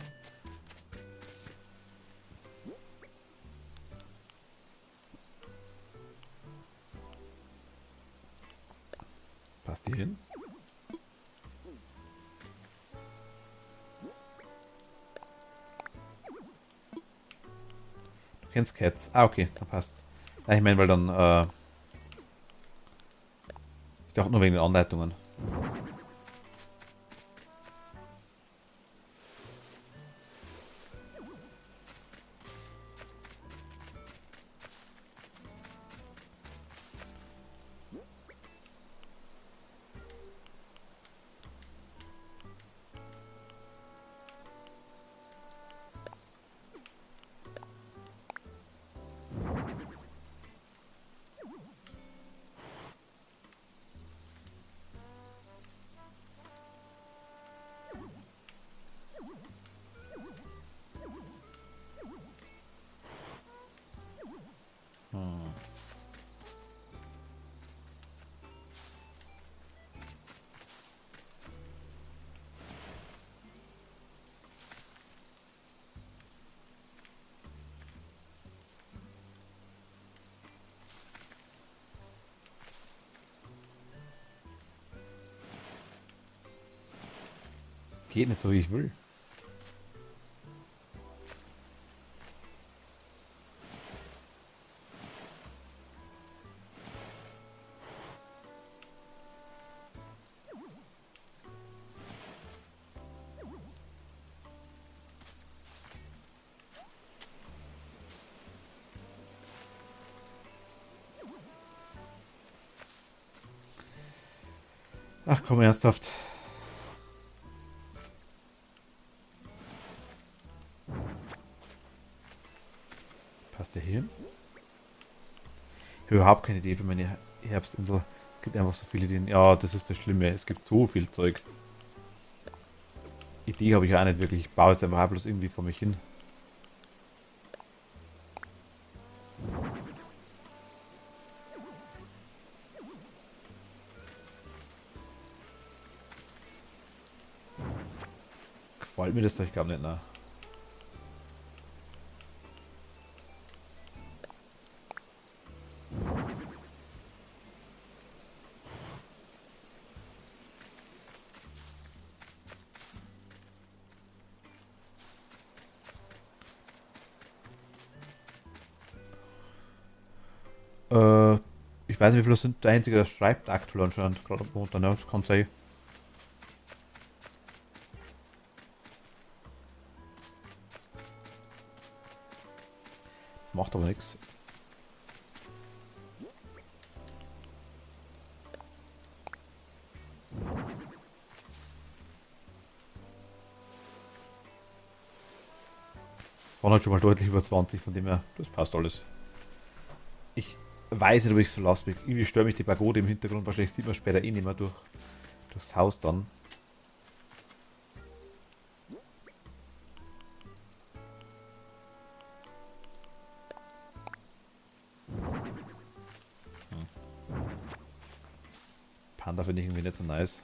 Passt die hin? Du kennst Cats. Ah, okay, dann passt. Ja, ich meine, weil dann, ich dachte nur wegen den Anleitungen. Geht nicht so, wie ich will. Ach komm, ernsthaft. Passt der hier hin? Ich habe überhaupt keine Idee für meine Herbstinsel. Es gibt einfach so viele Ideen. Ja, das ist das Schlimme. Es gibt so viel Zeug. Idee habe ich auch nicht wirklich. Ich baue jetzt einfach bloß irgendwie vor mich hin. Gefällt mir das doch, ich glaube nicht, ne? Ich weiß nicht, wie viele das sind. Der einzige, der schreibt aktuell anscheinend. Gerade momentan, ja, das kann sein. Das macht aber nichts. Es waren halt schon mal deutlich über 20, von dem her, das passt alles. Ich weiß nicht, ob ich es so lasse. Irgendwie stört mich die Pagode im Hintergrund. Wahrscheinlich sieht man später eh nicht mehr durchs Haus dann. Panda finde ich irgendwie nicht so nice.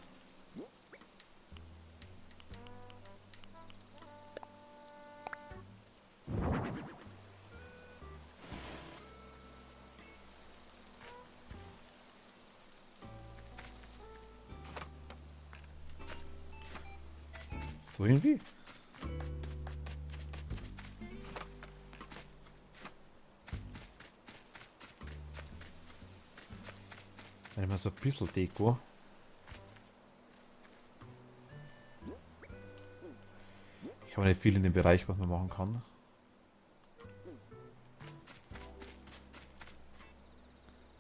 So irgendwie. Wenn ich mal so ein bisschen Deko. Ich habe nicht viel in dem Bereich, was man machen kann.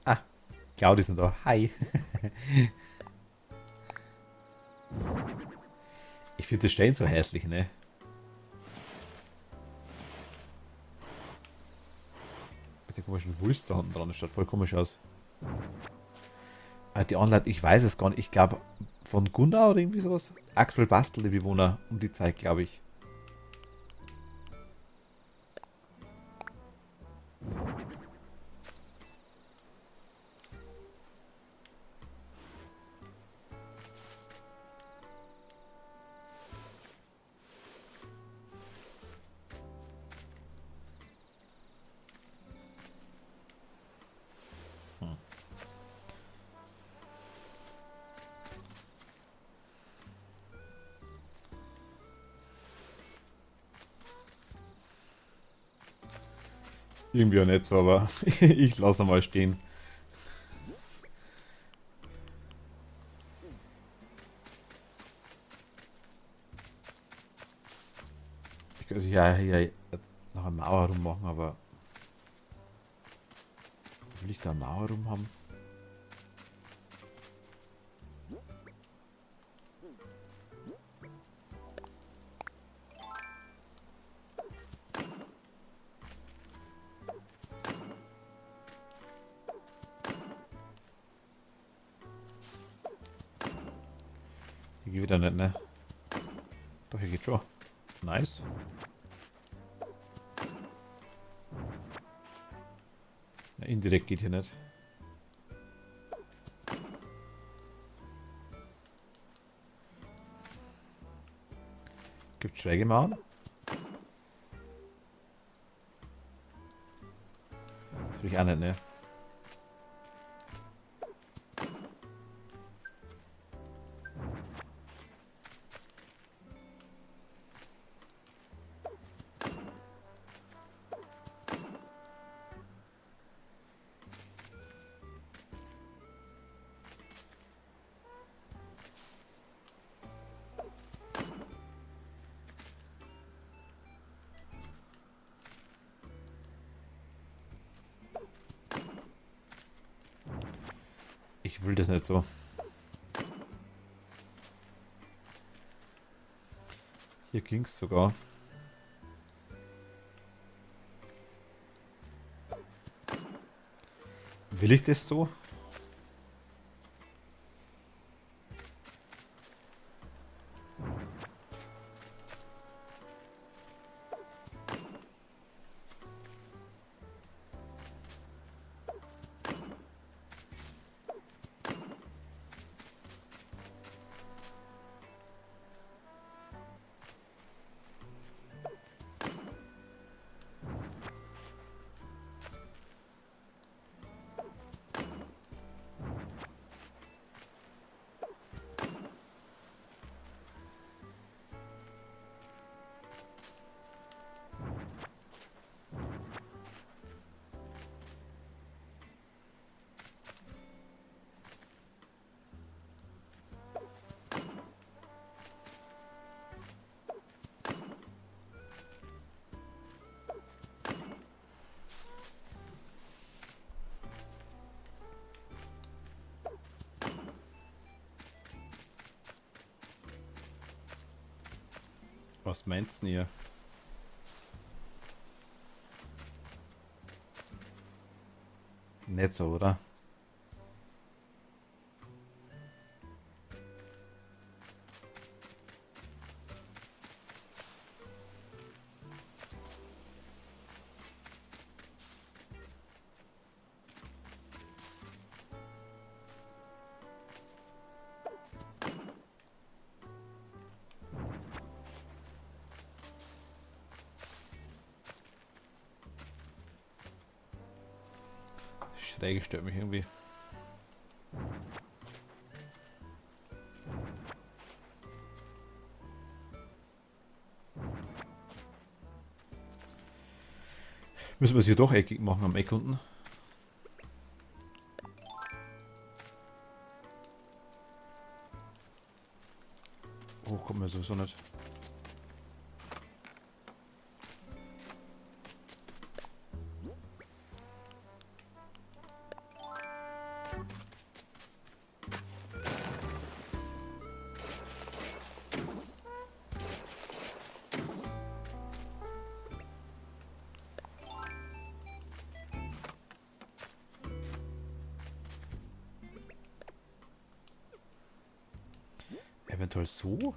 Ah, Claudia ist noch da. Hi. Ich finde das Stein so hässlich, ne? Mit der komischen Wulst da unten dran. Das schaut voll komisch aus. Die Anleitung, ich weiß es gar nicht. Ich glaube, von Gunnar oder irgendwie sowas. Aktuell bastelt die Bewohner um die Zeit, glaube ich. Hm. Irgendwie auch nicht so, aber ich lasse mal stehen. Ich könnte ja hier noch eine Mauer rummachen, aber will ich da eine Mauer rum haben? Hier geht wieder nicht, ne? Doch, hier geht schon. Nice. Ja, indirekt geht hier nicht. Gibt schräge Mauern? Natürlich auch nicht, ne? Ich will das nicht so. Hier ging's sogar. Will ich das so? Was meinst du ihr? Nicht so, oder? Schräge stört mich irgendwie. Müssen wir es hier doch eckig machen am Eck unten? Oh, kommt mir sowieso nicht. Eventuell so?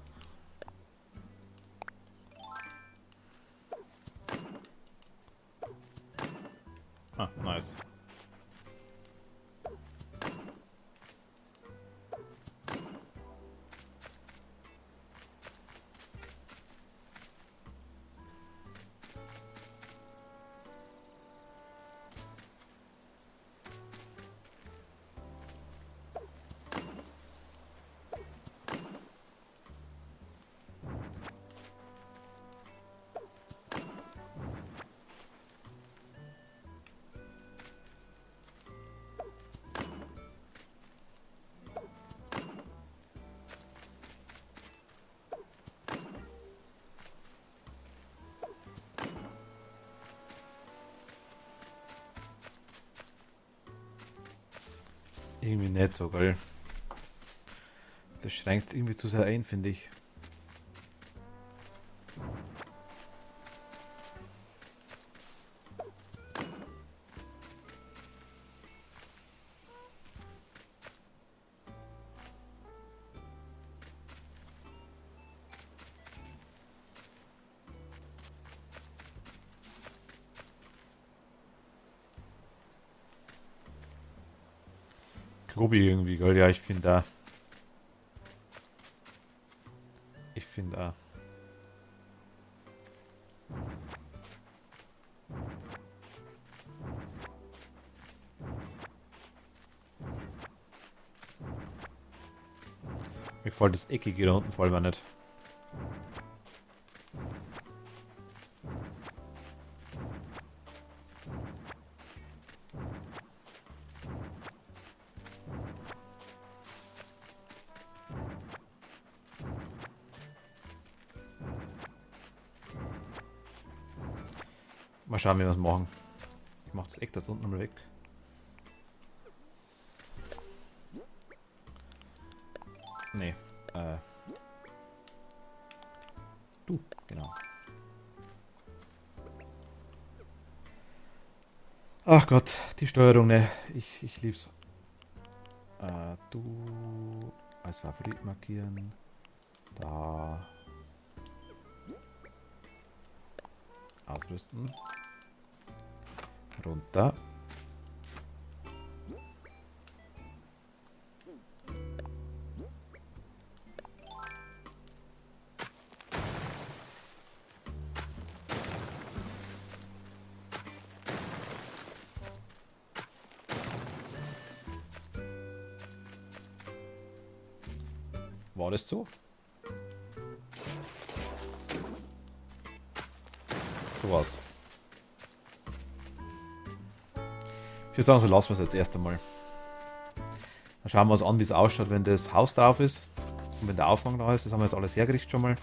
Ah, nice. Irgendwie nicht so, gell? Das schränkt irgendwie zu sehr ein, finde ich. Grobi irgendwie, gell? Ja, ich finde da. Ich finde da. Mir gefällt das Eckige da unten vor allem auch nicht. Mal schauen, wie wir es machen. Ich mache das Eck das unten mal weg. Nee. Äh, du, genau. Ach Gott, die Steuerung, ne. Ich lieb's. Du als Favorit markieren. Da ausrüsten. Runter. War das so? So war's. Ich würde sagen, so lassen wir es jetzt erst einmal. Dann schauen wir uns an, wie es ausschaut, wenn das Haus drauf ist und wenn der Aufgang da ist. Das haben wir jetzt alles hergerichtet schon mal.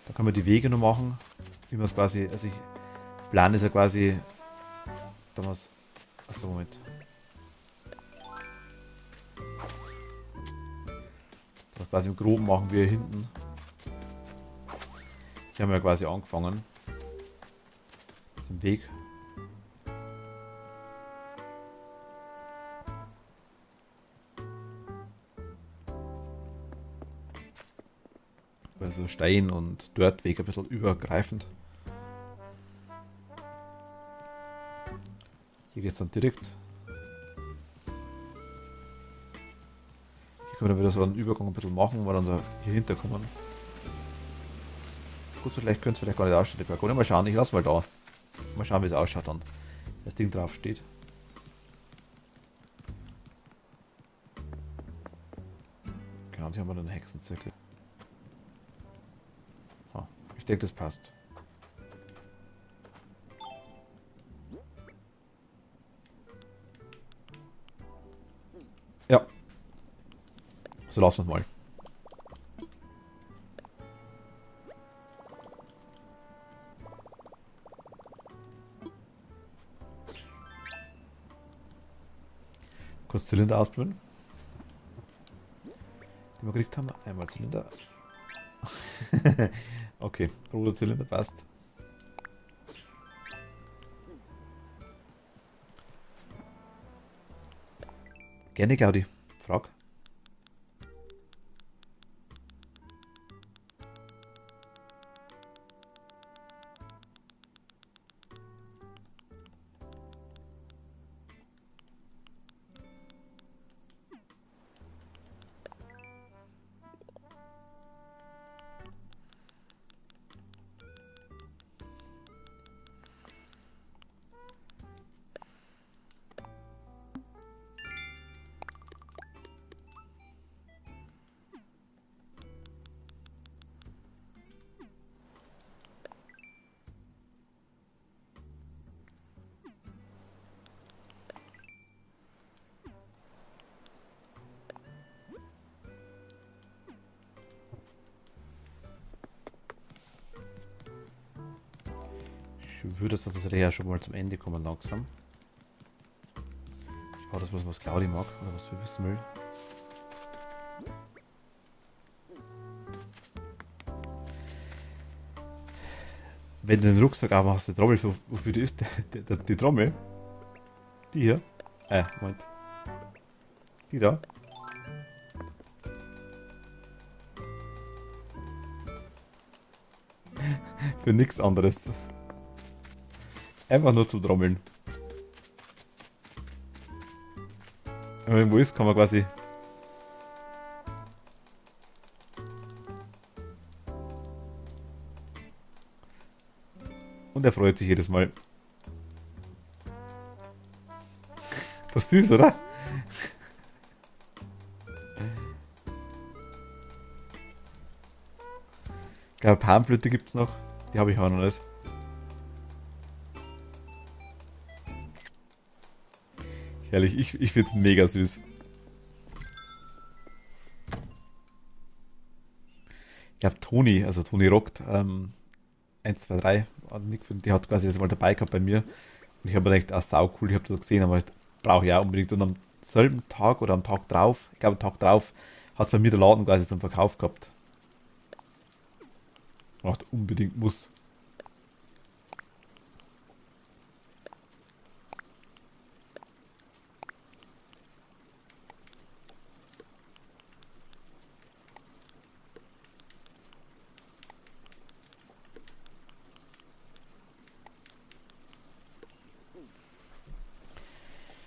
Da können wir die Wege noch machen, wie man es quasi, also ich plane es ja quasi damals. Achso, Moment. Das quasi im Groben machen wir hier hinten. Ich habe ja quasi angefangen. Den Weg. Also Stein- und Dirtweg ein bisschen übergreifend. Hier geht es dann direkt. Hier können wir dann wieder so einen Übergang ein bisschen machen, weil dann so hier hinterkommen. Gut, so schlecht könnte es vielleicht gar nicht ausschauen, die Balkone. Mal schauen, ich lasse mal da. Mal schauen, wie es ausschaut dann. Das Ding drauf steht. Genau, hier haben wir dann einen Hexenzirkel. Ah, ich denke, das passt. Ja. So lassen wir es mal. Kurz Zylinder ausprobieren. Die wir gekriegt haben. Einmal Zylinder. Okay, roter Zylinder passt. Gerne, Gaudi. Frag. Ich würde jetzt das Reha schon mal zum Ende kommen langsam. Ich war das was Claudi mag oder was wir wissen will. Wenn du den Rucksack aufmachst, die Trommel, wofür die ist, die Trommel. Die hier. Moment. Die da. Für nichts anderes. Einfach nur zum Trommeln. Wenn man irgendwo ist, kann man quasi. Und er freut sich jedes Mal. Das ist süß, oder? Ich glaube, Panflöte gibt es noch. Die habe ich auch noch nicht. Herrlich, ich finde es mega süß. Ich glaube, Toni, also Toni rockt, 1, 2, 3, die hat quasi das mal dabei gehabt bei mir. Und ich habe mir gedacht, sau cool, ich habe das gesehen, aber ich brauche ja unbedingt. Und am selben Tag oder am Tag drauf, ich glaube am Tag drauf, Hat bei mir der Laden quasi zum Verkauf gehabt. Macht unbedingt muss.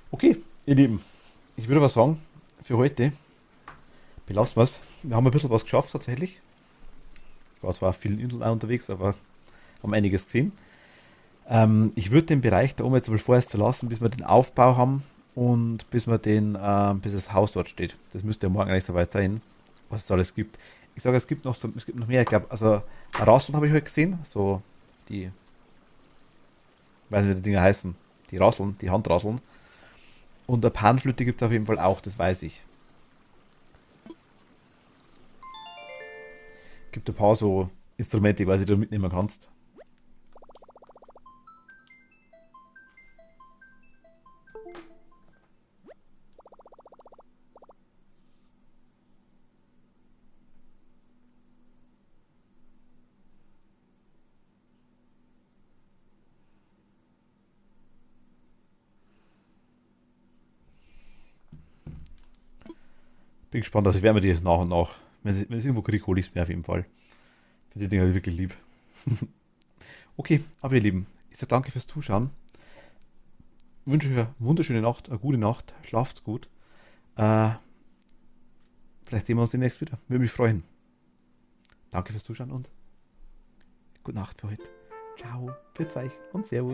Okay, ihr Lieben, ich würde aber sagen, für heute belassen wir es. Wir haben ein bisschen was geschafft tatsächlich. Ich war zwar auf vielen Inseln auch unterwegs, aber haben einiges gesehen. Ich würde den Bereich da oben jetzt mal vorerst zu lassen, bis wir den Aufbau haben und bis das Haus dort steht. Das müsste ja morgen eigentlich soweit sein, was es alles gibt. Ich sage, es gibt noch mehr. Ich glaube, also Rasseln habe ich heute gesehen, so die, ich weiß nicht, wie die Dinger heißen, die Rasseln, die Handrasseln. Und eine Panflöte gibt es auf jeden Fall auch, das weiß ich. Gibt ein paar so Instrumente, die du mitnehmen kannst. Bin gespannt, also ich werde mir die nach und nach, wenn ich irgendwo kriege, hole ich es mir auf jeden Fall. Für die Dinger wirklich lieb. Okay, aber ihr Lieben, ich sage danke fürs Zuschauen. Wünsche euch eine wunderschöne Nacht, eine gute Nacht, schlaft's gut. Äh, Vielleicht sehen wir uns demnächst wieder. Würde mich freuen. Danke fürs Zuschauen und gute Nacht für heute. Ciao, pfiat euch und Servus.